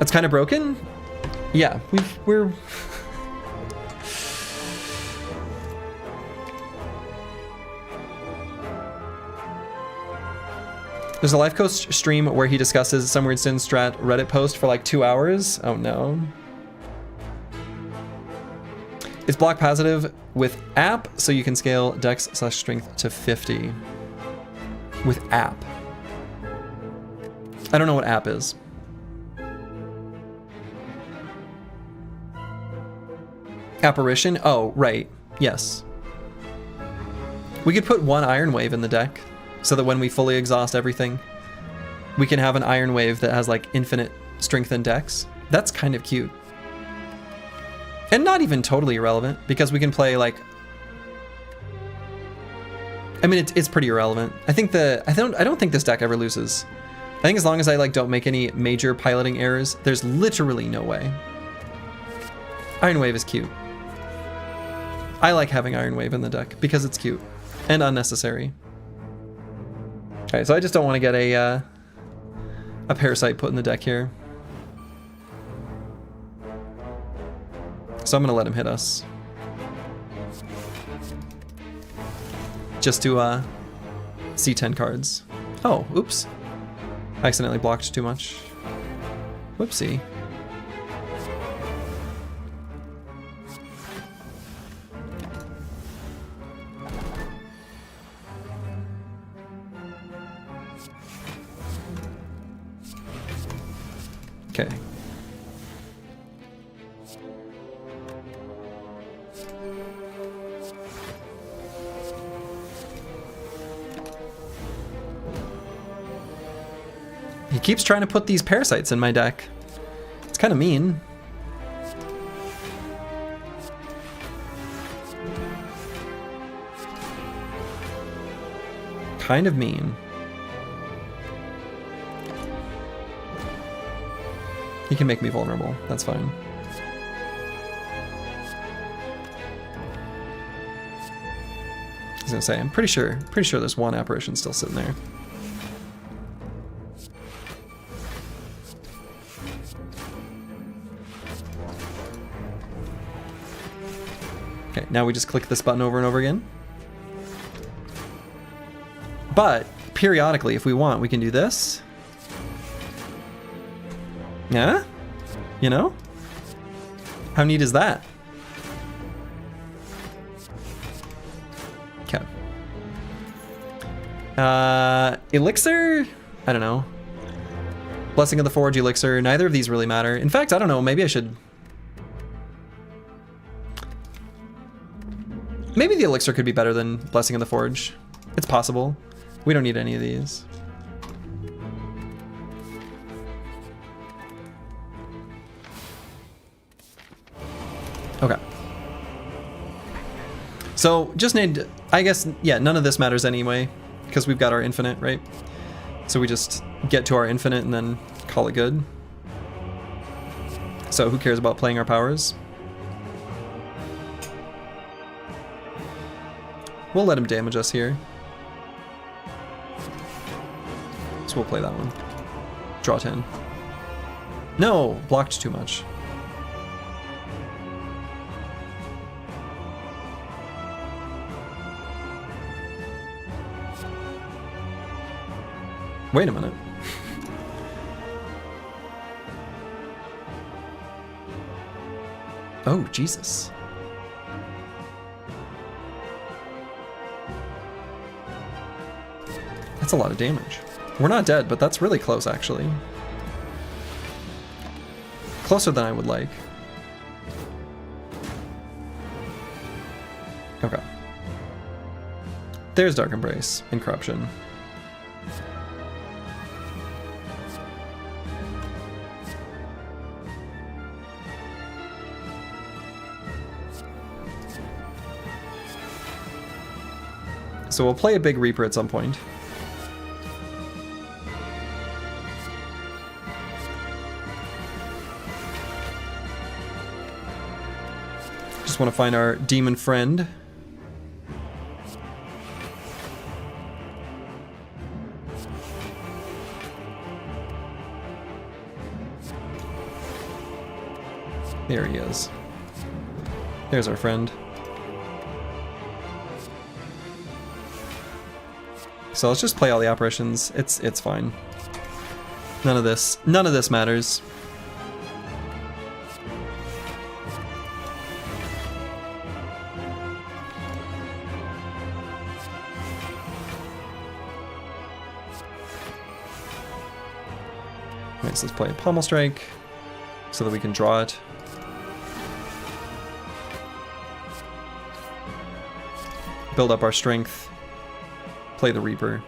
A: It's kind of broken? Yeah, we're... There's a Life Coach stream where he discusses some weird sin strat Reddit post for like 2 hours. Oh no. It's block positive with app, so you can scale dex/strength to 50. With app. I don't know what app is. Apparition? Oh, right. Yes. We could put one Iron Wave in the deck, so that when we fully exhaust everything, we can have an Iron Wave that has like infinite strength and dex. That's kind of cute. And not even totally irrelevant, because we can play like... I mean, it's pretty irrelevant. I don't think this deck ever loses. I think as long as I like don't make any major piloting errors, there's literally no way. Iron Wave is cute. I like having Iron Wave in the deck because it's cute and unnecessary. Okay, so I just don't want to get a Parasite put in the deck here. So I'm gonna let him hit us. Just to see 10 cards. Oh, oops. I accidentally blocked too much. Whoopsie. Okay. He keeps trying to put these parasites in my deck. It's kind of mean. Kind of mean. He can make me vulnerable. That's fine. I was gonna say, I'm pretty sure there's one apparition still sitting there. Okay, now we just click this button over and over again. But periodically, if we want, we can do this. Yeah? You know? How neat is that? Okay. Elixir? I don't know. Blessing of the Forge, Elixir. Neither of these really matter. In fact, I don't know. Maybe I should... Maybe the Elixir could be better than Blessing of the Forge. It's possible. We don't need any of these. Okay. So just need, I guess, yeah, none of this matters anyway, because we've got our infinite, right? So we just get to our infinite and then call it good. So who cares about playing our powers? We'll let him damage us here. So we'll play that one. Draw 10. No! Blocked too much. Wait a minute. Oh, Jesus. That's a lot of damage. We're not dead, but that's really close, actually. Closer than I would like. Okay. There's Dark Embrace and Corruption. So we'll play a big Reaper at some point. Just want to find our demon friend. There he is. There's our friend. So let's just play all the apparitions. It's fine. None of this matters. Nice, let's play a Pommel Strike so that we can draw it. Build up our strength. Play the Reaper.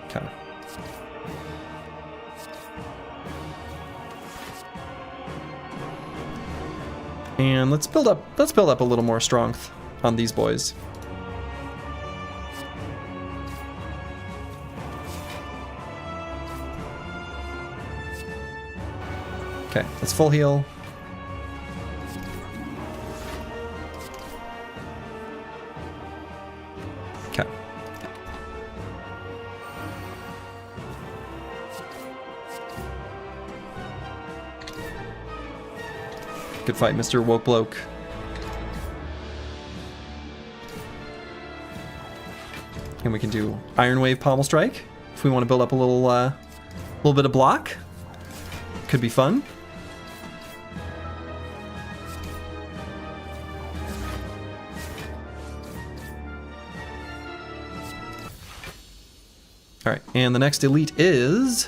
A: Okay. And let's build up a little more strength on these boys. Okay, let's full heal. Okay. Good fight, Mr. Woke Bloke. And we can do Iron Wave Pommel Strike if we want to build up a little bit of block. Could be fun. All right, and the next elite is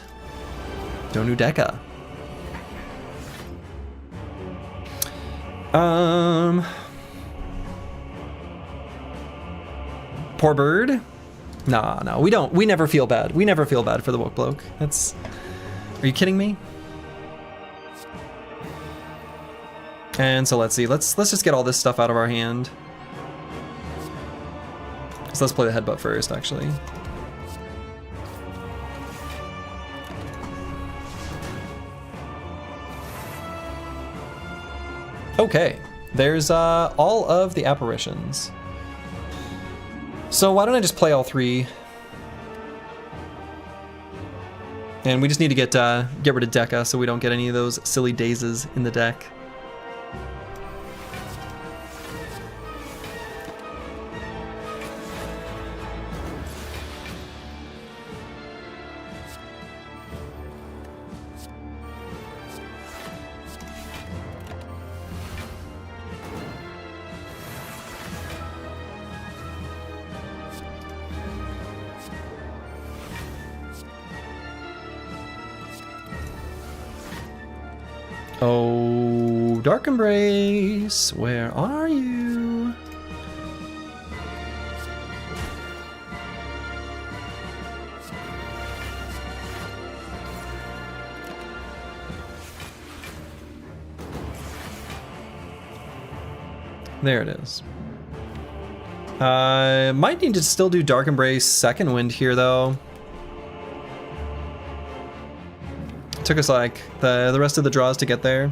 A: Donu Deka. Poor bird. Nah, no, we don't. We never feel bad. We never feel bad for the woke bloke. Are you kidding me? And so let's see. Let's just get all this stuff out of our hand. So let's play the headbutt first, actually. Okay, there's all of the apparitions. So why don't I just play all three? And we just need to get rid of Deca so we don't get any of those silly dazes in the deck. Oh, Dark Embrace, where are you? There it is. Might need to still do Dark Embrace Second Wind here, though. Took us like the rest of the draws to get there.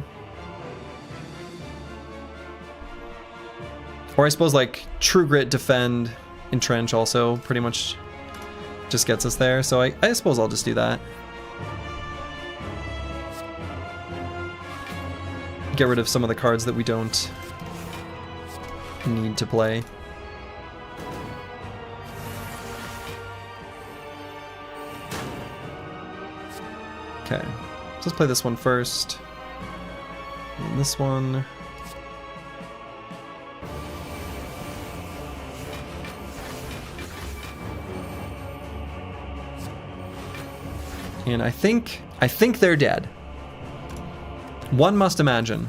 A: Or I suppose like True Grit, Defend, Entrench also pretty much just gets us there. So I suppose I'll just do that. Get rid of some of the cards that we don't need to play. Okay, so let's play this one first. And this one. And I think they're dead. One must imagine.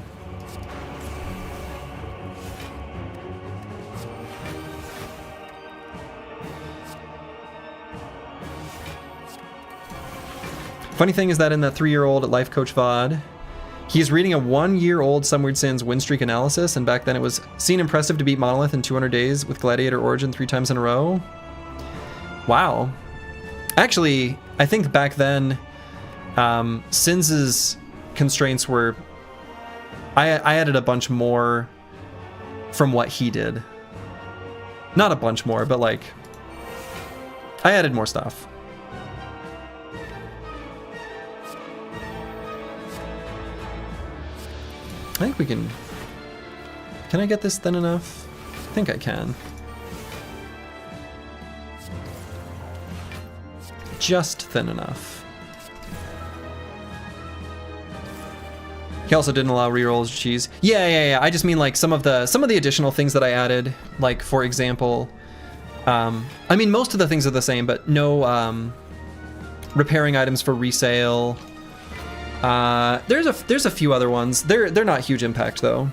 A: Funny thing is that in the 3-year-old Life Coach VOD, he's reading a 1-year-old Some Weird Sins win streak analysis, and back then it was seen impressive to beat Monolith in 200 days with Gladiator Origin 3 times in a row. Wow. Actually, I think back then, Sins' constraints were... I added a bunch more from what he did. Not a bunch more, but like... I added more stuff. I think we can... Can I get this thin enough? I think I can. Just thin enough. He also didn't allow rerolls of cheese. Yeah. I just mean like some of the additional things that I added. Like for example, I mean most of the things are the same, but no repairing items for resale. There's a few other ones. They're not huge impact though.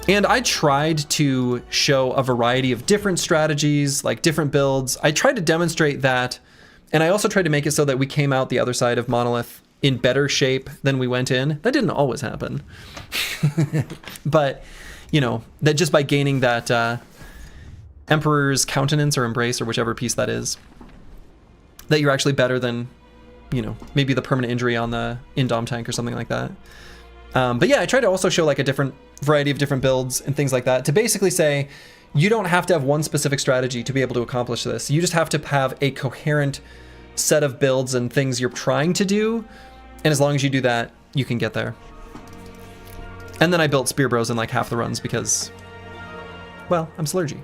A: And I tried to show a variety of different strategies, like different builds. I tried to demonstrate that, and I also tried to make it so that we came out the other side of Monolith in better shape than we went in. That didn't always happen. But, you know, that just by gaining that Emperor's Countenance or Embrace or whichever piece that is, that you're actually better than, you know, maybe the permanent injury on the Indom tank or something like that. But yeah, I tried to also show like a different variety of different builds and things like that to basically say, you don't have to have one specific strategy to be able to accomplish this. You just have to have a coherent set of builds and things you're trying to do. And as long as you do that, you can get there. And then I built Spear Bros in like half the runs because, well, I'm Slurgy.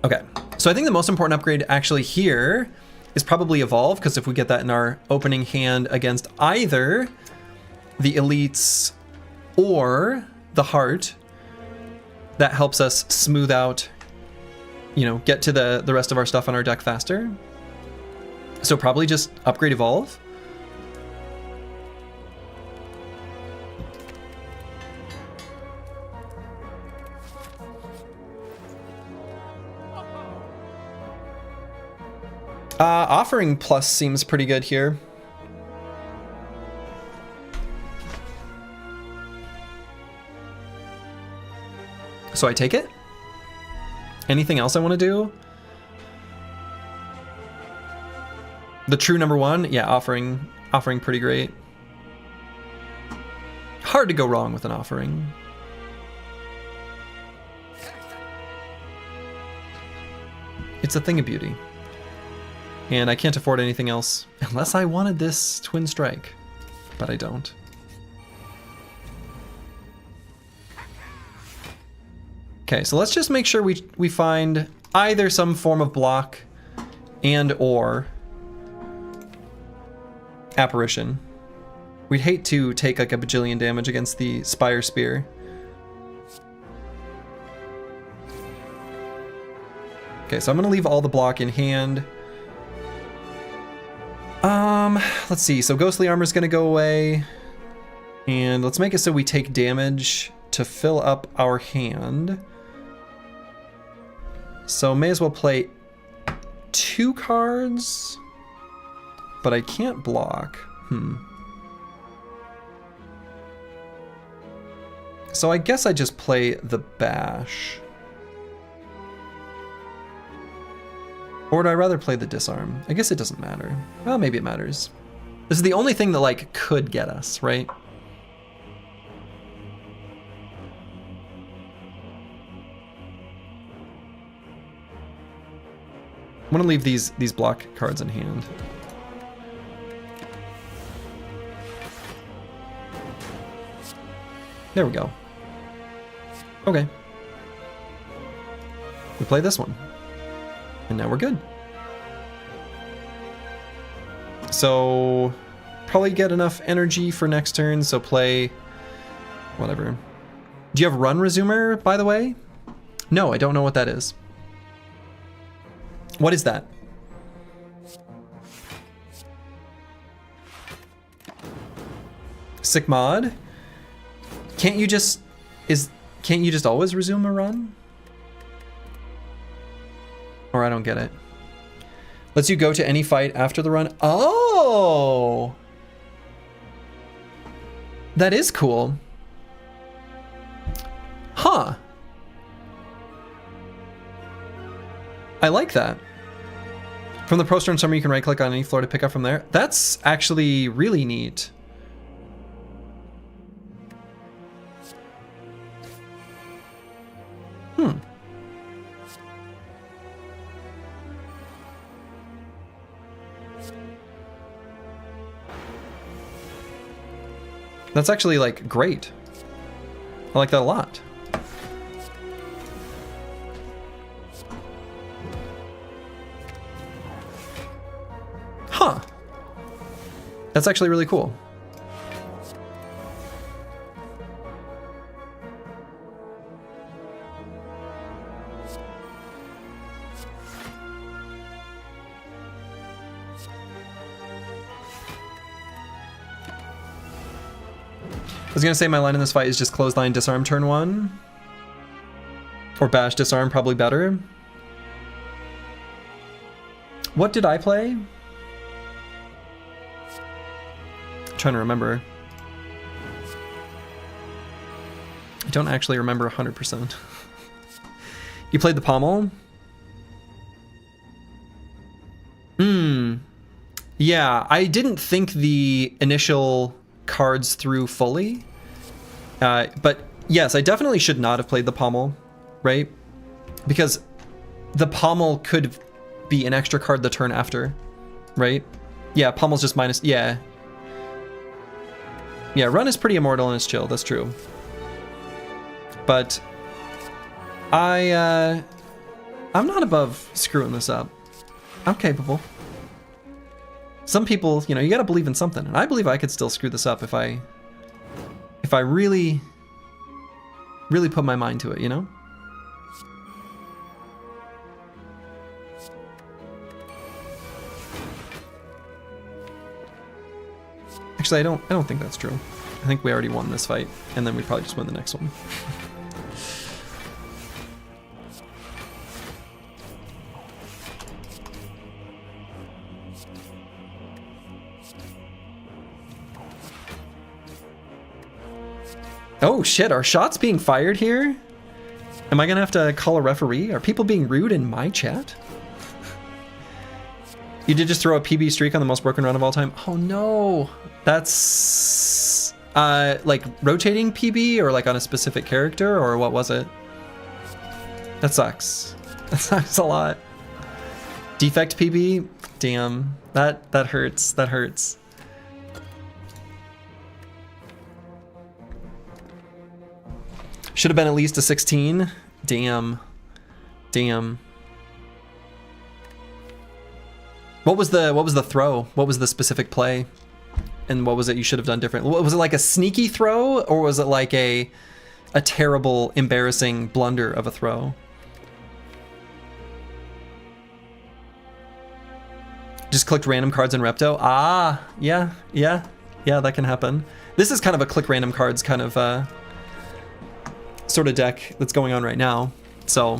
A: Okay, so I think the most important upgrade actually here is probably Evolve, because if we get that in our opening hand against either the Elites or the Heart, that helps us smooth out, you know, get to the rest of our stuff on our deck faster. So probably just upgrade Evolve. Offering plus seems pretty good here. So I take it? Anything else I want to do? The true number one? Yeah, offering pretty great. Hard to go wrong with an offering. It's a thing of beauty. And I can't afford anything else unless I wanted this twin strike, but I don't. Okay, so let's just make sure we find either some form of block and or apparition. We'd hate to take like a bajillion damage against the Spire Spear. Okay, so I'm gonna leave all the block in hand. Let's see, so Ghostly Armor's gonna go away. And let's make it so we take damage to fill up our hand. So may as well play 2 cards, but I can't block. So I guess I just play the Bash. Or would I rather play the Disarm? I guess it doesn't matter. Well, maybe it matters. This is the only thing that like could get us, right? I'm gonna leave these block cards in hand. There we go. Okay. We play this one. And now we're good. So probably get enough energy for next turn, so play whatever. Do you have Run Resumer, by the way? No, I don't know what that is. What is that? Sick mod? Can't you just always resume a run? Or I don't get it. Lets you go to any fight after the run. Oh! That is cool. Huh. I like that. From the Pro Stern Summer, you can right-click on any floor to pick up from there. That's actually really neat. That's actually, like, great. I like that a lot. Huh. That's actually really cool. I was gonna say my line in this fight is just Clothesline Disarm turn 1. Or Bash Disarm, probably better. What did I play? I'm trying to remember. I don't actually remember 100%. You played the Pommel? Yeah, I didn't think the initial cards through fully. But yes, I definitely should not have played the Pommel, right? Because the Pommel could be an extra card the turn after, right? Yeah, Pommel's just minus, yeah. Yeah, Run is pretty immortal and it's chill, that's true. But I'm not above screwing this up. I'm capable. Some people, you know, you gotta believe in something, and I believe I could still screw this up if I really put my mind to it, you know? Actually, I don't think that's true. I think we already won this fight, and then we probably just win the next one. Oh shit, are shots being fired here? Am I gonna have to call a referee? Are people being rude in my chat? You did just throw a PB streak on the most broken run of all time? Oh no, that's like rotating PB or like on a specific character, or what was it? That sucks. That sucks a lot. Defect PB? Damn, that hurts, that hurts. Should have been at least a 16. Damn. Damn. What was the throw? What was the specific play? And what was it you should have done different? Was it like a sneaky throw, or was it like a terrible, embarrassing blunder of a throw? Just clicked random cards in Repto? Ah, yeah, that can happen. This is kind of a click random cards kind of sort of deck that's going on right now, so.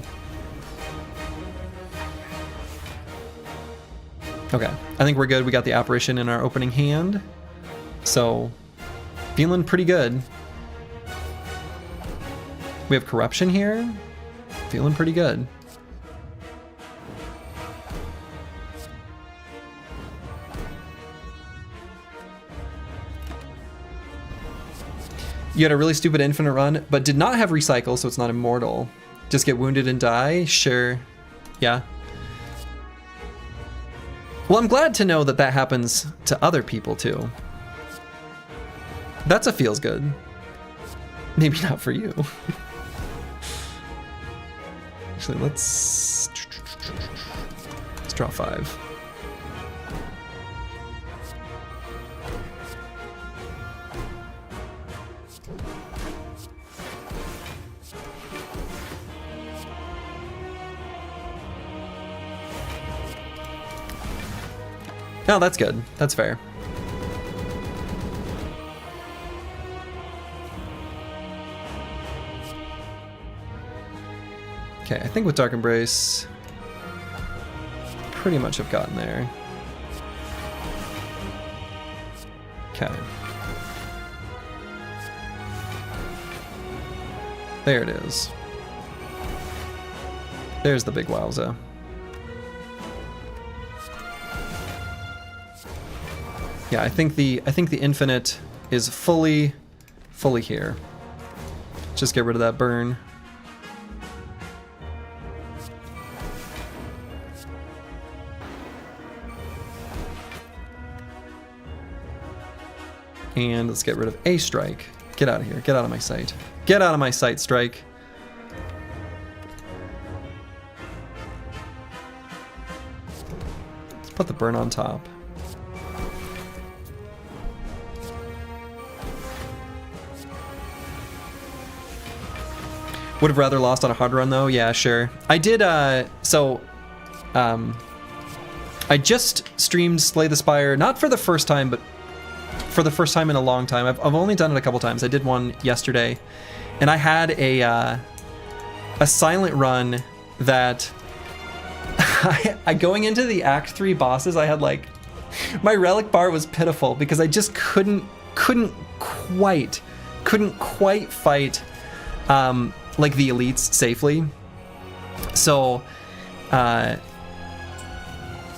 A: Okay, I think we're good. We got the apparition in our opening hand, so feeling pretty good. We have corruption here, feeling pretty good. You had a really stupid infinite run, but did not have recycle, so it's not immortal. Just get wounded and die? Sure. Yeah. Well, I'm glad to know that that happens to other people too. That's a feels good. Maybe not for you. Actually, let's draw 5. No, that's good. That's fair. Okay, I think with Dark Embrace, pretty much have gotten there. Okay. There it is. There's the big wowza. Yeah, I think the infinite is fully here. Just get rid of that burn. And let's get rid of a strike. Get out of here. Get out of my sight. Get out of my sight, strike. Let's put the burn on top. Would have rather lost on a hard run though. Yeah, sure. I did. I just streamed Slay the Spire, not for the first time, but for the first time in a long time. I've only done it a couple times. I did one yesterday, and I had a silent run that I going into the Act 3 bosses. I had like my relic bar was pitiful because I just couldn't quite fight. Like the elites safely. So I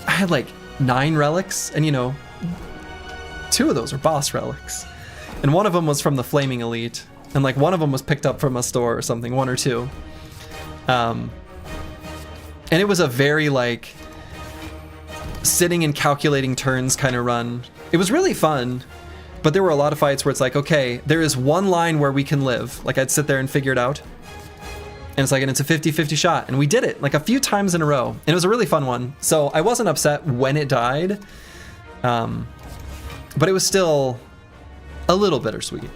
A: had like 9 relics, and you know, 2 of those are boss relics, and one of them was from the flaming elite, and like one of them was picked up from a store or something, 1 or 2. And it was a very like sitting and calculating turns kind of run. It was really fun, but there were a lot of fights where it's like, okay, there is one line where we can live. Like I'd sit there and figure it out. And it's like, and it's a 50-50 shot. And we did it like a few times in a row. And it was a really fun one. So I wasn't upset when it died. But it was still a little bittersweet.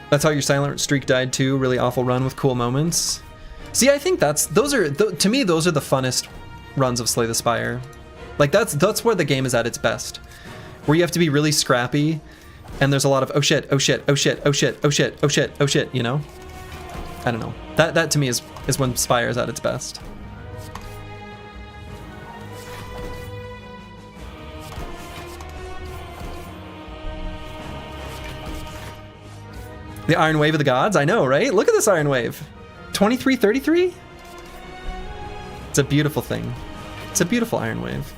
A: That's how your silent streak died too. Really awful run with cool moments. See, I think those are to me those are the funnest runs of Slay the Spire. Like that's where the game is at its best, where you have to be really scrappy and there's a lot of oh shit, oh shit, oh shit, oh shit, oh shit, oh shit, oh shit, you know? I don't know. That to me is when Spire is at its best. The Iron Wave of the Gods? I know, right? Look at this Iron Wave. 2333? It's a beautiful thing. It's a beautiful Iron Wave.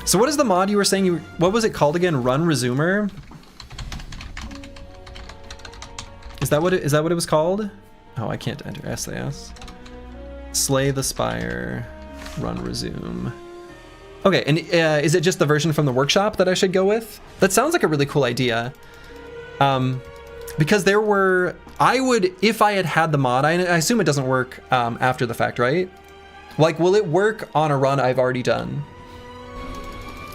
A: So what is the mod you were saying? What was it called again? Run Resumer? Is that what it was called? Oh, I can't enter SAS. Slay the Spire, run resume. Okay, and is it just the version from the workshop that I should go with? That sounds like a really cool idea. Because there were, if I had the mod, I assume it doesn't work after the fact, right? Like, will it work on a run I've already done?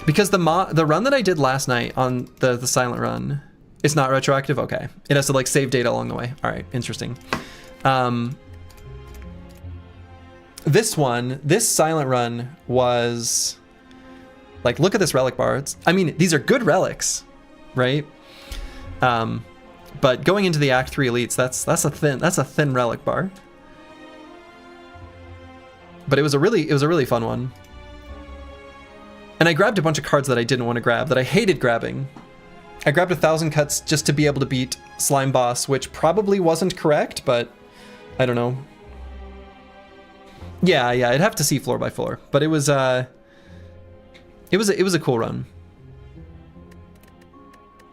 A: Because the run that I did last night on the silent run, it's not retroactive? Okay. It has to like save data along the way. All right, interesting. This silent run was like, look at this relic bar. I mean, these are good relics, right? But going into the Act 3 elites, that's a thin relic bar. But it was a really fun one. And I grabbed a bunch of cards that I didn't want to grab, that I hated grabbing. I grabbed 1,000 cuts just to be able to beat Slime Boss, which probably wasn't correct, but I don't know. Yeah, I'd have to see floor by floor, but it was a cool run.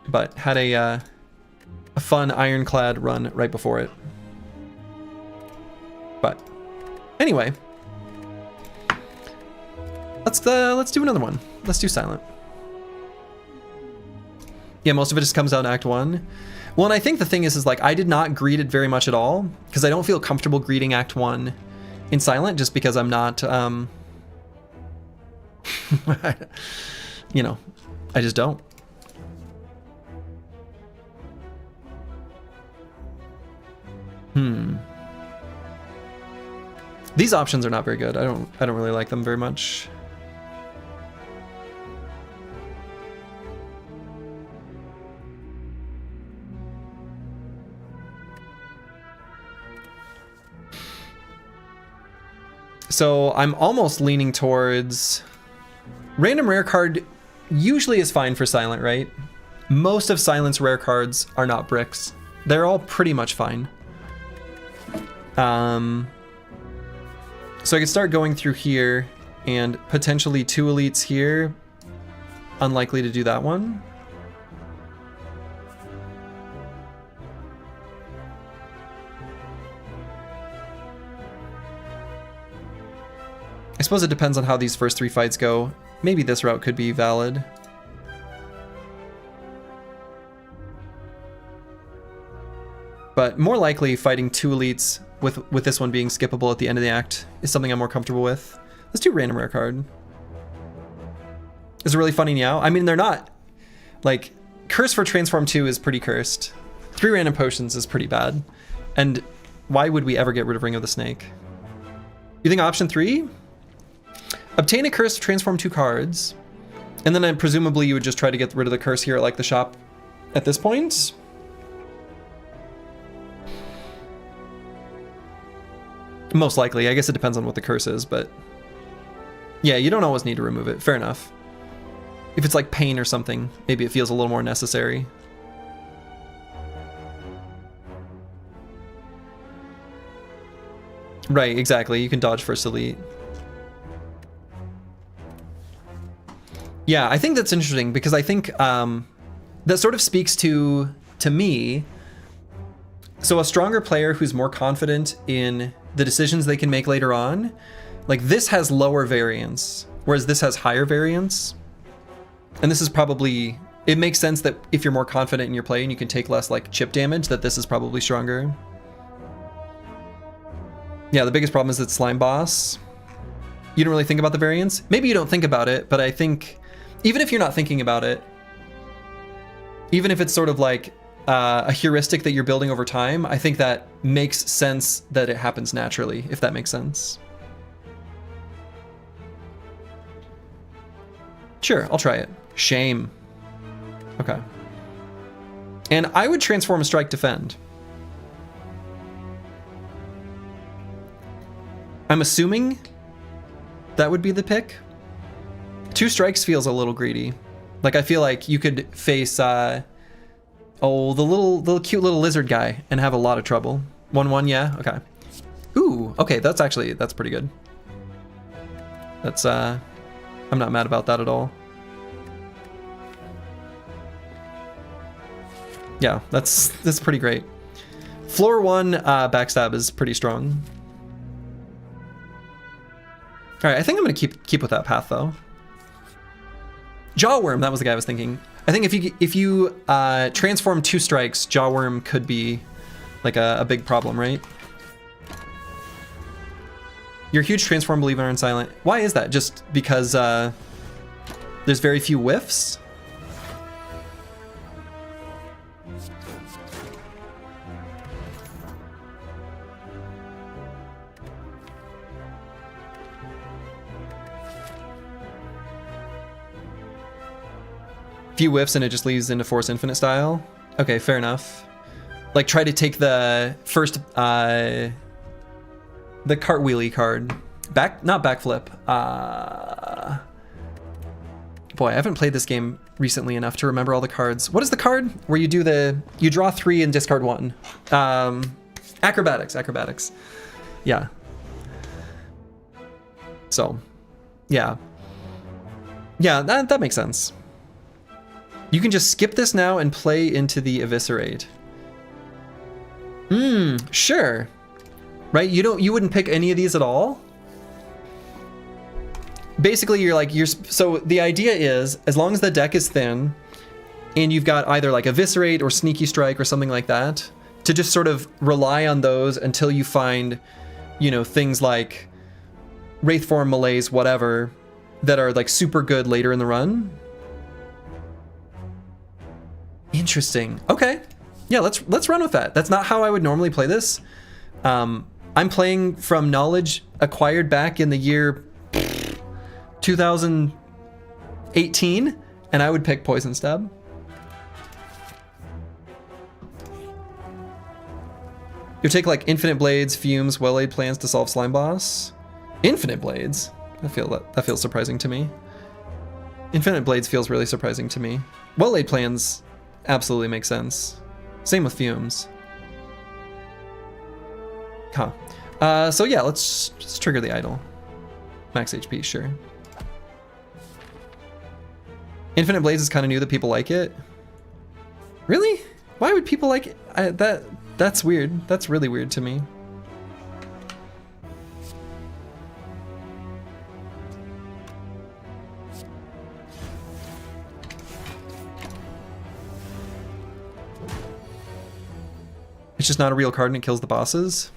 A: But had a fun ironclad run right before it. But anyway, let's do another one. Let's do silent. Yeah, most of it just comes out in Act 1. Well, and I think the thing is like I did not greet it very much at all because I don't feel comfortable greeting Act 1 in silent just because I'm not, you know, I just don't. These options are not very good. I don't really like them very much. So I'm almost leaning towards random rare card. Usually is fine for silent, right? Most of silent's rare cards are not bricks. They're all pretty much fine. So I could start going through here and potentially 2 elites here. Unlikely to do that one. I suppose it depends on how these first 3 fights go. Maybe this route could be valid. But more likely fighting 2 elites with this one being skippable at the end of the act is something I'm more comfortable with. Let's do random rare card. Is it really funny now? I mean, they're not. Like, Curse for Transform 2 is pretty cursed. 3 random potions is pretty bad. And why would we ever get rid of Ring of the Snake? You think option 3? Obtain a curse to transform 2 cards. And then presumably you would just try to get rid of the curse here at like the shop at this point. Most likely. I guess it depends on what the curse is, but yeah, you don't always need to remove it. Fair enough. If it's like pain or something, maybe it feels a little more necessary. Right, exactly. You can dodge first elite. Yeah, I think that's interesting because I think that sort of speaks to me. So a stronger player who's more confident in the decisions they can make later on, like this has lower variance, whereas this has higher variance. And this is probably, it makes sense that if you're more confident in your play and you can take less like chip damage, that this is probably stronger. Yeah, the biggest problem is that Slime Boss. You don't really think about the variance. Maybe you don't think about it, but I think even if you're not thinking about it, even if it's sort of like a heuristic that you're building over time, I think that makes sense that it happens naturally, if that makes sense. Sure, I'll try it. Shame. Okay. And I would transform a strike defend. I'm assuming that would be the pick. 2 strikes feels a little greedy. Like, I feel like you could face, the little cute little lizard guy and have a lot of trouble. 1/1, yeah, okay. Ooh, okay, that's pretty good. That's, I'm not mad about that at all. Yeah, that's pretty great. Floor 1 backstab is pretty strong. All right, I think I'm gonna keep with that path though. Jawworm, that was the guy I was thinking. I think if you transform 2 strikes, Jawworm could be like a big problem, right? You're a huge transform believer in silent. Why is that? Just because there's very few whiffs? Few whiffs and it just leaves into Force Infinite style. Okay, fair enough. Like, try to take the first, the cartwheelie card. Not backflip. Boy, I haven't played this game recently enough to remember all the cards. What is the card where you draw 3 and discard 1? Acrobatics. Yeah. So, yeah. Yeah, that makes sense. You can just skip this now and play into the Eviscerate. Sure. Right? You wouldn't pick any of these at all? Basically, so the idea is, as long as the deck is thin, and you've got either like Eviscerate or Sneaky Strike or something like that, to just sort of rely on those until you find, things like Wraithform, Malaise, whatever, that are like super good later in the run. Interesting. Okay. Yeah, let's run with that. That's not how I would normally play this. I'm playing from knowledge acquired back in the year 2018, and I would pick Poison Stab. You take like Infinite Blades, Fumes, Well-Laid Plans to solve Slime Boss. Infinite Blades? That feels surprising to me. Infinite Blades feels really surprising to me. Well-Laid Plans absolutely makes sense. Same with Fumes. Huh. So yeah, let's trigger the idol. Max HP, sure. Infinite Blades is kind of new that people like it. Really? Why would people like it? That's weird. That's really weird to me. It's just not a real card and it kills the bosses.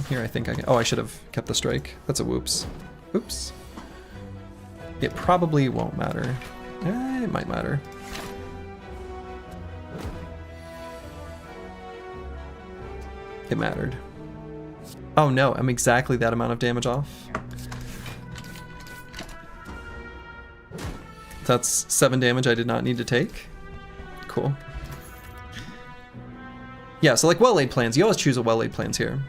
A: Here, I think I can. Oh, I should have kept the strike. That's a whoops. Oops. It probably won't matter. It might matter. It mattered. Oh no, I'm exactly that amount of damage off. That's 7 damage I did not need to take. Cool. Yeah, so like Well-Laid Plans, you always choose a Well-Laid Plans here.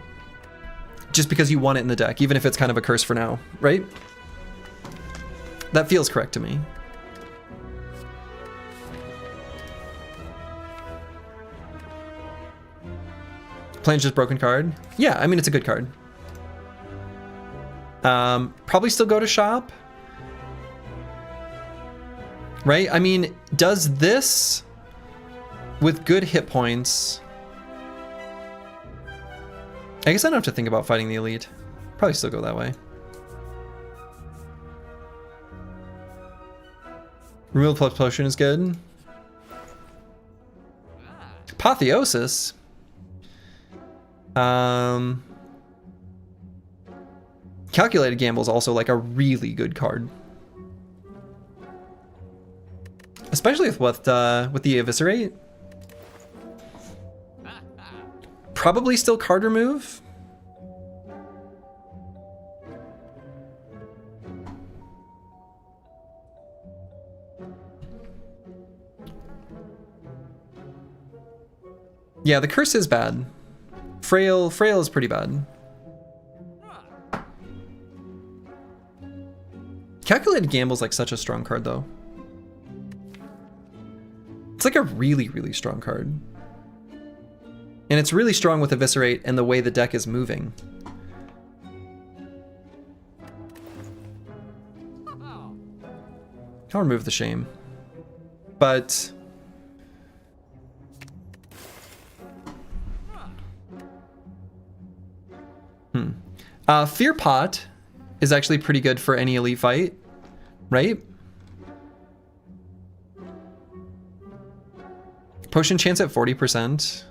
A: Just because you want it in the deck, even if it's kind of a curse for now, right? That feels correct to me. Plan's just broken card. Yeah, I mean, it's a good card. Probably still go to shop. Right? I mean, does this with good hit points... I guess I don't have to think about fighting the elite. Probably still go that way. Removal plus potion is good. Apotheosis. Calculated Gamble is also like a really good card. Especially with the Eviscerate. Probably still card remove. Yeah, the curse is bad. Frail is pretty bad. Calculated Gamble's like such a strong card though. It's like a really, really strong card. And it's really strong with Eviscerate and the way the deck is moving. I'll remove the Shame. But... Fear Pot is actually pretty good for any elite fight, right? Potion chance at 40%.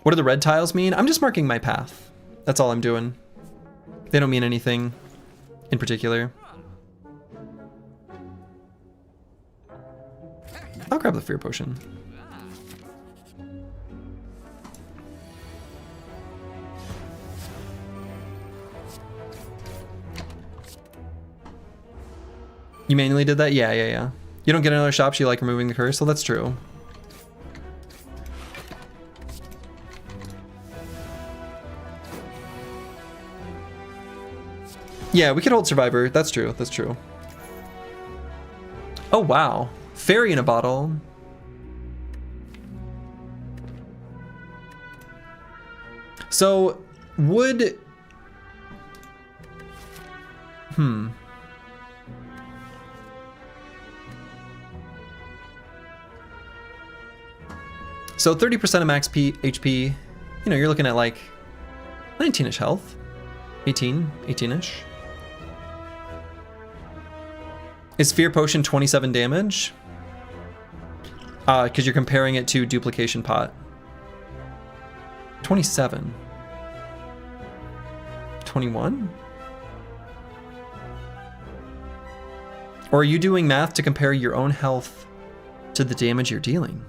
A: What do the red tiles mean? I'm just marking my path. That's all I'm doing. They don't mean anything in particular. I'll grab the Fear Potion. You manually did that? Yeah. You don't get another shop, you like removing the curse? Well, that's true. Yeah, we could hold Survivor. That's true. That's true. Oh, wow. Fairy in a bottle. So, would... So 30% of max HP, you know, you're looking at like 19-ish health. 18-ish. Is Fear Potion 27 damage? Because you're comparing it to Duplication Pot. 27. 21? Or are you doing math to compare your own health to the damage you're dealing?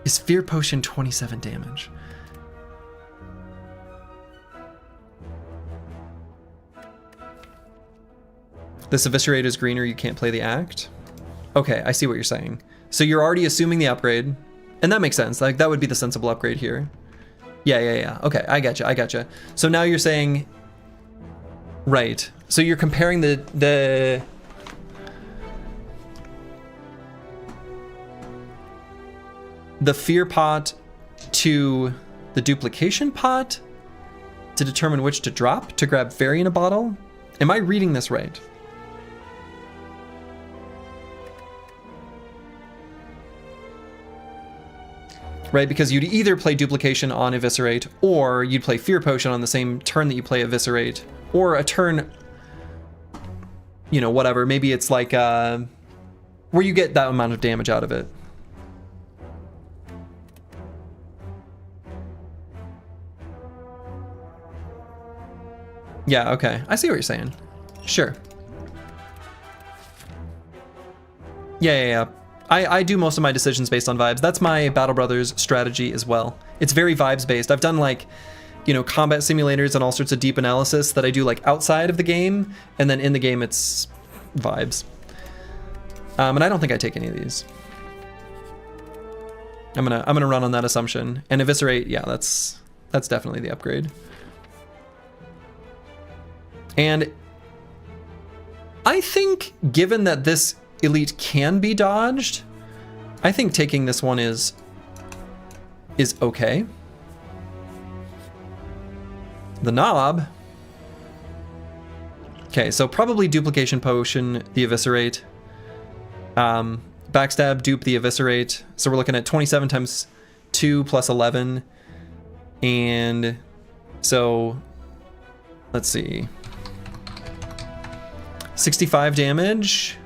A: Is Fear Potion 27 damage? This Eviscerate is greener, you can't play the act? Okay, I see what you're saying. So you're already assuming the upgrade, and that makes sense. Like, that would be the sensible upgrade here. Yeah. Okay, I gotcha. So now you're saying... Right. So you're comparing the Fear Pot to the Duplication Pot to determine which to drop to grab Fairy in a bottle? Am I reading this right? Right, because you'd either play Duplication on Eviscerate, or you'd play Fear Potion on the same turn that you play Eviscerate, or a turn, you know, whatever. Maybe it's like where you get that amount of damage out of it. Yeah, okay. I see what you're saying. Sure. Yeah. I do most of my decisions based on vibes. That's my Battle Brothers strategy as well. It's very vibes based. I've done like, you know, combat simulators and all sorts of deep analysis that I do like outside of the game, and then in the game it's vibes. And I don't think I take any of these. I'm gonna run on that assumption. And Eviscerate, yeah, that's definitely the upgrade. And I think, given that this elite can be dodged, I think taking this one is okay. The knob. Okay, so probably Duplication Potion, the Eviscerate. Backstab, dupe, the Eviscerate. So we're looking at 27 times 2 plus 11. And so, let's see. 65 damage.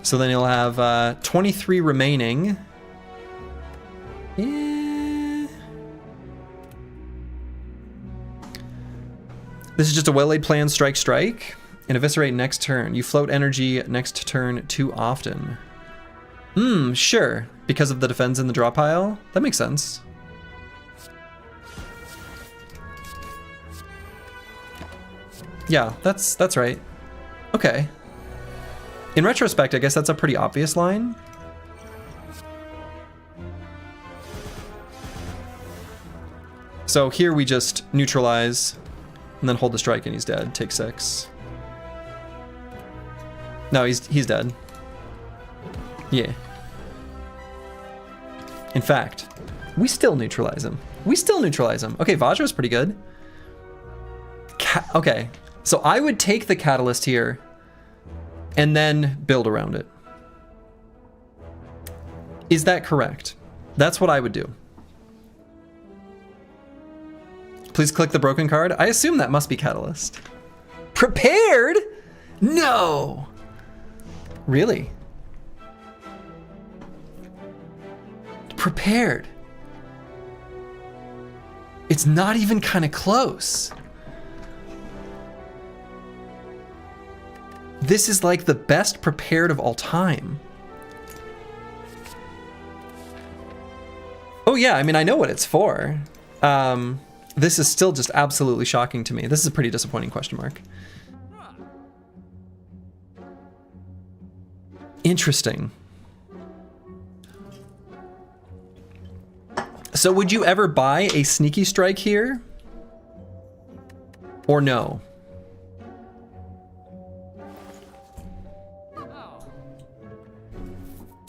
A: So then you'll have 23 remaining. Yeah. This is just a well-laid plan, strike, strike. And eviscerate next turn. You float energy next turn too often. Sure. Because of the defense in the draw pile? That makes sense. Yeah, that's right. Okay. In retrospect, I guess that's a pretty obvious line. So here we just neutralize and then hold the strike and he's dead. Take 6. No, he's dead. Yeah. In fact, we still neutralize him. Okay, Vajra's pretty good. Okay, so I would take the catalyst here and then build around it. Is that correct? That's what I would do. Please click the broken card. I assume that must be catalyst. Prepared? No. Really? Prepared. It's not even kind of close. This is like the best prepared of all time. Oh yeah, I mean, I know what it's for. This is still just absolutely shocking to me. This is a pretty disappointing question mark. Interesting. So would you ever buy a sneaky strike here? Or no?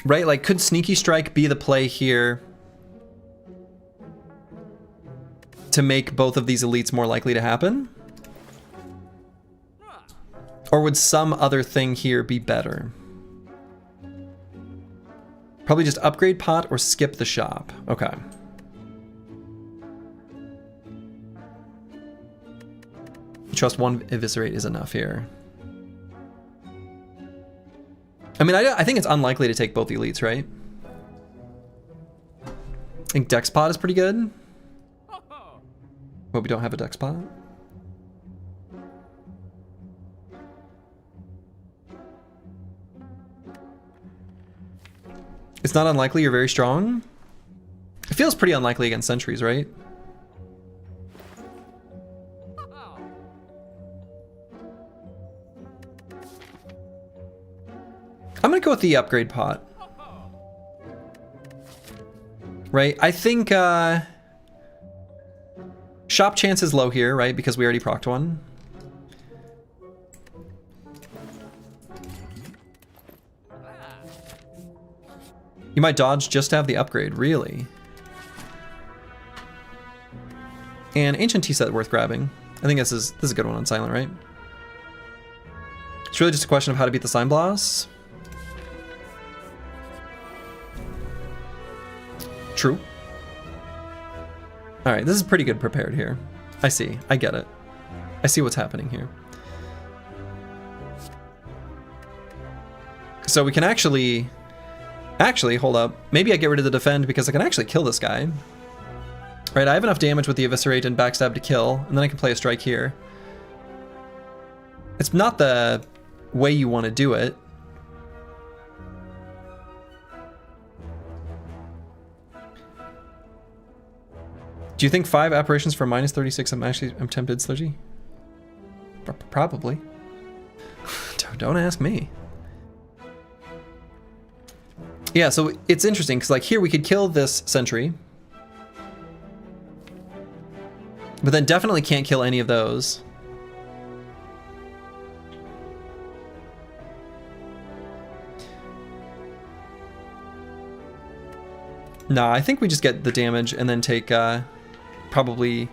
A: Right, like could sneaky strike be the play here to make both of these elites more likely to happen? Or would some other thing here be better? Probably just upgrade pot or skip the shop. Okay. Trust one eviscerate is enough here. I mean, I think it's unlikely to take both the elites, right? I think Dex pot is pretty good. But we don't have a Dex pot. It's not unlikely you're very strong. It feels pretty unlikely against sentries, right? I'm gonna go with the upgrade pot. Right, I think shop chance is low here, right? Because we already procced one. You might dodge just to have the upgrade, really. And Ancient Tea Set worth grabbing. I think this is a good one on Silent, right? It's really just a question of how to beat the Sign Boss. True. All right, this is pretty good prepared here. I see, I get it. I see what's happening here. So we can actually, hold up. Maybe I get rid of the defend because I can actually kill this guy. Right, I have enough damage with the eviscerate and backstab to kill, and then I can play a strike here. It's not the way you want to do it. Do you think 5 apparitions for minus 36? I'm tempted, Sludgy. Probably. Don't ask me. Yeah, so it's interesting because like here we could kill this sentry, but then definitely can't kill any of those. Nah, I think we just get the damage and then take probably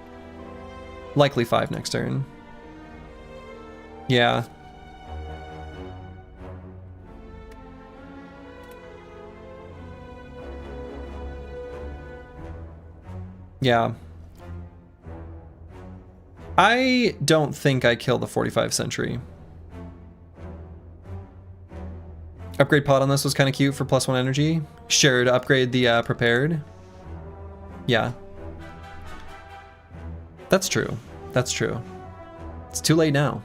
A: likely 5 next turn. Yeah. Yeah. I don't think I kill the 45 Sentry. Upgrade pot on this was kind of cute for +1 energy. Sure, to upgrade the prepared. Yeah. That's true. That's true. It's too late now.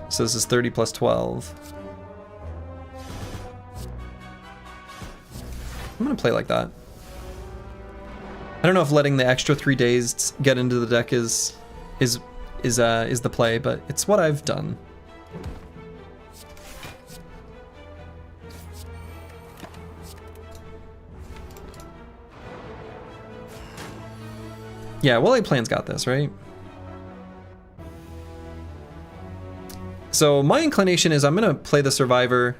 A: So this is 30 plus 12. I'm gonna play like that. I don't know if letting the extra 3 days get into the deck is the play, but it's what I've done. Yeah, Well Laid Plan's got this, right? So my inclination is I'm gonna play the Survivor,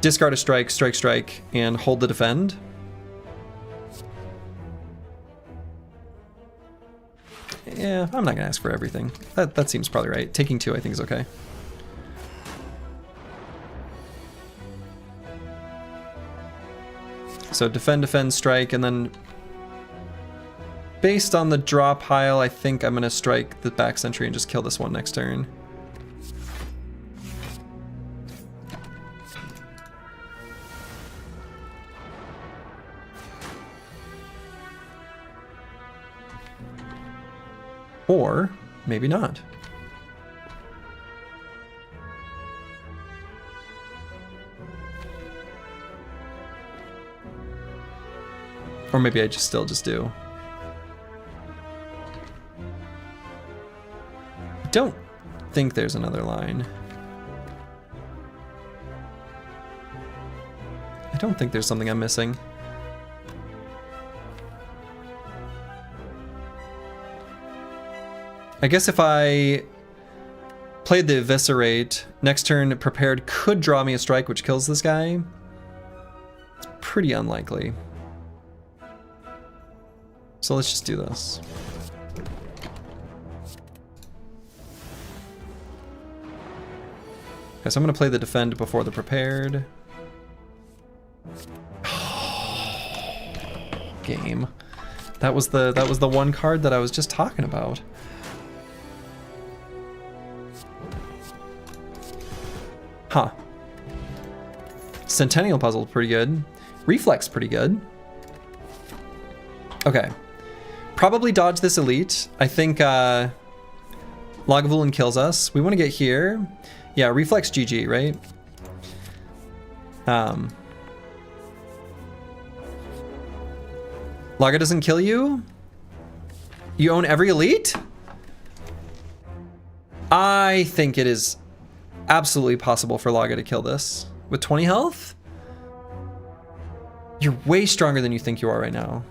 A: discard a strike, strike, strike, and hold the defend. Yeah, I'm not gonna ask for everything. That seems probably right. Taking 2 I think is okay. So defend, defend, strike, and then based on the draw pile, I think I'm gonna strike the back sentry and just kill this one next turn. Or maybe not. Or maybe I just do. I don't think there's another line. I don't think there's something I'm missing. I guess if I played the Eviscerate, next turn Prepared could draw me a strike which kills this guy. It's pretty unlikely. So let's just do this. Okay, so I'm gonna play the Defend before the Prepared. Game. That was the one card that I was just talking about. Huh. Centennial Puzzle pretty good. Reflex pretty good. Okay. Probably dodge this Elite. I think Lagavulin kills us. We want to get here. Yeah, Reflex GG, right? Laga doesn't kill you? You own every Elite? I think it is absolutely possible for Laga to kill this. With 20 health? You're way stronger than you think you are right now.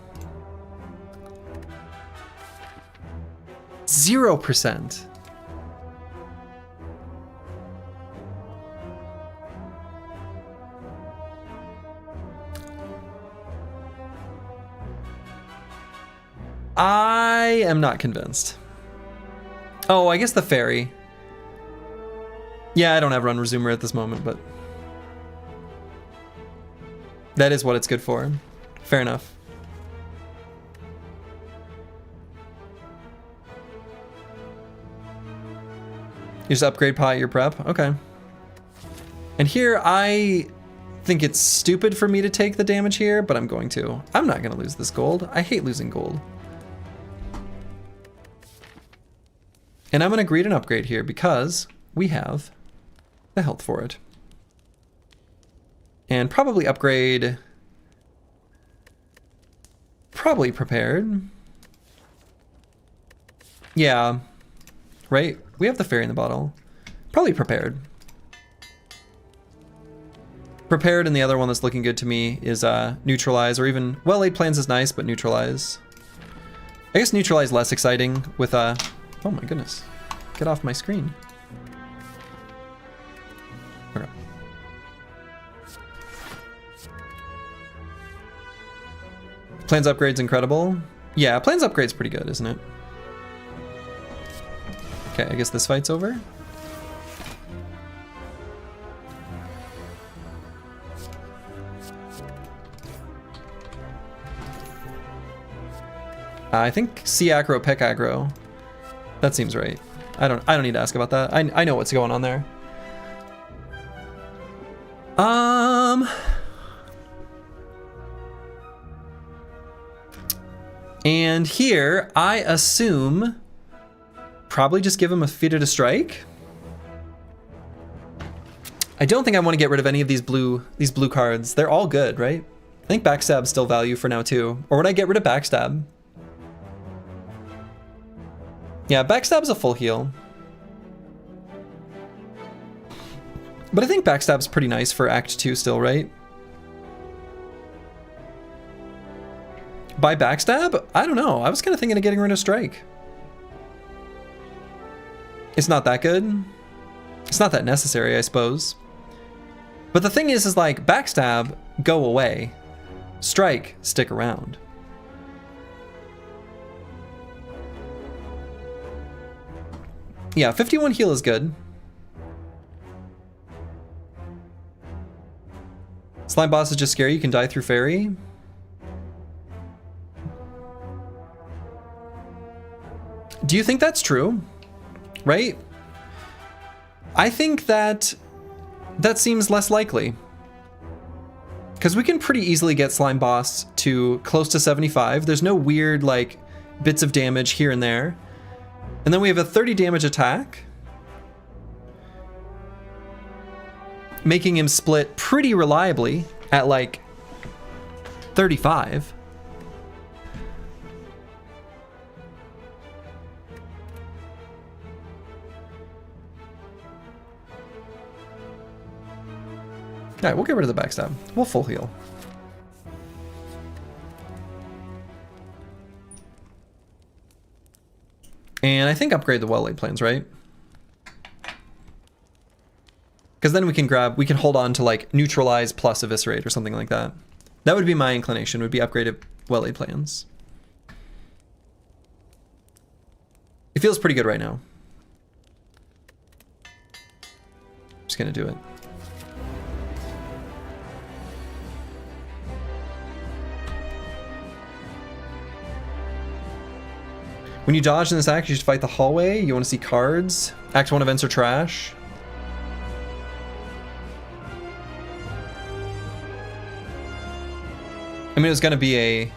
A: 0%. I am not convinced. Oh, I guess the fairy. Yeah, I don't have Run Resumer at this moment, but that is what it's good for. Fair enough. You just upgrade pot your prep? Okay. And here, I think it's stupid for me to take the damage here, but I'm going to. I'm not going to lose this gold. I hate losing gold. And I'm going to greed an upgrade here because we have the health for it. And probably upgrade... Probably Prepared. Yeah. Right? We have the fairy in the bottle. Probably Prepared. Prepared, and the other one that's looking good to me is Neutralize, or even Well Laid Plans is nice, but Neutralize. I guess Neutralize less exciting with oh my goodness. Get off my screen. Okay. Plans Upgrade's incredible. Yeah, Plans Upgrade's pretty good, isn't it? Okay, I guess this fight's over. I think C aggro, Peck aggro. That seems right. I don't need to ask about that. I know what's going on there. And here, I assume, probably just give him a feat to strike. I don't think I want to get rid of any of these blue cards. They're all good, right? I think Backstab's still value for now too. Or would I get rid of Backstab? Yeah, Backstab's a full heal. But I think Backstab's pretty nice for Act 2 still, right? By Backstab? I don't know. I was kind of thinking of getting rid of Strike. It's not that good. It's not that necessary, I suppose. But the thing is like, Backstab, go away. Strike, stick around. Yeah, 51 heal is good. Slime boss is just scary, you can die through fairy. Do you think that's true? Right? I think that seems less likely. Because we can pretty easily get Slime Boss to close to 75. There's no weird, like, bits of damage here and there. And then we have a 30 damage attack, making him split pretty reliably at, like, 35. Alright, we'll get rid of the backstab. We'll full heal. And I think upgrade the well-laid plans, right? Because then we can hold on to like neutralize plus eviscerate or something like that. That would be my inclination, would be upgraded well-laid plans. It feels pretty good right now. Just gonna do it. When you dodge in this act, you should fight the hallway. You want to see cards. Act 1 events are trash. I mean, it was going to be a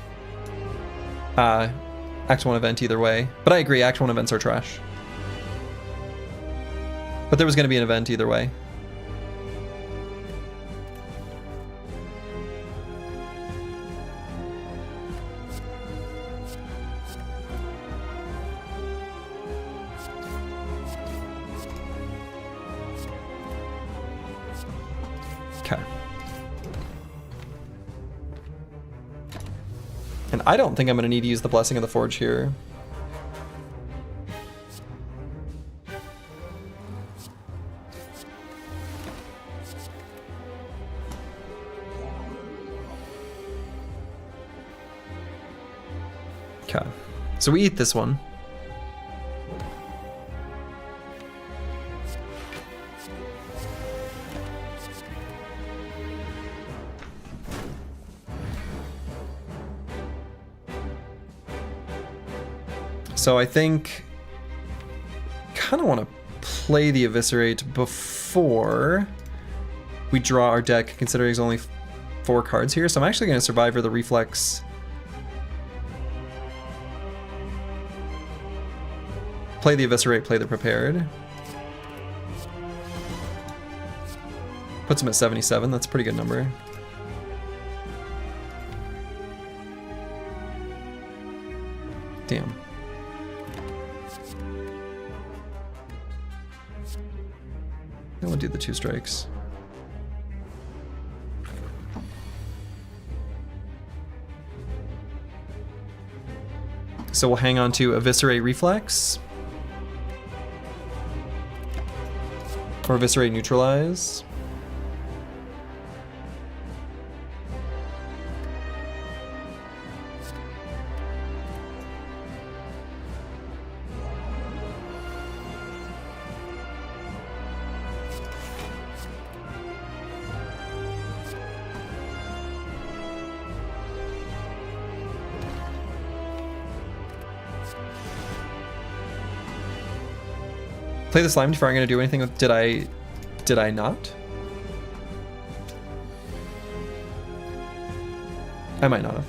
A: Act 1 event either way. But I agree, Act 1 events are trash. But there was going to be an event either way. And I don't think I'm going to need to use the Blessing of the Forge here. Okay, so we eat this one. So I think kind of want to play the Eviscerate before we draw our deck, considering there's only 4 cards here. So I'm actually going to Survivor the Reflex. Play the Eviscerate, play the Prepared. Puts him at 77, that's a pretty good number. Damn. Then we'll do the 2 strikes. So we'll hang on to Eviscerate Reflex. Or Eviscerate Neutralize. Play the slime before I'm going to do anything with... Did I not? I might not have.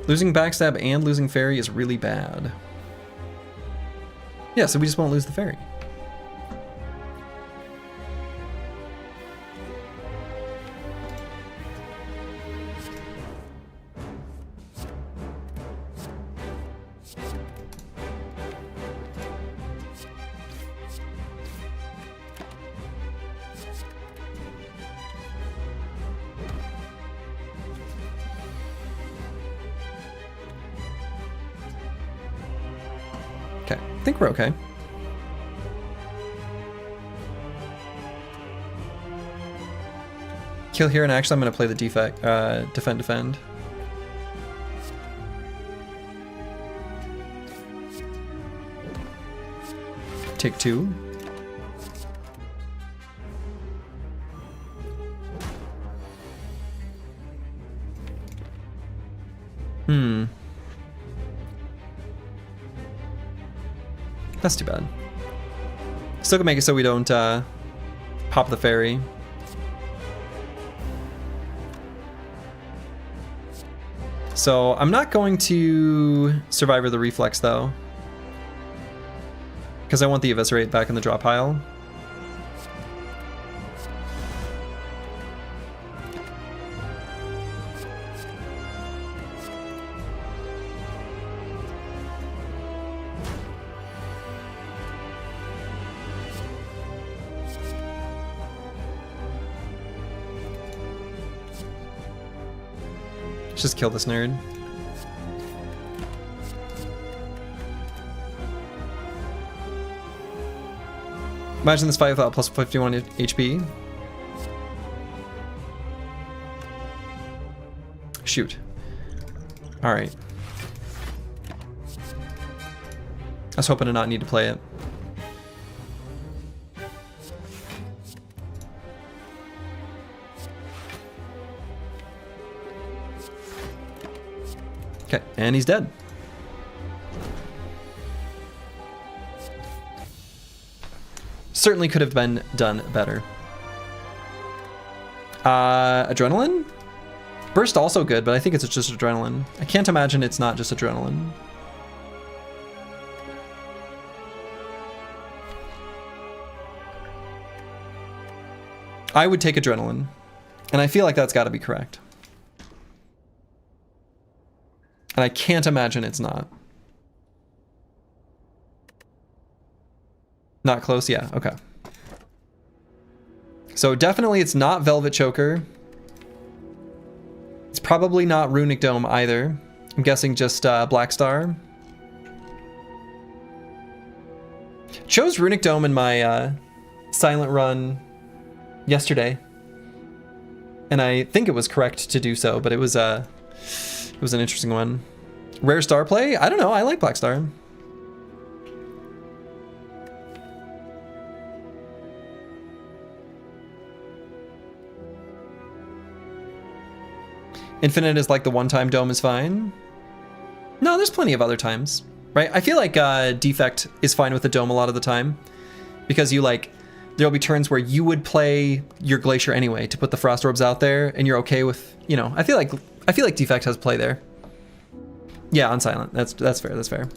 A: Losing backstab and losing fairy is really bad. Yeah, so we just won't lose the fairy. I think we're okay. Kill here, and actually I'm going to play the defend. Take 2. That's too bad. Still can make it so we don't pop the fairy. So I'm not going to Survivor the Reflex though, because I want the Eviscerate back in the draw pile. Just kill this nerd. Imagine this fight without plus 51 HP. Shoot. Alright. I was hoping to not need to play it. Okay, and he's dead. Certainly could have been done better. Adrenaline? Burst also good, but I think it's just adrenaline. I can't imagine it's not just adrenaline. I would take adrenaline, and I feel like that's got to be correct. And I can't imagine it's not. Not close? Yeah, okay. So definitely it's not Velvet Choker. It's probably not Runic Dome either. I'm guessing just Black Star. Chose Runic Dome in my silent run yesterday. And I think it was correct to do so, but it was an interesting one. Rare star play? I don't know. I like Black Star. Infinite is like the one-time dome is fine. No, there's plenty of other times, right? I feel like Defect is fine with the dome a lot of the time because you like, there'll be turns where you would play your Glacier anyway to put the Frost Orbs out there and you're okay with, you know, I feel like Defect has play there. Yeah, on silent. That's fair. That's fair.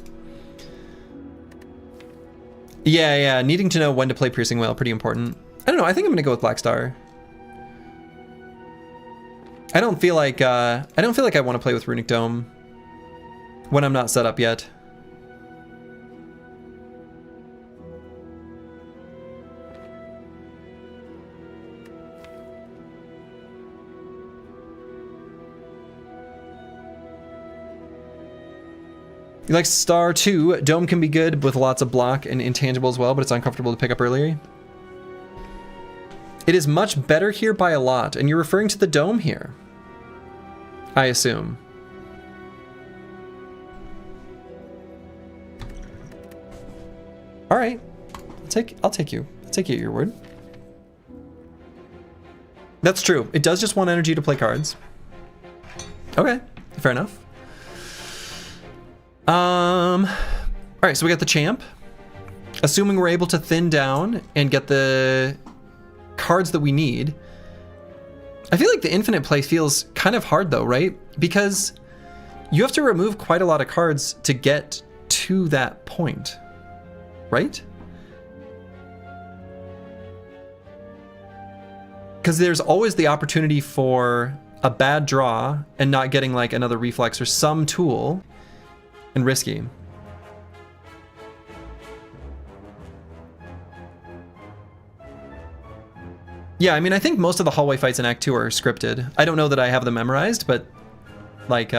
A: Yeah. Needing to know when to play Piercing Whale, pretty important. I don't know. I think I'm gonna go with Black Star. I don't feel like I want to play with Runic Dome when I'm not set up yet. You like Star 2. Dome can be good with lots of block and intangible as well, but it's uncomfortable to pick up earlier. It is much better here by a lot, and you're referring to the Dome here, I assume. All right, I'll take you at your word. That's true. It does just want energy to play cards. Okay, fair enough. All right, so we got the champ. assuming we're able to thin down and get the cards that we need. I feel like the infinite play feels kind of hard though, right? Because you have to remove quite a lot of cards to get to that point, right? Because there's always the opportunity for a bad draw and not getting like another reflex or some tool, and risky. Yeah, I mean, I think most of the hallway fights in Act 2 are scripted. I don't know that I have them memorized, but like,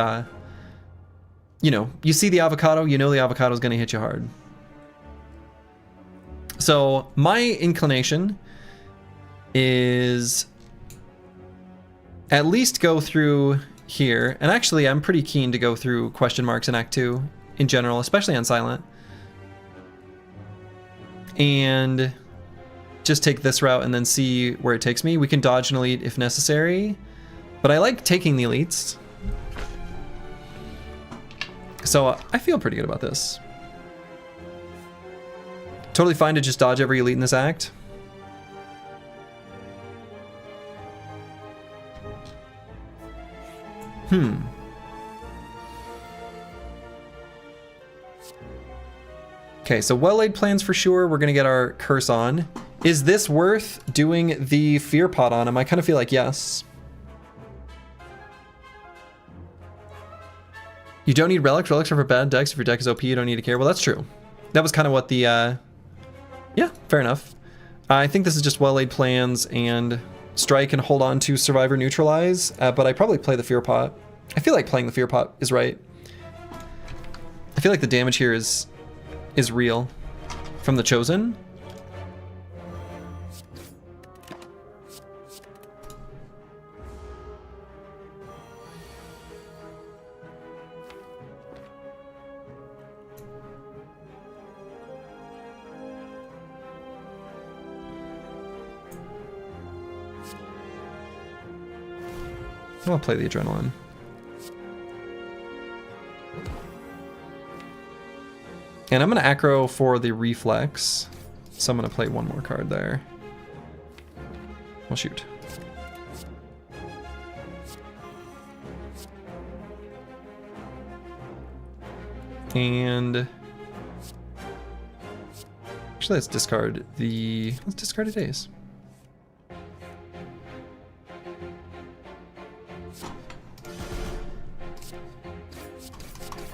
A: you know, you see the avocado, you know the avocado is going to hit you hard. So my inclination is at least go through here. And actually, I'm pretty keen to go through question marks in Act 2 in general, especially on silent. And just take this route and then see where it takes me. We can dodge an elite if necessary, but I like taking the elites. So I feel pretty good about this. Totally fine to just dodge every elite in this act. Okay, so well-laid plans for sure. We're gonna get our curse on. Is this worth doing the fear pot on him? I kind of feel like yes. You don't need relics. Relics are for bad decks. If your deck is OP, you don't need to care. Well, that's true. That was kind of what the, yeah, fair enough. I think this is just well-laid plans and strike and hold on to survivor neutralize, but I probably play the fear pot. I feel like playing the fear pot is right. I feel like the damage here is real from the chosen. I'll play the adrenaline. And I'm going to aggro for the reflex. So I'm going to play one more card there. Well, shoot. And actually, let's discard a daze.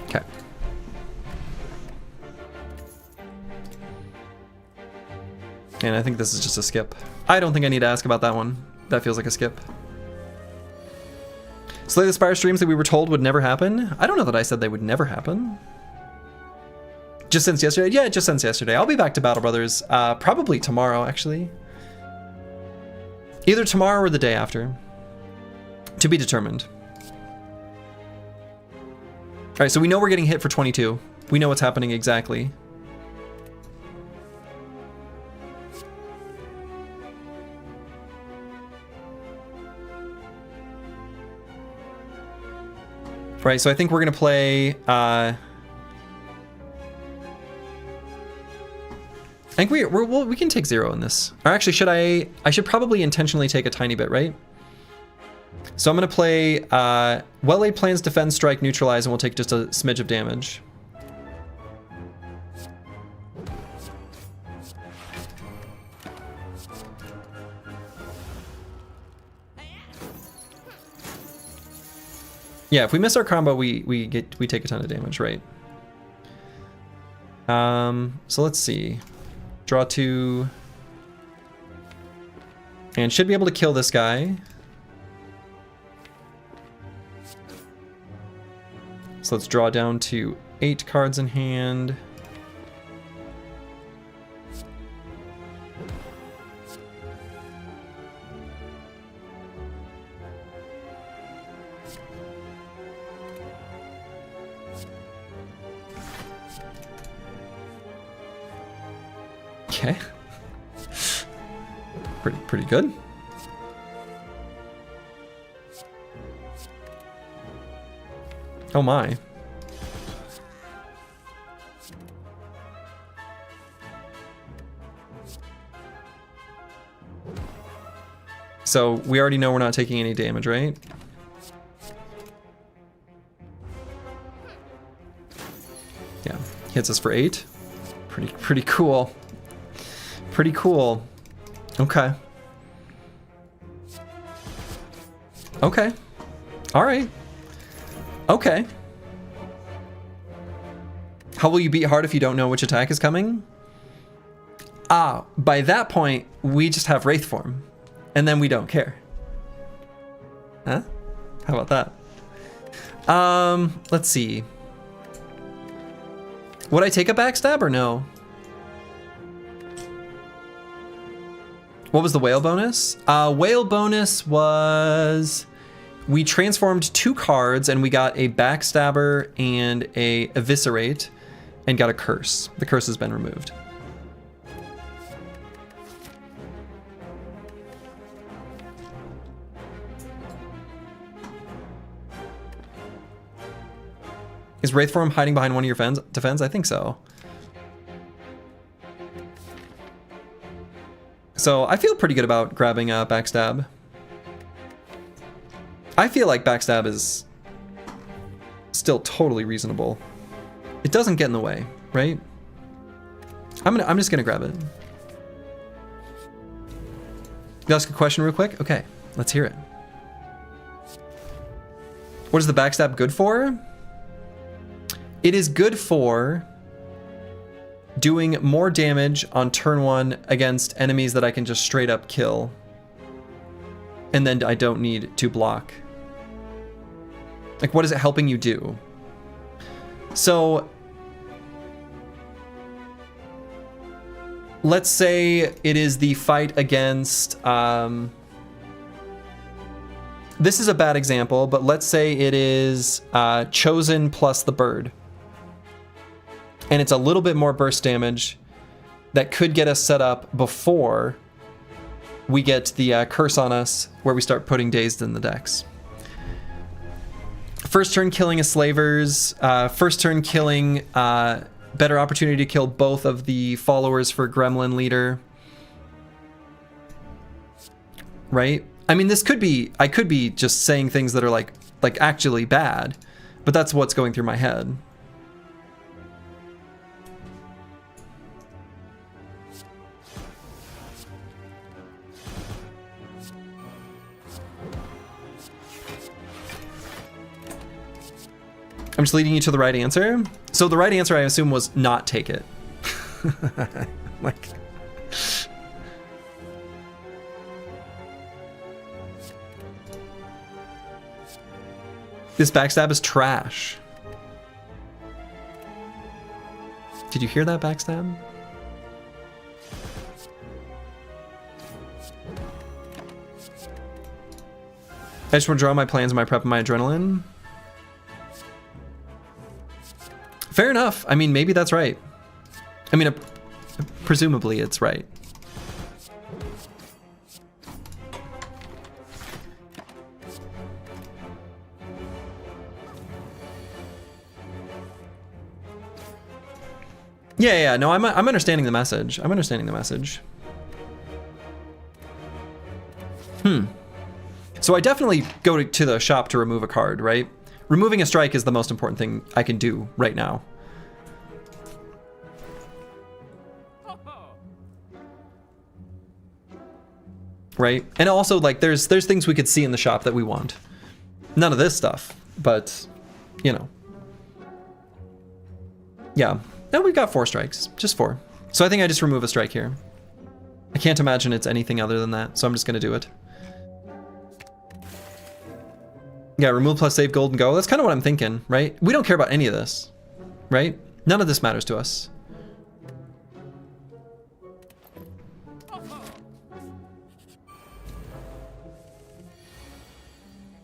A: Okay. And I think this is just a skip. I don't think I need to ask about that one. That feels like a skip. Slay the Spire streams that we were told would never happen. I don't know that I said they would never happen. Just since yesterday? Yeah, just since yesterday. I'll be back to Battle Brothers probably tomorrow, actually. Either tomorrow or the day after. To be determined. All right, so we know we're getting hit for 22. We know what's happening exactly. Right, so I think we're gonna play. I think we can take 0 in this. Or actually, I should probably intentionally take a tiny bit, right? So I'm gonna play well-laid plans, defend, strike, neutralize, and we'll take just a smidge of damage. Yeah, if we miss our combo, we take a ton of damage, right? So let's see. Draw 2. And should be able to kill this guy. So let's draw down to 8 cards in hand. Okay. Pretty good. Oh my. So we already know we're not taking any damage, right? Yeah, hits us for 8. Pretty cool. Pretty cool. Okay. Okay. All right. Okay. How will you beat hard if you don't know which attack is coming? Ah, by that point, we just have Wraith form. And then we don't care. Huh? How about that? Let's see. Would I take a backstab or no? What was the whale bonus? Whale bonus was... We transformed 2 cards and we got a backstabber and a eviscerate and got a curse. The curse has been removed. Is Wraith form hiding behind one of your defense? I think so. So I feel pretty good about grabbing a backstab. I feel like backstab is still totally reasonable. It doesn't get in the way, right? I'm just gonna grab it. You ask a question real quick? Okay, let's hear it. What is the backstab good for? It is good for doing more damage on turn 1 against enemies that I can just straight up kill. And then I don't need to block. Like, what is it helping you do? So, let's say it is the fight against... this is a bad example, but let's say it is Chosen plus the bird. And it's a little bit more burst damage that could get us set up before we get the curse on us, where we start putting dazed in the decks. First turn killing a slavers, first turn killing, better opportunity to kill both of the followers for Gremlin Leader. Right? I mean, this could be, I could be just saying things that are like actually bad, but that's what's going through my head. I'm just leading you to the right answer. So the right answer, I assume, was not take it. Like, this backstab is trash. Did you hear that backstab? I just want to draw my plans, my prep, and my adrenaline. Fair enough. I mean, maybe that's right. I mean, presumably it's right. Yeah, no, I'm understanding the message. I'm understanding the message. So I definitely go to the shop to remove a card, right? Removing a strike is the most important thing I can do right now. Right? And also, like, there's things we could see in the shop that we want. None of this stuff, but, you know. Yeah. Now we've got 4 strikes. Just 4. So I think I just remove a strike here. I can't imagine it's anything other than that, so I'm just going to do it. Yeah, remove plus save gold and go. That's kind of what I'm thinking, right? We don't care about any of this, right? None of this matters to us.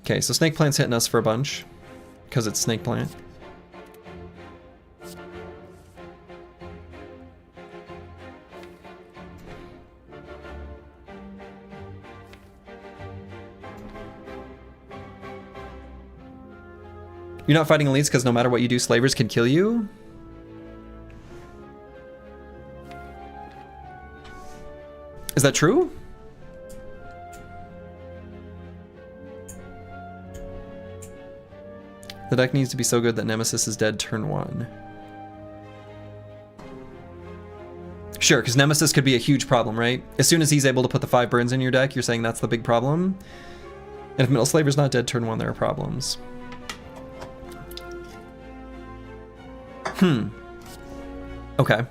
A: Okay, so Snake Plant's hitting us for a bunch because it's Snake Plant. You're not fighting elites because no matter what you do, slavers can kill you? Is that true? The deck needs to be so good that Nemesis is dead turn 1. Sure, because Nemesis could be a huge problem, right? As soon as he's able to put the 5 burns in your deck, you're saying that's the big problem. And if Middle Slaver's not dead turn 1, there are problems. Okay.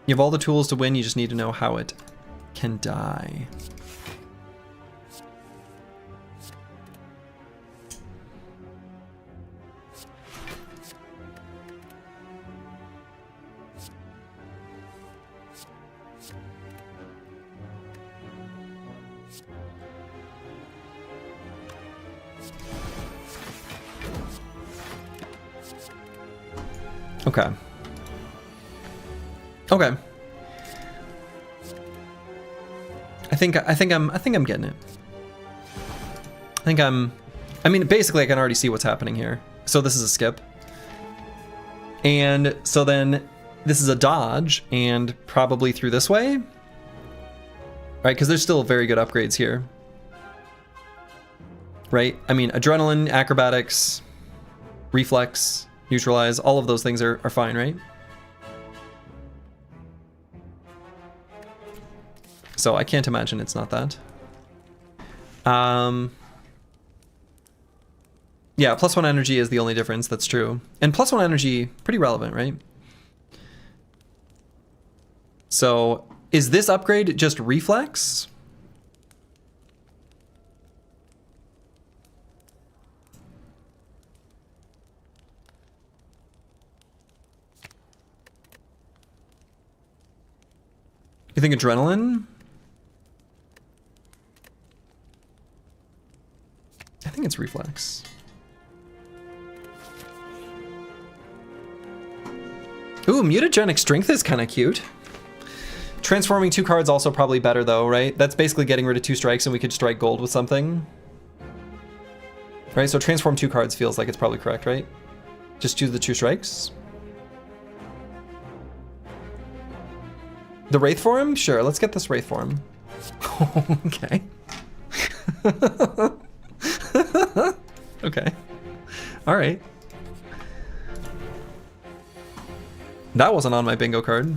A: You have all the tools to win, you just need to know how it can die. Okay. Okay. I think I'm getting it. I mean, basically I can already see what's happening here. So this is a skip. And so then this is a dodge and probably through this way. Right, because there's still very good upgrades here. Right? I mean, adrenaline, acrobatics, reflex, neutralize, all of those things are fine, right? So I can't imagine it's not that. Yeah, +1 energy is the only difference, that's true. And +1 energy, pretty relevant, right? So is this upgrade just reflex? You think adrenaline? I think it's reflex. Ooh, mutagenic strength is kind of cute. Transforming 2 cards also probably better though, right? That's basically getting rid of 2 strikes and we could strike gold with something. Right, so transform 2 cards feels like it's probably correct, right? Just choose the 2 strikes. The Wraith form? Sure, let's get this Wraith form. Okay. Okay. All right. That wasn't on my bingo card.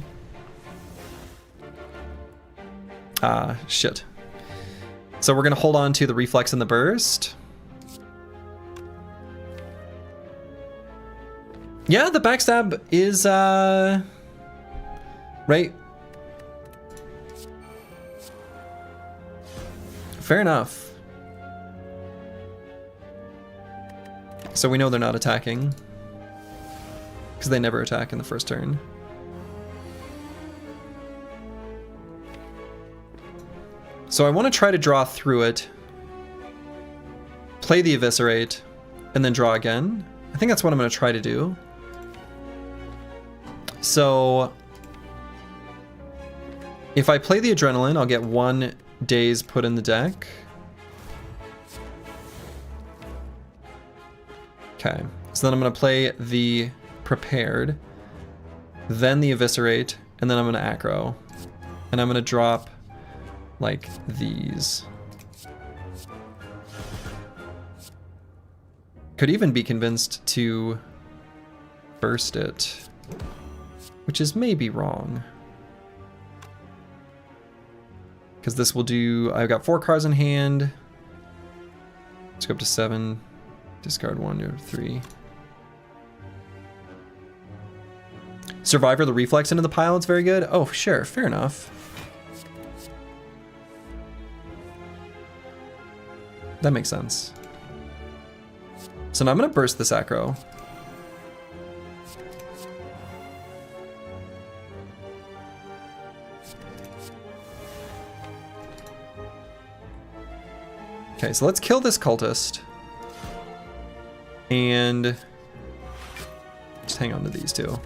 A: Shit. So we're gonna hold on to the reflex and the burst. Yeah, the backstab is, right. Fair enough. So we know they're not attacking. Because they never attack in the first turn. So I want to try to draw through it. Play the Eviscerate. And then draw again. I think that's what I'm going to try to do. So if I play the Adrenaline, I'll get 1 daze put in the deck. Okay, so then I'm going to play the Prepared, then the Eviscerate, and then I'm going to aggro. And I'm going to drop, like, these. Could even be convinced to burst it, which is maybe wrong. Because this will do, I've got 4 cards in hand. Let's go up to 7. Discard 1 or 3. Survivor the reflex into the pile, it's very good. Oh, sure, fair enough. That makes sense. So now I'm gonna burst this aggro. Okay, so let's kill this cultist. And just hang on to these 2.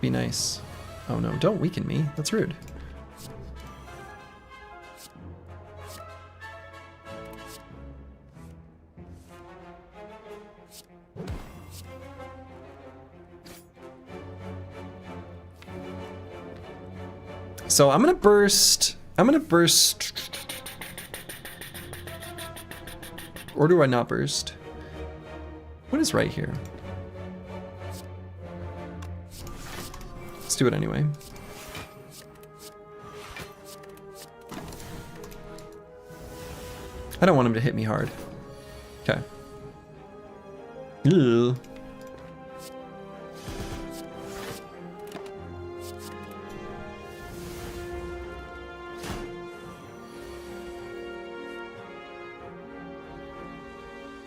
A: Be nice. Oh no, don't weaken me. That's rude. So I'm gonna burst. Or do I not burst? What is right here? Let's do it anyway. I don't want him to hit me hard. Okay. Ugh.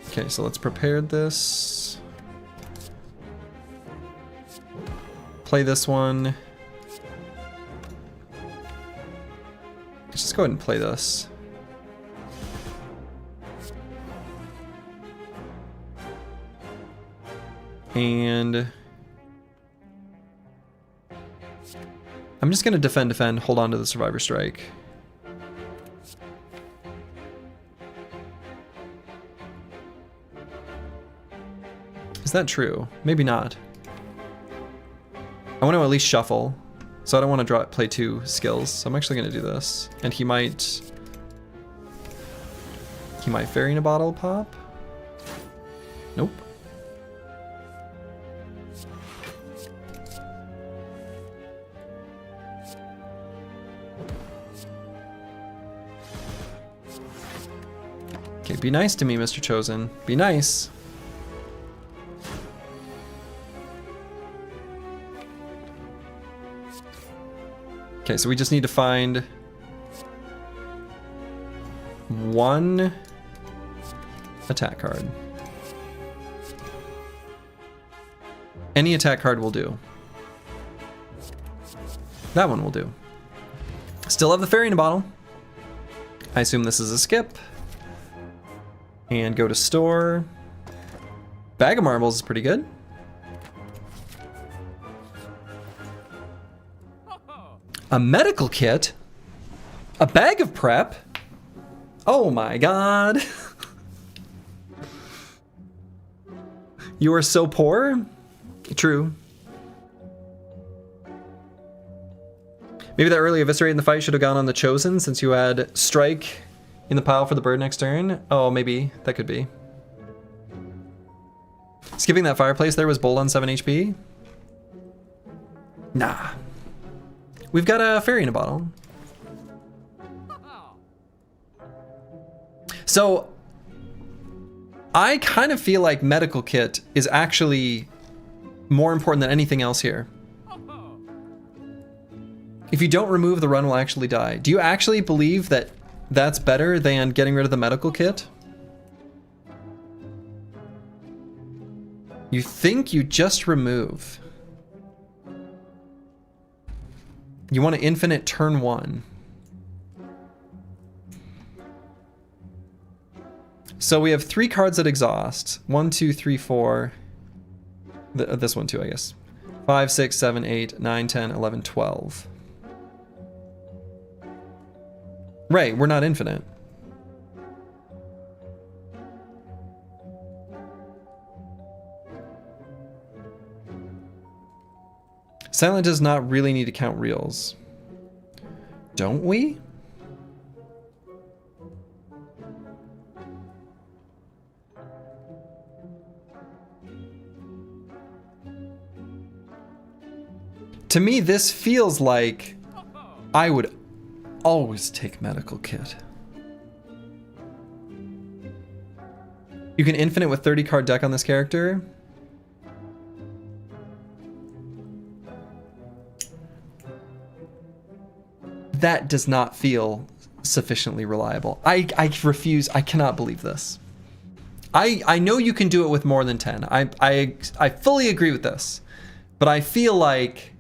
A: Okay, so let's prepare this. Play this one. Let's just go ahead and play this. And I'm just gonna defend, hold on to the Survivor Strike. Is that true? Maybe not. I want to at least shuffle, so I don't want to play 2 skills. So I'm actually going to do this, and he might Fairy in a Bottle pop. Nope. Okay, be nice to me, Mr. Chosen. Be nice. Okay, so we just need to find 1 attack card. Any attack card will do. That one will do. Still have the Fairy in a Bottle. I assume this is a skip. And go to store. Bag of Marbles is pretty good. A medical kit? A bag of prep? Oh my god. You are so poor? True. Maybe that early eviscerate in the fight should have gone on the Chosen since you had strike in the pile for the bird next turn. Oh, maybe. That could be. Skipping that fireplace there was bold on 7 HP? Nah. We've got a Fairy in a Bottle. So, I kind of feel like Medical Kit is actually more important than anything else here. If you don't remove, the run will actually die. Do you actually believe that that's better than getting rid of the Medical Kit? You think you just remove. You want an infinite turn 1. So we have 3 cards that exhaust. 1, 2, 3, 4. This one too, I guess. 5, 6, 7, 8, 9, 10, 11, 12. Right, we're not infinite. Silent does not really need to count reels. Don't we? To me, this feels like I would always take Medical Kit. You can infinite with 30 card deck on this character. That does not feel sufficiently reliable. I refuse. I cannot believe this. I know you can do it with more than 10. I fully agree with this. But I feel like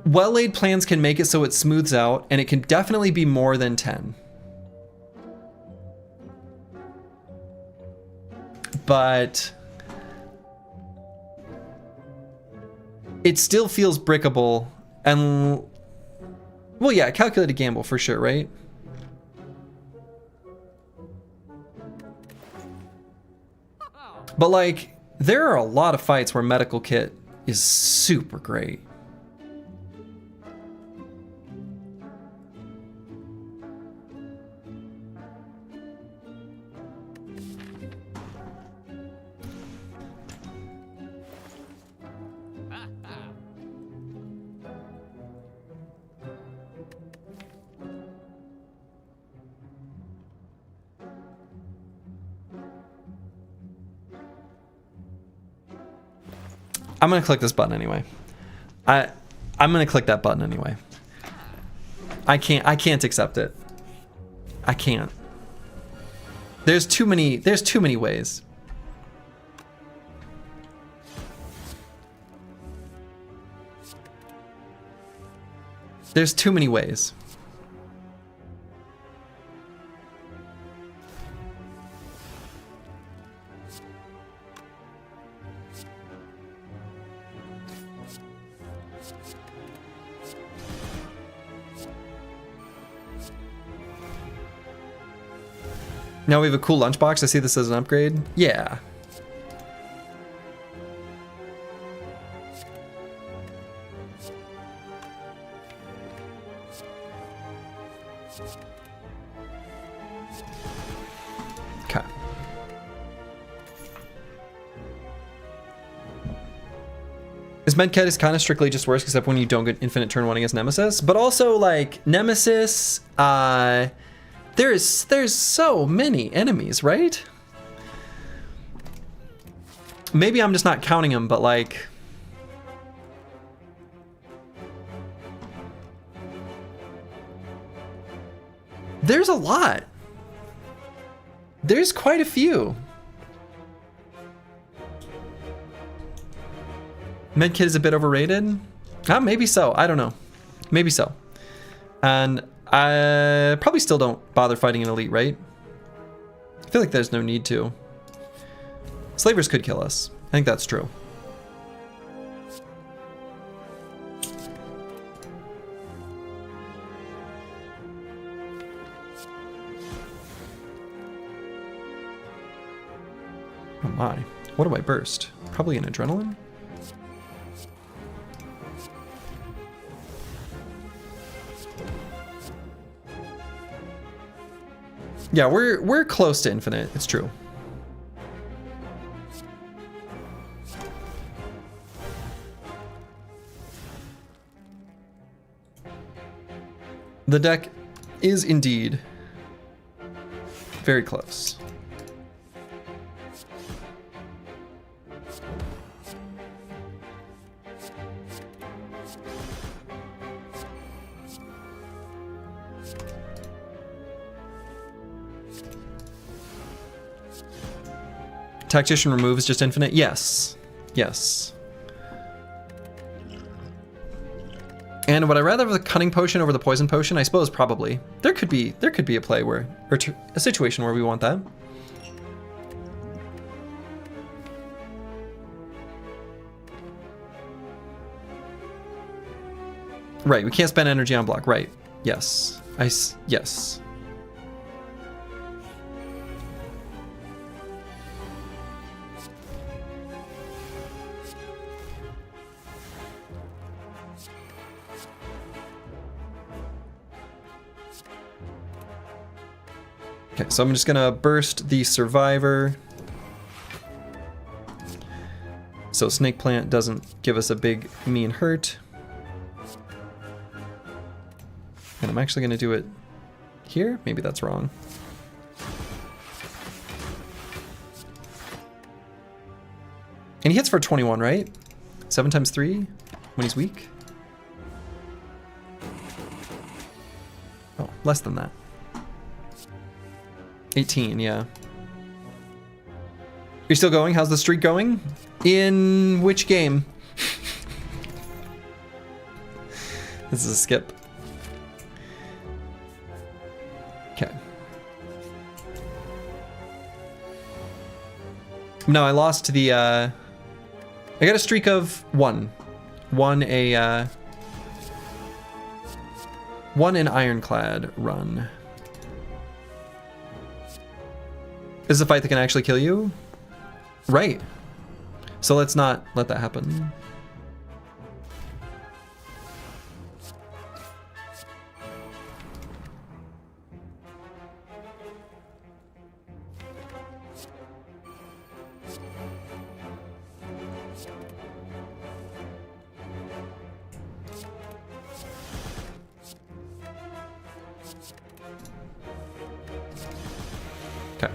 A: well-laid plans can make it so it smooths out, and it can definitely be more than 10. But it still feels brickable. And, well, yeah, calculated gamble for sure, right? But, like, there are a lot of fights where medical kit is super great. I'm gonna click this button anyway. I'm gonna click that button anyway. I can't accept it. I can't. There's too many ways. There's too many ways. Now we have a cool lunchbox. I see this as an upgrade. Yeah. Okay. This medkit is kind of strictly just worse, except when you don't get infinite turn 1 against Nemesis. But also, like, Nemesis, there's so many enemies, right? Maybe I'm just not counting them, but like... There's a lot. There's quite a few. Medkit is a bit overrated? Maybe so. I don't know. Maybe so. And I probably still don't bother fighting an elite, right? I feel like there's no need to. Slavers could kill us. I think that's true. Oh my. What do I burst? Probably an adrenaline? Yeah, we're close to infinite. It's true. The deck is indeed very close. Tactician remove is just infinite? Yes. Yes. And would I rather have the cunning potion over the poison potion? I suppose probably. There could be a play where, or a situation where we want that. Right, we can't spend energy on block, right. Yes. Yes. Okay, so I'm just gonna burst the survivor. So snake plant doesn't give us a big mean hurt. And I'm actually gonna do it here. Maybe that's wrong. And he hits for 21, right? 7 times 3 when he's weak. Oh, less than that. 18, yeah. You're still going? How's the streak going? In which game? This is a skip. Okay. No, I lost to the, I got a streak of 1. one an ironclad run. This is a fight that can actually kill you? Right. So let's not let that happen. Okay.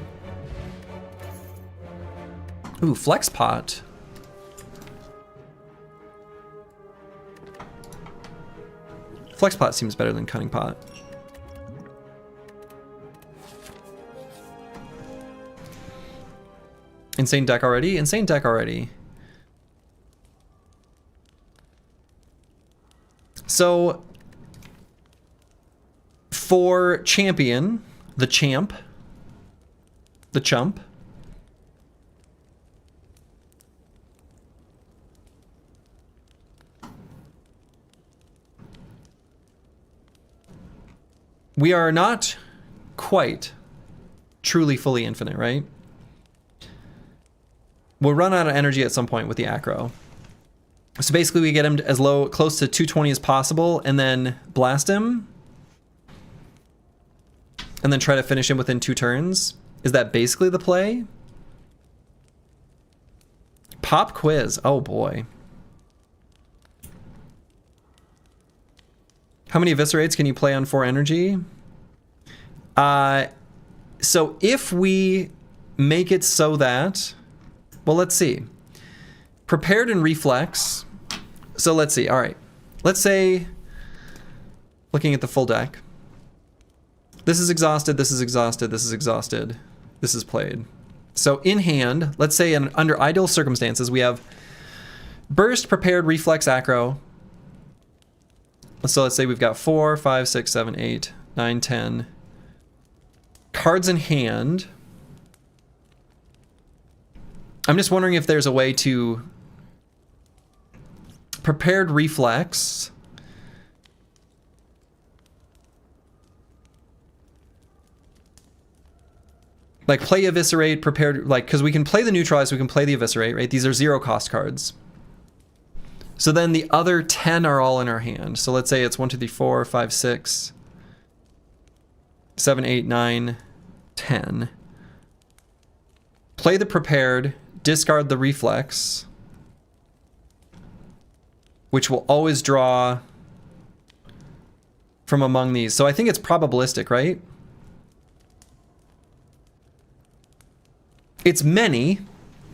A: Ooh, flex pot. Flex pot seems better than cunning pot. Insane deck already? Insane deck already. So for champion, the chump, we are not quite truly fully infinite, right? We'll run out of energy at some point with the acro. So basically we get him as close to 220 as possible and then blast him. And then try to finish him within 2 turns. Is that basically the play? Pop quiz. Oh boy. How many eviscerates can you play on 4 energy? So if we make it so that, well, let's see. Prepared and reflex. So let's see. All right. Let's say, looking at the full deck. This is exhausted, this is exhausted, this is exhausted. This is played. So in hand, let's say under ideal circumstances, we have burst, prepared, reflex, acro. So let's say we've got 4, 5, 6, 7, 8, 9, 10 cards in hand. I'm just wondering if there's a way to prepared reflex. Like play eviscerate, prepared, like, because we can play the neutralize, we can play the eviscerate, right? These are 0 cost cards. So then the other 10 are all in our hand. So let's say it's 1, 2, 3, 4, 5, 6, 7, 8, 9, 10. Play the prepared, discard the reflex, which will always draw from among these. So I think it's probabilistic, right? It's many,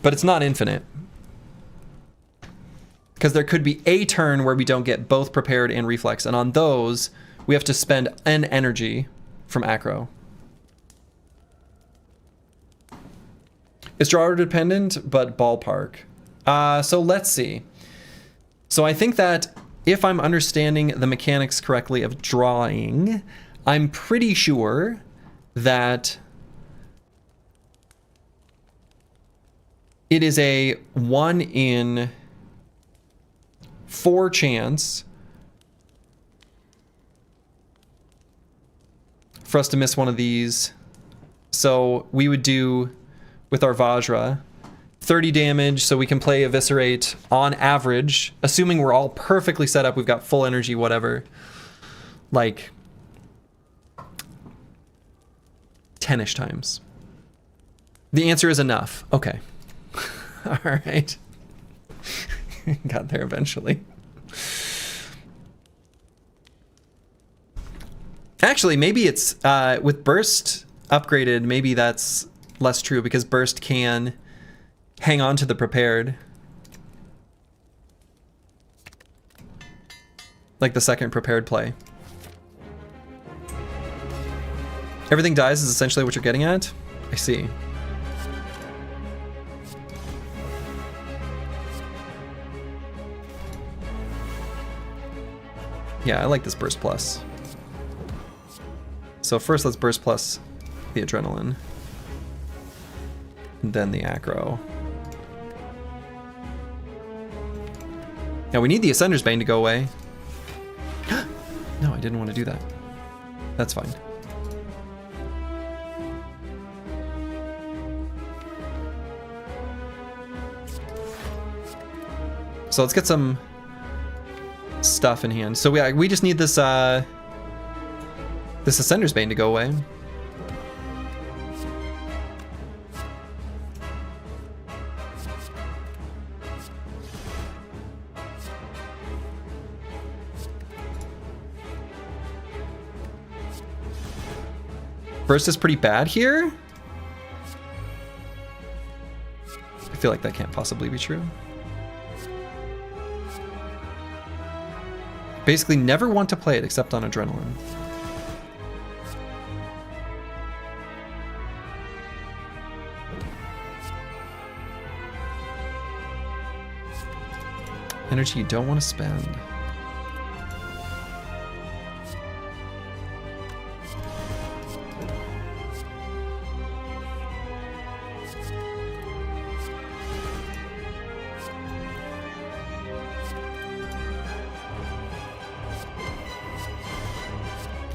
A: but it's not infinite. Because there could be a turn where we don't get both prepared and reflex, and on those, we have to spend an energy from acro. It's draw order dependent, but ballpark. So let's see. So I think that if I'm understanding the mechanics correctly of drawing, I'm pretty sure that it is a 1 in 4 chance for us to miss one of these. So we would do, with our Vajra, 30 damage, so we can play eviscerate on average, assuming we're all perfectly set up, we've got full energy, whatever, like 10-ish times. The answer is enough. Okay. All right. Got there eventually. Actually, maybe it's with burst upgraded, maybe that's less true because burst can hang on to the prepared. Like the second prepared play. Everything dies is essentially what you're getting at? I see. Yeah, I like this burst plus. So first let's burst plus the adrenaline. And then the acro. Now we need the Ascender's Bane to go away. No, I didn't want to do that. That's fine. So let's get some stuff in hand. So we just need this this Ascender's Bane to go away. Burst is pretty bad here. I feel like that can't possibly be true. Basically never want to play it except on adrenaline. Energy you don't want to spend.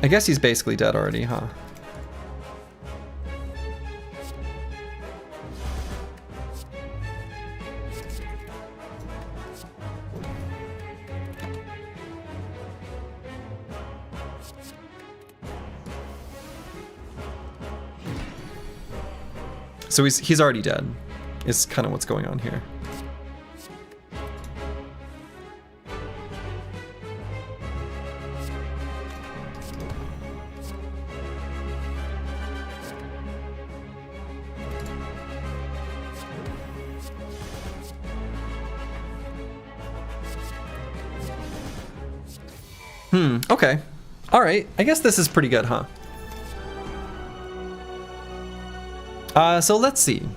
A: I guess he's basically dead already, huh? So he's already dead, is kind of what's going on here. Okay. Alright, I guess this is pretty good, huh? So let's see.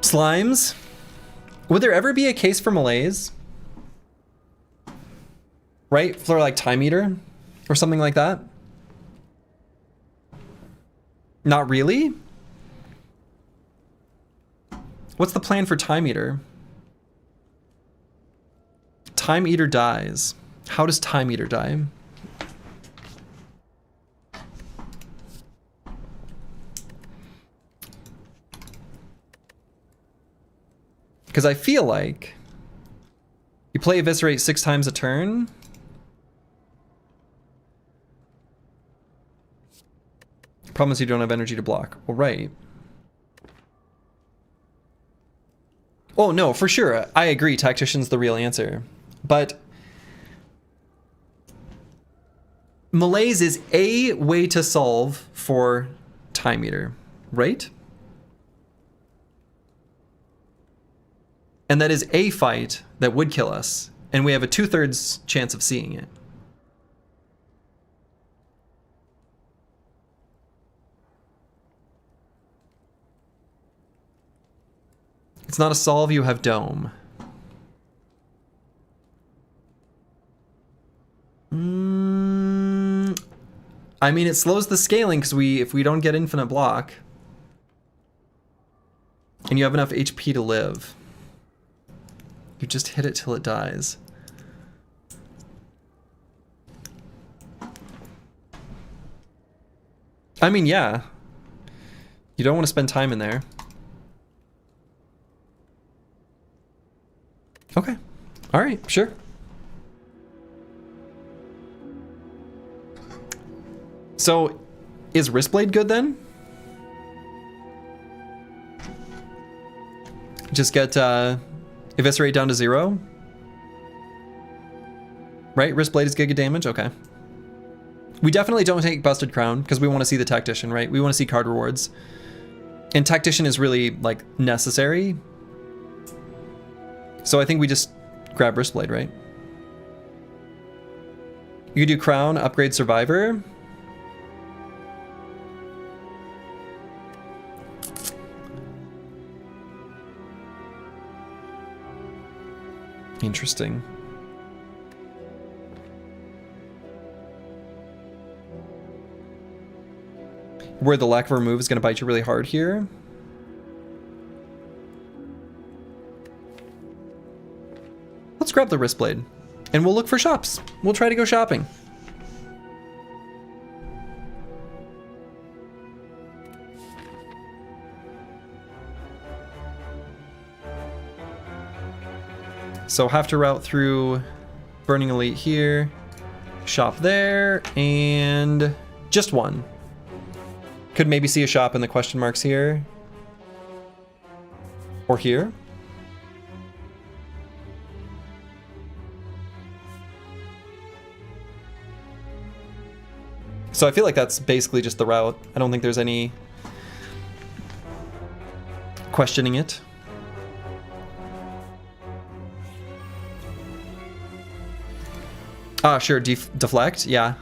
A: Slimes? Would there ever be a case for malaise? Right? For like Time Eater? Or something like that? Not really? What's the plan for Time Eater? Time Eater dies. How does Time Eater die? Because I feel like you play Eviscerate 6 times a turn. Problem is you don't have energy to block. Well, right. Oh, no, for sure. I agree. Tactician's the real answer. But malaise is a way to solve for Time Eater, right? And that is a fight that would kill us. And we have a 2/3 chance of seeing it. It's not a solve, you have Dome. I mean, it slows the scaling because if we don't get infinite block, and you have enough HP to live, you just hit it till it dies. I mean, yeah. You don't want to spend time in there. Okay. All right, sure. So, is Wristblade good then? Just get Eviscerate down to 0? Right? Wristblade is Giga damage? Okay. We definitely don't take Busted Crown because we want to see the Tactician, right? We want to see card rewards. And Tactician is really, like, necessary. So I think we just grab Wristblade, right? You could do Crown, upgrade Survivor. Interesting. where the lack of a remove is going to bite you really hard here. Let's grab the wrist blade and we'll look for shops. We'll try to go shopping. So have to route through Burning Elite here, shop there, and just one. Could maybe see a shop in the question marks here. Or here. So I feel like that's basically just the route. I don't think there's any questioning it. Ah, sure, deflect, yeah.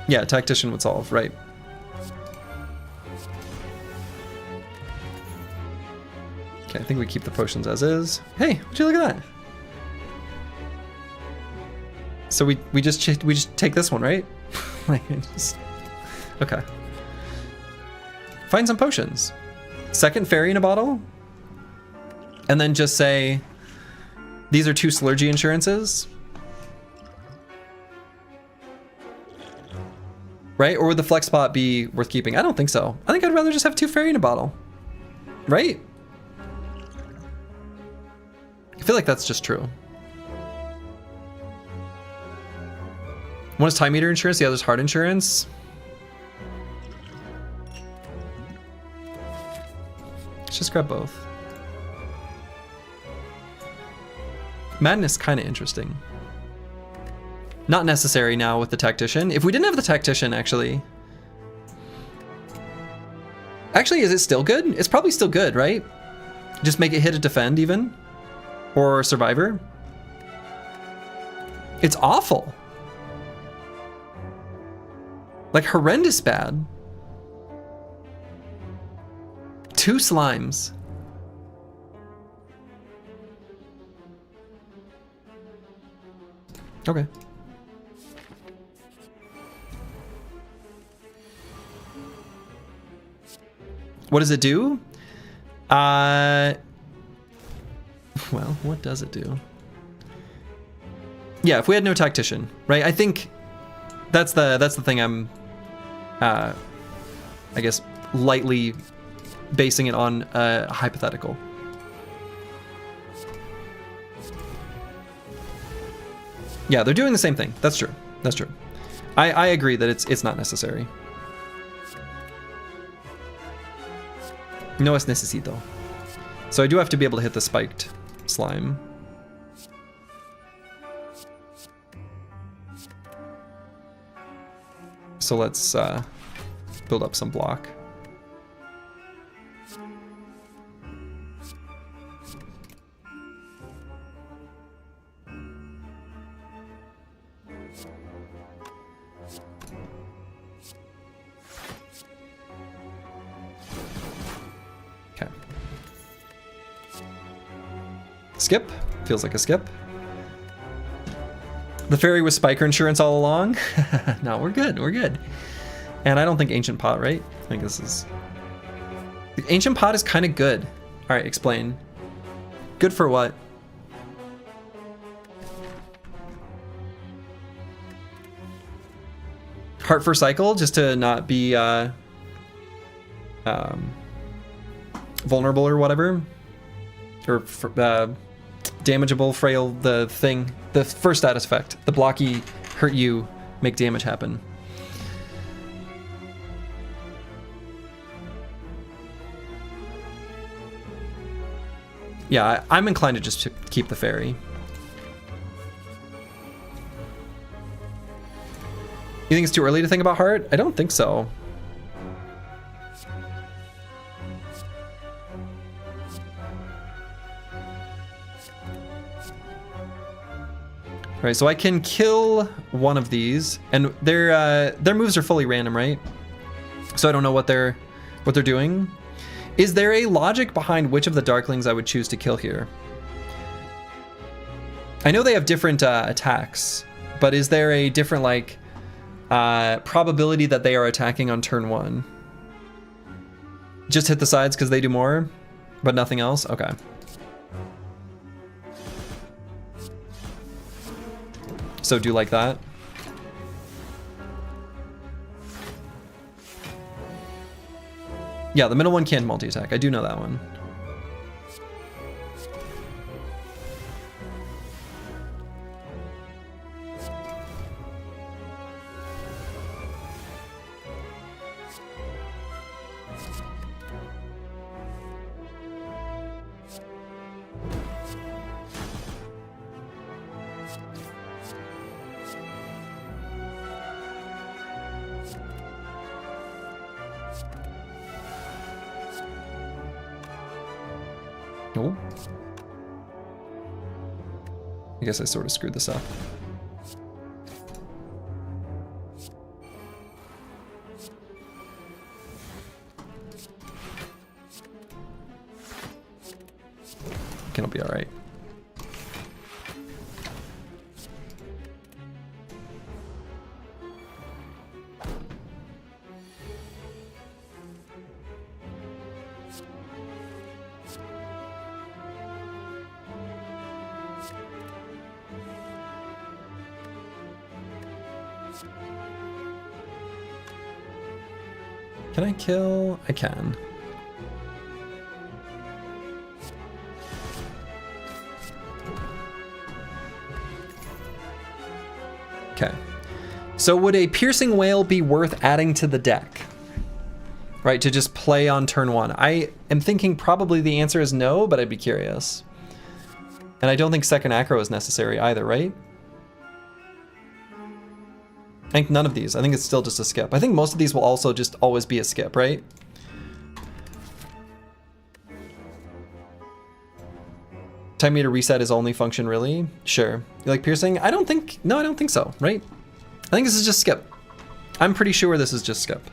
A: Yeah, tactician would solve, right. Okay, I think we keep the potions as is. Hey, would you look at that? So we just take this one, right? Like, okay. Find some potions. Second fairy in a bottle. And then just say, these are 2 Slurgy insurances. Right? Or would the flex spot be worth keeping? I don't think so. I think I'd rather just have 2 fairy in a bottle. Right? I feel like that's just true. One is time meter insurance, the other is heart insurance. Let's just grab both. Madness kind of interesting. Not necessary now with the tactician. If we didn't have the tactician, actually. Actually, is it still good? It's probably still good, right? Just make it hit a defend even. Or survivor. It's awful. Like horrendous bad. 2 slimes. Okay. What does it do? Well, what does it do? Yeah, if we had no tactician, right? I think that's the thing I'm I guess lightly basing it on a hypothetical. Yeah, they're doing the same thing. That's true. That's true. I agree that it's not necessary. No es necesito. So I do have to be able to hit the spiked slime. So let's build up some block. Okay. Skip. Feels like a skip. The fairy was spiker insurance all along? No, we're good, we're good. And I don't think Ancient Pot, right? I think this is... The Ancient Pot is kind of good. All right, explain. Good for what? Heart for cycle, just to not be vulnerable or whatever. Or damageable, frail, the thing. The first status effect. The blocky, hurt you, make damage happen. Yeah, I'm inclined to just keep the fairy. You think it's too early to think about heart? I don't think so. Right, so I can kill one of these, and their moves are fully random, right? So I don't know what they're doing. Is there a logic behind which of the Darklings I would choose to kill here? I know they have different attacks, but is there a different like probability that they are attacking on turn 1? Just hit the sides because they do more, but nothing else? Okay. So do like that. Yeah, the middle one can't multi-attack. I do know that one. Oh. I guess I sort of screwed this up. It'll be all right. Can I kill? I can. Okay. So would a piercing whale be worth adding to the deck? Right, to just play on turn 1. I am thinking probably the answer is no, but I'd be curious. And I don't think second acro is necessary either, right? I think none of these. I think it's still just a skip. I think most of these will also just always be a skip, right? Time meter reset is only function, really? Sure. You like piercing? I don't think... No, I don't think so, right? I think this is just skip. I'm pretty sure this is just skip.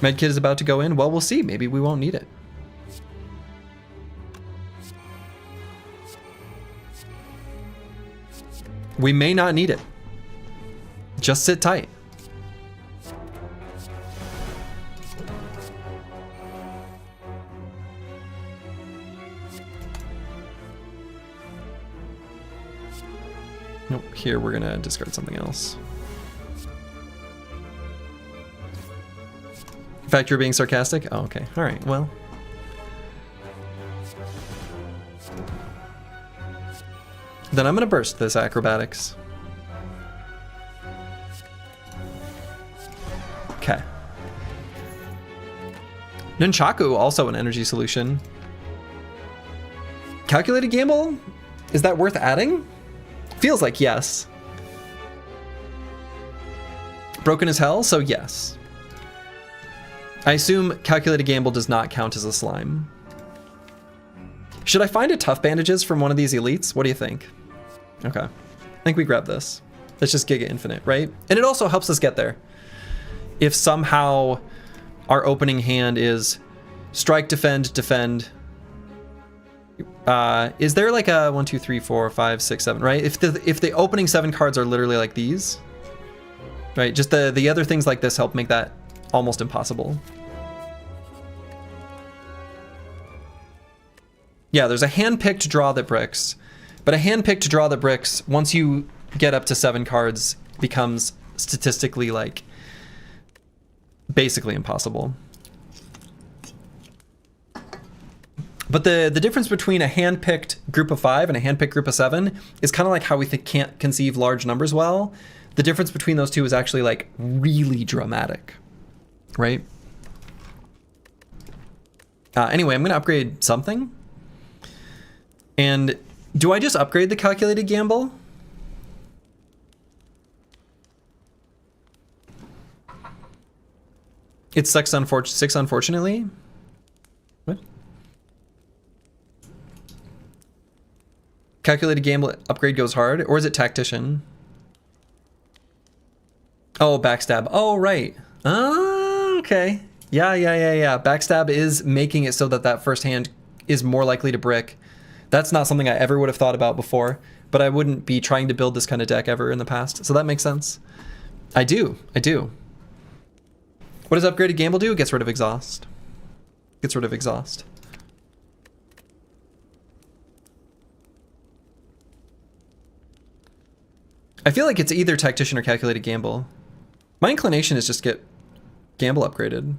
A: Medkit is about to go in. Well, we'll see. Maybe we won't need it. We may not need it. Just sit tight. Nope, here we're gonna discard something else. In fact, you're being sarcastic? Oh, okay. All right, well. Then I'm gonna burst this acrobatics. Okay. Nunchaku, also an energy solution. Calculated gamble? Is that worth adding? Feels like yes. Broken as hell, so yes. I assume calculated gamble does not count as a slime. Should I find a tough bandages from one of these elites? What do you think? Okay. I think we grab this. Let's just Giga Infinite, right? And it also helps us get there. If somehow our opening hand is strike, defend, defend. Is there like a 1, 2, 3, 4, 5, 6, 7, right? If the opening 7 cards are literally like these, right? Just the other things like this help make that almost impossible. Yeah, there's a hand-picked draw that bricks, but a hand-picked draw that bricks, once you get up to 7 cards, becomes statistically like basically impossible. But the difference between a hand-picked group of 5 and a hand-picked group of 7 is kind of like how we can't conceive large numbers well. The difference between those two is actually like really dramatic, right? Anyway, I'm gonna upgrade something. And Do I just upgrade the calculated gamble? It's 6 unfortunately. What? Calculated gamble upgrade goes hard, or is it tactician? Oh, backstab. Oh, right. Oh, okay. Yeah. Backstab is making it so that that first hand is more likely to brick. That's not something I ever would have thought about before, but I wouldn't be trying to build this kind of deck ever in the past. So that makes sense. I do. What does upgraded gamble do? It gets rid of exhaust. I feel like it's either tactician or calculated gamble. My inclination is just get gamble upgraded.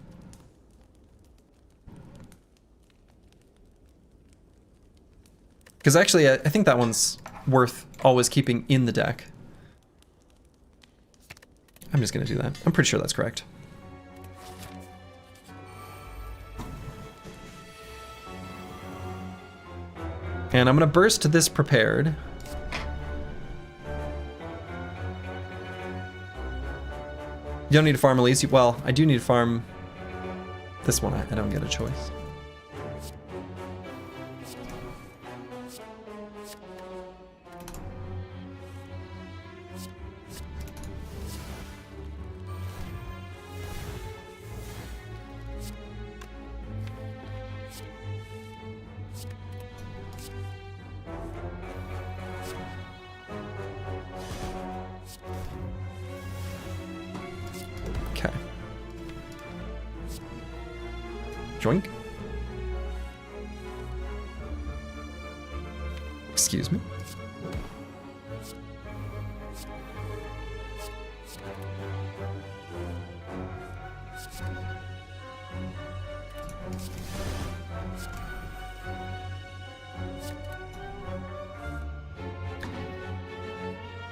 A: Because actually, I think that one's worth always keeping in the deck. I'm just going to do that. I'm pretty sure that's correct. And I'm going to burst this prepared. You don't need to farm Elise. Well, I do need to farm this one. I don't get a choice. Joink. Excuse me.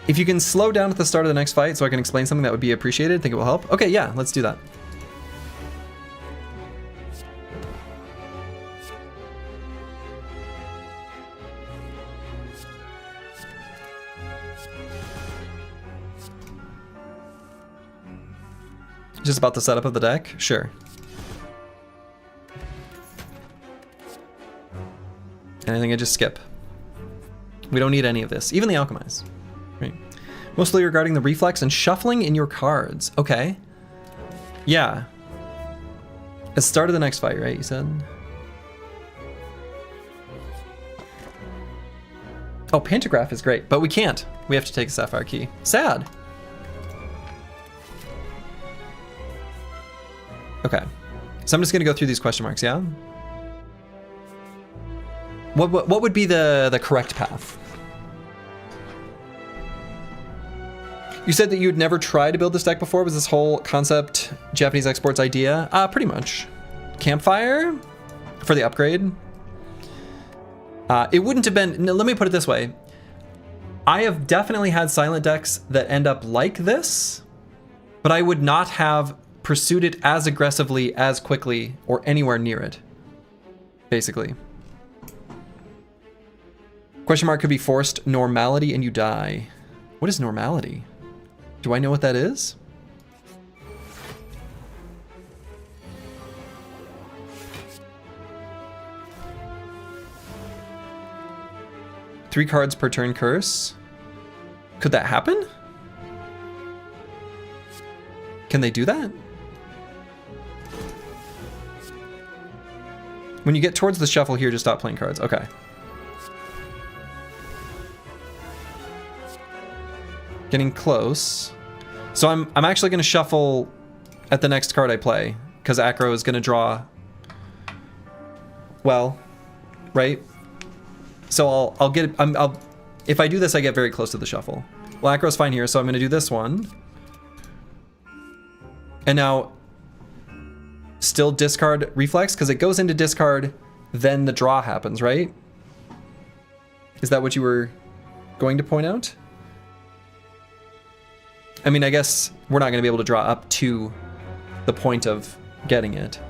A: If you can slow down at the start of the next fight so I can explain something that would be appreciated, I think it will help. Okay, yeah, let's do that. Just about the setup of the deck? Sure. Anything I just skip. We don't need any of this. Even the Alchemize. Right. Mostly regarding the reflex and shuffling in your cards. Okay. Yeah. At the start of the next fight, right, you said? Oh, Pantograph is great, but we can't. We have to take a Sapphire Key. Sad. Okay, so I'm just gonna go through these question marks, yeah? What would be the correct path? You said that you'd never tried to build this deck before. Was this whole concept Japanese exports idea? Pretty much. Campfire for the upgrade. It wouldn't have been, no, let me put it this way. I have definitely had silent decks that end up like this, but I would not have pursued it as aggressively, as quickly, or anywhere near it, basically. Question mark could be forced normality and you die. What is normality? Do I know what that is? Three cards per turn curse. Could that happen? Can they do that? When you get towards the shuffle here, just stop playing cards. Okay. Getting close. So I'm actually going to shuffle at the next card I play, because Acro is going to draw. Well, right? So I'll get if I do this, I get very close to the shuffle. Well, Acro's fine here, so I'm going to do this one. And now still discard reflex, because it goes into discard, then the draw happens, right? Is that what you were going to point out? I mean, I guess we're not going to be able to draw up to the point of getting it.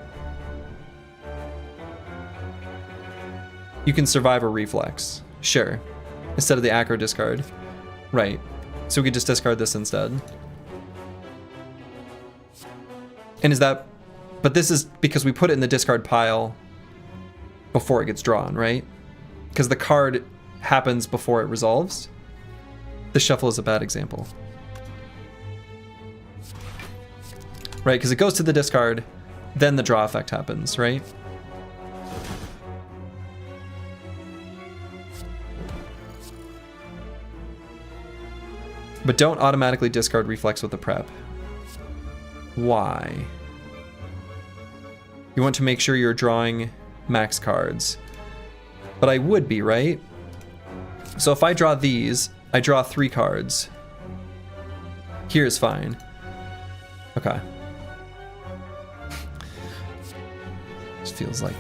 A: You can survive a reflex. Sure. instead of the aggro discard. Right. So we could just discard this instead. And is that... But this is because we put it in the discard pile before it gets drawn, right? Because the card happens before it resolves. The shuffle is a bad example. Right, because it goes to the discard, then the draw effect happens, right? But don't automatically discard Reflex with the prep. Why? You want to make sure you're drawing max cards. But I would be, right? So if I draw these, I draw 3 cards. Here's fine. Okay. This feels like...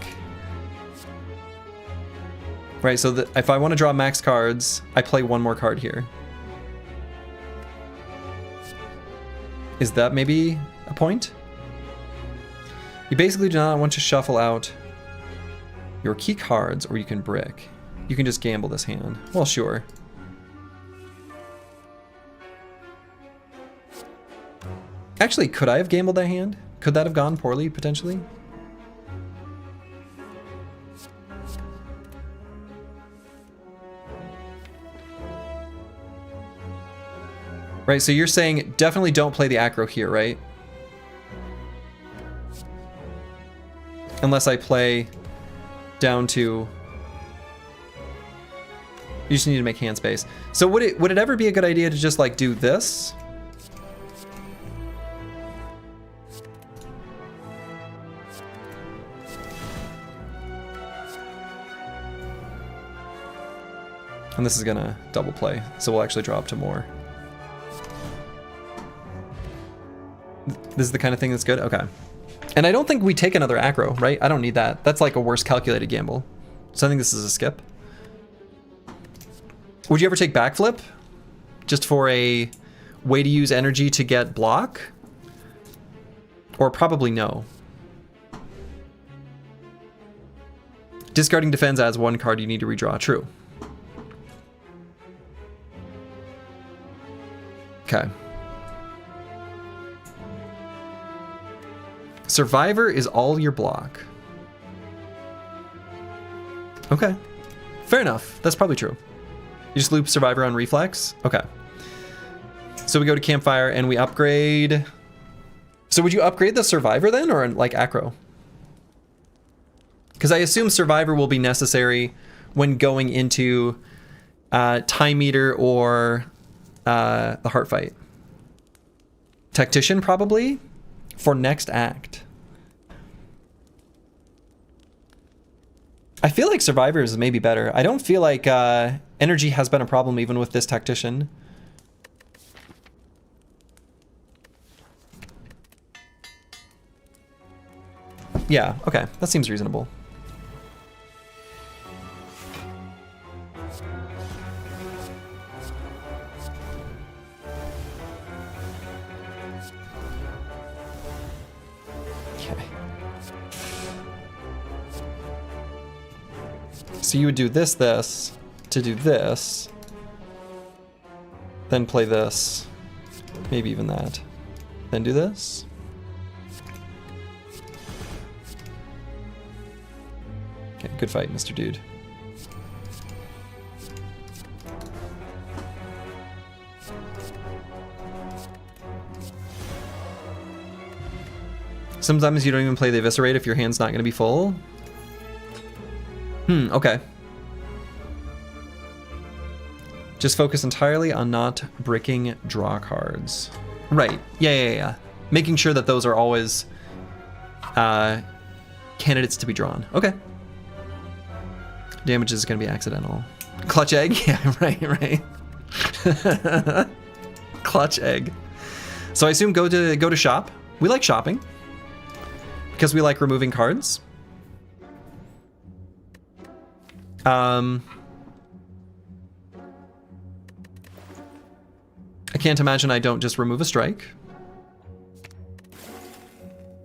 A: Right, so if I want to draw max cards, I play 1 more card here. Is that maybe a point? You basically do not want to shuffle out your key cards, or you can brick. You can just gamble this hand. Well, sure. Actually, could I have gambled that hand? Could that have gone poorly, potentially? Right, so you're saying definitely don't play the aggro here, right? Unless I play down to... You just need to make hand space. So would it ever be a good idea to just like do this? And this is gonna double play, so we'll actually draw up to more. This is the kind of thing that's good? Okay. And I don't think we take another aggro, right? I don't need that. That's like a worse calculated gamble. So I think this is a skip. Would you ever take backflip? Just for a way to use energy to get block? Or probably no. Discarding defense adds 1 card you need to redraw. True. Okay. Survivor is all your block. Okay. Fair enough. That's probably true. You just loop Survivor on Reflex? Okay. So we go to Campfire and we upgrade... So would you upgrade the Survivor then, or like Acro? Because I assume Survivor will be necessary when going into Time Meter or the Heart Fight. Tactician probably? For next act. I feel like Survivor is maybe better. I don't feel like energy has been a problem even with this Tactician. Yeah, okay. That seems reasonable. So you would do this to do this, then play this, maybe even that, then do this. Okay, good fight, Mr. Dude. Sometimes you don't even play the Eviscerate if your hand's not going to be full. Okay. Just focus entirely on not bricking draw cards. Right. Yeah. Making sure that those are always candidates to be drawn. Okay. Damage is going to be accidental. Clutch egg? Yeah, right. Clutch egg. So I assume go to shop. We like shopping because we like removing cards. I can't imagine I don't just remove a strike.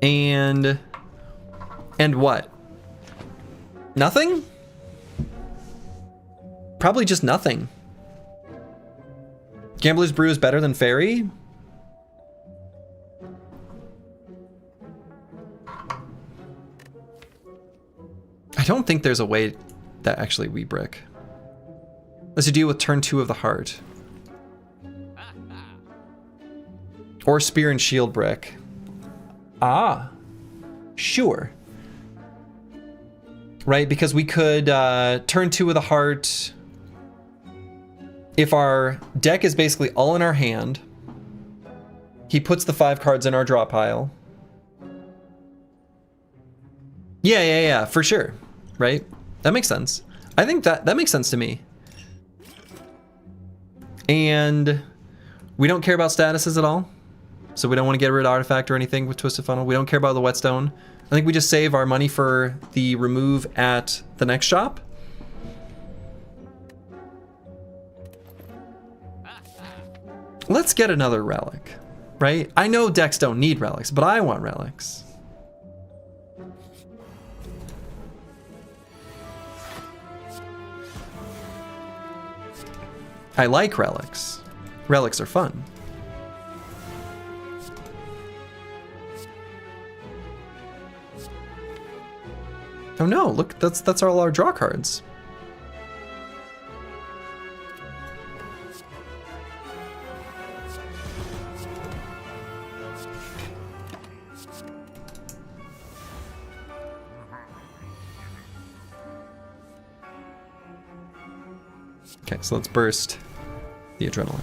A: And what? Nothing? Probably just nothing. Gambler's Brew is better than Fairy? I don't think there's a way that actually we brick. Let's deal with turn 2 of the heart. Or Spear and Shield brick. Ah, sure. Right, because we could turn 2 of the heart. If our deck is basically all in our hand, he puts the 5 cards in our draw pile. Yeah, for sure. Right? That makes sense. I think that makes sense to me. And we don't care about statuses at all. So we don't want to get rid of Artifact or anything with Twisted Funnel. We don't care about the Whetstone. I think we just save our money for the remove at the next shop. Let's get another relic, right? I know decks don't need relics, but I want relics. I like relics. Relics are fun. Oh no, look, that's all our draw cards. Okay, so let's burst the adrenaline.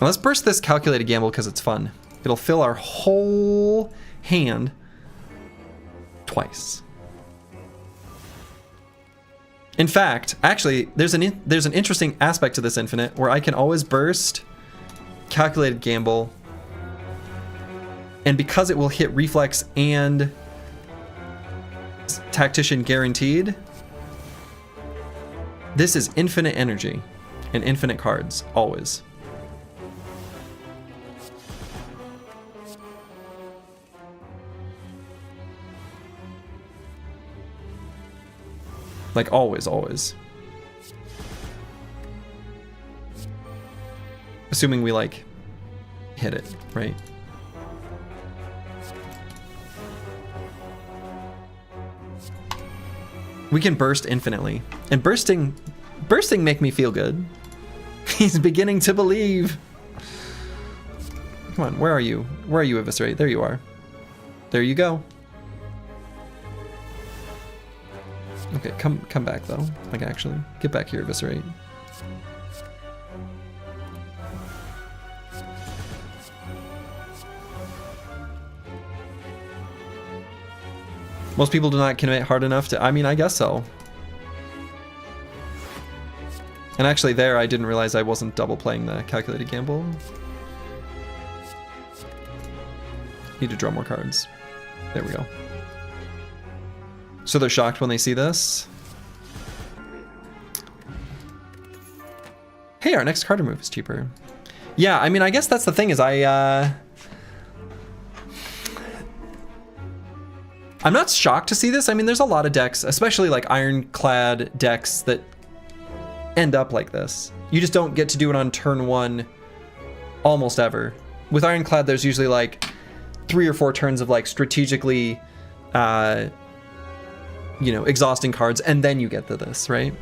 A: Now let's burst this calculated gamble because it's fun. It'll fill our whole hand twice. In fact, actually, there's an interesting aspect to this infinite where I can always burst calculated gamble, and because it will hit reflex and tactician guaranteed, this is infinite energy and infinite cards, always. Like always, always. Assuming we like hit it, right? We can burst infinitely. And bursting make me feel good. He's beginning to believe. Come on, where are you? Where are you, Eviscerate? There you are. There you go. Okay, come back though. Like actually, get back here, Eviscerate. Most people do not commit hard enough to, I mean, I guess so. And actually there, I didn't realize I wasn't double playing the calculated gamble. Need to draw more cards. There we go. So they're shocked when they see this. Hey, our next card remove is cheaper. Yeah, I mean, I guess that's the thing is I'm not shocked to see this. I mean, there's a lot of decks, especially like ironclad decks that end up like this. You just don't get to do it on turn 1 almost ever. With ironclad, there's usually like 3 or 4 turns of like strategically, you know, exhausting cards, and then you get to this, right?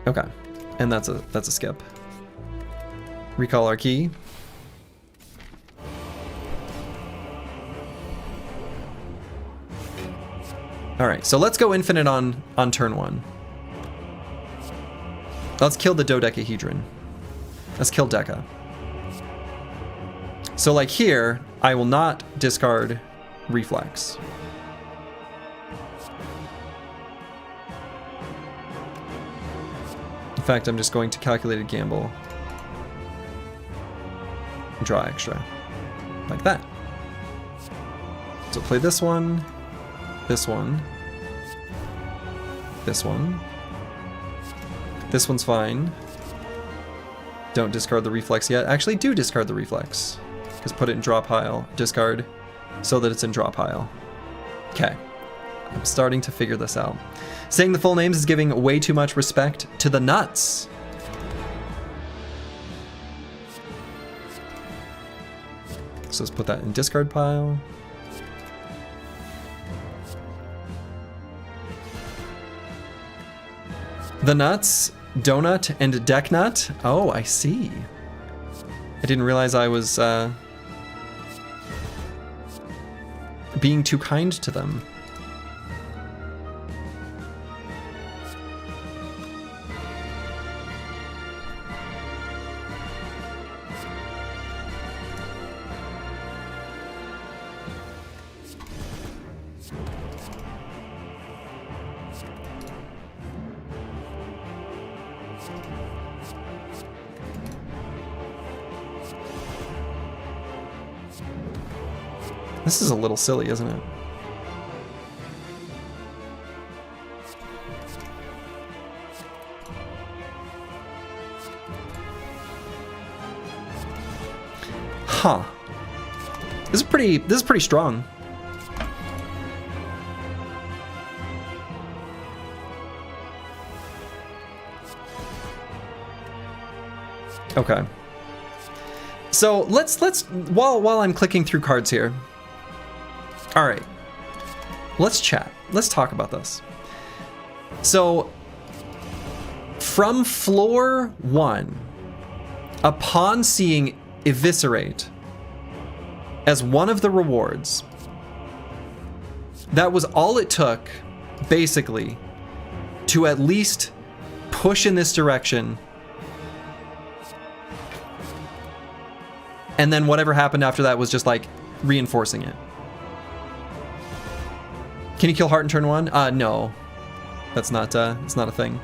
A: Okay, and that's a skip. Recall our key. All right, so let's go infinite on turn 1. Let's kill the dodecahedron. Let's kill Deca. So like here, I will not discard reflex. In fact, I'm just going to calculated gamble. And draw extra. Like that. So play this one, this one, this one. This one's fine. Don't discard the reflex yet. Actually, do discard the reflex. Because put it in draw pile, discard, so that it's in draw pile. Okay. I'm starting to figure this out. Saying the full names is giving way too much respect to the nuts. So let's put that in discard pile. The nuts, donut, and deck nut. Oh, I see. I didn't realize I was being too kind to them. This is a little silly, isn't it? Huh. This is pretty strong. Okay. So let's while I'm clicking through cards here. All right, let's chat. Let's talk about this. So, from floor 1, upon seeing Eviscerate as one of the rewards, that was all it took, basically, to at least push in this direction. And then whatever happened after that was just like reinforcing it. Can you kill Heart in turn 1? No. It's not a thing.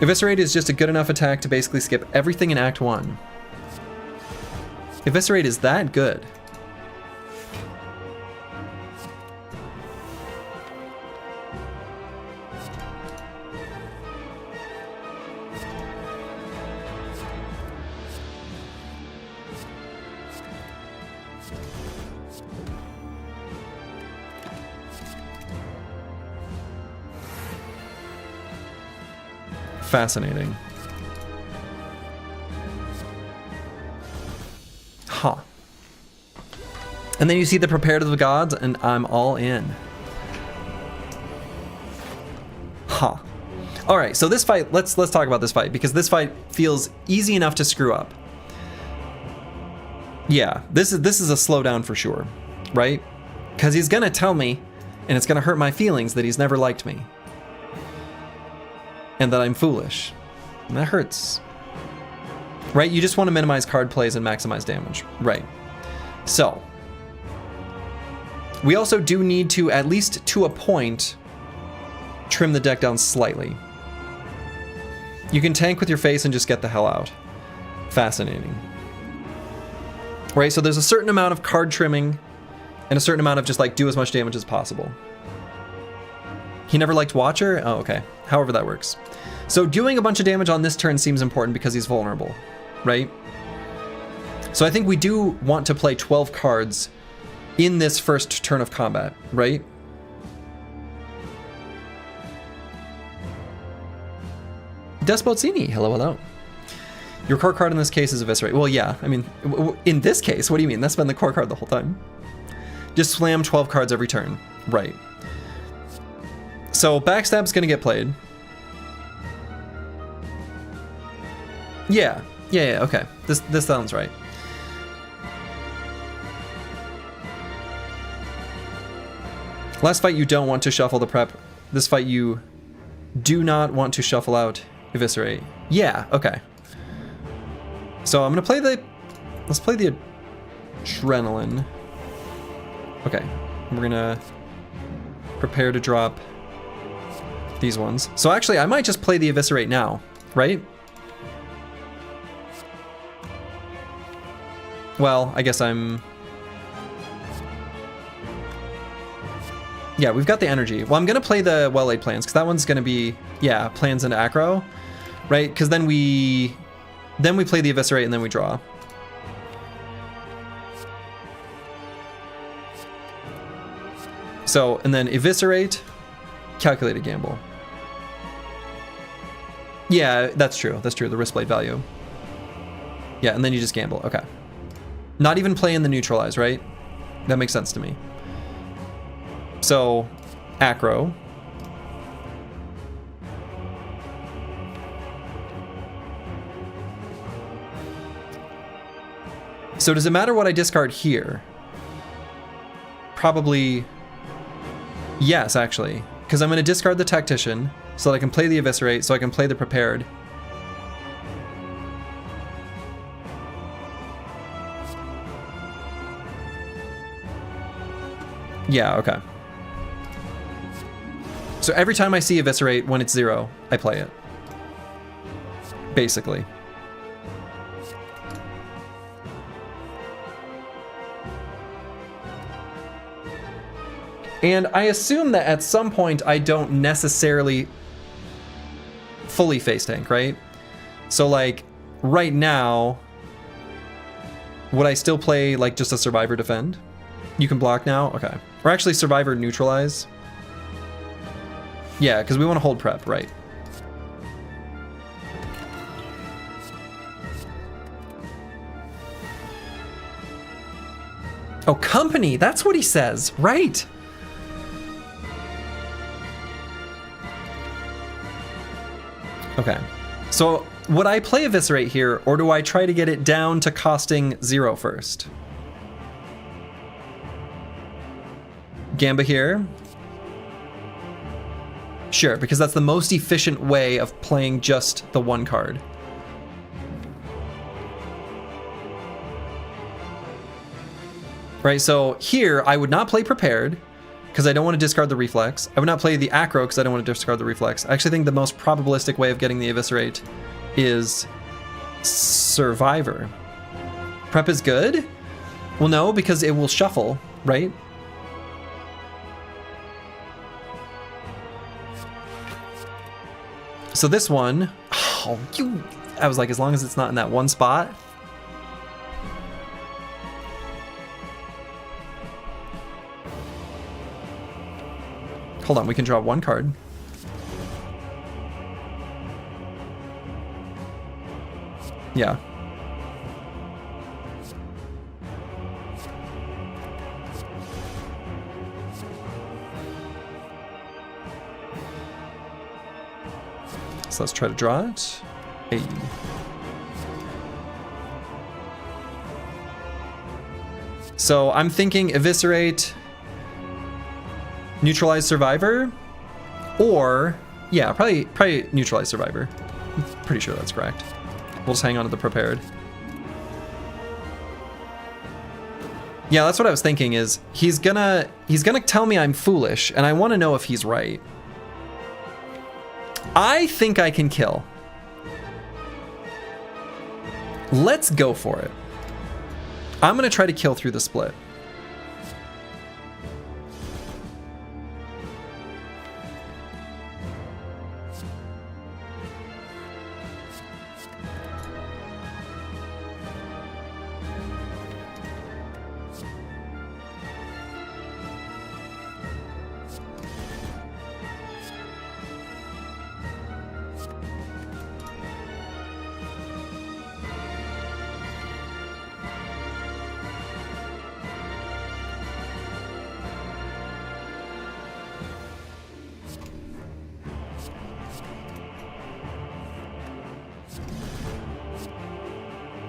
A: Eviscerate is just a good enough attack to basically skip everything in Act 1. Eviscerate is that good. Fascinating. Huh. And then you see the Prepare to the Gods, and I'm all in. Huh. All right, so this fight, let's talk about this fight, because this fight feels easy enough to screw up. Yeah, this is a slowdown for sure, right? Because he's gonna tell me, and it's gonna hurt my feelings that he's never liked me. And that I'm foolish. And that hurts. Right? You just want to minimize card plays and maximize damage. Right. So, we also do need to, at least to a point, trim the deck down slightly. You can tank with your face and just get the hell out. Fascinating. Right, so there's a certain amount of card trimming and a certain amount of just like do as much damage as possible. He never liked Watcher? Oh, okay. However that works. So doing a bunch of damage on this turn seems important because he's vulnerable, right? So I think we do want to play 12 cards in this first turn of combat, right? Despotzini, hello, hello. Your core card in this case is Eviscerate. Well, yeah, I mean, in this case, what do you mean? That's been the core card the whole time. Just slam 12 cards every turn, right? So Backstab's gonna get played. Yeah, okay. This sounds right. Last fight you don't want to shuffle the prep. This fight you do not want to shuffle out Eviscerate. Yeah, okay. So I'm gonna play let's play the Adrenaline. Okay, we're gonna prepare to drop these ones. So actually, I might just play the Eviscerate now, right? Well, I guess I'm... Yeah, we've got the energy. Well, I'm going to play the Well-Laid Plans, because that one's going to be, yeah, plans into Acro, right? Because then we play the Eviscerate and then we draw. So, and then eviscerate, calculated gamble. Yeah, that's true. That's true. The wrist blade value. Yeah, and then you just gamble. Okay. Not even play in the neutralize, right? That makes sense to me. So, acro. So does it matter what I discard here? Probably yes, actually. Because I'm going to discard the tactician so that I can play the eviscerate, so I can play the prepared. Yeah, okay. So every time I see eviscerate when it's 0, I play it. Basically. And I assume that at some point I don't necessarily fully face tank, right? So like right now, would I still play like just a survivor defend? You can block now? Okay. Or actually survivor neutralize. Yeah, because we want to hold prep, right? Oh, company, that's what he says, right? Okay, so would I play eviscerate here, or do I try to get it down to costing 0 first? Gamba here. Sure, because that's the most efficient way of playing just the one card. Right, so here I would not play prepared, because I don't want to discard the reflex. I would not play the acro because I don't want to discard the reflex. I actually think the most probabilistic way of getting the eviscerate is survivor. Prep is good? Well, no, because it will shuffle, right? So this one, oh, I was like, as long as it's not in that one spot. Hold on, we can draw one card. Yeah. So let's try to draw it. Hey. So I'm thinking eviscerate, neutralize survivor, or yeah, probably neutralize survivor. I'm pretty sure that's correct. We'll just hang on to the prepared. Yeah, that's what I was thinking. Is he's gonna tell me I'm foolish, and I want to know if he's right. I think I can kill. Let's go for it. I'm gonna try to kill through the split.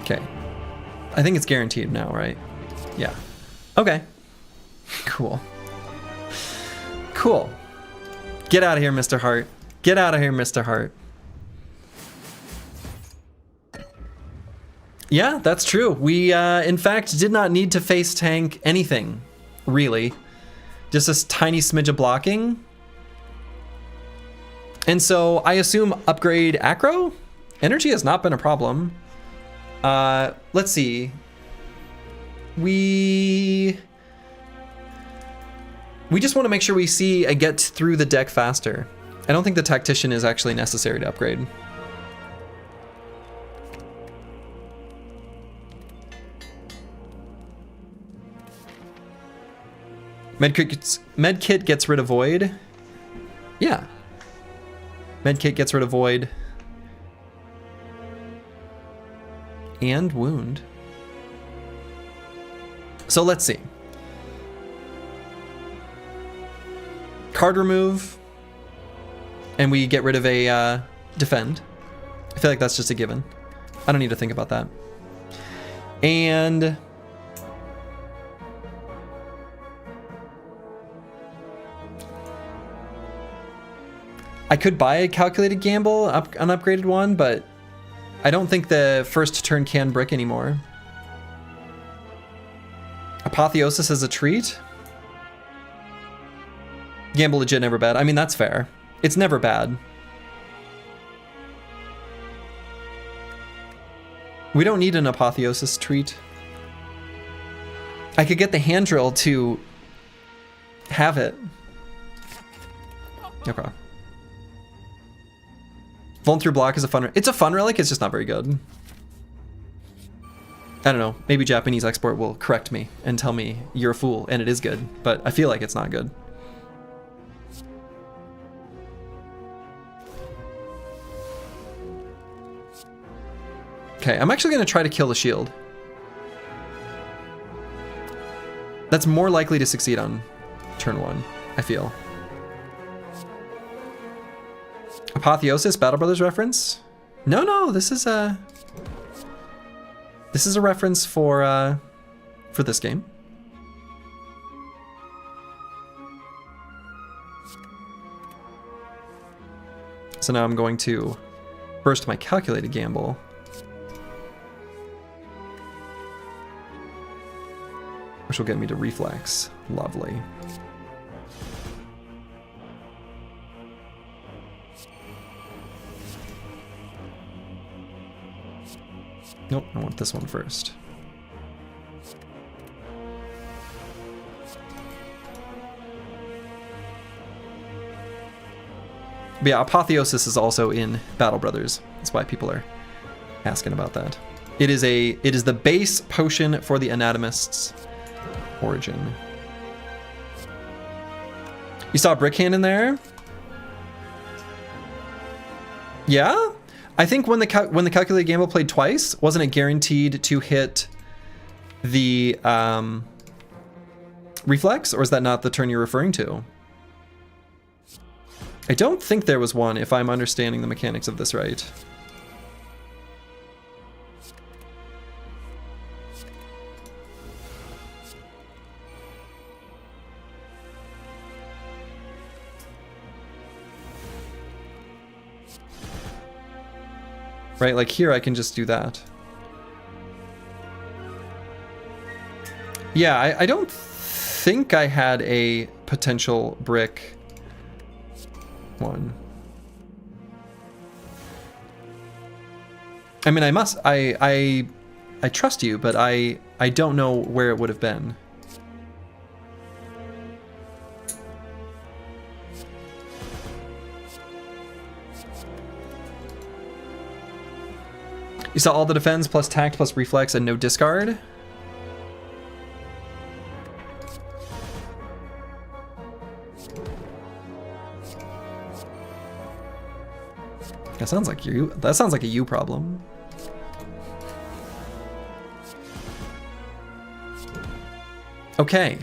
A: Okay. I think it's guaranteed now, right? Yeah. Okay. Cool. Cool. Get out of here, Mr. Hart. Get out of here, Mr. Hart. Yeah, that's true. We, in fact, did not need to face tank anything, really. Just a tiny smidge of blocking. And so I assume upgrade acro? Energy has not been a problem. Let's see. We just want to make sure we see a get through the deck faster. I don't think the tactician is actually necessary to upgrade. Medkit gets rid of Void. Yeah. Medkit gets rid of Void. And Wound. So let's see. Card remove. And we get rid of a defend. I feel like that's just a given. I don't need to think about that. And I could buy a calculated gamble, an upgraded one, but I don't think the first turn can brick anymore. Apotheosis as a treat. Gamble legit, never bad. I mean, that's fair. It's never bad. We don't need an Apotheosis treat. I could get the hand drill to have it. Okay. Vuln through block is a fun. It's a fun relic. It's just not very good. I don't know. Maybe Japanese export will correct me and tell me you're a fool, and it is good. But I feel like it's not good. Okay, I'm actually going to try to kill the shield. That's more likely to succeed on turn 1, I feel. Apotheosis, Battle Brothers reference? No, this is a reference for this game. So now I'm going to burst my calculated gamble. Which will get me to reflex. Lovely. Nope, I want this one first. But yeah, Apotheosis is also in Battle Brothers. That's why people are asking about that. It is the base potion for the Anatomist's origin. You saw Brickhand in there? Yeah? I think when the calculated gamble played twice, wasn't it guaranteed to hit the reflex, or is that not the turn you're referring to? I don't think there was one, if I'm understanding the mechanics of this right. Right, like here I can just do that. Yeah, I don't think I had a potential brick one. I mean, I trust you, but I don't know where it would have been. You saw all the defense plus tact plus reflex and no discard. That sounds like you. That sounds like a you problem. Okay.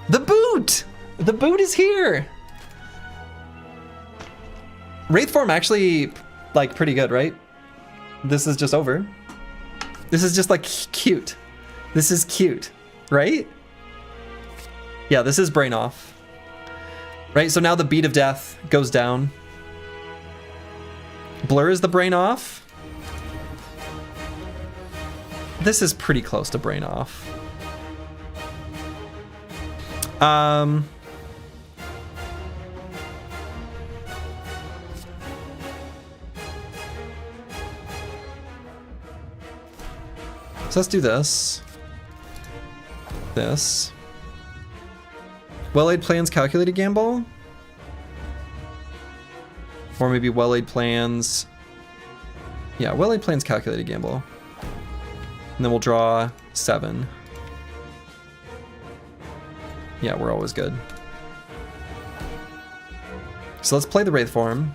A: The boot! The boot is here! Wraith form actually, like, pretty good, right? This is just over. This is just, like, cute. This is cute, right? Yeah, this is brain off. Right, so now the beat of death goes down. Blur is the brain off. This is pretty close to brain off. So let's do this. This. Well-laid plans, calculated gamble? Or maybe well-laid plans. Yeah, well-laid plans, calculated gamble. And then we'll draw 7. Yeah, we're always good. So let's play the Wraith form.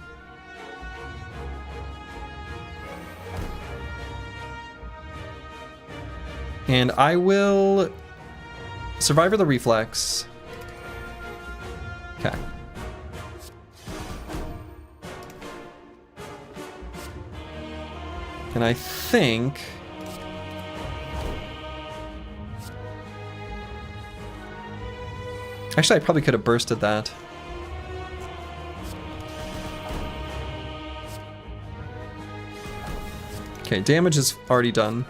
A: And I will Survivor the Reflex. Okay. And I think... Actually, I probably could have bursted that. Okay, damage is already done.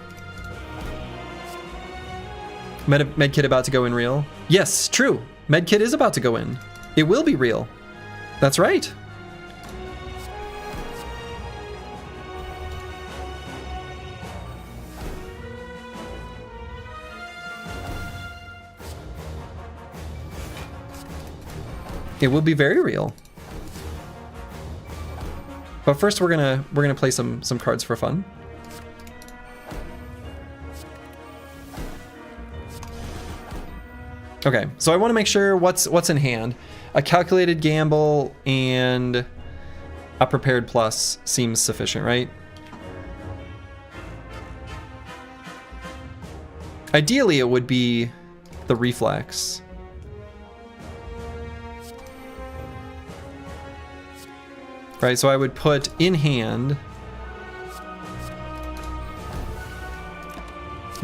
A: Medkit about to go in real? Yes, true. Medkit is about to go in. It will be real. That's right. It will be very real. But first we're gonna play some cards for fun. Okay, so I want to make sure what's in hand. A calculated gamble and a prepared plus seems sufficient, right? Ideally, it would be the reflex. Right, so I would put in hand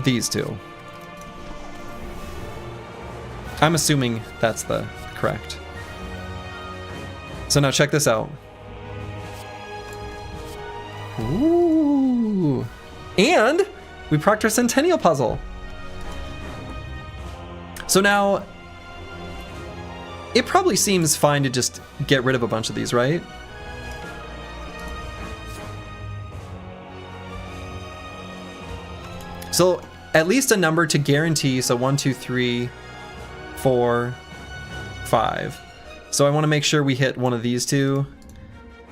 A: these two. I'm assuming that's the correct. So now check this out. Ooh. And we procced our Centennial puzzle. So now it probably seems fine to just get rid of a bunch of these, right? So at least a number to guarantee. So 1, 2, 3, 4, 5. So I want to make sure we hit one of these two.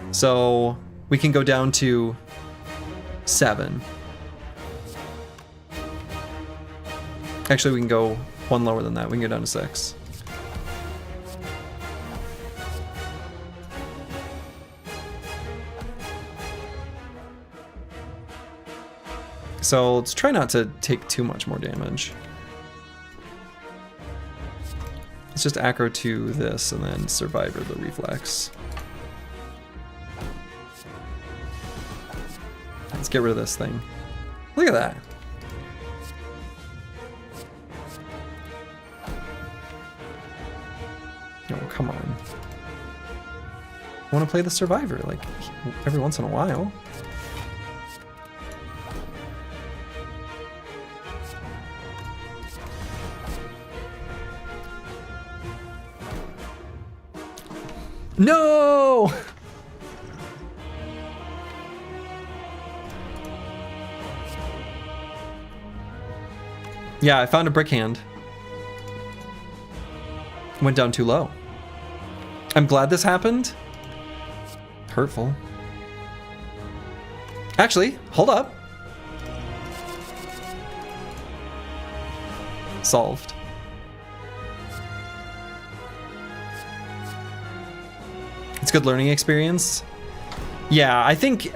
A: So we can go down to 7. Actually, we can go one lower than that. We can go down to 6. So let's try not to take too much more damage. Let's just aggro to this and then Survivor the reflex. Let's get rid of this thing. Look at that. Oh, come on. I want to play the Survivor, like, every once in a while. No! Yeah, I found a brick hand. Went down too low. I'm glad this happened. Hurtful. Actually, hold up. Solved. It's a good learning experience. Yeah, I think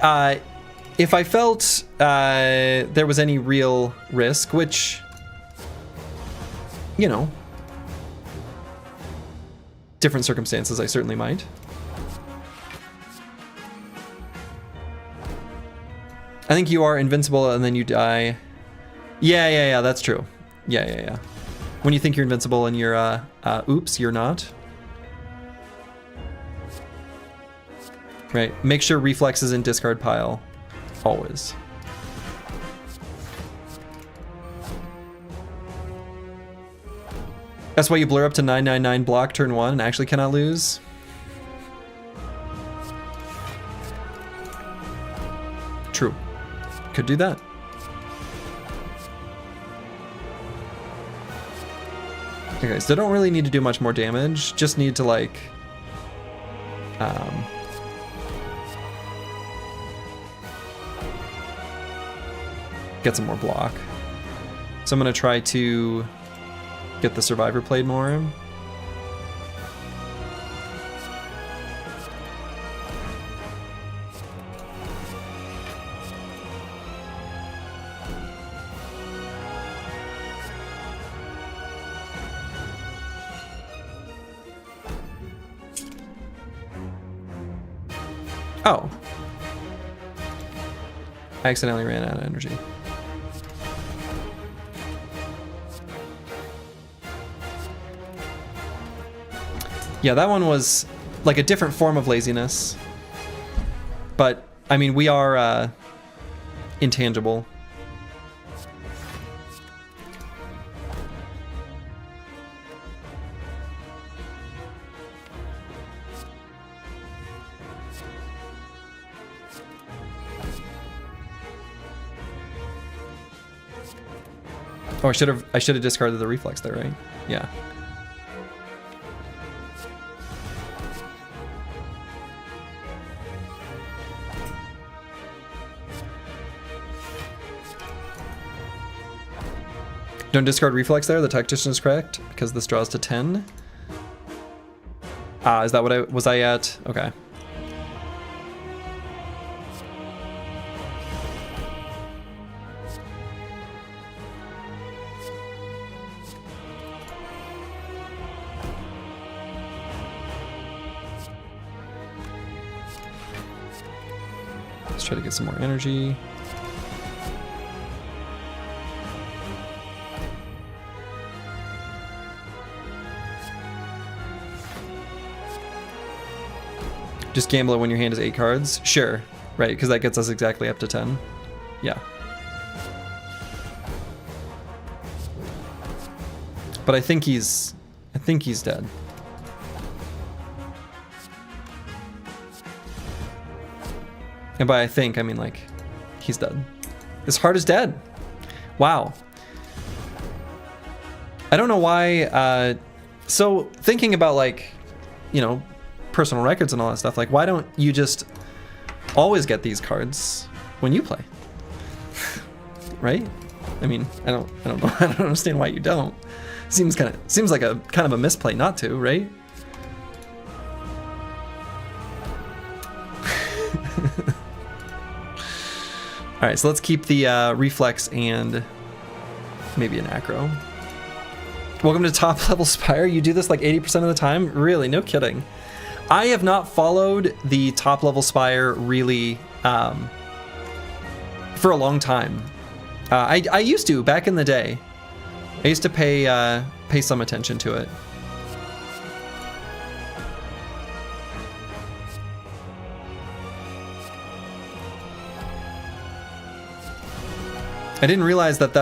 A: if I felt there was any real risk, which, you know, different circumstances, I certainly might. I think you are invincible and then you die. Yeah, that's true. Yeah. When you think you're invincible and you're, oops, you're not. Right, make sure reflex is in discard pile, always. That's why you blur up to 999 block turn 1 and actually cannot lose. True. Could do that. Okay, so they don't really need to do much more damage, just need to like get some more block. So I'm gonna try to get the Survivor played more. Oh. I accidentally ran out of energy. Yeah, that one was like a different form of laziness. But, I mean, we are intangible. Oh, I should have discarded the reflex there, right? Yeah. Don't discard reflex there. The tactician is correct because this draws to 10. Is that what was I at? Okay. Let's try to get some more energy. Just gamble it when your hand is 8 cards? Sure. Right, because that gets us exactly up to 10. Yeah. But I think he's dead. And by I think, I mean like, he's dead. His heart is dead. Wow. I don't know why, so thinking about like, you know, personal records and all that stuff, like why don't you just always get these cards when you play? Right? I mean, I don't know. I don't understand why you don't. Seems like a kind of a misplay not to, right? All right, so let's keep the reflex and maybe an acro. Welcome to top level Spire. You do this like 80% of the time? Really? No kidding. I have not followed the top level Spire really for a long time. I used to back in the day. I used to pay some attention to it. I didn't realize that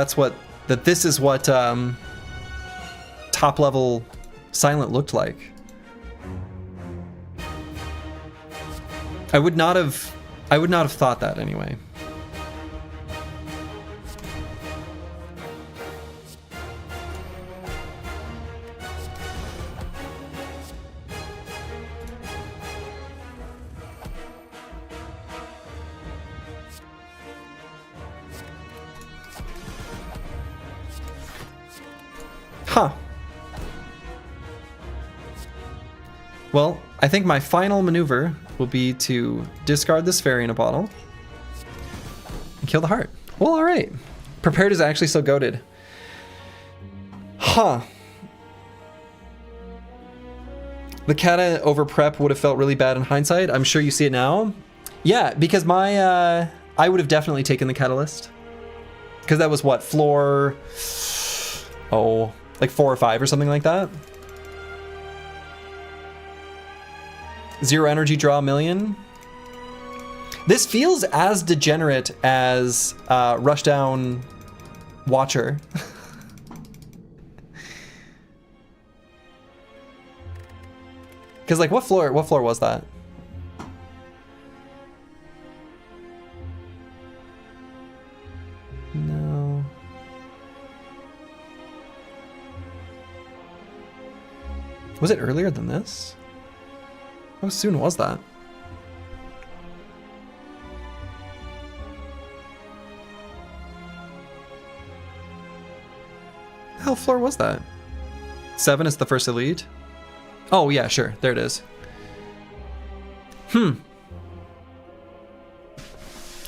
A: this is what top level Silent looked like. I would not have thought that anyway. Huh. Well, I think my final maneuver will be to discard this fairy in a bottle and kill the heart. Well, all right. Prepared is actually so goated. Huh. The kata over prep would have felt really bad in hindsight. I'm sure you see it now. Yeah, because my I would have definitely taken the catalyst. Because that was what, floor, oh, like 4 or 5 or something like that. 0 energy, draw a million. This feels as degenerate as Rushdown Watcher. Because like, what floor was that? No. Was it earlier than this? How soon was that? The hell floor was that? 7 is the first elite? Oh yeah, sure. There it is.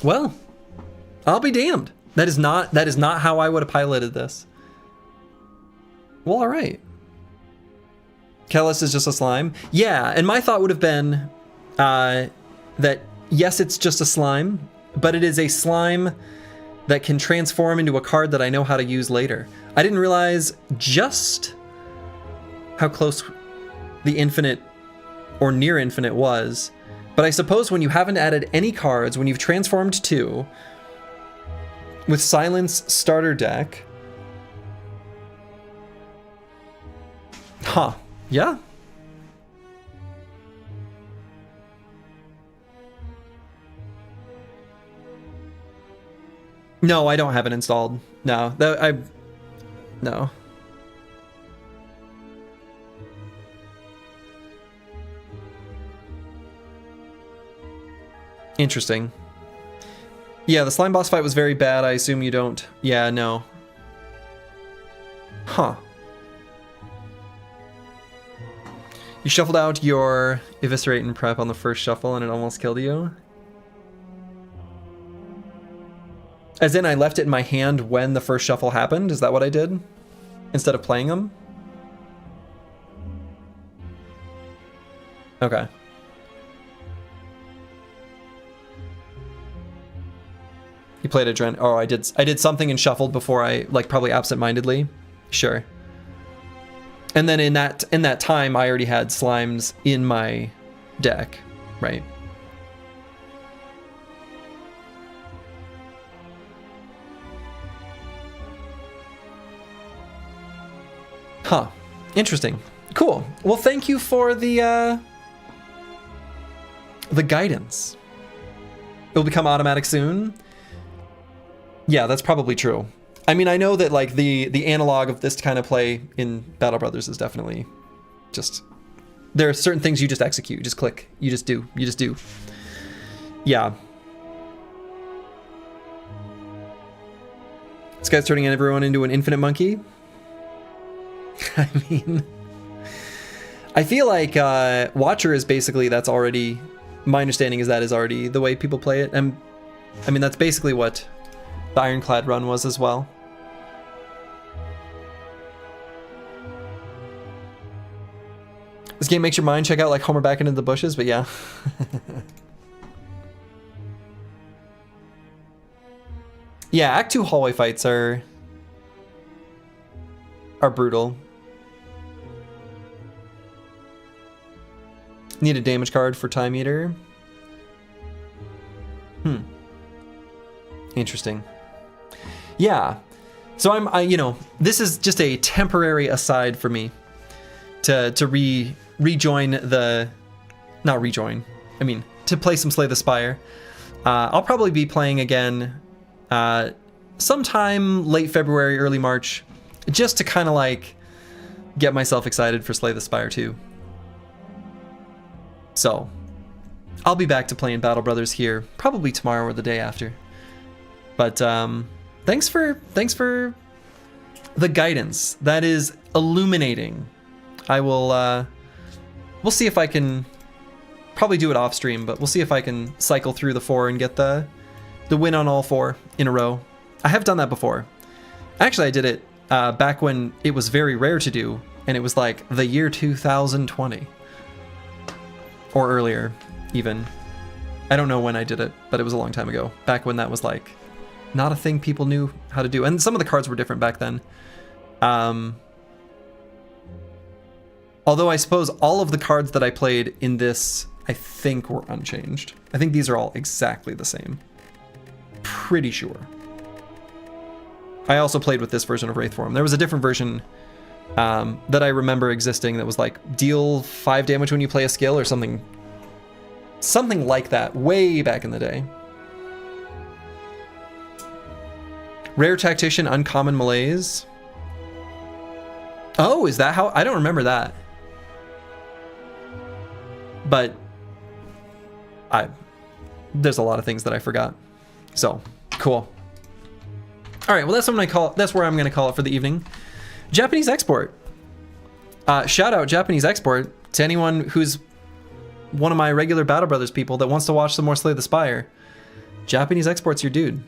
A: Well, I'll be damned. That is not how I would have piloted this. Well, all right. Kellis is just a slime. Yeah, and my thought would have been that yes, it's just a slime, but it is a slime that can transform into a card that I know how to use later. I didn't realize just how close the infinite or near infinite was, but I suppose when you haven't added any cards, when you've transformed 2 with Silence starter deck, huh, yeah. No, I don't have it installed. No, no. Interesting. Yeah, the slime boss fight was very bad. I assume you don't. Yeah, no. Huh. You shuffled out your Eviscerate and Prep on the first shuffle and it almost killed you? As in, I left it in my hand when the first shuffle happened? Is that what I did? Instead of playing them? Okay. You played a Dren. Oh, I did something and shuffled before I, like, probably absent-mindedly. Sure. And then in that time, I already had slimes in my deck, right? Huh. Interesting. Cool. Well, thank you for the guidance. It'll become automatic soon. Yeah, that's probably true. I mean, I know that like the analog of this kind of play in Battle Brothers is definitely just, there are certain things you just execute, you just click, you just do. Yeah. This guy's turning everyone into an infinite monkey. I mean, I feel like Watcher is basically, that's already, my understanding is that is already the way people play it. And I mean, that's basically what the Ironclad run was as well. This game makes your mind check out like Homer back into the bushes, but yeah. Yeah, Act 2 hallway fights are brutal. Need a damage card for Time Eater. Interesting. Yeah. So you know, this is just a temporary aside for me to rejoin the, not rejoin, I mean, to play some Slay the Spire. I'll probably be playing again sometime late February, early March, just to kind of like get myself excited for Slay the Spire 2. So I'll be back to playing Battle Brothers here probably tomorrow or the day after. But thanks for the guidance. That is illuminating. I will we'll see if I can probably do it off stream, but we'll see if I can cycle through the 4 and get the win on all 4 in a row. I have done that before. Actually, I did it back when it was very rare to do, and it was like the year 2020 or earlier even. I don't know when I did it, but it was a long time ago, back when that was like not a thing people knew how to do, and some of the cards were different back then. Although I suppose all of the cards that I played in this, I think, were unchanged. I think these are all exactly the same. Pretty sure. I also played with this version of Wraithform. There was a different version that I remember existing that was like deal 5 damage when you play a skill or something like that way back in the day. Rare Tactician, Uncommon Malaise. Oh, is that how? I don't remember that. But there's a lot of things that I forgot. So, cool. All right, well that's where I'm gonna call it for the evening. Japanese export. Shout out Japanese export to anyone who's one of my regular Battle Brothers people that wants to watch some more Slay the Spire. Japanese export's your dude.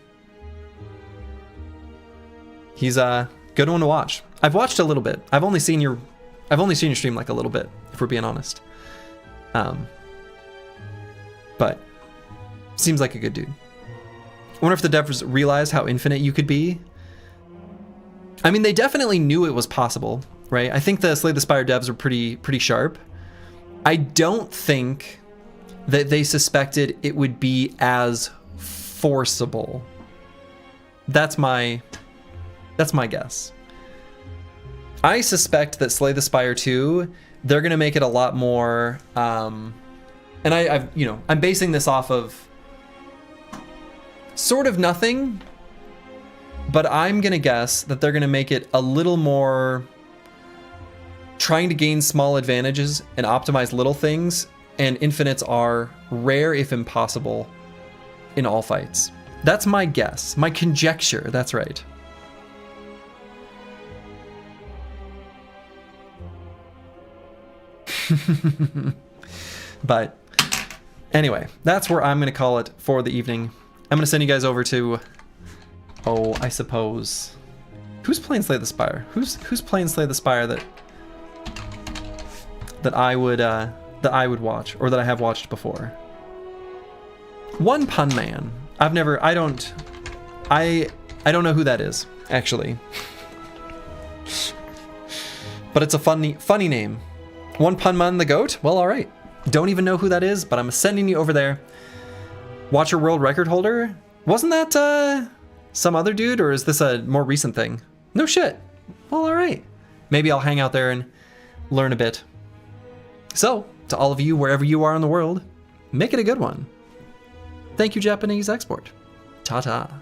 A: He's a good one to watch. I've watched a little bit. I've only seen your stream like a little bit, if we're being honest. But Seems like a good dude. I wonder if the devs realized how infinite you could be. I mean, they definitely knew it was possible, right? I think the Slay the Spire devs were pretty sharp. I don't think that they suspected it would be as forcible. That's my guess. I suspect that Slay the Spire 2, they're gonna make it a lot more, and I'm basing this off of sort of nothing, but I'm gonna guess that they're gonna make it a little more trying to gain small advantages and optimize little things, and infinites are rare if impossible in all fights. That's my guess, my conjecture, that's right. But anyway, that's where I'm gonna call it for the evening. I'm gonna send you guys over to, oh, I suppose, who's playing Slay the Spire? Who's playing Slay the Spire that I would watch, or that I have watched before? One Pun Man. I don't know who that is, actually. But it's a funny name. One Pun Man the Goat? Well, all right. Don't even know who that is, but I'm sending you over there. Watcher World Record Holder? Wasn't that some other dude, or is this a more recent thing? No shit. Well, all right. Maybe I'll hang out there and learn a bit. So, to all of you, wherever you are in the world, make it a good one. Thank you, Japanese Export. Ta-ta.